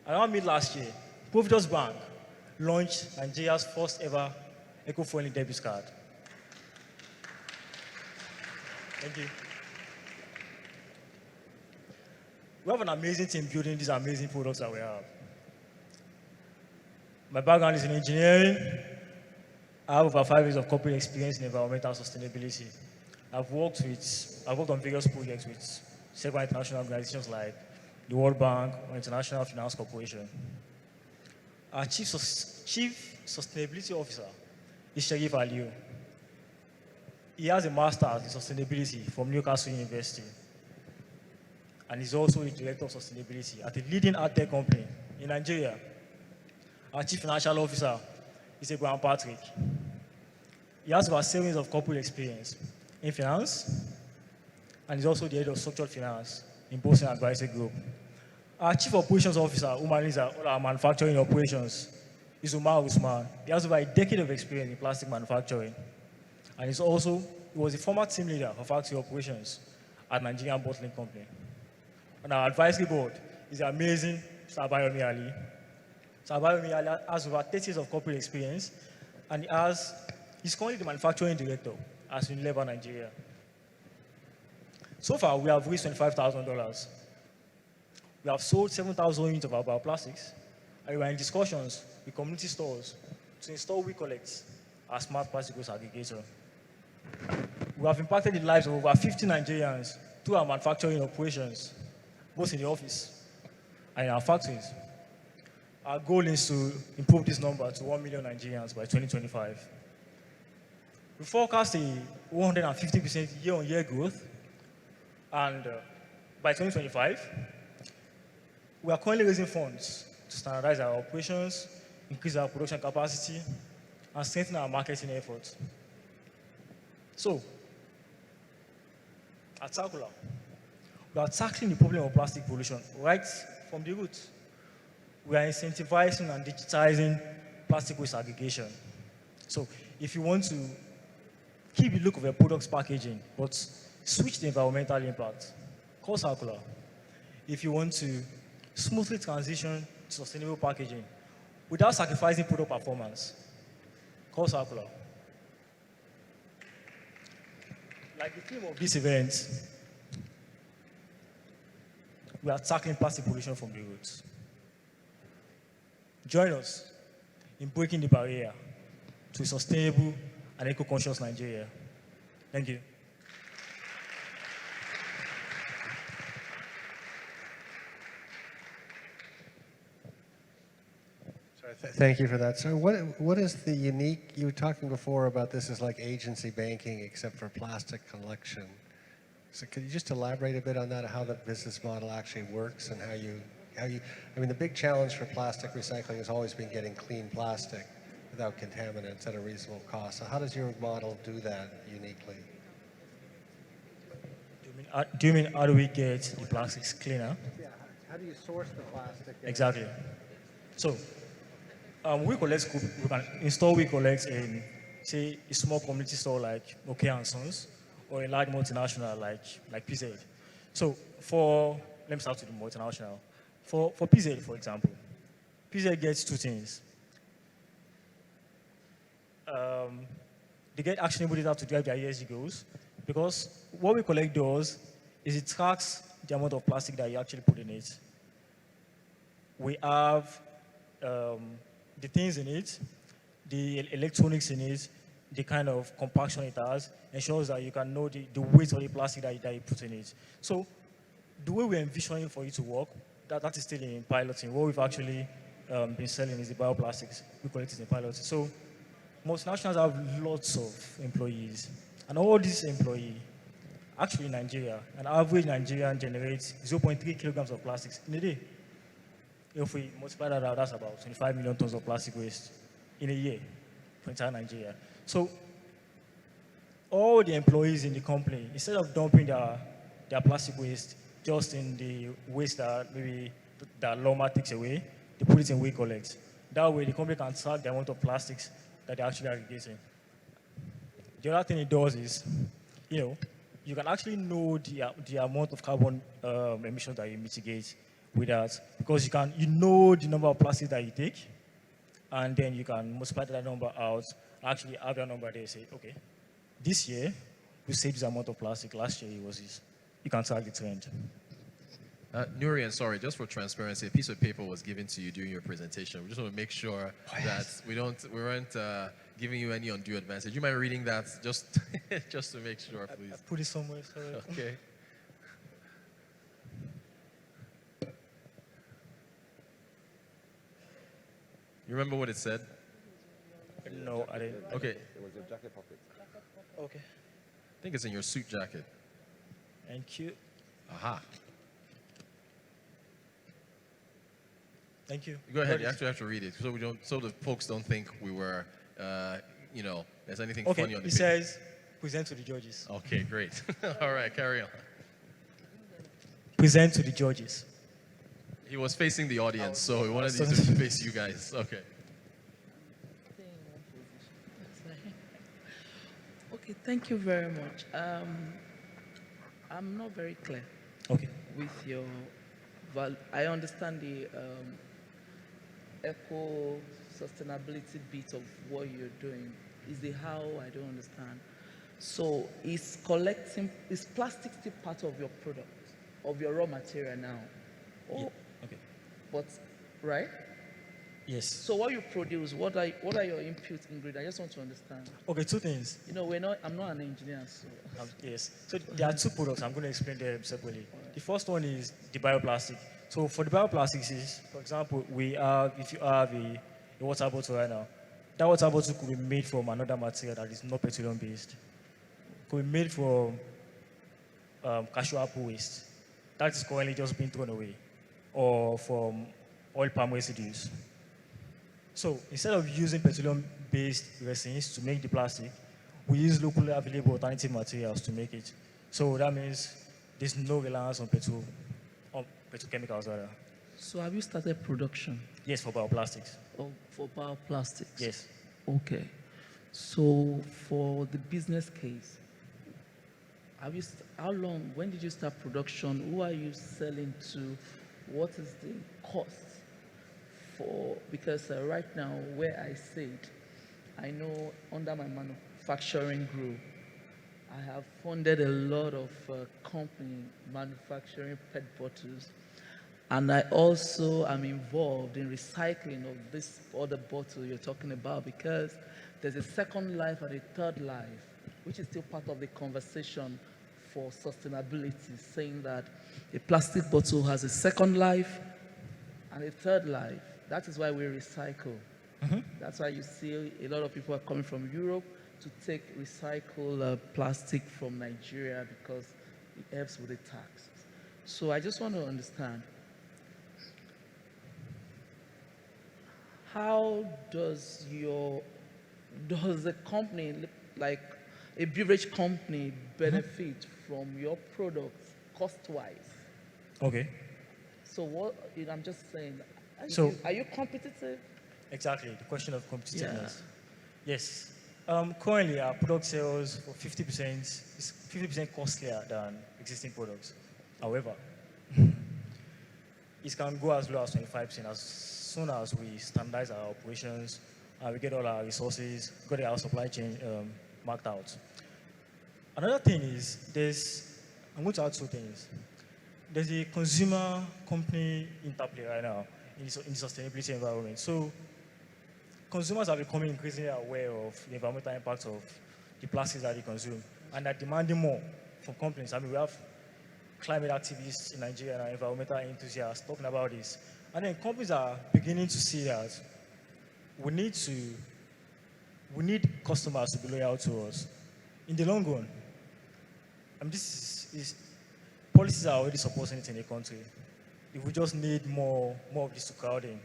around mid last year, Providence Bank launched Nigeria's first ever eco-friendly debit card. Thank you. We have an amazing team building these amazing products that we have. My background is in engineering. I have over 5 years of corporate experience in environmental sustainability. I've worked on various projects with several international organizations like the World Bank or International Finance Corporation. Our Chief Sustainability Officer is Sharif Aliyu. He has a master's in sustainability from Newcastle University. And he's also the Director of Sustainability at a leading ad tech company in Nigeria. Our Chief Financial Officer is Abraham Patrick. He has over 7 years of corporate experience in finance, and he's also the head of structured finance in Boston Advisory Group. Our Chief Operations Officer, who manages all our manufacturing operations, is Umar Usman. He has over a decade of experience in plastic manufacturing. And he was a former team leader of factory operations at Nigerian Bottling Company. On our advisory board is the amazing Sabayomi Ali. Sabayomi Ali has over 30 years of corporate experience, and he's currently the manufacturing director at Unilever Nigeria. So far, we have raised $25,000. We have sold 7,000 units of our bioplastics, and we are in discussions with community stores to install WeCollect, our smart plastic waste aggregator. We have impacted the lives of over 50 Nigerians through our manufacturing operations, both in the office and in our factories. Our goal is to improve this number to 1 million Nigerians by 2025. We forecast a 150% year-on-year growth, and by 2025, we are currently raising funds to standardize our operations, increase our production capacity, and strengthen our marketing efforts. So, at Circular, we are tackling the problem of plastic pollution right from the root. We are incentivizing and digitizing plastic waste aggregation. So, if you want to keep the look of your product's packaging, but switch the environmental impact, call Circular. If you want to smoothly transition to sustainable packaging without sacrificing product performance, call Circular. Like the theme of this event, we are tackling plastic pollution from the roots. Join us in breaking the barrier to a sustainable and eco-conscious Nigeria. Thank you. Thank you for that. So what is the unique, you were talking before about this is like agency banking except for plastic collection. So could you just elaborate a bit on that, how the business model actually works and how you, I mean, the big challenge for plastic recycling has always been getting clean plastic without contaminants at a reasonable cost. So how does your model do that uniquely? Do you mean how do we get the plastics cleaner? Yeah, how do you source the plastic? Exactly. So, we can install WeCollect in, say, a small community store like Okeke & Sons, or a large multinational like PZ. So let me start with the multinational. For PZ, for example, PZ gets two things. They get actionable data to drive their ESG goals, because what WeCollect does is it tracks the amount of plastic that you actually put in it. We have the things in it, the electronics in it, the kind of compaction it has, ensures that you can know the weight of the plastic that you put in it. So the way we're envisioning for it to work, that is still in piloting. What we've actually been selling is the bioplastics. We collect it in piloting. So multinationals have lots of employees. And all these employees, actually in Nigeria, an average Nigerian generates 0.3 kilograms of plastics in a day. If we multiply that out, that's about 25 million tons of plastic waste in a year for entire Nigeria. So all the employees in the company, instead of dumping their plastic waste just in the waste that maybe that Lola takes away, they put it in WeCollect. That way the company can track the amount of plastics that they're actually aggregating. The other thing it does is, you can actually know the amount of carbon emissions that you mitigate with that, because you know the number of plastics that you take, and then you can multiply that number out, actually have that number there, say, okay, this year we saved this amount of plastic, last year it was this. You can track the trend. Nurian, sorry, just for transparency, a piece of paper was given to you during your presentation. We just want to make sure that we weren't giving you any undue advantage. You mind reading that just to make sure, please? I put it somewhere, sorry. Okay. You remember what it said? No, I didn't. Okay. It was your jacket pocket. Okay. I think it's in your suit jacket. Thank you. Aha. Thank you. Go ahead. You actually have to read it, so the folks don't think we were, there's anything funny on the page. It says, present to the judges. Okay, great. All right, carry on. Present to the judges. He was facing the audience, so he wanted you to face you guys. Okay. Okay, thank you very much. I'm not very clear. Okay. With your I understand the eco sustainability bit of what you're doing. Is the how I don't understand. So is plastic still part of your product, of your raw material now? Oh, yeah. Okay. But right? Yes. So what you produce, what are your input ingredients? I just want to understand. Okay, two things. You know, I'm not an engineer, so. Yes. So there are two products. I'm going to explain them separately. The first one is the bioplastic. So for the bioplastics is, for example, if you have a water bottle right now, that water bottle could be made from another material that is not petroleum based. Could be made from cashew apple waste. That is currently just being thrown away. Or from oil palm residues. So instead of using petroleum-based resins to make the plastic, we use locally available alternative materials to make it. So that means there's no reliance on petrochemicals rather. So have you started production? Yes, for bioplastics. Oh, for bioplastics? Yes. Okay. So for the business case, when did you start production? Who are you selling to? What is the cost? Because right now, where I sit, I know under my manufacturing group, I have funded a lot of company manufacturing PET bottles, and I also am involved in recycling of this other bottle you're talking about, because there's a second life and a third life, which is still part of the conversation for sustainability, saying that a plastic bottle has a second life and a third life. That is why we recycle. Mm-hmm. That's why you see a lot of people are coming from Europe to take recycled plastic from Nigeria, because it helps with the tax. So I just want to understand, how does a company, like a beverage company, benefit from your products cost-wise? Okay. So I'm just saying, are you competitive? Exactly, the question of competitiveness. Yeah. Yes. Currently, our product sales for 50% is 50% costlier than existing products. However, it can go as low as 25% as soon as we standardize our operations, we get all our resources, got our supply chain marked out. Another thing is, I'm going to add two things. There's a consumer company interplay right now in the sustainability environment. So consumers are becoming increasingly aware of the environmental impact of the plastics that they consume, and are demanding more from companies. I mean, we have climate activists in Nigeria and environmental enthusiasts talking about this. And then companies are beginning to see that we need customers to be loyal to us. In the long run, policies are already supporting it in the country. If we just need more of this to crowd in.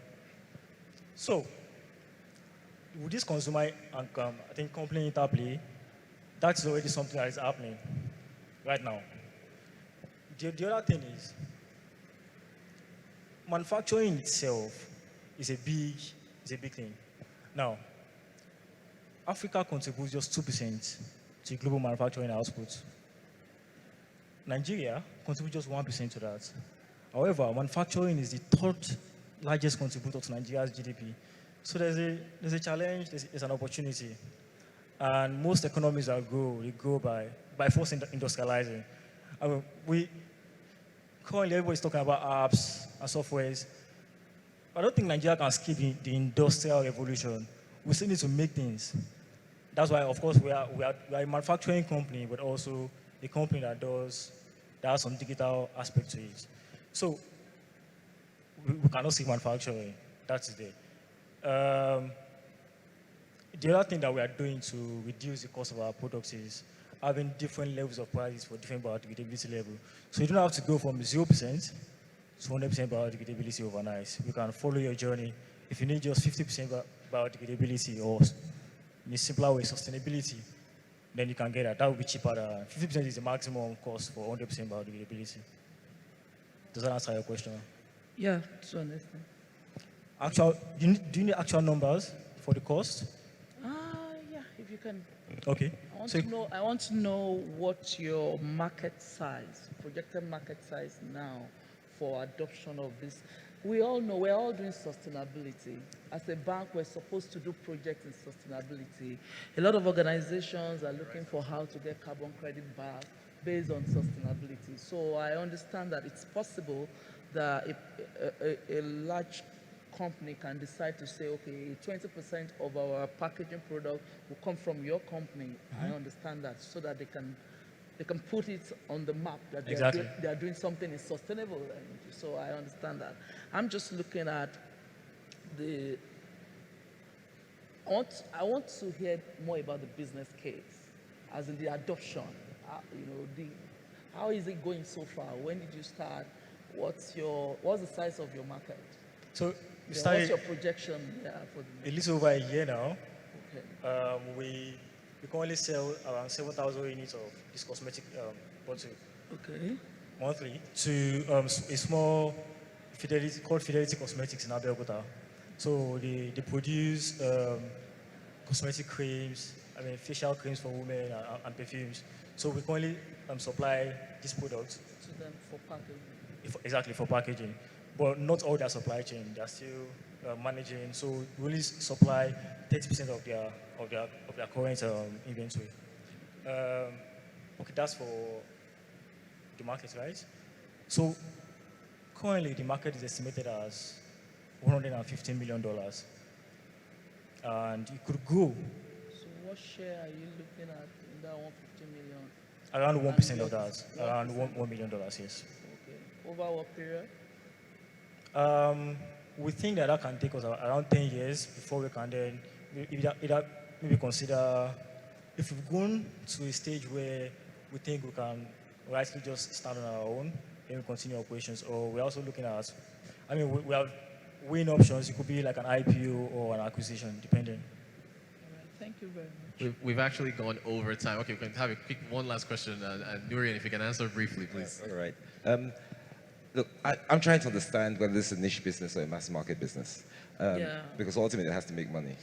So, with this consumer and I think company interplay, that's already something that is happening right now. The other thing is, manufacturing itself is a big thing. Now, Africa contributes just 2% to global manufacturing output. Nigeria contributes just 1% to that. However, manufacturing is the third largest contributor to Nigeria's GDP. So there's a challenge, there's an opportunity. And most economies that grow by force industrializing. I mean, currently everybody's talking about apps and softwares. I don't think Nigeria can skip the industrial revolution. We still need to make things. That's why, of course, we are a manufacturing company, but also a company that has some digital aspect to it. So we cannot see manufacturing. That's there. The other thing that we are doing to reduce the cost of our products is having different levels of prices for different biodegradability level. So you don't have to go from 0% to 100% biodegradability overnight. You can follow your journey. If you need just 50% biodegradability, or in a simpler way, sustainability, then you can get that. That will be cheaper. 50% is the maximum cost for 100% biodegradability. Does that answer your question? Yeah, to an extent. Do you need actual numbers for the cost? Yeah, if you can. Okay. I want to know what your market size, projected market size now for adoption of this. We all know we're all doing sustainability. As a bank, we're supposed to do projects in sustainability. A lot of organizations are looking for how to get carbon credit back based on sustainability. So I understand that it's possible that a large company can decide to say, okay, 20% of our packaging product will come from your company. I understand that, so that they can put it on the map that they are doing something is sustainable. And so I understand that. I'm just looking at I want to hear more about the business case, as in the adoption. How is it going so far? When did you start? What's the size of your market? So what's your projection for the a little over a year now? Okay. We currently sell around 7,000 units of this cosmetic bottle. Okay. Monthly to a small Fidelity called Fidelity Cosmetics in Aigbogun. So they produce cosmetic creams, facial creams for women and perfumes. So we currently supply these products to them for packaging. Exactly, for packaging. But not all their supply chain. They're still managing. So we only supply 30% of their current inventory. Okay, that's for the market, right? So currently the market is estimated as $115 million. And it could grow. So what share are you looking at in that 150 million? Around 1% of that. Around $1 million, yes. Okay. Over what period? We think that can take us around 10 years before we can then maybe consider if we've gone to a stage where we think we can rightly just stand on our own and we continue operations, or we're also looking at, we have weighing options. It could be like an IPO or an acquisition, depending. All right, thank you very much. We've actually gone over time. Okay, we can have a quick one last question. Nurian, if you can answer briefly, please. All right. Look, I'm trying to understand whether this is a niche business or a mass market business. Because ultimately it has to make money.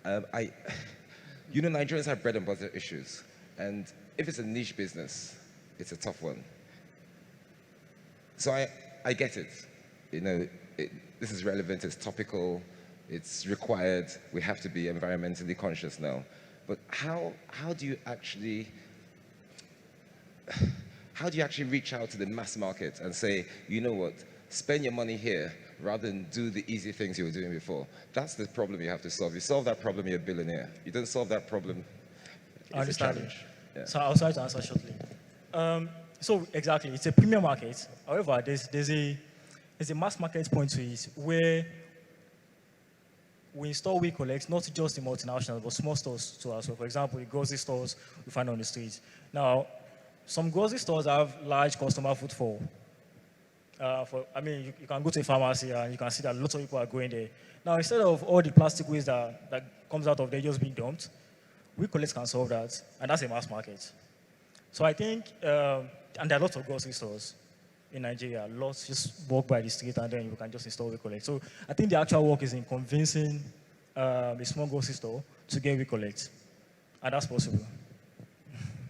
Nigerians have bread and butter issues. And if it's a niche business, it's a tough one. So I get it. This is relevant, it's topical, it's required. We have to be environmentally conscious now. But how do you actually reach out to the mass market and say, you know what, spend your money here rather than do the easy things you were doing before? That's the problem you have to solve. You solve that problem, you're a billionaire. You don't solve that problem, it's a challenge. Yeah. So I'll try to answer shortly. So exactly, it's a premium market. However, there's a mass market point to it where we install We Collect, not just the multinationals, but small stores too as well. For example, the grocery stores we find on the streets. Now, some grocery stores have large customer footfall. You can go to a pharmacy and you can see that lots of people are going there. Now, instead of all the plastic waste that comes out of there just being dumped, We Collect can solve that, and that's a mass market. So I think, and there are lots of grocery stores in Nigeria. Lots just walk by the street and then you can just install We Collect. So I think the actual work is in convincing a small grocery store to get We Collect, and that's possible.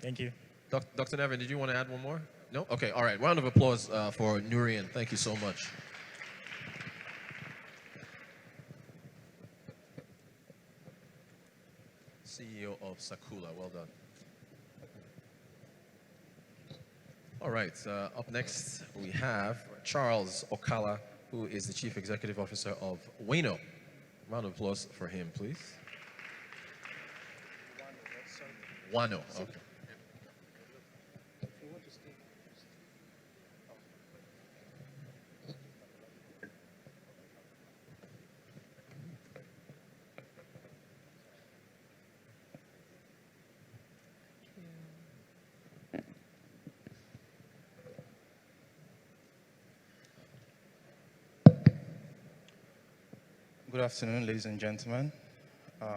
Thank you. Dr. Nevin, did you want to add one more? No? Okay, all right. Round of applause for Nurian. Thank you so much. CEO of Sakula, well done. All right, up next we have Charles Okala, who is the Chief Executive Officer of Wano. Round of applause for him, please. Wano, okay. Good afternoon, ladies and gentlemen.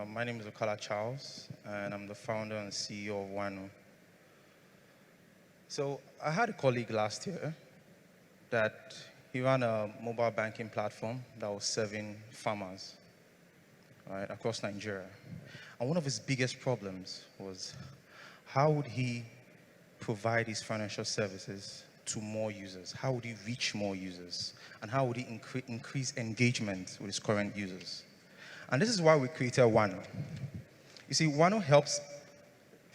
My name is Okala Charles, and I'm the founder and CEO of Wano. So I had a colleague last year that he ran a mobile banking platform that was serving farmers, right, across Nigeria. And one of his biggest problems was how would he provide his financial services to more users? How would he reach more users? And how would he increase engagement with his current users? And this is why we created Wano. You see, Wano helps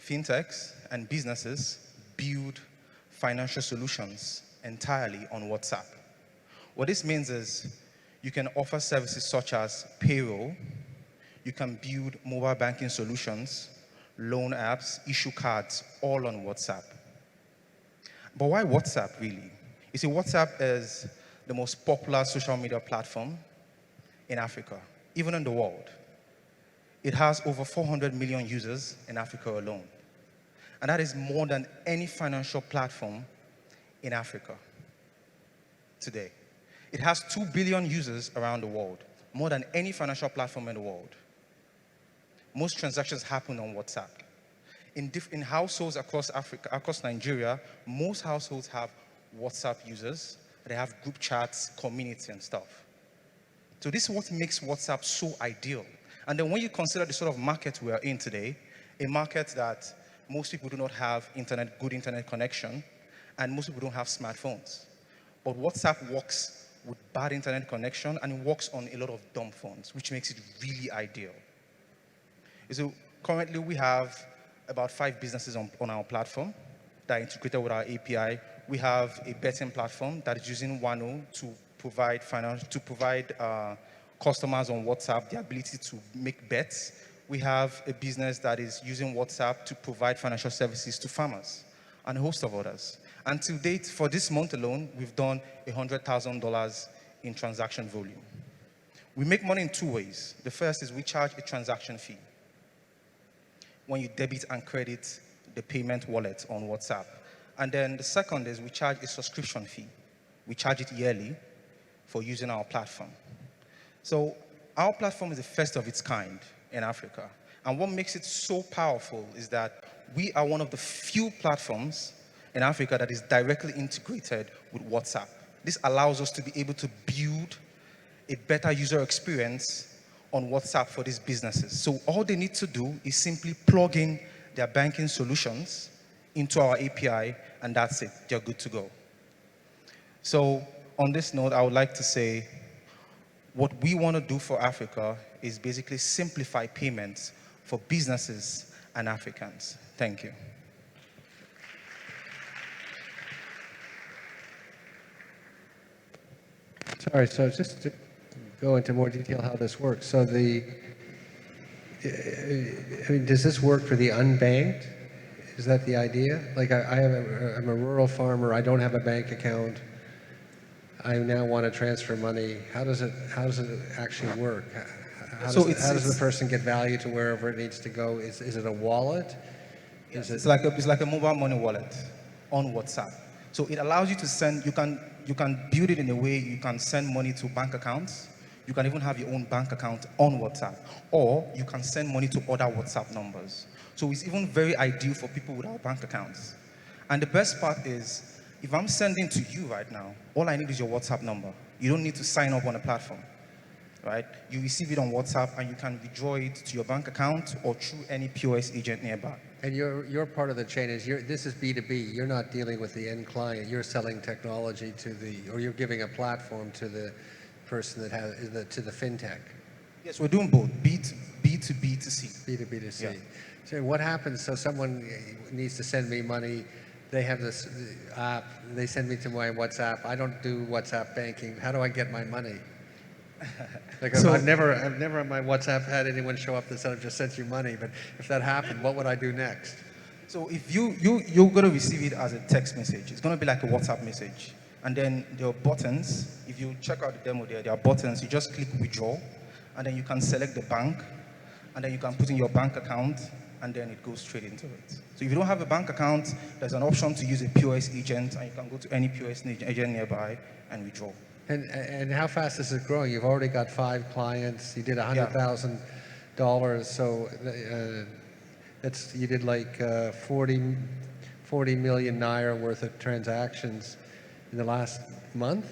fintechs and businesses build financial solutions entirely on WhatsApp. What this means is you can offer services such as payroll, you can build mobile banking solutions, loan apps, issue cards, all on WhatsApp. But why WhatsApp, really? You see, WhatsApp is the most popular social media platform in Africa, even in the world. It has over 400 million users in Africa alone. And that is more than any financial platform in Africa today. It has 2 billion users around the world, more than any financial platform in the world. Most transactions happen on WhatsApp. In households across Africa, across Nigeria, most households have WhatsApp users. They have group chats, community, and stuff. So this is what makes WhatsApp so ideal. And then when you consider the sort of market we are in today, a market that most people do not have good internet connection, and most people don't have smartphones. But WhatsApp works with bad internet connection, and it works on a lot of dumb phones, which makes it really ideal. So currently we have about 5 businesses on our platform that are integrated with our API. We have a betting platform that is using Wano to provide customers on WhatsApp the ability to make bets. We have a business that is using WhatsApp to provide financial services to farmers and a host of others. And to date, for this month alone, we've done $100,000 in transaction volume. We make money in 2 ways. The first is we charge a transaction fee when you debit and credit the payment wallet on WhatsApp. And then the second is we charge a subscription fee. We charge it yearly for using our platform. So our platform is the first of its kind in Africa. And what makes it so powerful is that we are one of the few platforms in Africa that is directly integrated with WhatsApp. This allows us to be able to build a better user experience on WhatsApp for these businesses. So all they need to do is simply plug in their banking solutions into our API, and that's it. They're good to go. So on this note, I would like to say what we want to do for Africa is basically simplify payments for businesses and Africans. Thank you. Sorry, so just to go into more detail how this works. So does this work for the unbanked? Is that the idea? Like I'm a rural farmer, I don't have a bank account. I now want to transfer money. How does it actually work? How does the person get value to wherever it needs to go? Is it a wallet? Yes, it's like a mobile money wallet on WhatsApp. So it allows you to send, you can build it in a way you can send money to bank accounts. You can even have your own bank account on WhatsApp, or you can send money to other WhatsApp numbers. So it's even very ideal for people without bank accounts. And the best part is, if I'm sending to you right now, all I need is your WhatsApp number. You don't need to sign up on a platform, right? You receive it on WhatsApp and you can withdraw it to your bank account or through any POS agent nearby. And your part of the chain is this is B2B. You're not dealing with the end client. You're selling technology or you're giving a platform to the person that has to the fintech. Yes, we're doing both B2B to C. B2B2C. Yeah. So what happens? So someone needs to send me money. They have this app. They send me to my WhatsApp. I don't do WhatsApp banking. How do I get my money? Like I've never on my WhatsApp had anyone show up that said I've just sent you money. But if that happened, what would I do next? So if you're going to receive it as a text message, it's going to be like a WhatsApp message. And then there are buttons. If you check out the demo there are buttons. You just click withdraw, and then you can select the bank, and then you can put in your bank account, and then it goes straight into it. So if you don't have a bank account, there's an option to use a POS agent, and you can go to any POS agent nearby and withdraw. And how fast is it growing? You've already got 5 clients. You did $100,000. So you did like 40 million naira worth of transactions in the last month.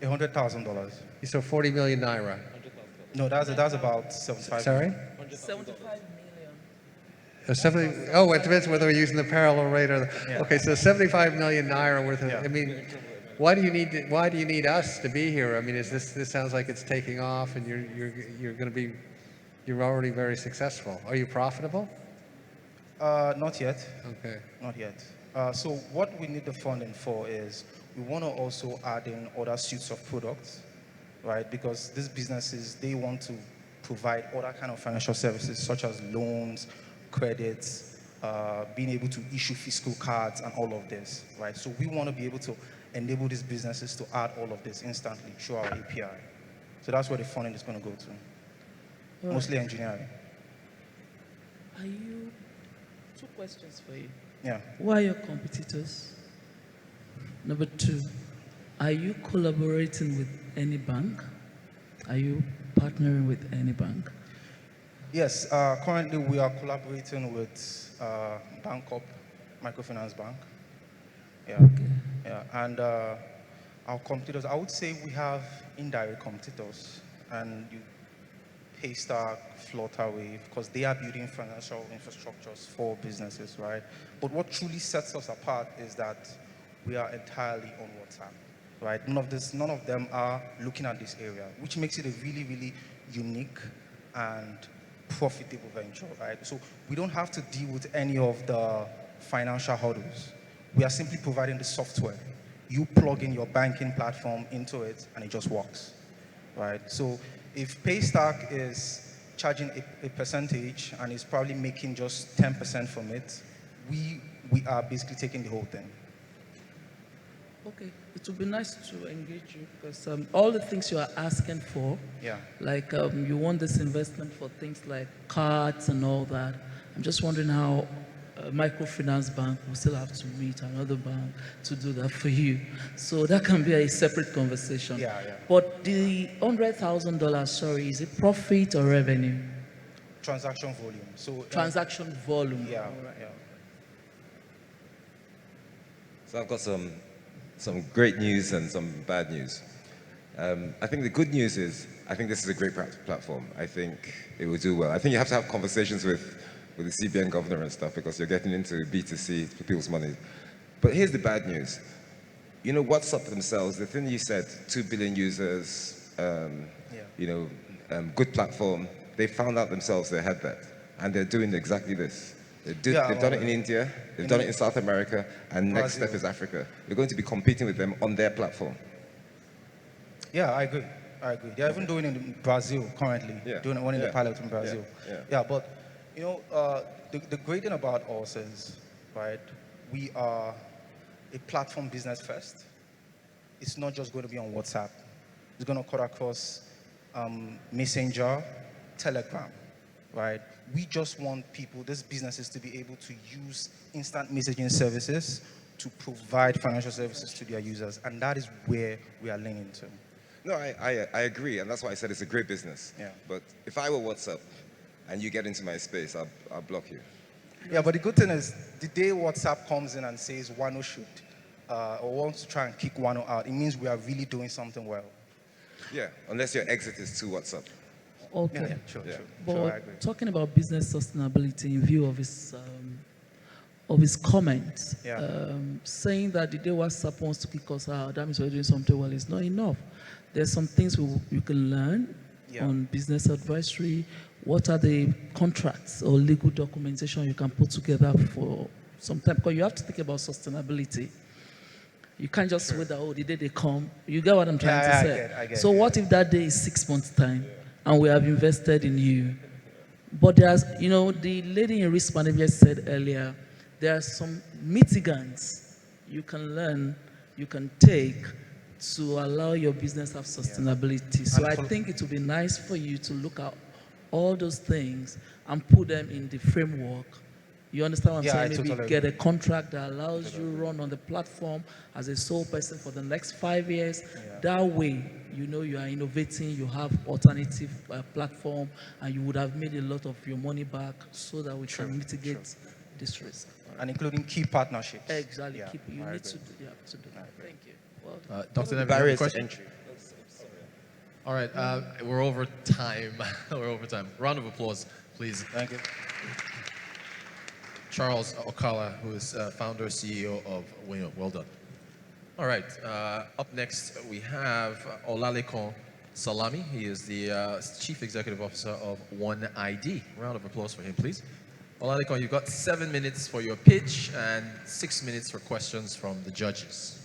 $100,000. So 40 million naira. No, that's about 75. Sorry? 75 million. 70, oh, it depends whether we're using the parallel rate or the, Yeah. okay, so 75 million naira worth of, I mean, why do you need us to be here? I mean, this sounds like it's taking off and you're going to be, you're already very successful. Are you profitable? Not yet. Okay. Not yet. So what we need the funding for is we want to also add in other suites of products, right? Because these businesses, they want to provide other kind of financial services such as loans, credits, being able to issue fiscal cards and all of this, right? So we want to be able to enable these businesses to add all of this instantly through our API. So that's where the funding is going to go to. Right. Mostly engineering. Are you, 2 questions for you. Yeah. Who are your competitors? Number 2, are you collaborating with any bank? Are you partnering with any bank? Yes, currently we are collaborating with Bancorp, Microfinance Bank. Yeah, yeah, and our competitors, I would say we have indirect competitors, and you Paystack, Flutterwave, because they are building financial infrastructures for businesses, right? But what truly sets us apart is that we are entirely on WhatsApp, right? None of them are looking at this area, which makes it a really, really unique and profitable venture, right? So we don't have to deal with any of the financial hurdles. We are simply providing the software. You plug in your banking platform into it and it just works, right? So if Paystack is charging a percentage and is probably making just 10% from it, we are basically taking the whole thing. Okay, it would be nice to engage you because all the things you are asking for, yeah, like you want this investment for things like cards and all that. I'm just wondering how a microfinance bank will still have to meet another bank to do that for you. So that can be a separate conversation. Yeah, yeah. But the $100,000, sorry, is it profit or revenue? Transaction volume. So transaction volume. Yeah, right. yeah. So I've got some great news and some bad news. I think the good news is, I think this is a great platform. I think it will do well. I think you have to have conversations with the CBN governor and stuff because you're getting into B2C for people's money. But here's the bad news. You know, WhatsApp themselves, the thing you said, 2 billion users, good platform, they found out themselves they had that. And they're doing exactly this. They've done it in India, they've done it in South America, and next step is Africa. You're going to be competing with them on their platform. Yeah, I agree. They're even doing it in Brazil currently. Doing one in the pilot in Brazil. Yeah, but you know, the great thing about us is, right, we are a platform business first. It's not just going to be on WhatsApp. It's going to cut across Messenger, Telegram, right? We just want people, these businesses, to be able to use instant messaging services to provide financial services to their users, and that is where we are leaning to. No, I agree, and that's why I said it's a great business. Yeah. But if I were WhatsApp and you get into my space, I'll block you. Yeah, but the good thing is, the day WhatsApp comes in and says Wano should, or wants to try and kick Wano out, it means we are really doing something well. Yeah, unless your exit is to WhatsApp. Okay. Yeah, sure. But Sure, I agree. talking about business sustainability in view of his comments, saying that the day WhatsApp wants to kick us out, that means we're doing something well, is not enough. There's some things you can learn on business advisory. What are the contracts or legal documentation you can put together for some time? Because you have to think about sustainability. You can't just wait that, the day they come. You get what I'm trying to say? I get So what if that day is 6 months' time and we have invested in you? But there's, the lady in risk management said earlier, there are some mitigants you can learn, you can take to allow your business to have sustainability. So I think it would be nice for you to look at all those things and put them in the framework. You understand what I'm saying? Maybe totally get a contract that allows you to run on the platform as a sole person for the next 5 years. That way, you are innovating, you have alternative platform, and you would have made a lot of your money back so that we can mitigate this risk. And including key partnerships. Exactly. Yeah, You need to do that. Thank you. Well, Dr. Neve, barriers question? to entry. All right, we're over time. We're over time. Round of applause, please. Thank you. Charles Okala, who is founder, CEO of Wale. Well done. All right, up next we have Olalekan Salami. He is the Chief Executive Officer of OneID. Round of applause for him, please. Olalekan, you've got 7 minutes for your pitch and 6 minutes for questions from the judges.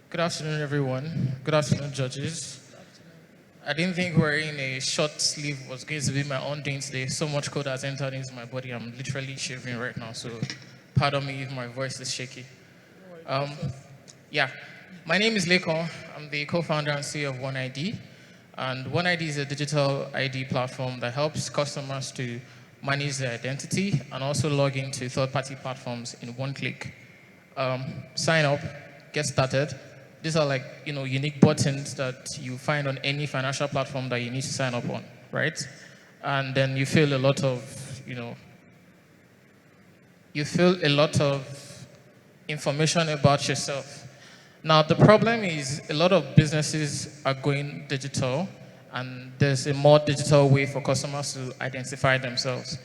Good afternoon, everyone. Good afternoon, judges. I didn't think wearing a short sleeve was going to be my own doing today. So much cold has entered into my body. I'm literally shivering right now, so pardon me if my voice is shaky. Yeah, my name is Lekon. I'm the co-founder and CEO of OneID. And OneID is a digital ID platform that helps customers to manage their identity and also log into third-party platforms in one click. Sign up, get started. These are like, unique buttons that you find on any financial platform that you need to sign up on, right? And then you feel a lot of, information about yourself. Now, the problem is a lot of businesses are going digital, and there's a more digital way for customers to identify themselves.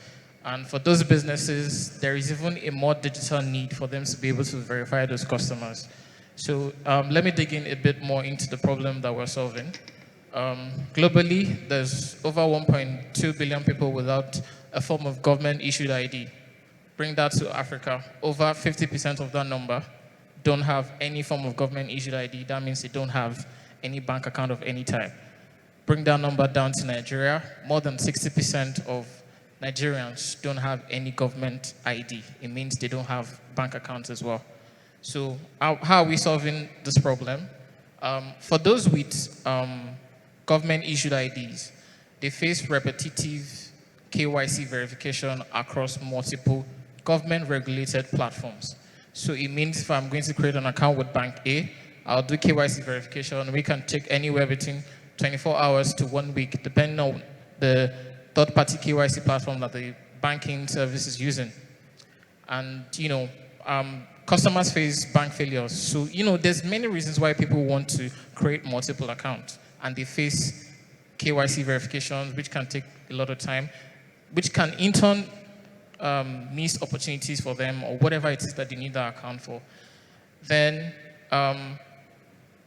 And for those businesses, there is even a more digital need for them to be able to verify those customers. So let me dig in a bit more into the problem that we're solving. Globally, there's over 1.2 billion people without a form of government-issued ID. Bring that to Africa. Over 50% of that number don't have any form of government-issued ID. That means they don't have any bank account of any type. Bring that number down to Nigeria. More than 60% of Nigerians don't have any government ID. It means they don't have bank accounts as well. So how are we solving this problem? For those with government-issued IDs, they face repetitive KYC verification across multiple government-regulated platforms. So it means if I'm going to create an account with Bank A, I'll do KYC verification. We can take anywhere between 24 hours to 1 week, depending on the third-party KYC platform that the banking service is using. And, customers face bank failures. So, there's many reasons why people want to create multiple accounts, and they face KYC verifications, which can take a lot of time, which can in turn miss opportunities for them or whatever it is that they need that account for. Then,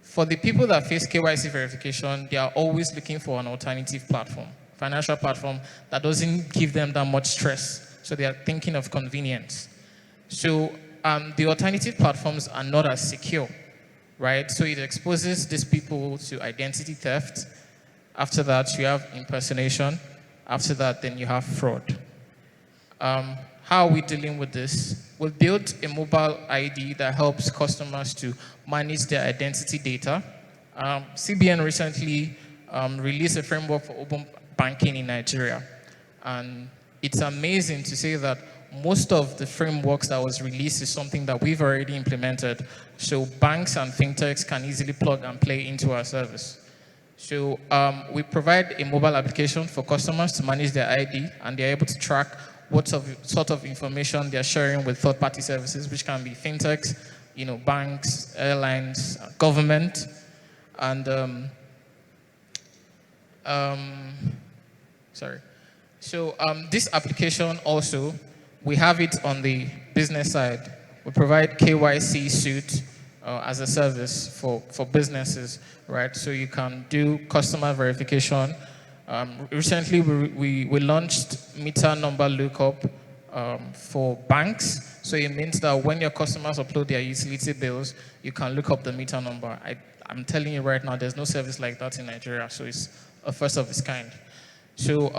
for the people that face KYC verification, they are always looking for an alternative platform, financial platform that doesn't give them that much stress. So they are thinking of convenience. So the alternative platforms are not as secure, right? So it exposes these people to identity theft. After that, you have impersonation. After that, then you have fraud. How are we dealing with this? We've built a mobile ID that helps customers to manage their identity data. CBN recently released a framework for open banking in Nigeria. And it's amazing to say that most of the frameworks that was released is something that we've already implemented. So banks and fintechs can easily plug and play into our service. So we provide a mobile application for customers to manage their ID, and they're able to track what sort of information they're sharing with third-party services, which can be fintechs, banks, airlines, government, and So this application also, we have it on the business side. We provide KYC suite as a service for businesses, right? So you can do customer verification. Recently, we launched meter number lookup for banks. So it means that when your customers upload their utility bills, you can look up the meter number. I'm telling you right now, there's no service like that in Nigeria, so it's a first of its kind. So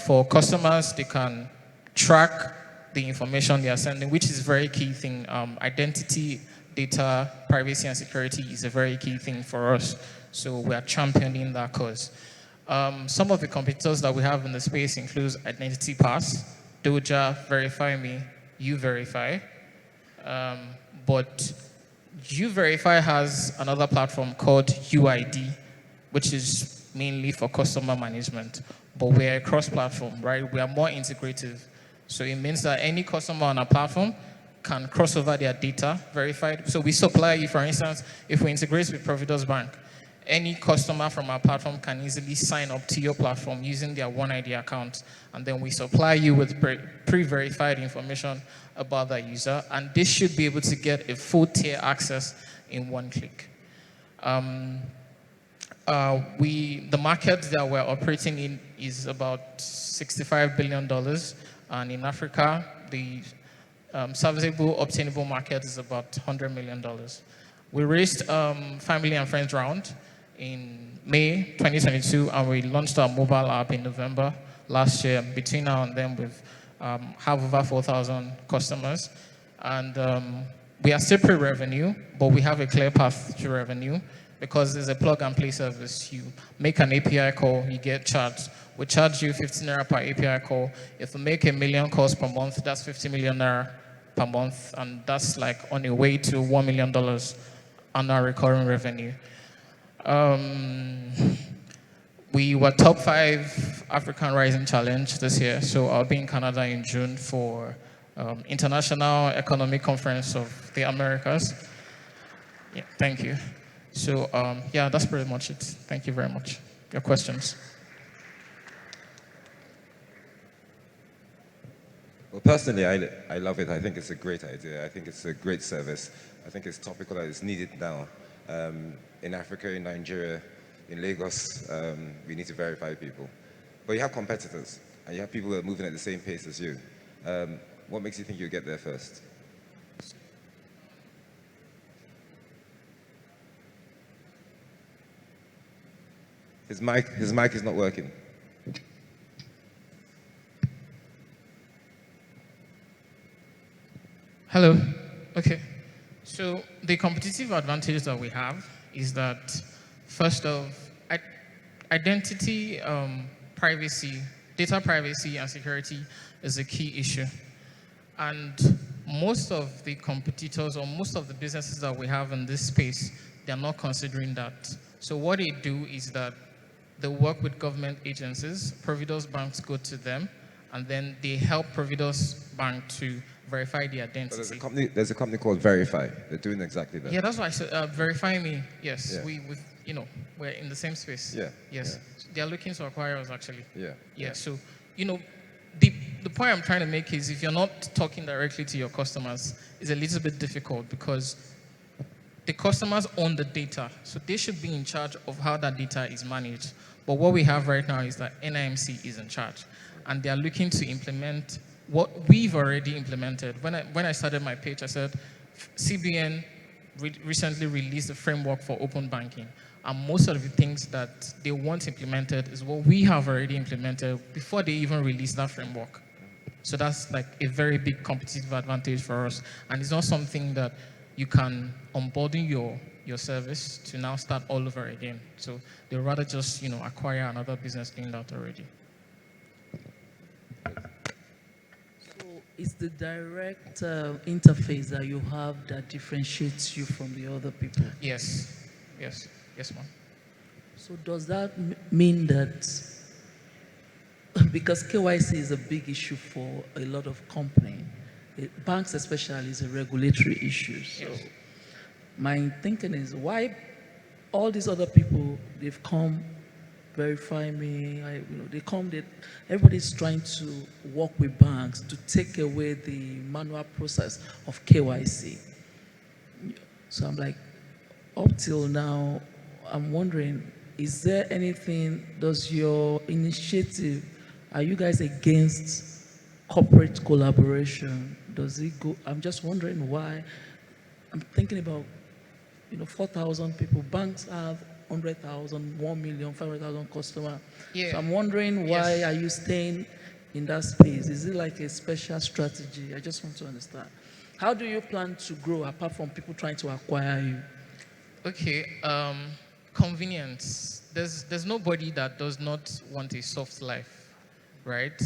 for customers, they can track the information they are sending, which is a very key thing. Identity, data, privacy, and security is a very key thing for us. So we are championing that cause. Some of the competitors that we have in the space includes Identity Pass, Doja, Verify Me, YouVerify. But YouVerify has another platform called UID, which is mainly for customer management. But we're a cross-platform, right? We are more integrative. So it means that any customer on our platform can cross over their data verified. So we supply you, for instance, if we integrate with Providus Bank, any customer from our platform can easily sign up to your platform using their OneID account. And then we supply you with pre-verified information about that user. And this should be able to get a full tier access in one click. The market that we're operating in is about $65 billion. And in Africa, the serviceable, obtainable market is about $100 million. We raised family and friends round in May 2022, and we launched our mobile app in November last year. Between now and then, we've have over 4,000 customers. And we are still pre-revenue, but we have a clear path to revenue because there's a plug-and-play service. You make an API call, you get charged. We charge you 15 naira per API call. If we make 1 million calls per month, that's 50 million naira per month, and that's like on the way to $1 million on our recurring revenue. We were top 5 African Rising Challenge this year, so I'll be in Canada in June for International Economic Conference of the Americas. Yeah, thank you. So yeah, that's pretty much it. Thank you very much. Your questions? Well, personally, I love it. I think it's a great idea. I think it's a great service. I think it's topical that it's needed now. In Africa, in Nigeria, in Lagos, we need to verify people. But you have competitors, and you have people that are moving at the same pace as you. What makes you think you'll get there first? His mic is not working. Hello. Okay. So the competitive advantage that we have is that, first off, identity, privacy, data privacy and security is a key issue. And most of the competitors or most of the businesses that we have in this space, they're not considering that. So what they do is that they work with government agencies, Providus banks go to them, and then they help Providus bank to verify the identity. But there's a company called Verify. They're doing exactly that. Yeah, that's why I said Verify Me. Yes, Yeah. we're in the same space. Yeah. Yes, Yeah. they're looking to acquire us actually. Yeah. Yeah. So the point I'm trying to make is if you're not talking directly to your customers, it's a little bit difficult because the customers own the data, so they should be in charge of how that data is managed. But what we have right now is that NIMC is in charge, and they are looking to implement what we've already implemented. When I started my page, I said CBN recently released a framework for open banking, and most of the things that they want implemented is what we have already implemented before they even released that framework. So that's like a very big competitive advantage for us, and it's not something that you can onboarding your service to now start all over again. So they'd rather just acquire another business doing that already. It's the direct interface that you have that differentiates you from the other people. Yes, ma'am. So does that mean that, because KYC is a big issue for a lot of companies, banks especially is a regulatory issue. So my thinking is why all these other people, they've come, verify me, everybody's trying to work with banks to take away the manual process of KYC. So I'm like, up till now, I'm wondering, is there anything, does your initiative, are you guys against corporate collaboration? Does it go, I'm just wondering why, I'm thinking about, 4,000 people, banks have 100,000, 1 million, 500,000 customers. Yeah. So I'm wondering why are you staying in that space? Is it like a special strategy? I just want to understand. How do you plan to grow apart from people trying to acquire you? Okay, convenience. There's nobody that does not want a soft life, right?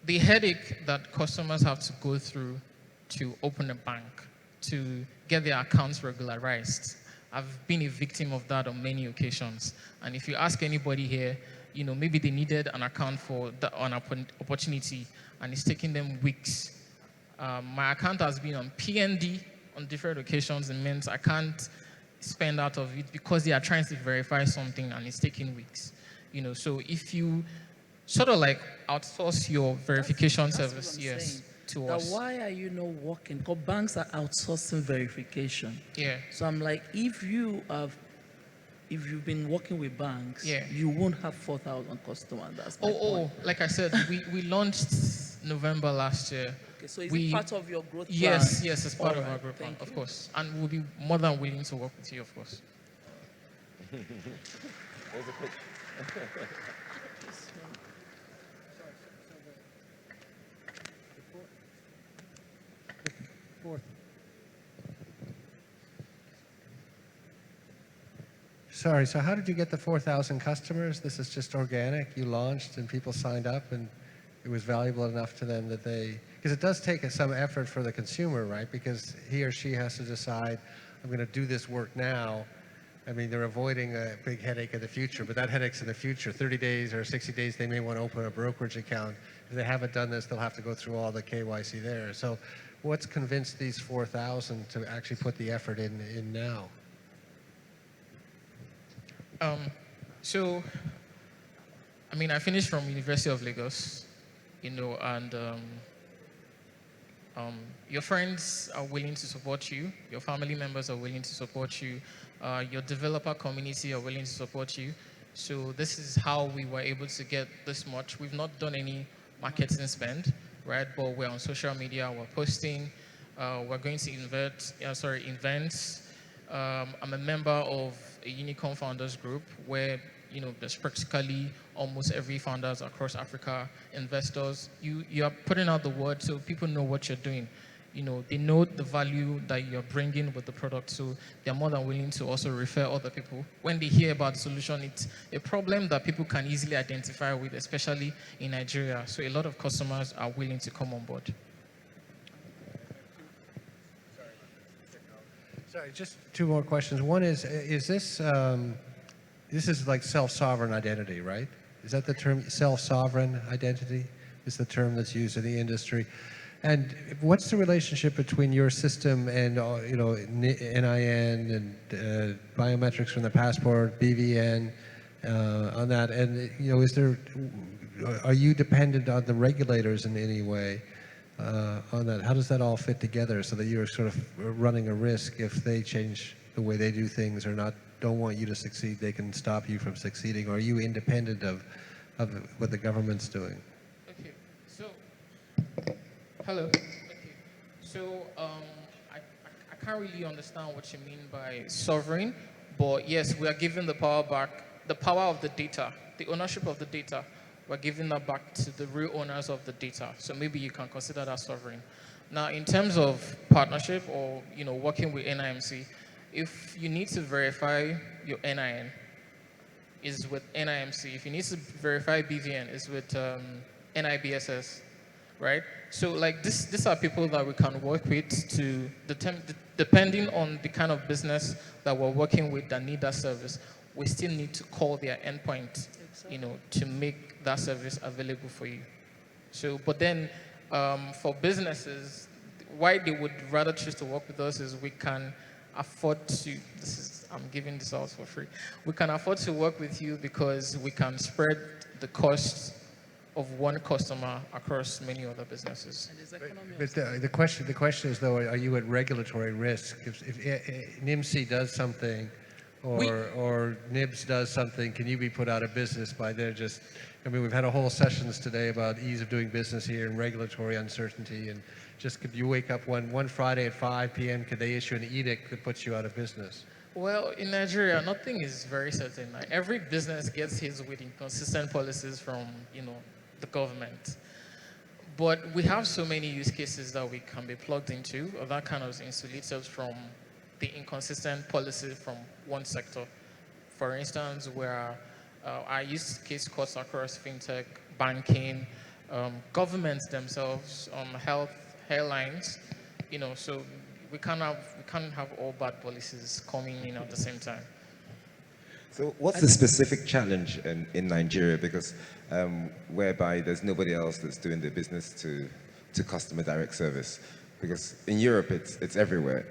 The headache that customers have to go through to open a bank, to get their accounts regularized. I've been a victim of that on many occasions. And if you ask anybody here, maybe they needed an account for an opportunity, and it's taking them weeks. My account has been on PND on different occasions. It means I can't spend out of it because they are trying to verify something and it's taking weeks. So if you sort of like outsource your verification service, yes, to us. Why are you not working? Because banks are outsourcing verification. Yeah. So I'm like, if you've been working with banks, Yeah. you won't have 4,000 customers. That's my point. Like I said, we launched November last year. Okay, so is it part of your growth plan? Yes, it's part All of our right, growth plan, thank of you. course. And we'll be more than willing to work with you, of course. There's a quick. Sorry, so how did you get the 4,000 customers? This is just organic? You launched and people signed up and it was valuable enough to them that they... Because it does take some effort for the consumer, right? Because he or she has to decide, I'm going to do this work now. I mean, they're avoiding a big headache in the future, but that headache's in the future. 30 days or 60 days, they may want to open a brokerage account. If they haven't done this, they'll have to go through all the KYC there. So what's convinced these 4,000 to actually put the effort in now? So, I mean, I finished from University of Lagos, and your friends are willing to support you, your family members are willing to support you, your developer community are willing to support you. So this is how we were able to get this much. We've not done any marketing spend, right? But we're on social media, we're posting, we're going to events. I'm a member of a Unicorn Founders Group where, there's practically almost every founders across Africa, investors. You are putting out the word so people know what you're doing. They know the value that you're bringing with the product, so they're more than willing to also refer other people. When they hear about the solution, it's a problem that people can easily identify with, especially in Nigeria. So a lot of customers are willing to come on board. Sorry, just two more questions. One is this, this is like self-sovereign identity, right? Is that the term, self-sovereign identity is the term that's used in the industry? And what's the relationship between your system and, NIN and biometrics from the passport, BVN, on that? And, are you dependent on the regulators in any way? On that, how does that all fit together so that you're sort of running a risk if they change the way they do things or don't want you to succeed, they can stop you from succeeding? Or are you independent of what the government's doing? Okay, so, hello. Okay, so I can't really understand what you mean by sovereign, but yes, we are given the power back, the power of the data, the ownership of the data. We're giving that back to the real owners of the data. So maybe you can consider that sovereign. Now, in terms of partnership or working with NIMC, if you need to verify your NIN, is with NIMC. If you need to verify BVN, is with NIBSS, right? So like these are people that we can work with to depending on the kind of business that we're working with that need that service. We still need to call their endpoint, to make that service available for you. So, but then for businesses, why they would rather choose to work with us is we can afford to, I'm giving this out for free. We can afford to work with you because we can spread the cost of one customer across many other businesses. But the question is, though, are you at regulatory risk? If NIMC does something, or NIBS does something, can you be put out of business by their just... I mean, we've had a whole sessions today about ease of doing business here and regulatory uncertainty, and just could you wake up one Friday at 5 p.m., could they issue an edict that puts you out of business? Well, in Nigeria, nothing is very certain. Like, every business gets hit with inconsistent policies from, the government. But we have so many use cases that we can be plugged into, or that kind of insulates us from the inconsistent policy from one sector. For instance, where I use case cuts across fintech, banking, governments themselves, health, airlines, so we can't have all bad policies coming in at the same time. So what's the specific challenge in Nigeria? Because whereby there's nobody else that's doing the business to customer direct service. Because in Europe, it's everywhere.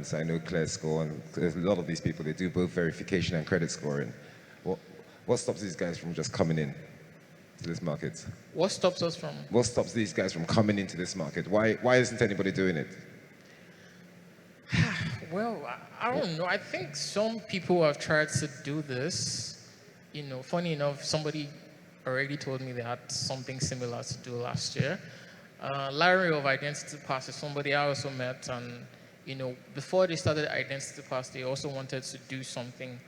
So I know ClearScore, and there's a lot of these people, they do both verification and credit scoring. What stops these guys from just coming in to this market? What stops us from? What stops these guys from coming into this market? Why isn't anybody doing it? Well, I don't know. I think some people have tried to do this. You know, funny enough, somebody already told me they had something similar to do last year. Larry of Identity Pass is somebody I also met, and you know, before they started Identity Pass, they also wanted to do something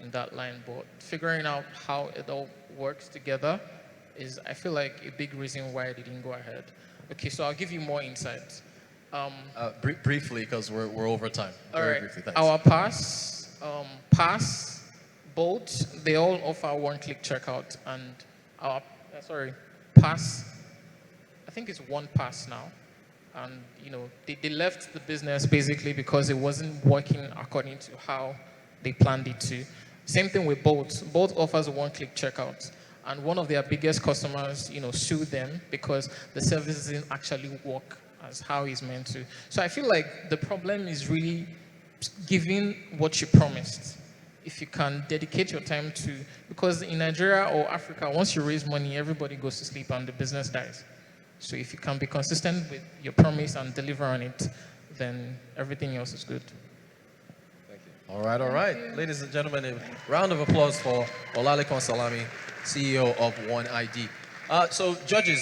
in that line, but figuring out how it all works together is, I feel like, a big reason why they didn't go ahead. Okay, so I'll give you more insight. Briefly, because we're over time. All Very right, briefly, thanks. our Pass, both, they all offer one-click checkout, and our, Pass, I think it's one Pass now. And, you know, they left the business basically because it wasn't working according to how they planned it to. Same thing with Bolt. Bolt offers a one-click checkout. And one of their biggest customers, you know, sued them because the service didn't actually work as how it's meant to. So I feel like the problem is really giving what you promised. If you can dedicate your time to, because in Nigeria or Africa, once you raise money, everybody goes to sleep and the business dies. So if you can be consistent with your promise and deliver on it, then everything else is good. All right. Ladies and gentlemen, a round of applause for Olalekan Salami, CEO of Uneze. So judges,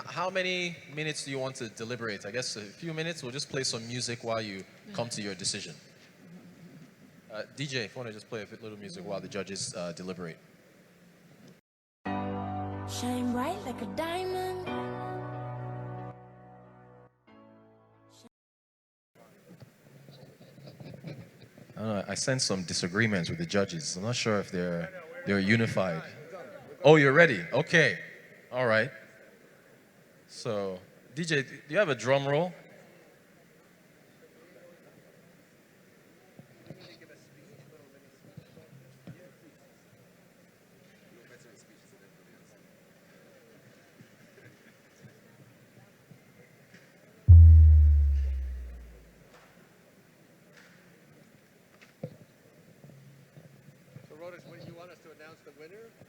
how many minutes do you want to deliberate? I guess a few minutes. We'll just play some music while you come to your decision. DJ, if you want to just play a little music while the judges deliberate. Shine bright like a diamond. I don't know, I sense some disagreements with the judges. I'm not sure if they're unified. Oh, you're ready? Okay. All right. So, DJ, do you have a drum roll?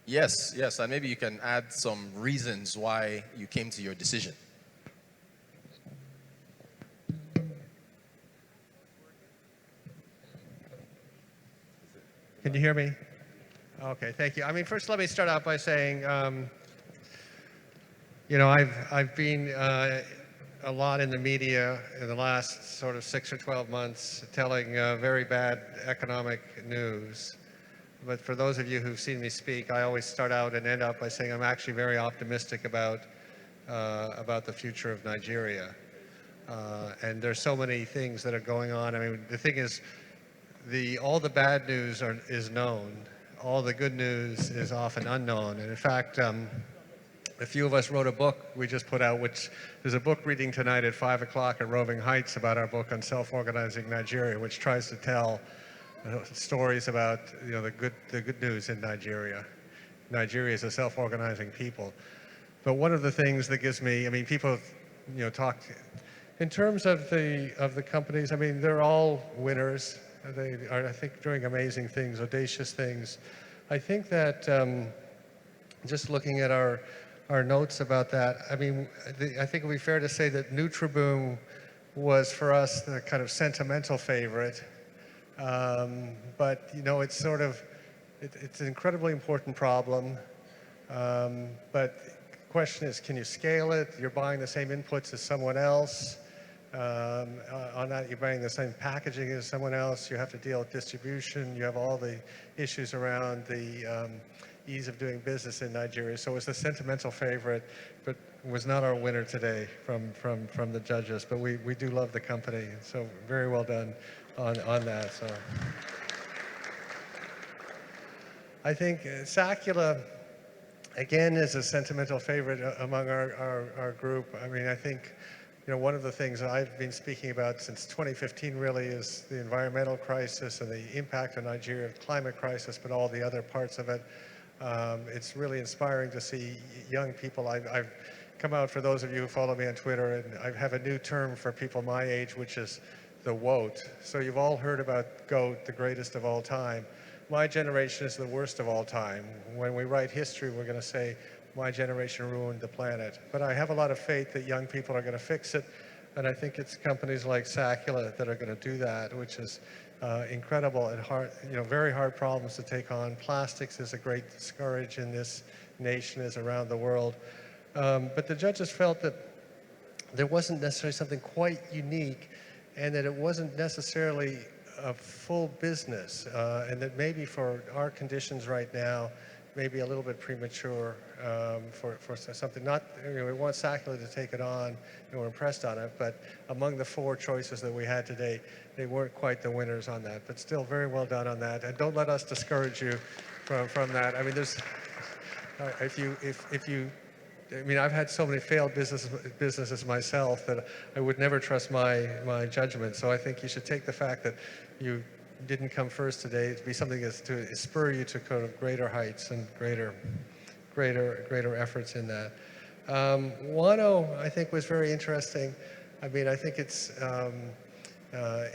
Yes, and maybe you can add some reasons why you came to your decision. Can you hear me? Okay, thank you. I mean, first let me start out by saying, you know, I've been a lot in the media in the last sort of 6 or 12 months telling very bad economic news. But for those of you who've seen me speak, I always start out and end up by saying I'm actually very optimistic about the future of Nigeria. And there's so many things that are going on. I mean, the thing is, all the bad news is known. All the good news is often unknown. And in fact, a few of us wrote a book we just put out, which there's a book reading tonight at 5 o'clock at Roving Heights about our book on self-organizing Nigeria, which tries to tell stories about, you know, the good news in Nigeria. Nigeria is a self-organizing people. But one of the things that gives me, I mean, people, you know, talk in terms of the companies. I mean, they're all winners. They are, I think, doing amazing things, audacious things. I think that just looking at our notes about that, I mean, I think it would be fair to say that Nutriboom was for us the kind of sentimental favorite. But, you know, it's sort of, it's an incredibly important problem. But the question is, can you scale it? You're buying the same inputs as someone else. On that, you're buying the same packaging as someone else. You have to deal with distribution. You have all the issues around the ease of doing business in Nigeria. So it was the sentimental favorite, but was not our winner today from the judges. But we do love the company. So very well done on that. So I think Sakula, again, is a sentimental favorite among our group. I mean, I think, you know, one of the things that I've been speaking about since 2015 really is the environmental crisis and the impact on Nigeria of the climate crisis, but all the other parts of it. It's really inspiring to see young people. I've come out for those of you who follow me on Twitter, and I have a new term for people my age, which is the WOAT. So you've all heard about GOAT, the greatest of all time. My generation is the worst of all time. When we write history, we're going to say, my generation ruined the planet. But I have a lot of faith that young people are going to fix it, and I think it's companies like Sakula that are going to do that, which is incredible and hard, very hard problems to take on. Plastics is a great scourge in this nation as around the world. But the judges felt that there wasn't necessarily something quite unique, and that it wasn't necessarily a full business, and that maybe for our conditions right now, maybe a little bit premature for something. Not, we want Sakula to take it on, and we're impressed on it, but among the 4 choices that we had today, they weren't quite the winners on that, but still very well done on that. And don't let us discourage you from that. I mean, there's, I've had so many failed businesses myself that I would never trust my judgment. So I think you should take the fact that you didn't come first today to be something that's to spur you to kind of greater heights and greater efforts in that. Wano, I think, was very interesting. I mean, I think it's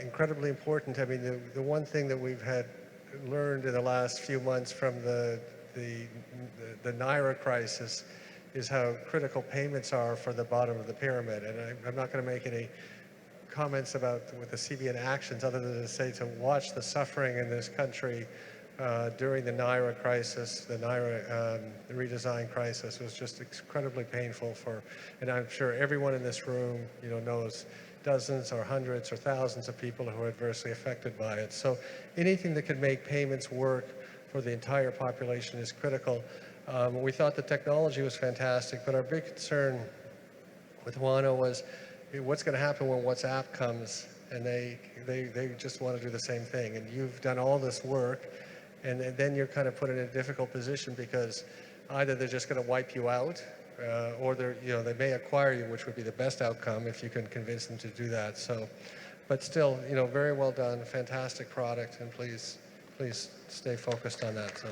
incredibly important. I mean, the one thing that we've had learned in the last few months from the Naira crisis is how critical payments are for the bottom of the pyramid. And I'm not going to make any comments about with the CBN actions other than to say to watch the suffering in this country during the Naira crisis, the Naira redesign crisis was just incredibly painful and I'm sure everyone in this room, knows dozens or hundreds or thousands of people who are adversely affected by it. So anything that can make payments work for the entire population is critical. We thought the technology was fantastic, but our big concern with Wano was what's going to happen when WhatsApp comes and they just want to do the same thing. And you've done all this work, and then you're kind of put in a difficult position because either they're just going to wipe you out, or they may acquire you, which would be the best outcome if you can convince them to do that. So, but still, very well done, fantastic product, and please stay focused on that. So.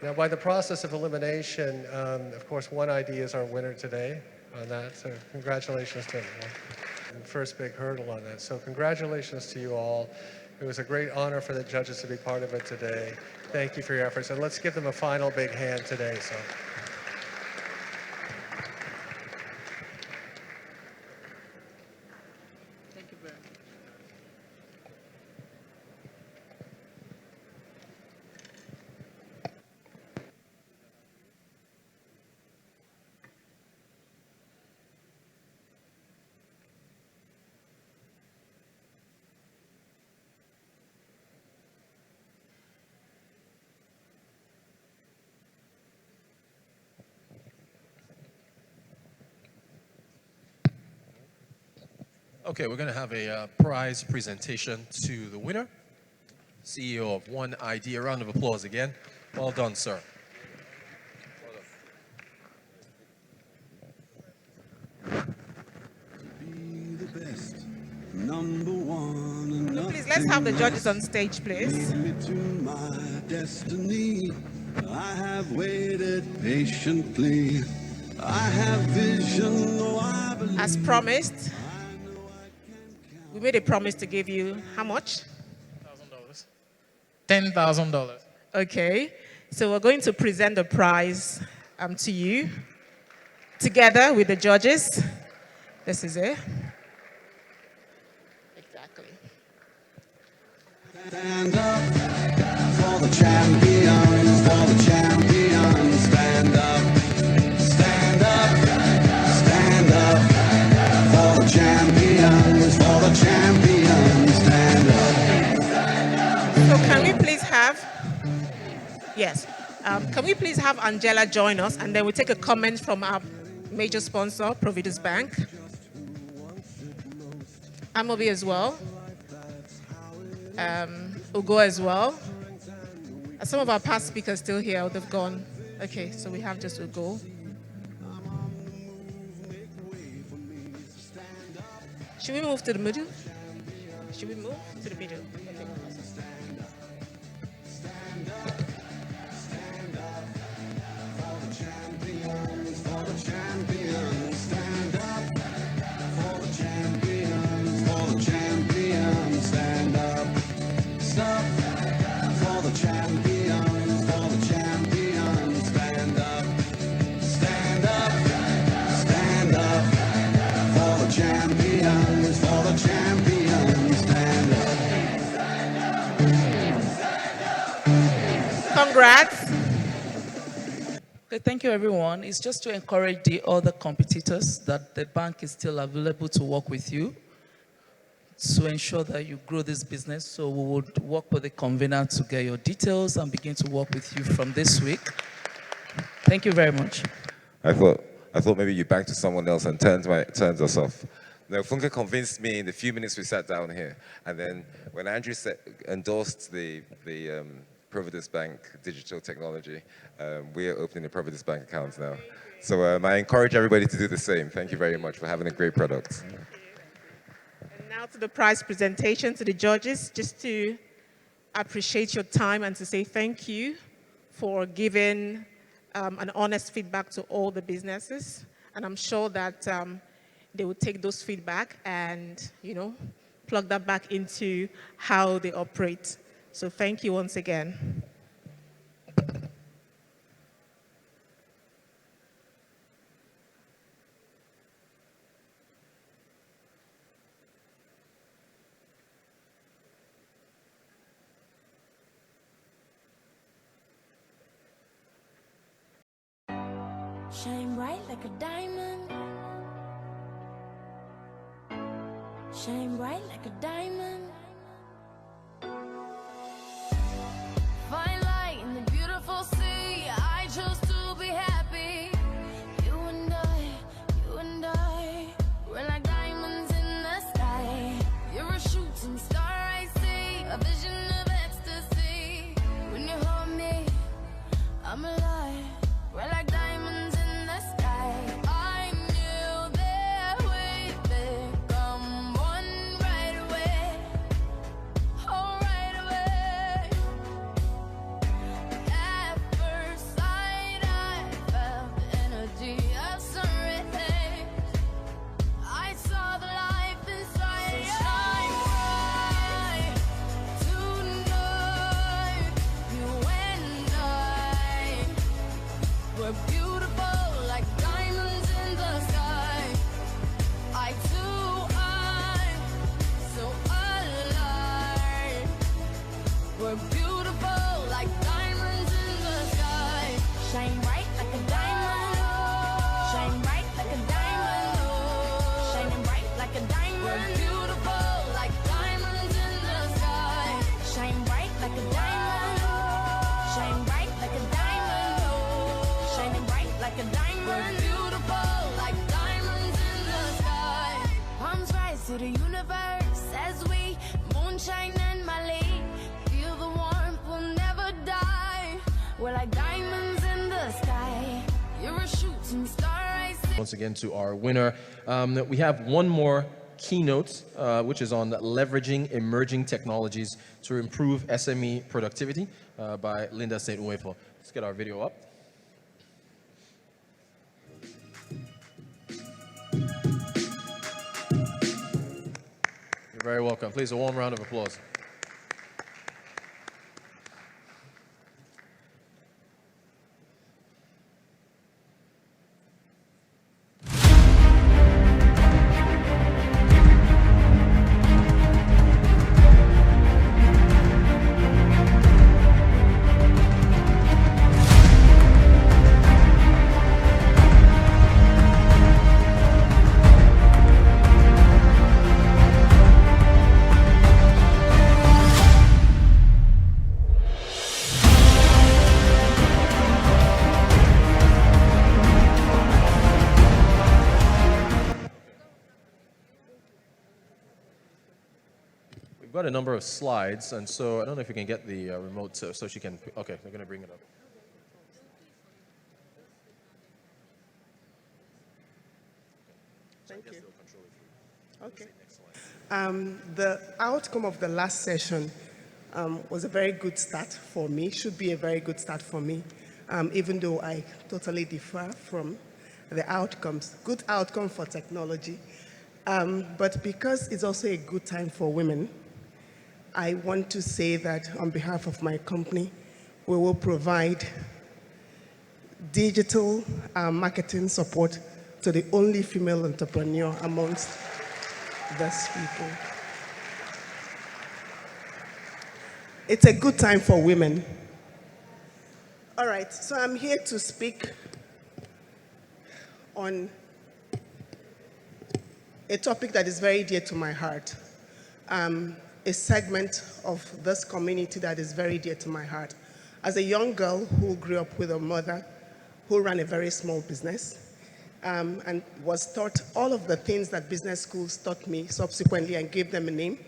Now, by the process of elimination, of course, OneID is our winner today on that. So congratulations to everyone. First big hurdle on that. So congratulations to you all. It was a great honor for the judges to be part of it today. Thank you for your efforts. And let's give them a final big hand today. So. Thank you very much. Okay, we're going to have a prize presentation to the winner, CEO of OneID. A round of applause again. Well done, sir. Please, let's have the judges on stage, please. My destiny, I have waited patiently. I have vision, though I believe. As promised, we made a promise to give you how much? $10,000. Okay, so we're going to present the prize to you together with the judges. This is it. Exactly. Stand up for the champions, for the champions. Stand up, stand up, stand up for the champions, for the champions. Stand up. So can we please have, yes, can we please have Angela join us, and then we'll take a comment from our major sponsor, Providus Bank. Amobi as well. Ugo as well. Some of our past speakers still here, they've gone. Okay, so we have just Ugo. Should we move to the middle? Should we move to the middle? Okay. Stand up for the champions, for the champions. Congrats. Okay, thank you, everyone. It's just to encourage the other competitors that the bank is still available to work with you to ensure that you grow this business. So we would work with the convener to get your details and begin to work with you from this week. Thank you very much. I thought maybe you banked to someone else and turned us off. No, Funke convinced me in the few minutes we sat down here. And then when Andrew endorsed the Providence Bank digital technology, we are opening the Providence Bank accounts now. So I encourage everybody to do the same. Thank you very much for having a great product. And now to the prize presentation to the judges, just to appreciate your time and to say thank you for giving an honest feedback to all the businesses. And I'm sure that they will take those feedback and, plug that back into how they operate. So thank you once again. Shine bright like a diamond. Shine bright like a diamond. Fine light in the beautiful sea. I chose to be happy. You and I, we're like diamonds in the sky. You're a shooting star I see, a vision of ecstasy. When you hold me, I'm alive. We're like diamonds in the sky. I knew that we'd become one right away. Oh, right away. At first sight, I felt the energy of sun rays. I saw the life inside you. Shine bright tonight. You and I, we're beautiful like diamonds in the sky. I too, I'm so alive. We're beautiful like diamonds in the sky. Shine bright like a diamond. Shine bright like a diamond. Shining bright like a diamond. We're beautiful like diamonds in the sky. Shine bright like a diamond. Shine bright like a diamond. Shining bright like a diamond. We're beautiful like diamonds in the sky. Palms rise to the universe as we moonshine and Malay. Feel the warmth, we'll never die. We're like diamonds in the sky. You're a shooting star I see. Once again to our winner. We have one more keynote, which is on leveraging emerging technologies to improve SME productivity by Linda St. Uwepo. Let's get our video up. You're very welcome. Please, a warm round of applause. We've got a number of slides, and so I don't know if you can get the remote so she can. Okay, they're going to bring it up. Thank you. Okay. The outcome of the last session was a very good start for me, should be a very good start for me, even though I totally differ from the outcomes. Good outcome for technology, but because it's also a good time for women, I want to say that on behalf of my company, we will provide digital marketing support to the only female entrepreneur amongst these people. It's a good time for women. All right, so I'm here to speak on a topic that is very dear to my heart, a segment of this community that is very dear to my heart. As a young girl who grew up with a mother who ran a very small business and was taught all of the things that business schools taught me subsequently and gave them a name.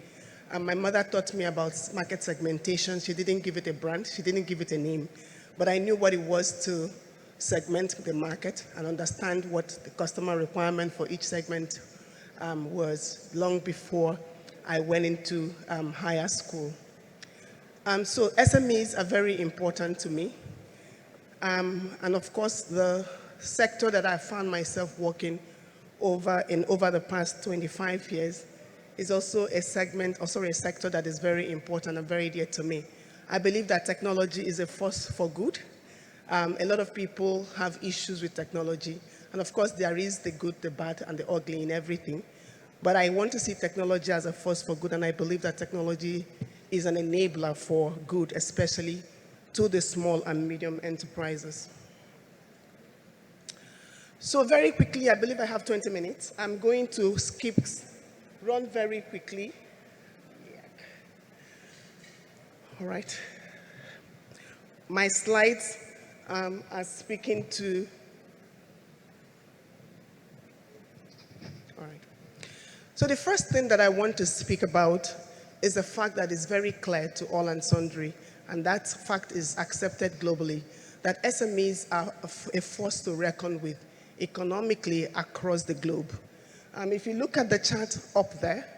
My mother taught me about market segmentation. She didn't give it a brand. She didn't give it a name. But I knew what it was to segment the market and understand what the customer requirement for each segment was long before I went into higher school. So SMEs are very important to me. And of course, the sector that I found myself working over the past 25 years is also a sector that is very important and very dear to me. I believe that technology is a force for good. A lot of people have issues with technology. And of course, there is the good, the bad, and the ugly in everything. But I want to see technology as a force for good, and I believe that technology is an enabler for good, especially to the small and medium enterprises. So very quickly, I believe I have 20 minutes. I'm going to run very quickly. All right. My slides are speaking to, all right. So the first thing that I want to speak about is a fact that is very clear to all and sundry, and that fact is accepted globally, that SMEs are a force to reckon with economically across the globe. If you look at the chart up there,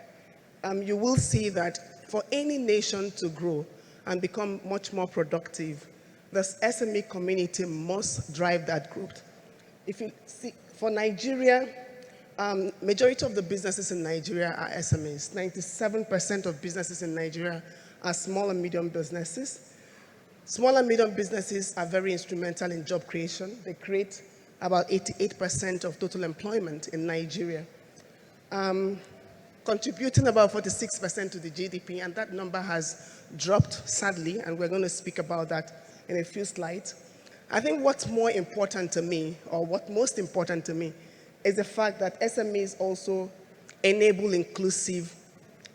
you will see that for any nation to grow and become much more productive, the SME community must drive that growth. If you see, for Nigeria, majority of the businesses in Nigeria are SMEs. 97% of businesses in Nigeria are small and medium businesses. Small and medium businesses are very instrumental in job creation. They create about 88% of total employment in Nigeria, contributing about 46% to the GDP, and that number has dropped, sadly, and we're going to speak about that in a few slides. I think what's more important to me, or what most important to me, is the fact that SMEs also enable inclusive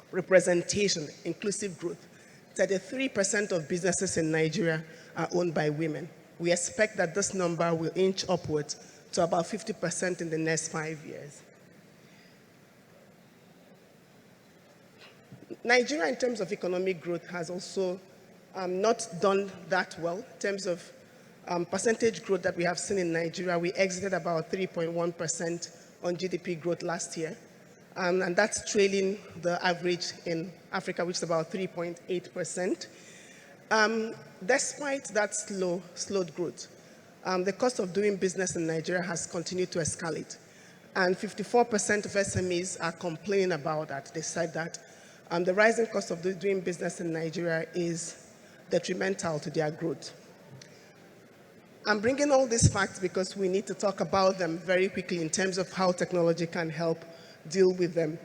representation, inclusive growth. 33% of businesses in Nigeria are owned by women. We expect that this number will inch upwards to about 50% in the next 5 years. Nigeria, in terms of economic growth, has also not done that well. In terms of percentage growth that we have seen in Nigeria, we exited about 3.1% on GDP growth last year. And that's trailing the average in Africa, which is about 3.8%. Despite that slowed growth, the cost of doing business in Nigeria has continued to escalate. And 54% of SMEs are complaining about that. They said that the rising cost of doing business in Nigeria is detrimental to their growth. I'm bringing all these facts because we need to talk about them very quickly in terms of how technology can help deal with them.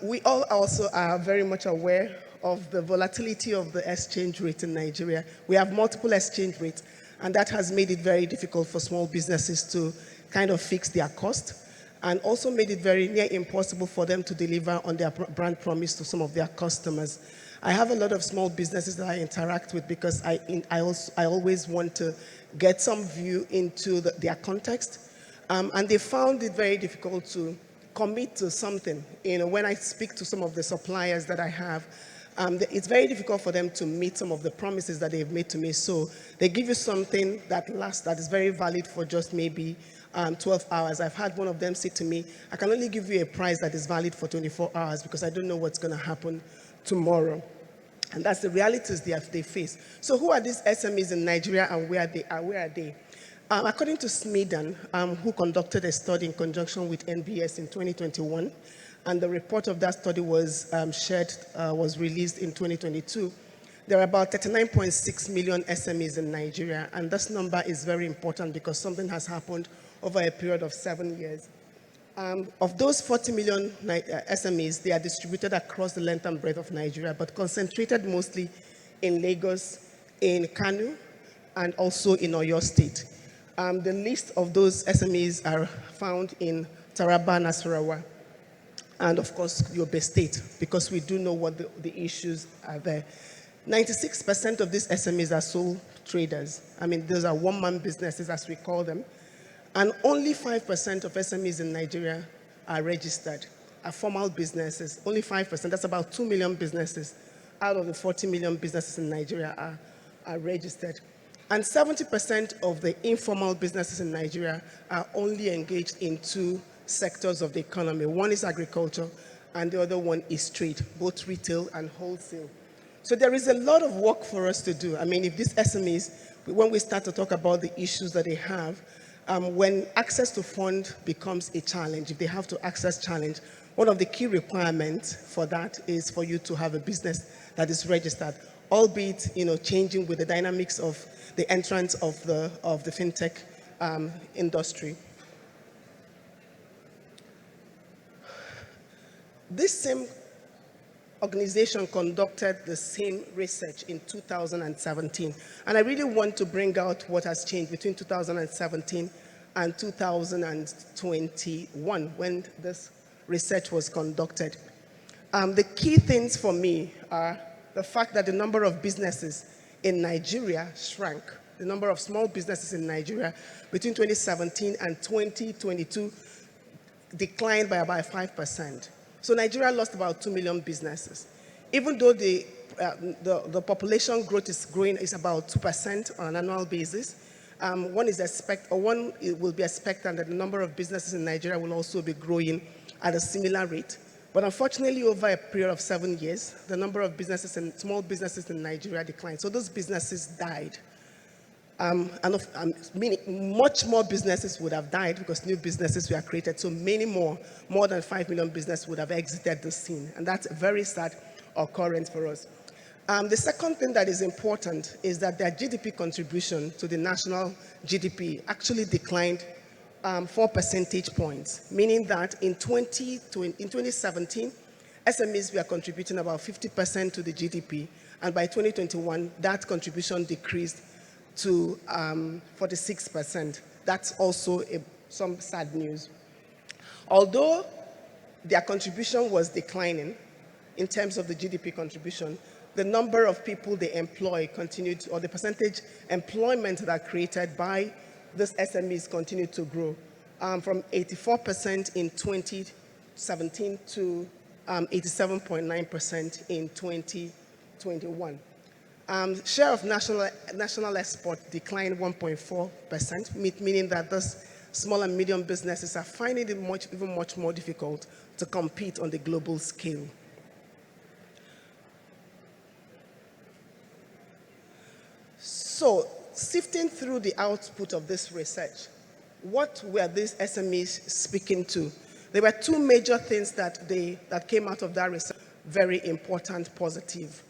We all also are very much aware of the volatility of the exchange rate in Nigeria. We have multiple exchange rates, and that has made it very difficult for small businesses to kind of fix their cost, and also made it very near impossible for them to deliver on their brand promise to some of their customers. I have a lot of small businesses that I interact with because I always want to get some view into their context, and they found it very difficult to commit to something. You know, when I speak to some of the suppliers that I have, it's very difficult for them to meet some of the promises that they've made to me. So they give you something that lasts, that is very valid for just maybe 12 hours. I've had one of them say to me, I can only give you a price that is valid for 24 hours because I don't know what's going to happen tomorrow. And that's the realities they face. So who are these SMEs in Nigeria, and where are they? According to Smedan, who conducted a study in conjunction with NBS in 2021, and the report of that study was released in 2022, there are about 39.6 million SMEs in Nigeria, and this number is very important because something has happened over a period of 7 years. Of those 40 million SMEs, they are distributed across the length and breadth of Nigeria, but concentrated mostly in Lagos, in Kano, and also in Oyo State. The list of those SMEs are found in Taraba, Nasarawa, and of course, Yobe State, because we do know what the issues are there. 96% of these SMEs are sole traders. I mean, those are one-man businesses, as we call them. And only 5% of SMEs in Nigeria are registered, are formal businesses. Only 5%, that's about 2 million businesses out of the 40 million businesses in Nigeria are registered. And 70% of the informal businesses in Nigeria are only engaged in two sectors of the economy. One is agriculture, and the other one is trade, both retail and wholesale. So there is a lot of work for us to do. I mean, if these SMEs, when we start to talk about the issues that they have, when access to fund becomes a challenge, if they have to access challenge, one of the key requirements for that is for you to have a business that is registered, albeit changing with the dynamics of the entrance of the fintech industry. This same organization conducted the same research in 2017. And I really want to bring out what has changed between 2017 and 2021 when this research was conducted. The key things for me are the fact that the number of businesses in Nigeria shrank. The number of small businesses in Nigeria between 2017 and 2022 declined by about 5%. So Nigeria lost about 2 million businesses. Even though the population growth is about 2% on an annual basis, one will be expecting that the number of businesses in Nigeria will also be growing at a similar rate. But unfortunately, over a period of 7 years, the number of businesses and small businesses in Nigeria declined. So those businesses died. Meaning much more businesses would have died because new businesses were created. So many more than 5 million businesses would have exited the scene. And that's a very sad occurrence for us. The second thing that is important is that their GDP contribution to the national GDP actually declined 4 percentage points, meaning that in 2017, SMEs were contributing about 50% to the GDP. And by 2021, that contribution decreased to 46%. That's also some sad news. Although their contribution was declining in terms of the GDP contribution, the number of people they employ continued, or the percentage employment that are created by these SMEs continued to grow from 84% in 2017 to 87.9% in 2021. Share of national export declined 1.4%, meaning that those small and medium businesses are finding it even much more difficult to compete on the global scale. So, sifting through the output of this research, what were these SMEs speaking to? There were two major things that came out of that research, very important, positive.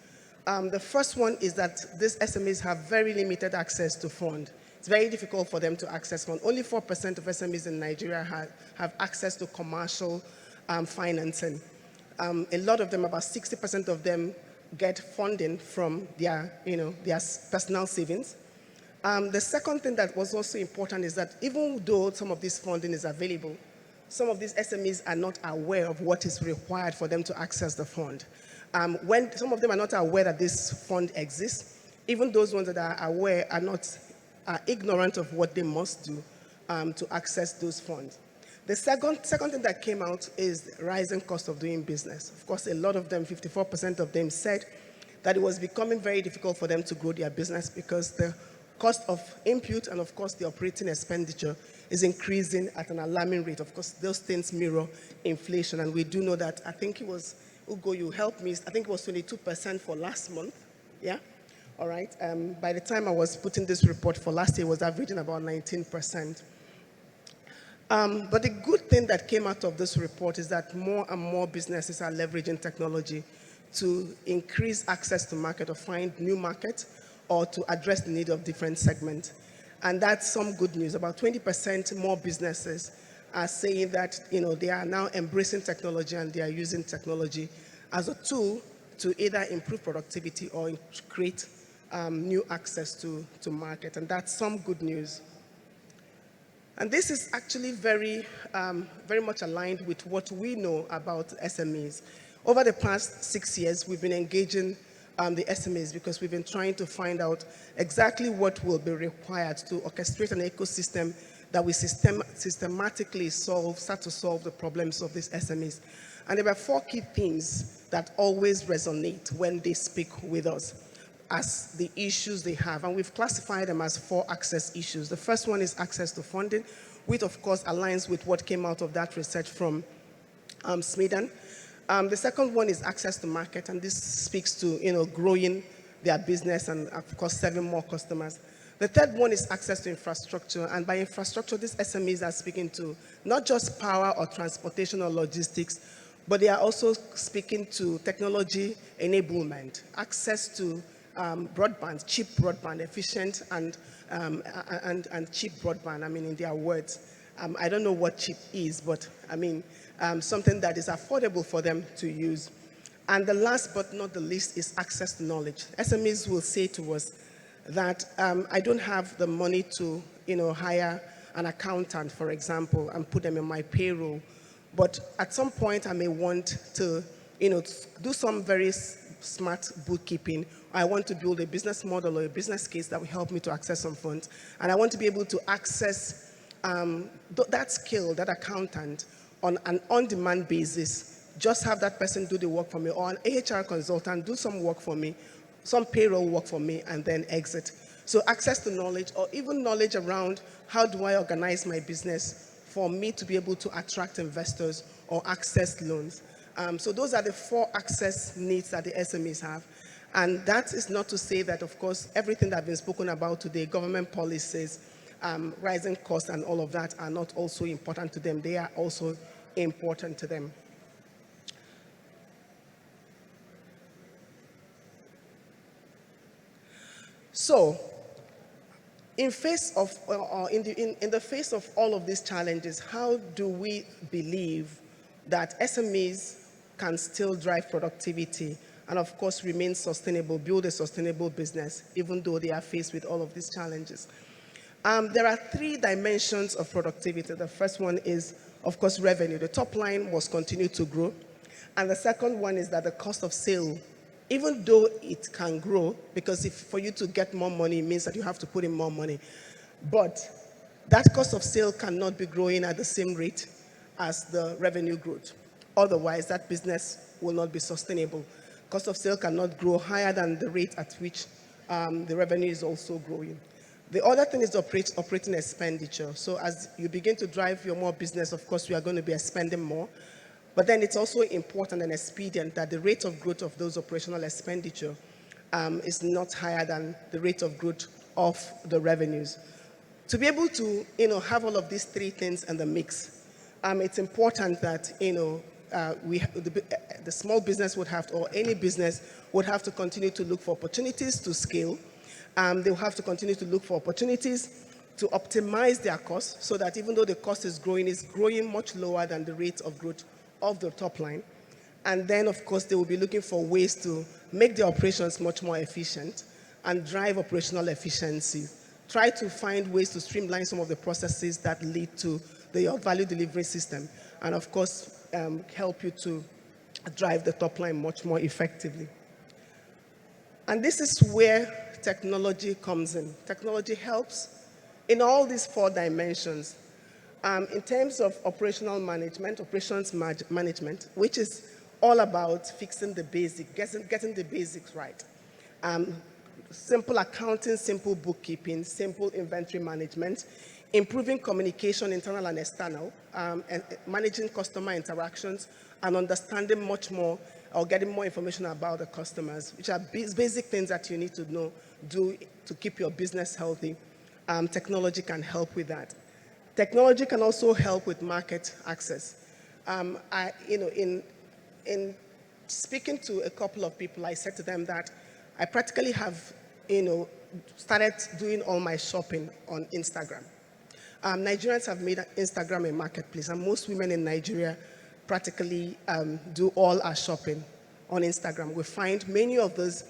The first one is that these SMEs have very limited access to fund. It's very difficult for them to access fund. Only 4% of SMEs in Nigeria have access to commercial financing. A lot of them, about 60% of them, get funding from their personal savings. The second thing that was also important is that even though some of this funding is available, some of these SMEs are not aware of what is required for them to access the fund. When some of them are not aware that this fund exists, even those ones that are aware are ignorant of what they must do to access those funds. The second thing that came out is the rising cost of doing business. Of course, a lot of them, 54% of them, said that it was becoming very difficult for them to grow their business because the cost of input and, of course, the operating expenditure is increasing at an alarming rate. Of course, those things mirror inflation, and we do know that. I think it was, Ugo, you helped me, I think it was 22% for last month, yeah? All right, by the time I was putting this report for last year, it was averaging about 19%. But the good thing that came out of this report is that more and more businesses are leveraging technology to increase access to market or find new markets or to address the need of different segments. And that's some good news. About 20% more businesses are saying that they are now embracing technology and they are using technology as a tool to either improve productivity or create new access to market, and that's some good news. And this is actually very much aligned with what we know about SMEs. Over the past 6 years, we've been engaging the SMEs because we've been trying to find out exactly what will be required to orchestrate an ecosystem that will systematically start to solve the problems of these SMEs. And there are 4 key themes that always resonate when they speak with us as the issues they have. And we've classified them as 4 access issues. The first one is access to funding, which of course aligns with what came out of that research from Sweden. The second one is access to market, and this speaks to growing their business and of course serving more customers. The third one is access to infrastructure, and by infrastructure, these SMEs are speaking to not just power or transportation or logistics, but they are also speaking to technology enablement, access to broadband, cheap broadband, efficient and cheap broadband, I mean, in their words. I don't know what cheap is, but I mean, something that is affordable for them to use. And the last but not the least is access to knowledge. SMEs will say to us that I don't have the money to hire an accountant, for example, and put them in my payroll. But at some point, I may want to do some very smart bookkeeping. I want to build a business model or a business case that will help me to access some funds. And I want to be able to access that skill, that accountant, on an on-demand basis. Just have that person do the work for me, or an HR consultant do some work for me, some payroll work for me, and then exit. So access to knowledge, or even knowledge around how do I organize my business for me to be able to attract investors or access loans. So those are the 4 access needs that the SMEs have. And that is not to say that, of course, everything that has been spoken about today, government policies, rising costs and all of that are not also important to them. They are also important to them. So, in the face of all of these challenges, how do we believe that SMEs can still drive productivity and, of course, remain sustainable, build a sustainable business, even though they are faced with all of these challenges? There are 3 dimensions of productivity. The first one is, of course, revenue. The top line must continue to grow. And the second one is that the cost of sale, even though it can grow, because for you to get more money, it means that you have to put in more money. But that cost of sale cannot be growing at the same rate as the revenue growth. Otherwise, that business will not be sustainable. Cost of sale cannot grow higher than the rate at which the revenue is also growing. The other thing is operating expenditure. So as you begin to drive your more business, of course, we are going to be spending more. But then it's also important and expedient that the rate of growth of those operational expenditure is not higher than the rate of growth of the revenues. To be able to have all of these 3 things in the mix, it's important that the small business would have to, or any business would have to continue to look for opportunities to scale. They'll have to continue to look for opportunities to optimize their costs so that even though the cost is growing much lower than the rate of growth of the top line. And then, of course, they will be looking for ways to make their operations much more efficient and drive operational efficiency. Try to find ways to streamline some of the processes that lead to the value delivery system. And, of course, help you to drive the top line much more effectively. And this is where technology comes in. Technology helps in all these 4 dimensions. In terms of operational management, operations management, which is all about fixing the basics, getting the basics right. Simple accounting, simple bookkeeping, simple inventory management, improving communication, internal and external, and managing customer interactions, and understanding much more or getting more information about the customers, which are basic things that you need to do to keep your business healthy. Technology can help with that. Technology can also help with market access. In speaking to a couple of people, I said to them that I practically have, started doing all my shopping on Instagram. Nigerians have made Instagram a marketplace, and most women in Nigeria practically do all our shopping on Instagram. We find many of those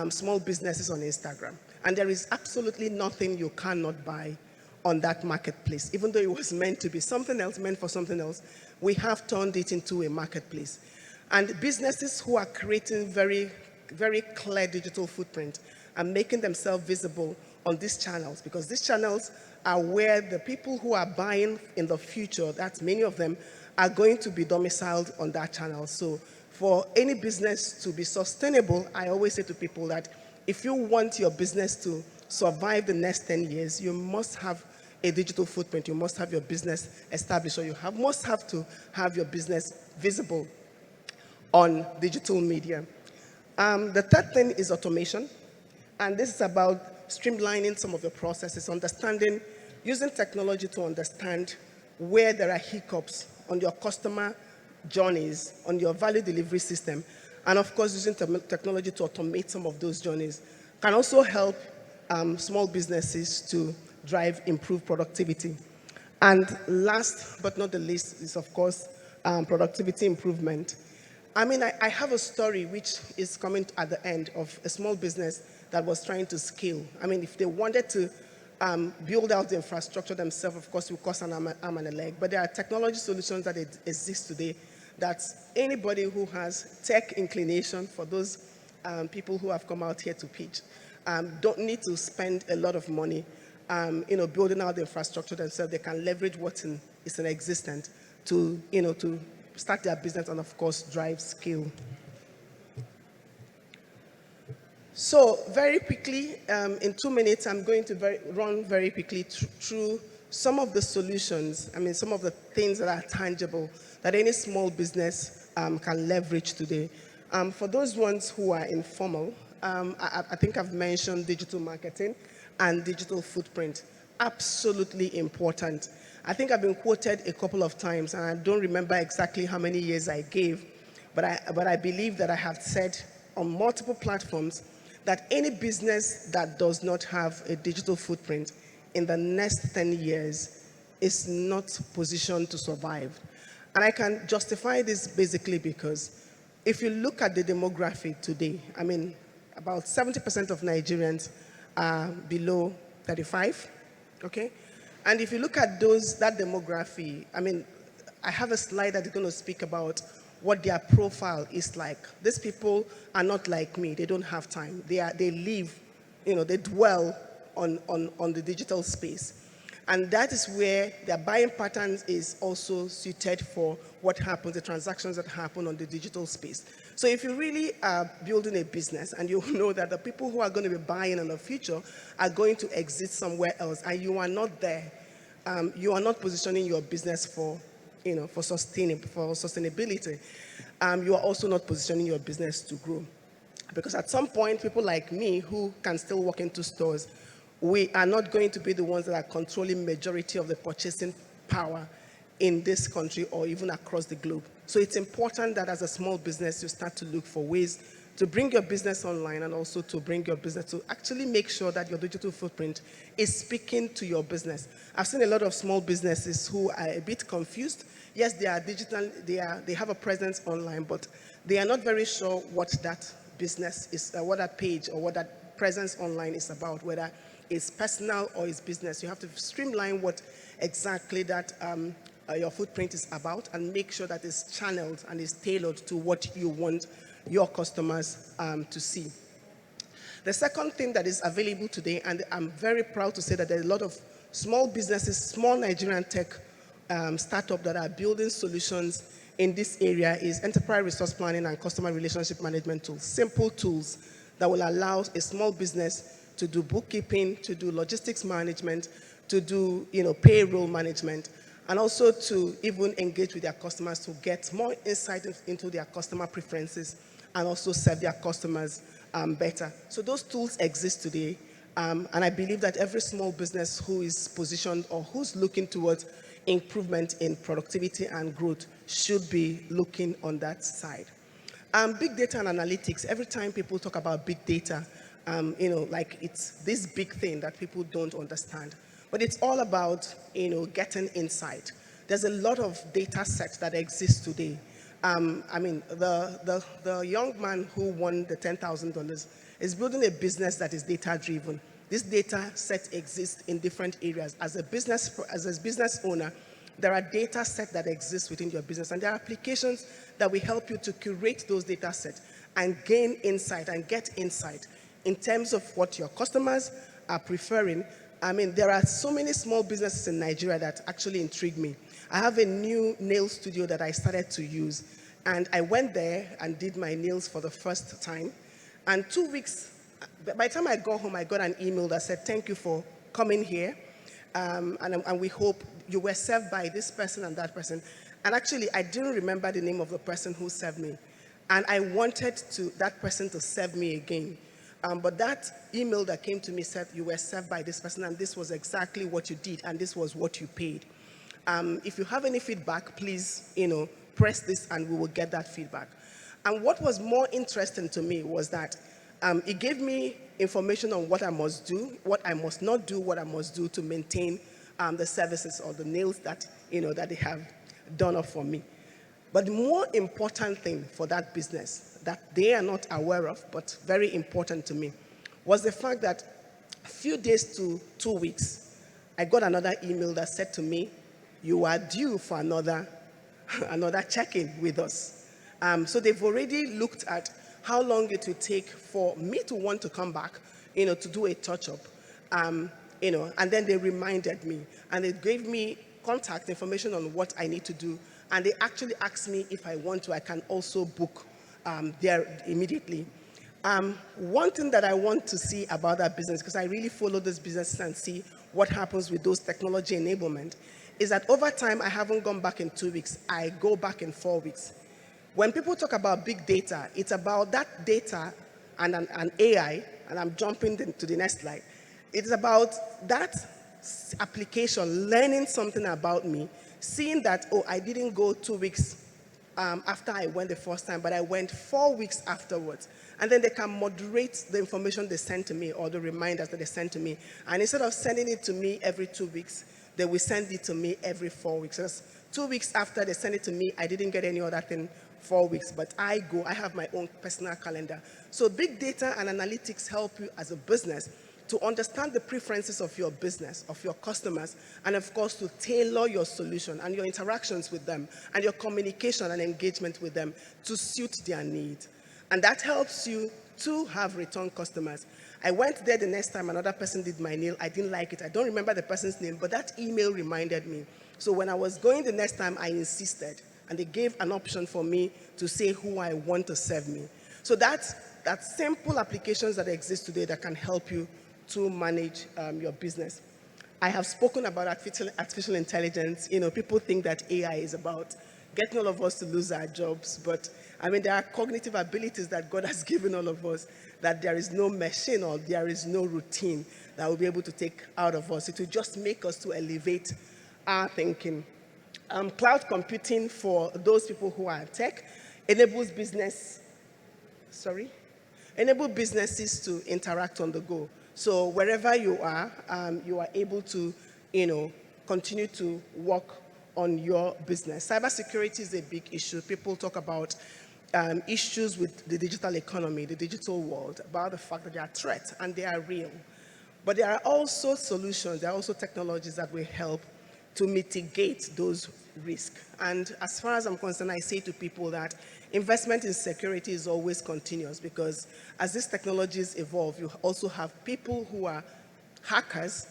small businesses on Instagram. And there is absolutely nothing you cannot buy on that marketplace. Even though it was meant to be something else, meant for something else, we have turned it into a marketplace. And businesses who are creating very, very clear digital footprint and making themselves visible on these channels, because these channels are where the people who are buying in the future, that's many of them, are going to be domiciled on that channel. So for any business to be sustainable, I always say to people that if you want your business to survive the next 10 years, you must have a digital footprint. You must have your business established, or you must have to have your business visible on digital media. The third thing is automation. And this is about streamlining some of your processes, understanding, using technology to understand where there are hiccups on your customer journeys, on your value delivery system, and of course using technology to automate some of those journeys can also help small businesses to drive improved productivity. And last but not the least is, of course, productivity improvement. I mean, I have a story which is coming at the end of a small business that was trying to scale. I mean, if they wanted to build out the infrastructure themselves, of course, it would cost an arm and a leg. But there are technology solutions that exist today that anybody who has tech inclination, for those people who have come out here to pitch, don't need to spend a lot of money building out the infrastructure themselves. They can leverage what is in existence to, to start their business and, of course, drive scale. So very quickly, in 2 minutes, I'm going to run very quickly through some of the solutions, some of the things that are tangible that any small business can leverage today. For those ones who are informal, I think I've mentioned digital marketing and digital footprint. Absolutely important. I think I've been quoted a couple of times, and I don't remember exactly how many years I gave, but I believe that I have said on multiple platforms that any business that does not have a digital footprint in the next 10 years is not positioned to survive. And I can justify this basically because if you look at the demography today, about 70% of Nigerians are below 35, okay? And if you look at that demography, I have a slide that is going to speak about what their profile is like. These people are not like me. They don't have time. They live, they dwell on the digital space. And that is where their buying patterns is also suited for what happens, the transactions that happen on the digital space. So if you really are building a business and you know that the people who are going to be buying in the future are going to exist somewhere else and you are not there, you are not positioning your business for sustainability. You are also not positioning your business to grow. Because at some point, people like me who can still walk into stores, we are not going to be the ones that are controlling majority of the purchasing power in this country or even across the globe. So it's important that as a small business, you start to look for ways to bring your business online and also to bring your business to actually make sure that your digital footprint is speaking to your business. I've seen a lot of small businesses who are a bit confused. Yes, they are digital, they have a presence online, but they are not very sure what that business is, what that page or what that presence online is about, whether it's personal or it's business. You have to streamline what exactly that your footprint is about and make sure that it's channeled and is tailored to what you want your customers to see. The second thing that is available today, and I'm very proud to say that there are a lot of small businesses, small Nigerian tech startups that are building solutions in this area, is enterprise resource planning and customer relationship management tools. Simple tools that will allow a small business to do bookkeeping, to do logistics management, to do payroll management, and also to even engage with their customers to get more insight into their customer preferences and also serve their customers better. So those tools exist today, and I believe that every small business who is positioned or who's looking towards improvement in productivity and growth should be looking on that side. Big data and analytics, every time people talk about big data, like it's this big thing that people don't understand. But it's all about, getting insight. There's a lot of data sets that exist today. The young man who won the $10,000 is building a business that is data-driven. This data set exists in different areas. As a business owner, there are data sets that exist within your business, and there are applications that will help you to curate those data sets and gain insight and get insight in terms of what your customers are preferring. I mean, there are so many small businesses in Nigeria that actually intrigue me. I have a new nail studio that I started to use, and I went there and did my nails for the first time. And 2 weeks, by the time I got home, I got an email that said, thank you for coming here, and we hope you were served by this person and that person. And actually, I didn't remember the name of the person who served me. And I wanted that person to serve me again. But that email that came to me said, you were served by this person, and this was exactly what you did, and this was what you paid. If you have any feedback, please, press this, and we will get that feedback. And what was more interesting to me was that it gave me information on what I must do, what I must not do, what I must do to maintain the services or the nails that, that they have done up for me. But the more important thing for that business that they are not aware of, but very important to me, was the fact that a few days to 2 weeks, I got another email that said to me, you are due for another check-in with us. So they've already looked at how long it will take for me to want to come back, to do a touch-up, and then they reminded me, and they gave me contact information on what I need to do, and they actually asked me if I want to, I can also book there immediately. One thing that I want to see about that business, because I really follow this business and see what happens with those technology enablement, is that over time, I haven't gone back in 2 weeks. I go back in 4 weeks. When people talk about big data, it's about that data and an AI, and I'm jumping to the next slide. It's about that application learning something about me, seeing that, oh, I didn't go 2 weeks after I went the first time, but I went 4 weeks afterwards. And then they can moderate the information they send to me or the reminders that they send to me. And instead of sending it to me every 2 weeks, they will send it to me every 4 weeks. Because 2 weeks after they send it to me, I didn't get any other thing 4 weeks, but I have my own personal calendar. So big data and analytics help you as a business to understand the preferences of your business, of your customers, and of course to tailor your solution and your interactions with them and your communication and engagement with them to suit their needs. And that helps you to have return customers. I went there the next time another person did my nail. I didn't like it. I don't remember the person's name, but that email reminded me. So when I was going the next time, I insisted, and they gave an option for me to say who I want to serve me. So that's simple applications that exist today that can help you to manage your business. I have spoken about artificial intelligence. People think that AI is about getting all of us to lose our jobs, but I mean, there are cognitive abilities that God has given all of us that there is no machine or there is no routine that will be able to take out of us. It will just make us to elevate our thinking. Cloud computing, for those people who are tech, enables businesses to interact on the go. So wherever you are able to, continue to work on your business. Cybersecurity is a big issue. People talk about issues with the digital economy, the digital world, about the fact that there are threats, and they are real. But there are also solutions, there are also technologies that will help to mitigate those risks. And as far as I'm concerned, I say to people that investment in security is always continuous, because as these technologies evolve, you also have people who are hackers,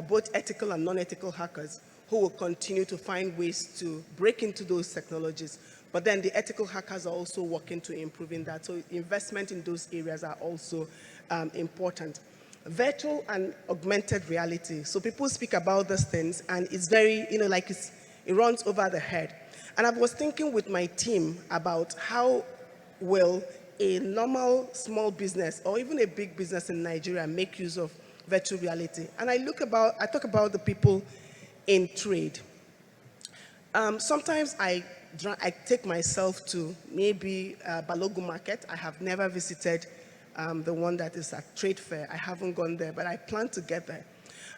both ethical and non-ethical hackers, who will continue to find ways to break into those technologies. But then the ethical hackers are also working to improving that. So investment in those areas are also important. Virtual and augmented reality. So people speak about these things, and it's very, it runs over the head. And I was thinking with my team about how will a normal small business or even a big business in Nigeria make use of virtual reality. And I talk about the people in trade. Sometimes I take myself to maybe Balogun Market. I have never visited the one that is at Trade Fair. I haven't gone there, but I plan to get there.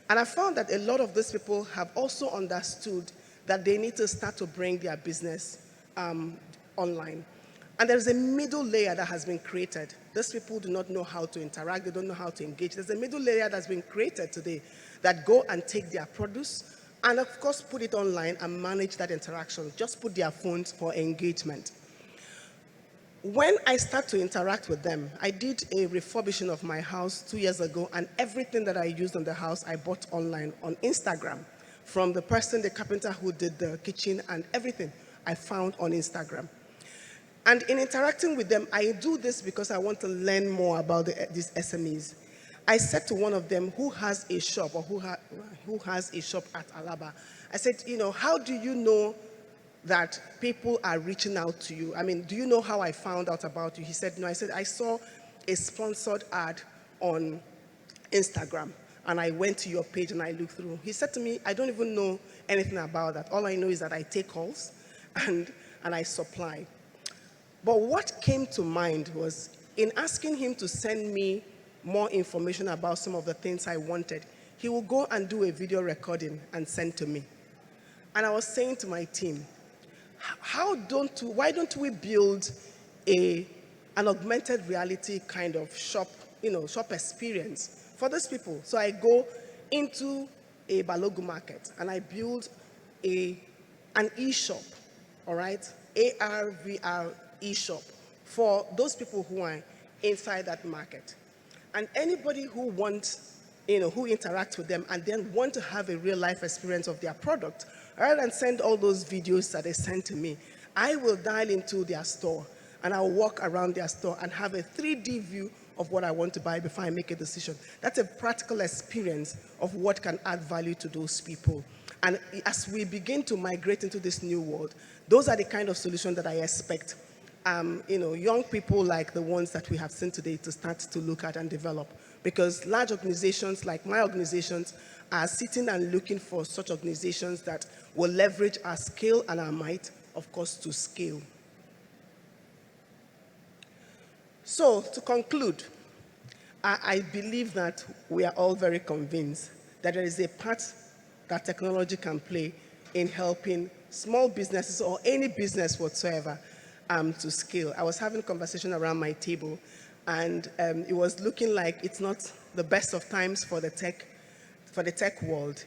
And I found that a lot of these people have also understood that they need to start to bring their business online. And there's a middle layer that has been created. Those people do not know how to interact, they don't know how to engage. There's a middle layer that's been created today that go and take their produce and of course put it online and manage that interaction. Just put their phones for engagement. When I start to interact with them, I did a refurbishing of my house 2 years ago, and everything that I used on the house, I bought online on Instagram. From the person, the carpenter who did the kitchen and everything, I found on Instagram. And in interacting with them, I do this because I want to learn more about these SMEs. I said to one of them who has a shop or who has a shop at Alaba, I said, how do you know that people are reaching out to you? I mean, do you know how I found out about you? He said, no. I said, I saw a sponsored ad on Instagram, and I went to your page and I looked through. He said to me, I don't even know anything about that. All I know is that I take calls and I supply. But what came to mind was, in asking him to send me more information about some of the things I wanted, he will go and do a video recording and send to me. And I was saying to my team, why don't we build an augmented reality kind of shop experience for these people? So I go into a Balogu market and I build an e-shop, all right? AR, VR e-shop for those people who are inside that market. And anybody who wants, who interacts with them and then want to have a real life experience of their product, rather than send all those videos that they send to me, I will dial into their store and I'll walk around their store and have a 3D view of what I want to buy before I make a decision. That's a practical experience of what can add value to those people. And as we begin to migrate into this new world, those are the kind of solutions that I expect young people like the ones that we have seen today to start to look at and develop. Because large organizations like my organizations are sitting and looking for such organizations that will leverage our skill and our might, of course, to scale. So, to conclude, I believe that we are all very convinced that there is a part that technology can play in helping small businesses or any business whatsoever to scale. I was having a conversation around my table, and it was looking like it's not the best of times for the tech world.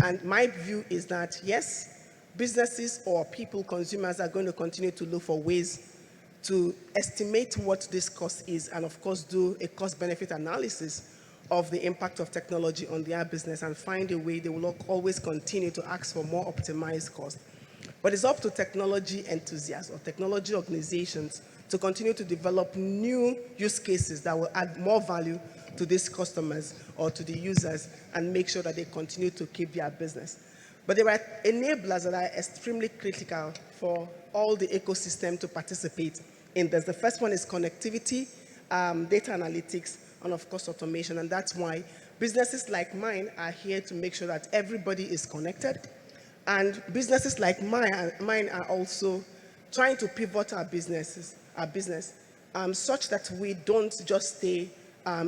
And my view is that, yes, businesses or people, consumers, are going to continue to look for ways to estimate what this cost is and, of course, do a cost-benefit analysis of the impact of technology on their business and find a way they will always continue to ask for more optimized cost. But it's up to technology enthusiasts or technology organizations to continue to develop new use cases that will add more value to these customers or to the users and make sure that they continue to keep their business. But there are enablers that are extremely critical for all the ecosystem to participate in this. The first one is connectivity, data analytics, and of course automation. And that's why businesses like mine are here to make sure that everybody is connected. And businesses like mine are also trying to pivot our business such that we don't just stay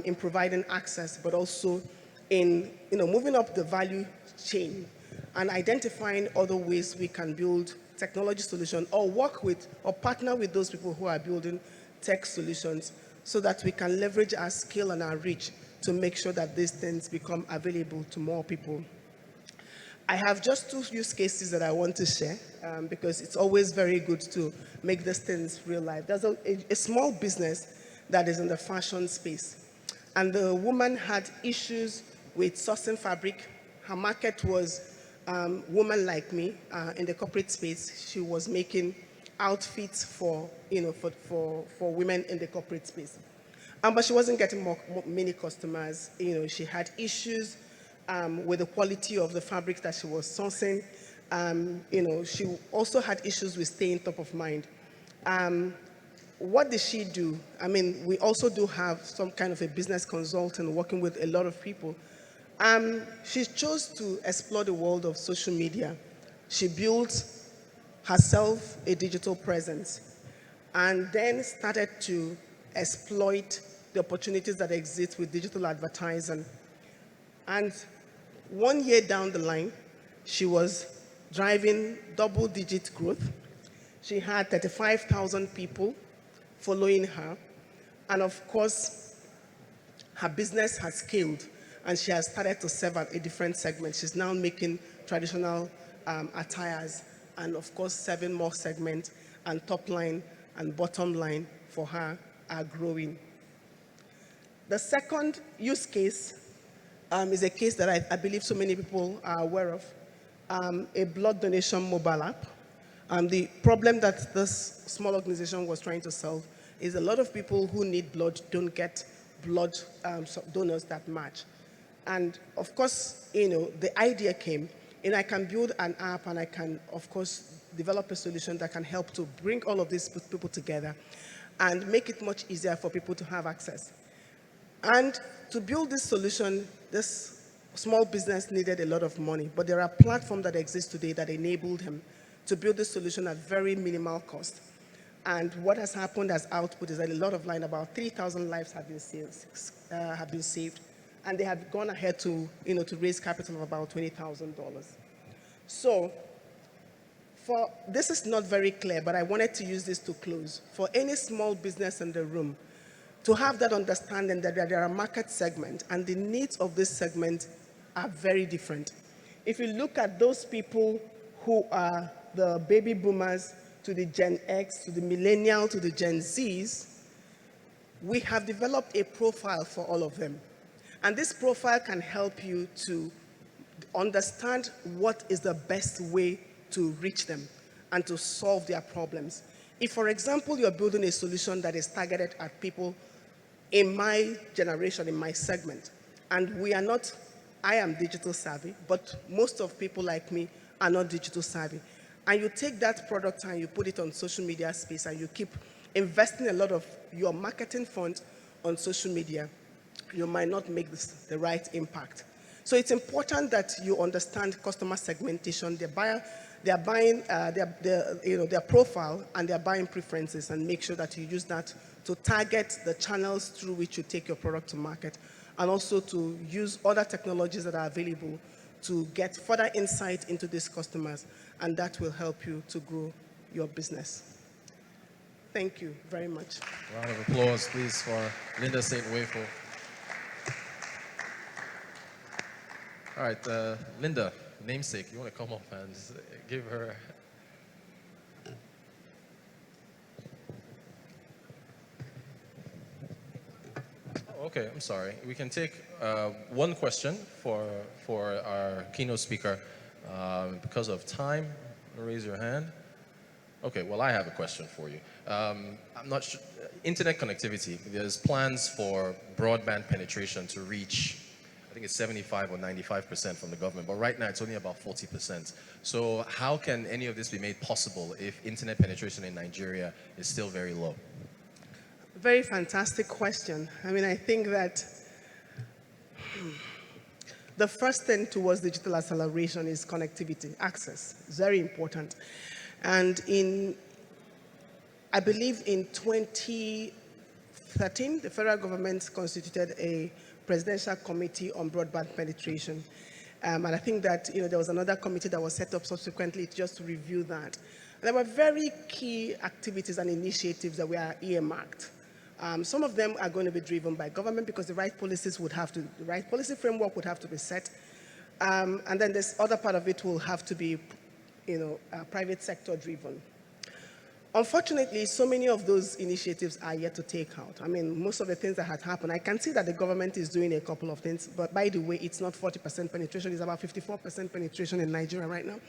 in providing access, but also in moving up the value chain and identifying other ways we can build technology solutions or work with or partner with those people who are building tech solutions so that we can leverage our skill and our reach to make sure that these things become available to more people. I have just 2 use cases that I want to share because it's always very good to make these things real life. There's a small business that is in the fashion space, and the woman had issues with sourcing fabric. Her market was women like me in the corporate space. She was making outfits for women in the corporate space, but she wasn't getting many customers. She had issues with the quality of the fabric that she was sourcing. She also had issues with staying top of mind. What did she do? I mean, we also do have some kind of a business consultant working with a lot of people. She chose to explore the world of social media. She built herself a digital presence and then started to exploit the opportunities that exist with digital advertising. And 1 year down the line, she was driving double-digit growth. She had 35,000 people following her. And of course, her business has scaled and she has started to serve at a different segment. She's now making traditional attires and of course serving more segments, and top line and bottom line for her are growing. The second use case is a case that I believe so many people are aware of, a blood donation mobile app. The problem that this small organization was trying to solve is a lot of people who need blood don't get blood donors that match. And of course, the idea came, and I can build an app and I can, of course, develop a solution that can help to bring all of these people together and make it much easier for people to have access. And to build this solution, this small business needed a lot of money, but there are platforms that exist today that enabled him to build this solution at very minimal cost. And what has happened as output is that a lot of line, about 3,000 lives have been saved, and they have gone ahead to, to raise capital of about $20,000. So, this is not very clear, but I wanted to use this to close. For any small business in the room, to have that understanding that there are market segments and the needs of this segment are very different. If you look at those people who are the baby boomers to the Gen X, to the millennial, to the Gen Zs, we have developed a profile for all of them. And this profile can help you to understand what is the best way to reach them and to solve their problems. If, for example, you're building a solution that is targeted at people in my generation, in my segment, and we are not, I am digital savvy, but most of people like me are not digital savvy. And you take that product and you put it on social media space and you keep investing a lot of your marketing funds on social media, you might not make the right impact. So it's important that you understand customer segmentation, their profile and their buying preferences, and make sure that you use that to target the channels through which you take your product to market, and also to use other technologies that are available to get further insight into these customers, and that will help you to grow your business. Thank you very much. Round of applause, please, for Linda St. Wayful. All right, Linda, namesake, you want to come up and give her... Oh, okay, I'm sorry. We can take one question for our keynote speaker. Because of time, raise your hand. Okay, well, I have a question for you. I'm not sure, internet connectivity, there's plans for broadband penetration to reach, I think it's 75 or 95% from the government, but right now it's only about 40%. So how can any of this be made possible if internet penetration in Nigeria is still very low? Very fantastic question. I mean, I think that the first thing towards digital acceleration is connectivity, access. It's very important. And I believe in 2013, the federal government constituted a presidential committee on broadband penetration. And I think that there was another committee that was set up subsequently just to review that. And there were very key activities and initiatives that were earmarked. Some of them are going to be driven by government because the right policy framework would have to be set. And then this other part of it will have to be, private sector driven. Unfortunately, so many of those initiatives are yet to take out. I mean, most of the things that had happened, I can see that the government is doing a couple of things, but by the way, it's not 40% penetration, it's about 54% penetration in Nigeria right now.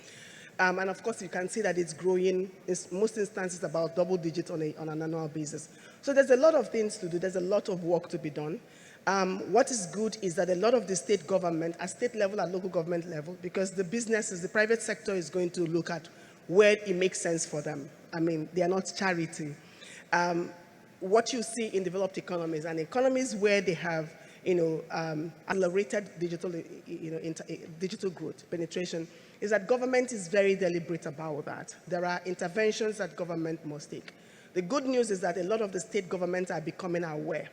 And of course, you can see that it's growing, in most instances, about double digits on an annual basis. So there's a lot of things to do, there's a lot of work to be done. What is good is that a lot of the state government, at state level and local government level, because the businesses, the private sector is going to look at where it makes sense for them. I mean, they are not charity. What you see in developed economies and economies where they have, accelerated digital growth, penetration, is that government is very deliberate about that. There are interventions that government must take. The good news is that a lot of the state governments are becoming aware.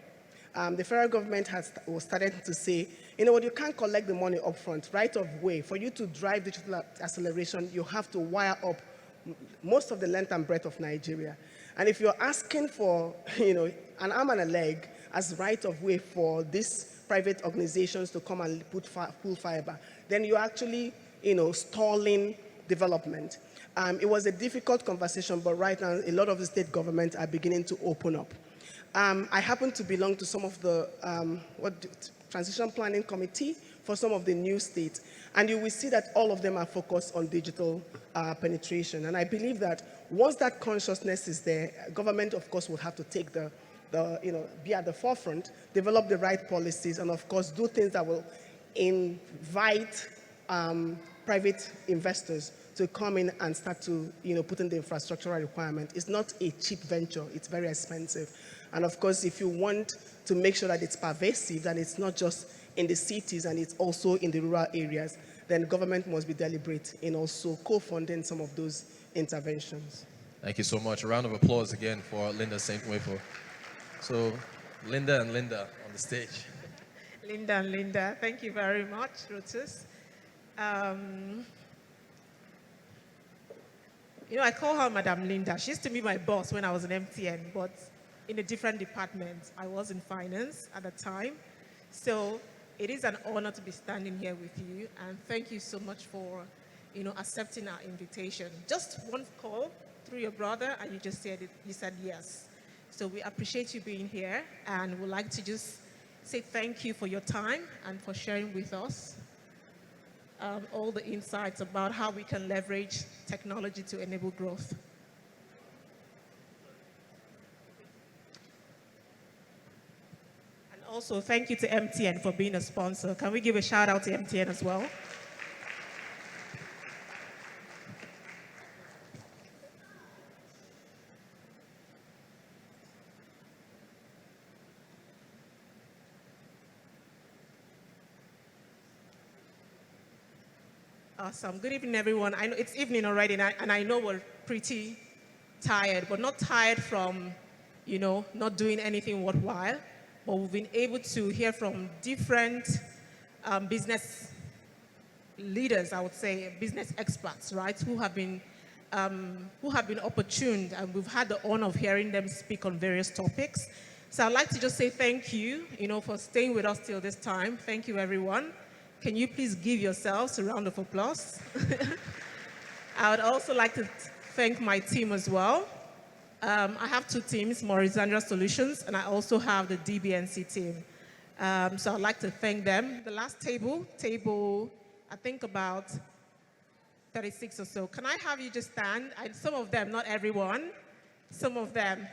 The federal government was started to say, you can't collect the money upfront, right of way. For you to drive digital acceleration, you have to wire up most of the length and breadth of Nigeria. And if you're asking for, an arm and a leg as right of way for these private organizations to come and pull fiber, then you're actually, stalling development. It was a difficult conversation, but right now a lot of the state governments are beginning to open up. I happen to belong to some of the transition planning committee for some of the new states, and you will see that all of them are focused on digital penetration. And I believe that once that consciousness is there, government, of course, will have to take be at the forefront, develop the right policies, and of course, do things that will invite private investors to come in and start to, put in the infrastructural requirement. It's not a cheap venture. It's very expensive. And of course, if you want to make sure that it's pervasive, and it's not just in the cities and it's also in the rural areas, then government must be deliberate in also co-funding some of those interventions. Thank you so much. A round of applause again for Linda St. Wefo. So, Linda and Linda on the stage. Linda and Linda, thank you very much, Rotus. I call her Madam Linda. She used to be my boss when I was in MTN, but in a different department. I was in finance at the time. So it is an honor to be standing here with you, and thank you so much for, accepting our invitation. Just one call through your brother, and you just said it. You said yes. So we appreciate you being here, and would like to just say thank you for your time and for sharing with us all the insights about how we can leverage technology to enable growth. And also, thank you to MTN for being a sponsor. Can we give a shout out to MTN as well? Awesome. Good evening, everyone. I know it's evening already, and I know we're pretty tired, but not tired from, not doing anything worthwhile. But we've been able to hear from different business leaders, I would say, business experts, right, who have been opportuned, and we've had the honor of hearing them speak on various topics. So I'd like to just say thank you, for staying with us till this time. Thank you, everyone. Can you please give yourselves a round of applause? I would also like to thank my team as well. I have two teams, Morizandra Solutions, and I also have the DBNC team. So I'd like to thank them. The last table, I think about 36 or so. Can I have you just stand? Some of them, not everyone, some of them.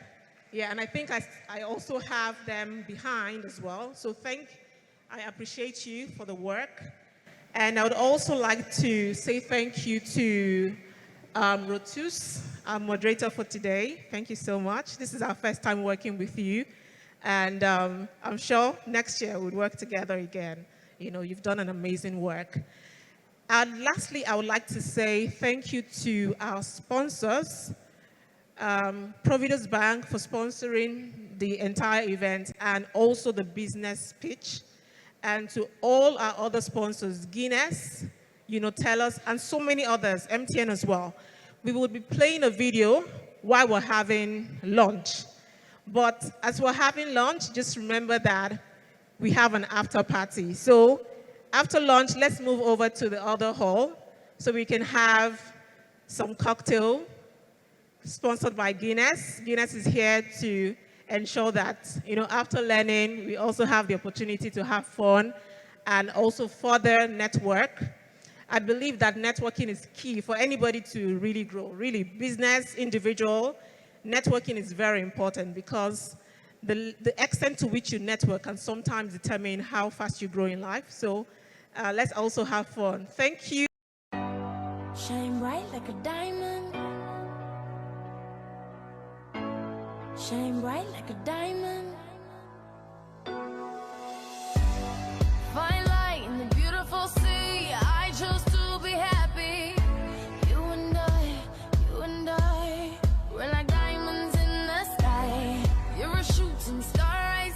Yeah, and I think I also have them behind as well. So I appreciate you for the work. And I would also like to say thank you to Rotus, our moderator for today. Thank you so much. This is our first time working with you. And I'm sure next year we'll work together again. You've done an amazing work. And lastly, I would like to say thank you to our sponsors, Providence Bank for sponsoring the entire event and also the business pitch. And to all our other sponsors, Guinness, TELUS, and so many others, MTN as well. We will be playing a video while we're having lunch. But as we're having lunch, just remember that we have an after party. So after lunch, let's move over to the other hall so we can have some cocktail sponsored by Guinness. Guinness is here to ensure that, after learning, we also have the opportunity to have fun and also further network. I believe that networking is key for anybody to really grow. Really, business, individual, networking is very important because the extent to which you network can sometimes determine how fast you grow in life. So let's also have fun. Thank you. Shine bright like a diamond. Shine bright like a diamond.